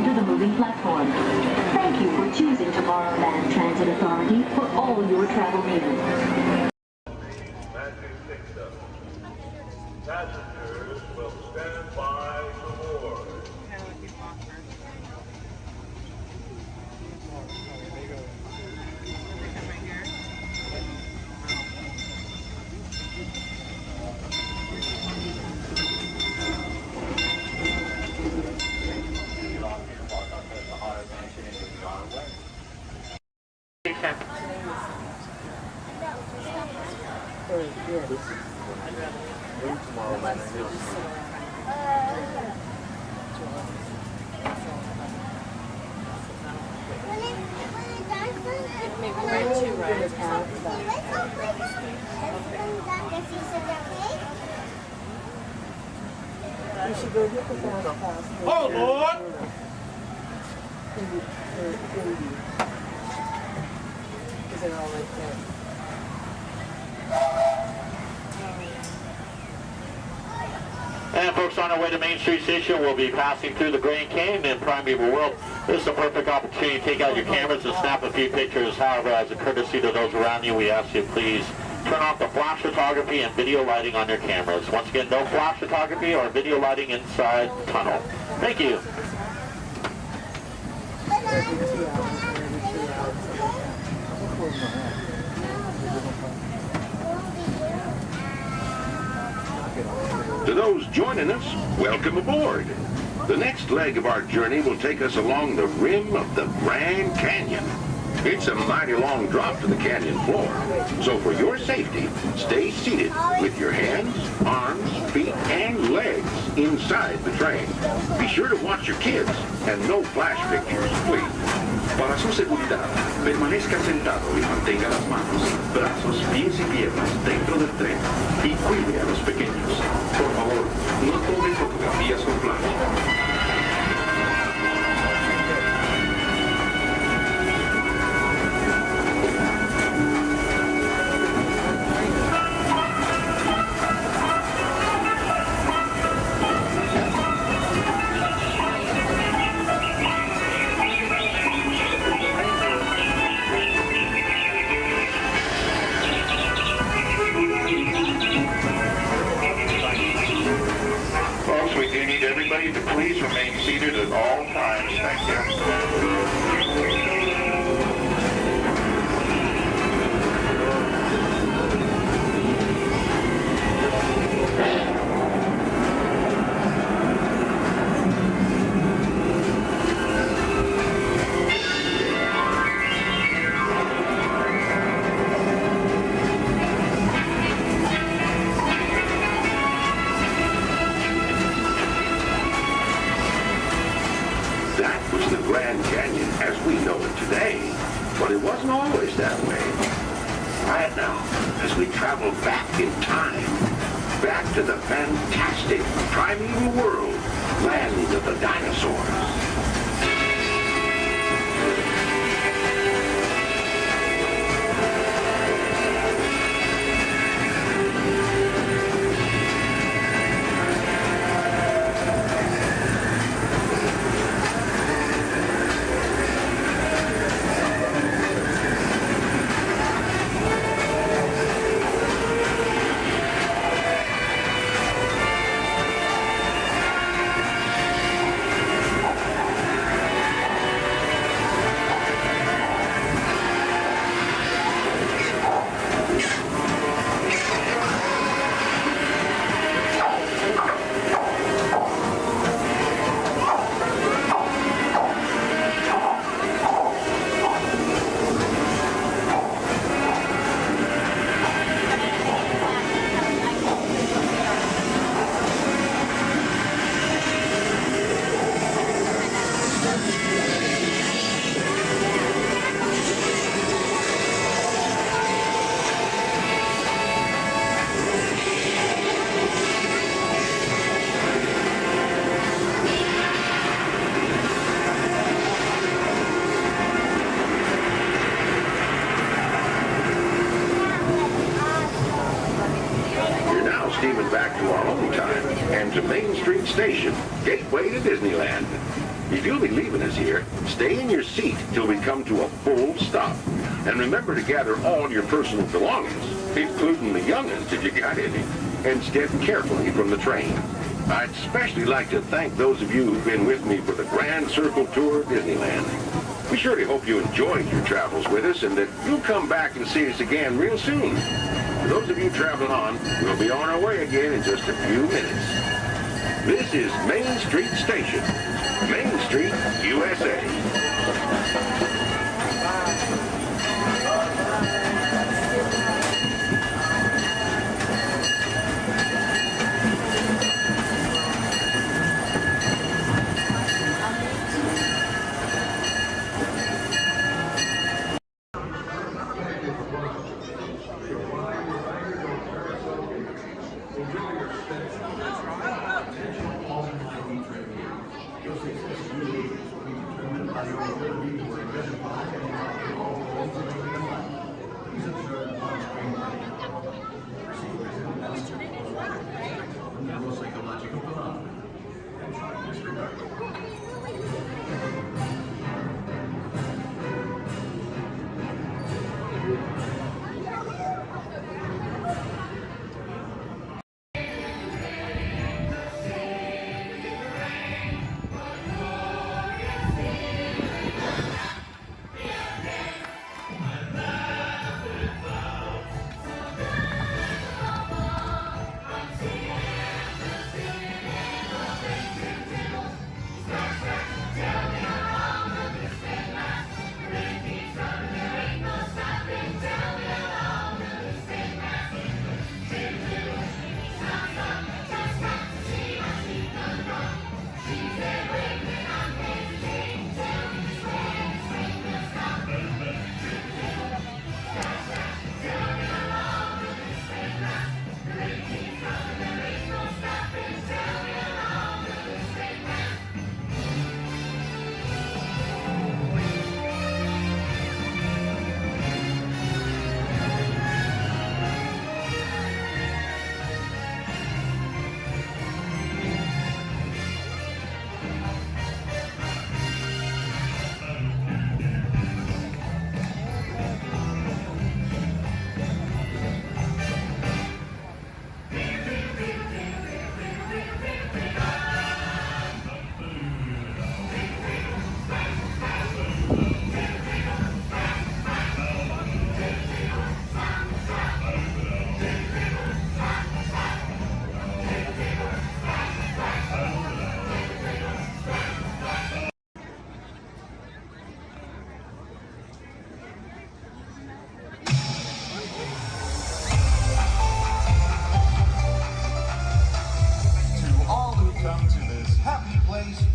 onto the moving platform. Thank you for choosing Tomorrowland Transit Authority for all your travel needs. Passengers will stand by to board. Maybe ride 2 rides or something. We should go get the fast pass. Oh, Lord! Is it all right there? And folks, on our way to Main Street Station, we'll be passing through the Grand Canyon and Primeval World. This is a perfect opportunity to take out your cameras and snap a few pictures. However, as a courtesy to those around you, we ask you please turn off the flash photography and video lighting on your cameras. Once again, no flash photography or video lighting inside the tunnel. Thank you. To those joining us, welcome aboard. The next leg of our journey will take us along the rim of the Grand Canyon. It's a mighty long drop to the canyon floor. So for your safety, stay seated with your hands, arms, feet, and legs inside the train. Be sure to watch your kids and no flash pictures, please. Para su seguridad, permanezca sentado y mantenga las manos, brazos, pies y piernas dentro del tren y cuide a los pequeños. Por favor, no tome fotografías con flash. Everybody to please remain seated at all times. Thank you. Grand Canyon as we know it today, but it wasn't always that way. Right now, as we travel back in time, back to the fantastic primeval world, land of the dinosaurs. Steaming back to our own time and to Main Street Station, gateway to Disneyland. If you'll be leaving us here, stay in your seat till we come to a full stop. And remember to gather all your personal belongings, including the young'uns if you got any, and step carefully from the train. I'd especially like to thank those of you who've been with me for the Grand Circle Tour of Disneyland. We surely hope you enjoyed your travels with us and that you'll come back and see us again real soon. For those of you traveling on, we'll be on our way again in just a few minutes. This is Main Street Station, Main Street, USA.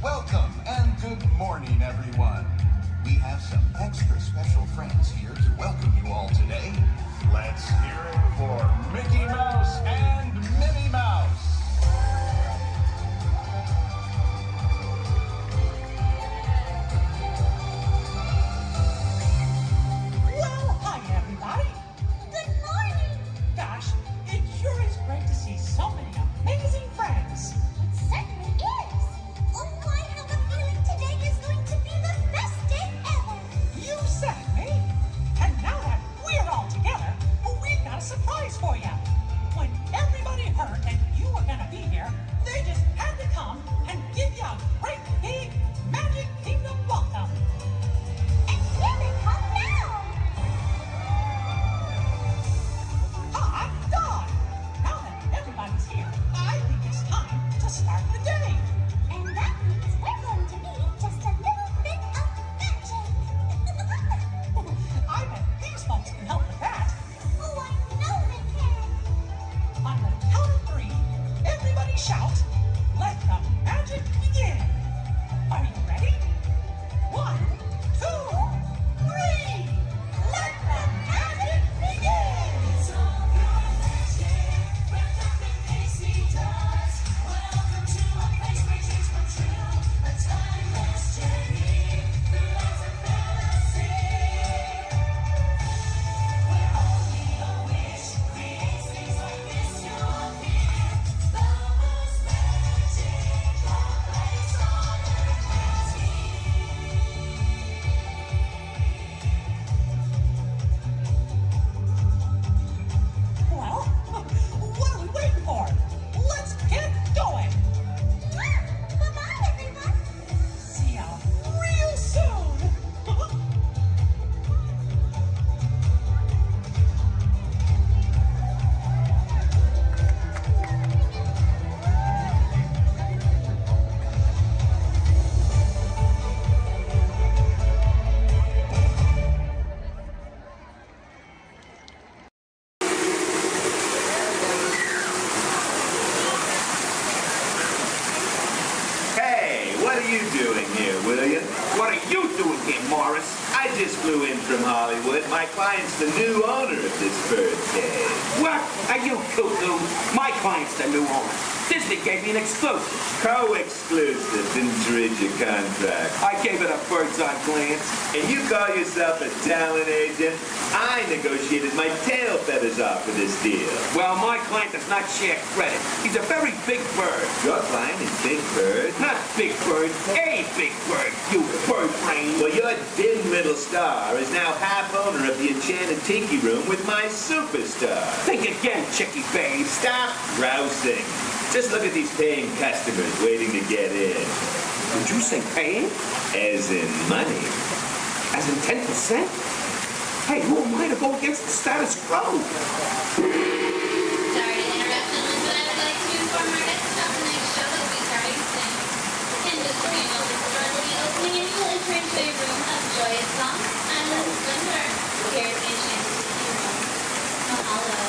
Welcome and good morning, everyone. We have some extra special friends here to welcome you all today. Let's hear it for Mickey Mouse and Minnie Mouse. Well, hi, everybody. Good morning. Gosh, it sure is great to see so many amazing friends. It certainly is. Oh, I have a feeling today is going to be the best day ever. You said it, Minnie. And now that we're all together, we've got a surprise for you. When everybody heard that What are you doing here, Morris? I just flew in from Hollywood. My client's the new owner of this bird cage. What? Are you cuckoo? My client's the new owner. Disney gave me an exclusive. Co-exclusive. Didn't read your contract. I gave it a bird's-eye glance. And you call yourself a talent agent? I negotiated my tail feathers off for this deal. Well, my client does not share credit. He's a very big bird. Your client is Big Bird? Not Big Bird, a big bird, you bird brain. Well, your dim little star is now half owner of the Enchanted Tiki Room with my superstar. Think again, Chickie babe. Stop grousing. Just look at these paying customers waiting to get in. Did you say paying? As in money. As in 10%? Hey, who am I to go against the status quo? Sorry to interrupt, but I would like to inform our guests about the next show that we are starting soon. Industry will be shortly opening, and you will enter into a room of joyous songs, island splendor. Here's the Enchanted Tiki Room. Mahalo.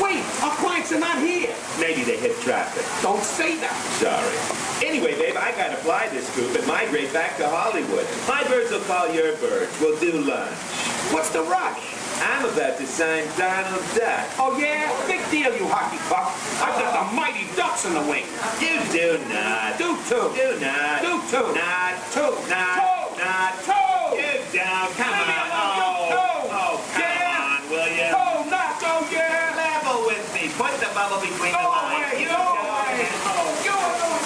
Wait, our clients are not here. Maybe they hit traffic. Don't say that. Sorry. Anyway, babe, I gotta fly this coop and migrate back to Hollywood. My birds will call your birds. We'll do lunch. What's the rush? I'm about to sign Donald Duck. Oh, yeah? Big deal, you hockey puck. I've got the mighty ducks in the wing. You do not. Do too. Do not. Do too. Not. Two. Not. Two. Not. Two. You down. Come Leave me on. alone, you two. Oh, come on, will you? Two, not go, yeah. Level with me. Put the bubble between the Go lines. away, You go go away. ahead. You alone.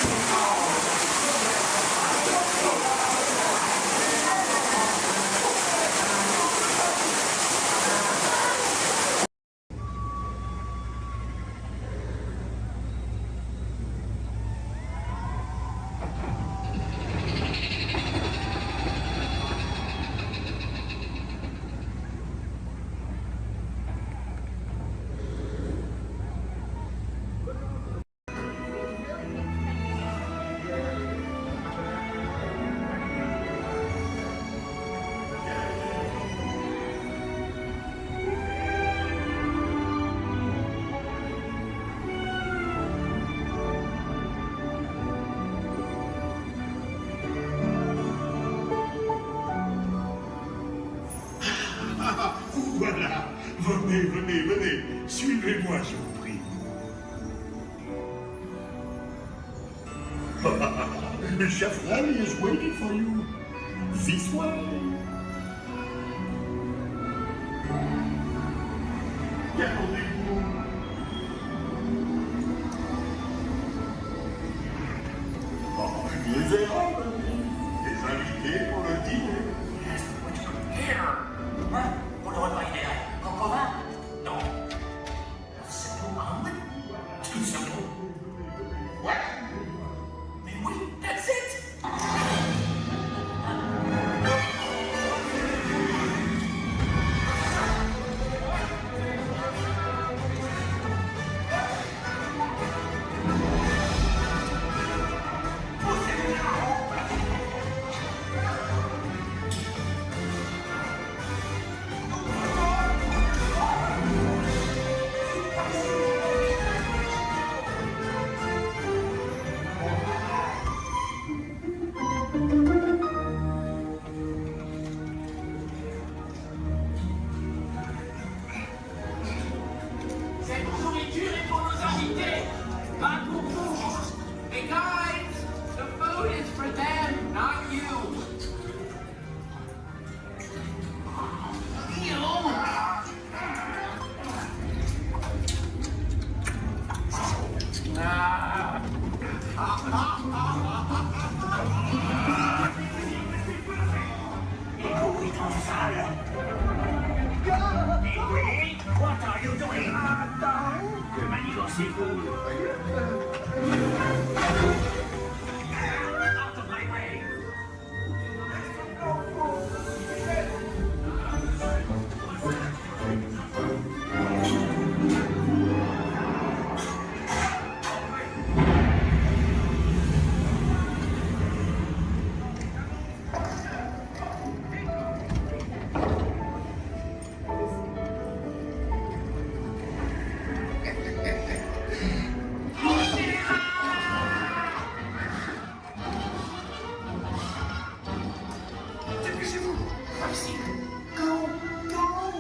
Voilà. Venez, venez, venez. Suivez-moi, je vous prie. Chef Rally is waiting for you. This way. Gardez-vous. Oh, les erreurs, les invités pour le dîner. Here. Hein? Vous ne revoyez en province? Non. C'est pour Mohammed? Tout ça pour... What? Mais oui, that's it! Cette nourriture est pour nos invités, pas pour vous. Hey guys, the food is for them, not you. What are you doing? Que manigancez-vous? Out of my way! Racing. Go, go!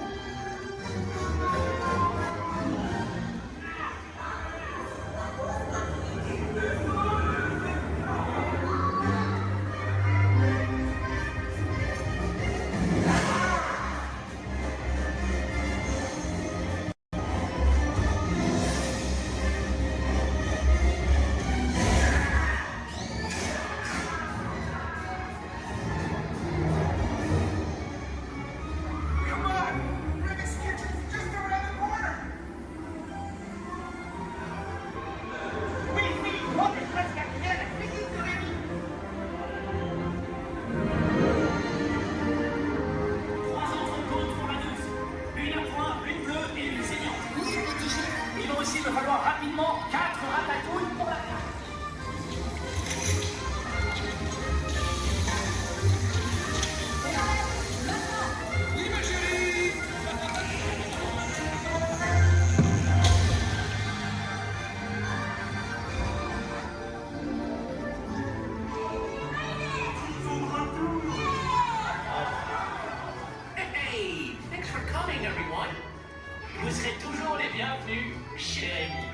Vous serez toujours les bienvenus, chers amis.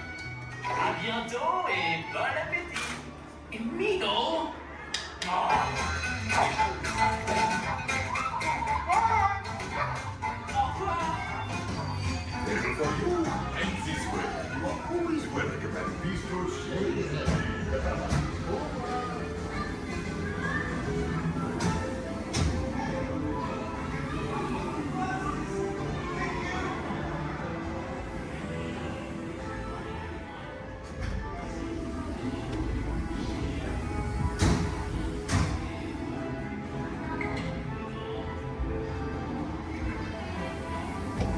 À bientôt et bon appétit. Et Mino. And for you, and this way, you are always welcome at Bistro Shade.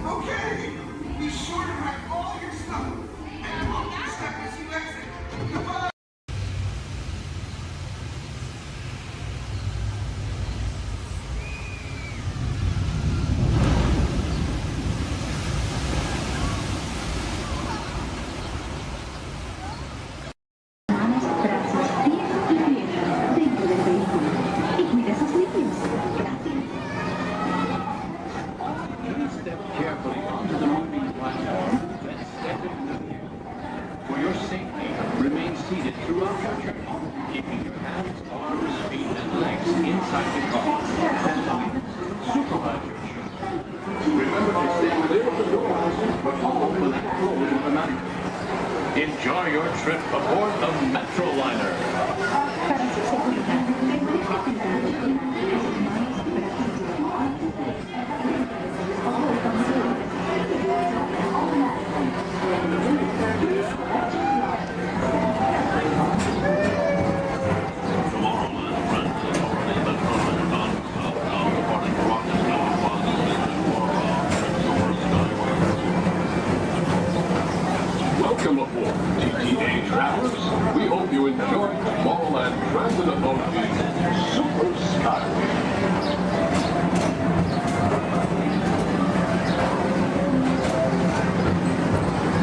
Okay, be sure to pack all your stuff and lock your step as you exit. Goodbye. Dentro del vehículo y cuide a sus niños. Gracias. Please step carefully onto the moving platform, then step into the view. For your safety, remain seated throughout your journey, keeping your hands, arms, feet, and legs inside the car. And supervise your children. Remember to stay clear of the doors, but all will not close automatically. Enjoy your trip aboard the Metroliner. Para su seguridad, recuerde que cuidado con sus manos Welcome aboard, TTA travelers. We hope you enjoy Tomorrowland Transit Authority's Super Skyway.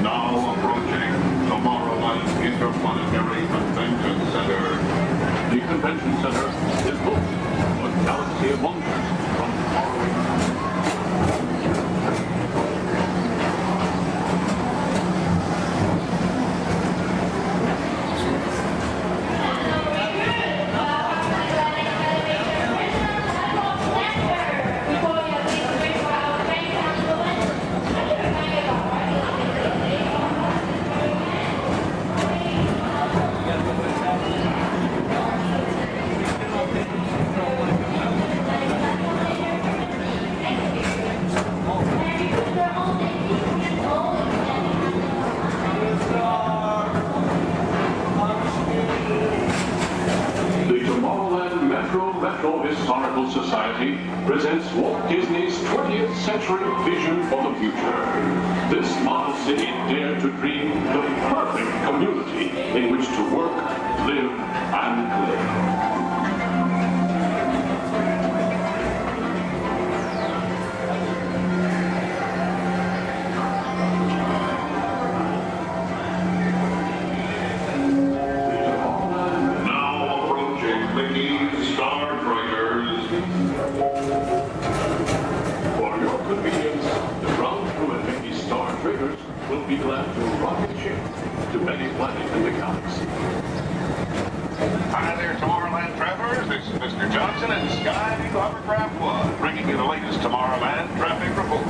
Now approaching Tomorrowland Interplanetary Convention Center. The convention center is booked. A galaxy of wonders from faraway. Metro Historical Society presents Walt Disney's 20th century vision for the future. This model city dared to dream the perfect community in which to work, live, and play. Now approaching Mickey Star Traders. left to rocket ship to many planets in the galaxy. Hi there, Tomorrowland travelers. This is Mr. Johnson and Sky Eagle Hovercraft One, bringing you the latest Tomorrowland traffic report.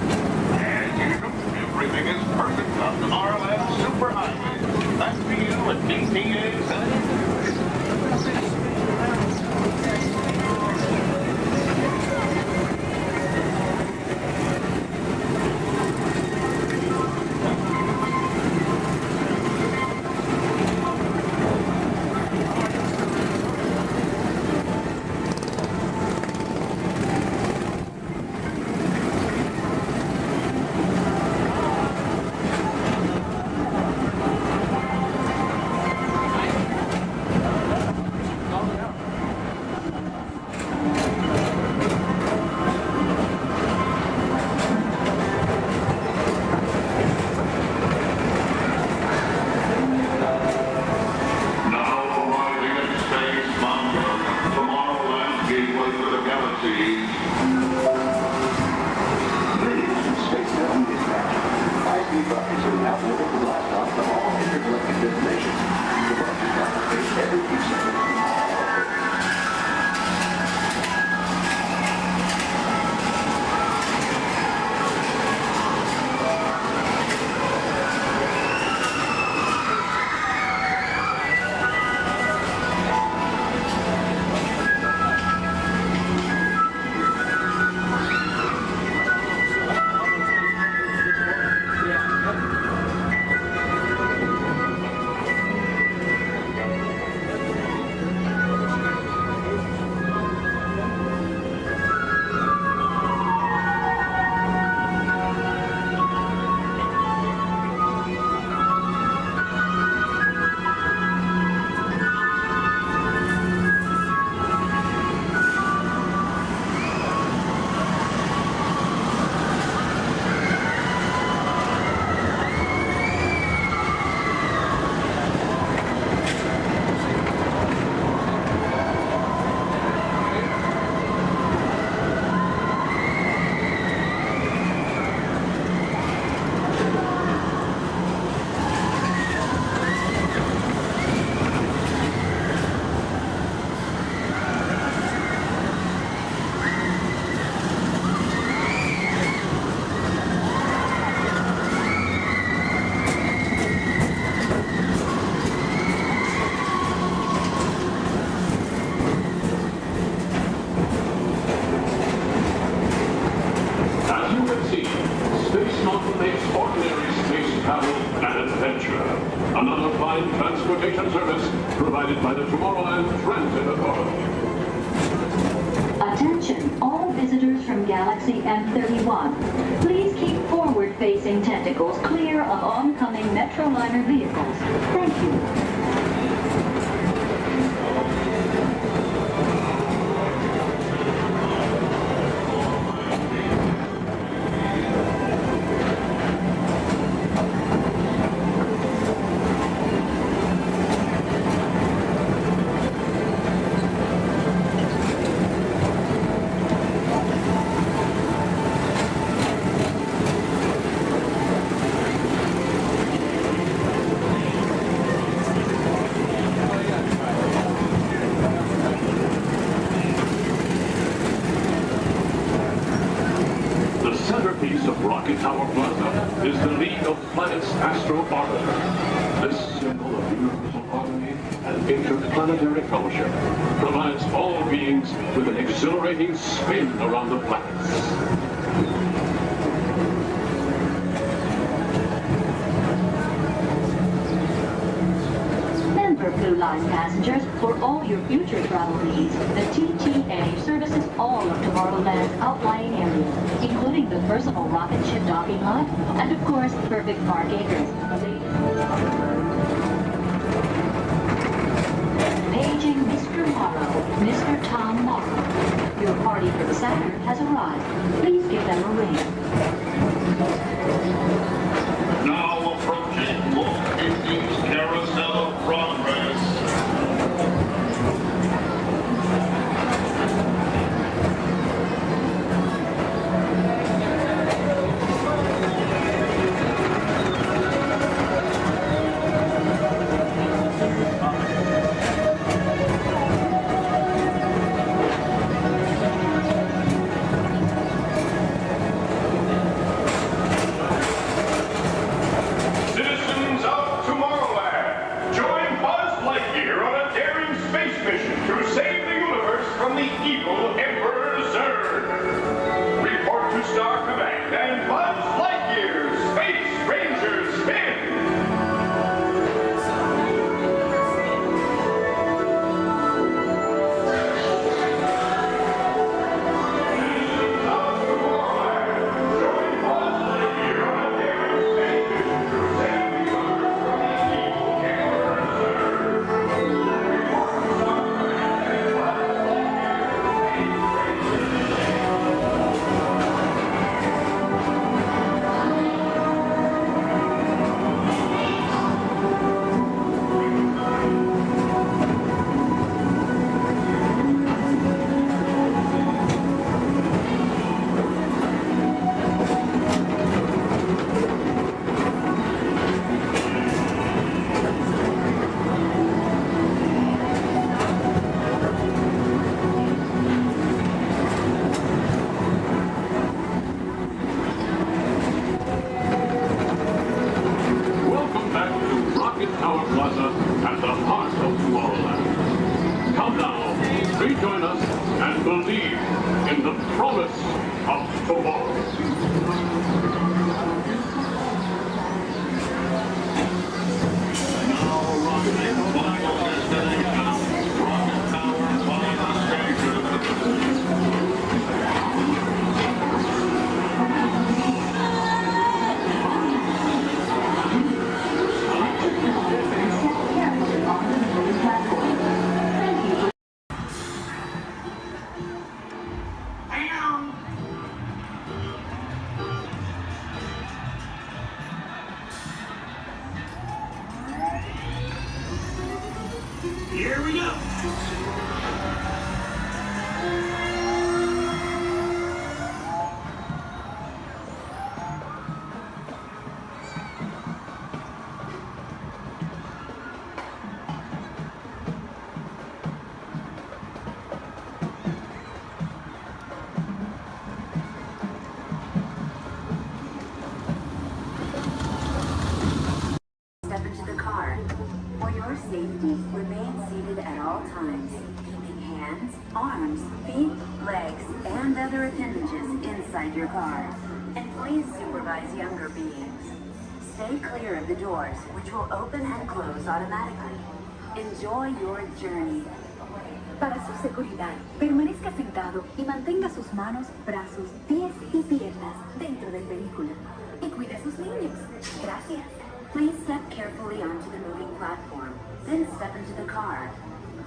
As usual, everything is perfect on Tomorrowland Superhighway. Back to you at DTA Center. Another fine transportation service provided by the Tomorrowland Transit Authority. Attention, all visitors from Galaxy M31. Please keep forward-facing tentacles clear of oncoming Metroliner vehicles. Thank you. Is the League of Planets Astro Orbiter. This symbol of universal harmony and interplanetary fellowship provides all beings with an exhilarating spin around the planets. Blue Line passengers, for all your future travel needs, the TTA services all of Tomorrowland's outlying areas, including the personal rocket ship docking lot, and of course, perfect park acres. Paging Mr. Morrow, Mr. Tom Morrow. Your party for the Saturn has arrived. Please give them a ring. Now approaching Walt Disney's Carousel of Progress. believe in the promise of tomorrow. Here we go. Step into the car. For your safety, remain seated at all times, keeping hands, arms, feet, legs, and other appendages inside your car. And please supervise younger beings. Stay clear of the doors, which will open and close automatically. Enjoy your journey. Para su seguridad, permanezca sentado y mantenga sus manos, brazos, pies y piernas dentro del vehículo. Y cuide a sus niños. Gracias. Please step carefully onto the moving platform, then step into the car.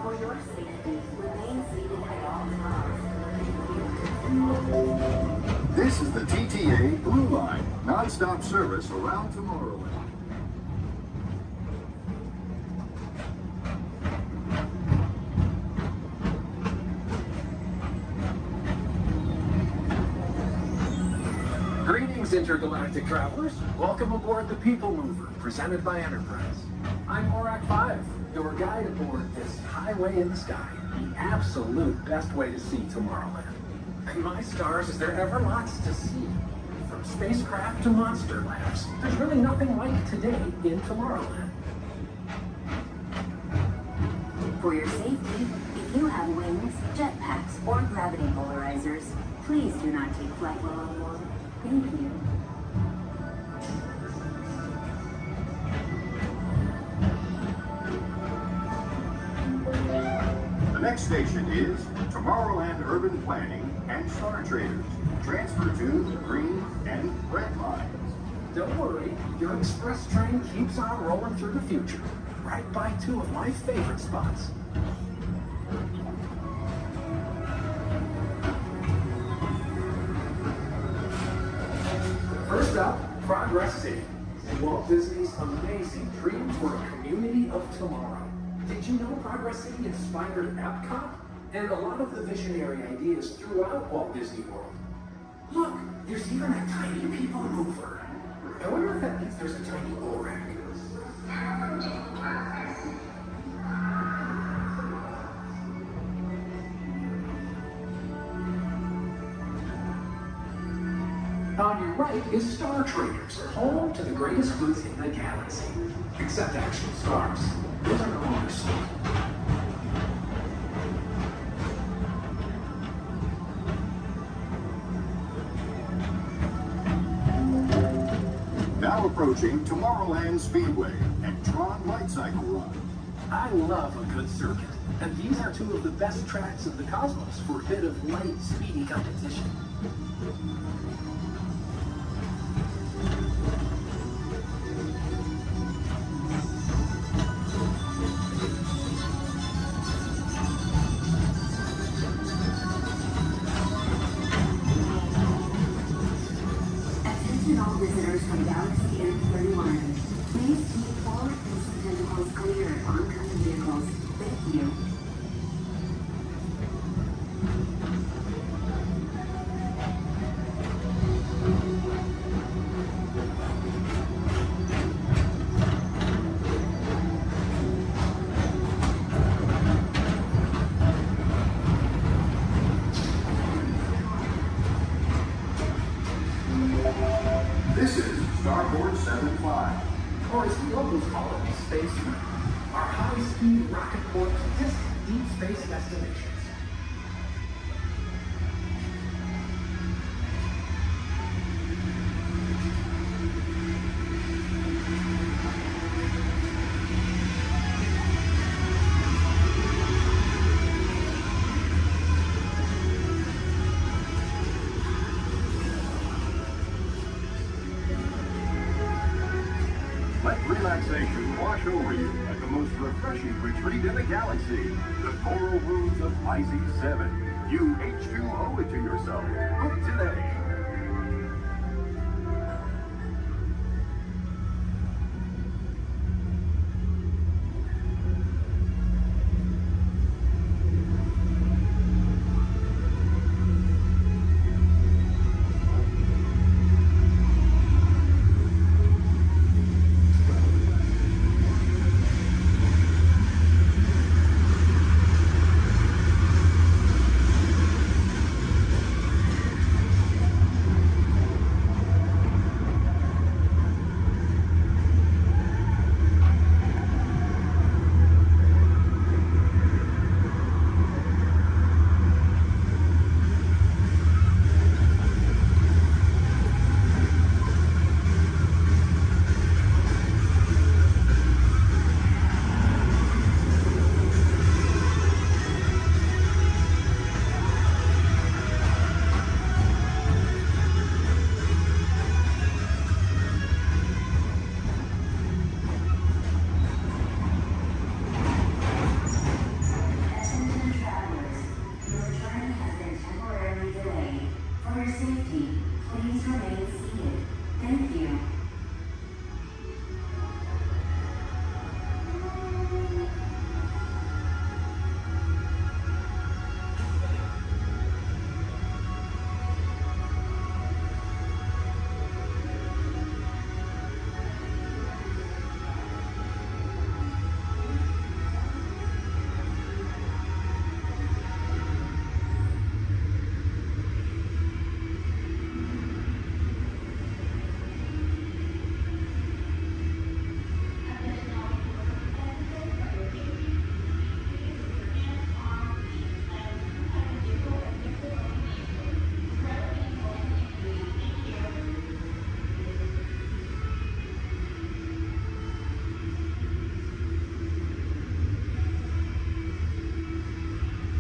For your safety, remain seated at all times. This is the TTA Blue Line, non-stop service around Tomorrowland. Greetings, intergalactic travelers. Welcome aboard the People Mover, presented by Enterprise. I'm Morak 5, your guide aboard this highway in the sky, the absolute best way to see Tomorrowland. And my stars, is there ever lots to see? From spacecraft to monster labs, there's really nothing like today in Tomorrowland. For your safety, if you have wings, jetpacks, or gravity polarizers, please do not take flight. Thank you. The next station is Tomorrowland Urban Planning and Star Traders. Transfer to the green and red lines. Don't worry, your express train keeps on rolling through the future, right by two of my favorite spots. First up, Progress City, Walt Disney's amazing dream for a community of tomorrow. Did you know Progress City inspired Epcot and a lot of the visionary ideas throughout Walt Disney World? Look, there's even a tiny people mover. I wonder if that means there's a tiny ORAC. On your right is Star Traders, home to the greatest goods in the galaxy. Except actual stars. Those are no longer sold. Now approaching Tomorrowland Speedway and Tron Light Cycle Run. I love a good circuit, and these are two of the best tracks of the cosmos for a bit of light, speedy competition. Attention all visitors from Galaxy N31. Please keep forward-facing tentacles clear of oncoming vehicles. Thank you. This is Starboard 75. Or as the locals call it, Space Moon. Our high-speed rocket port to distant deep space destinations. relaxation wash over you at the most refreshing retreat in the galaxy, the coral wounds of Pisces 7. You H2O it to yourself.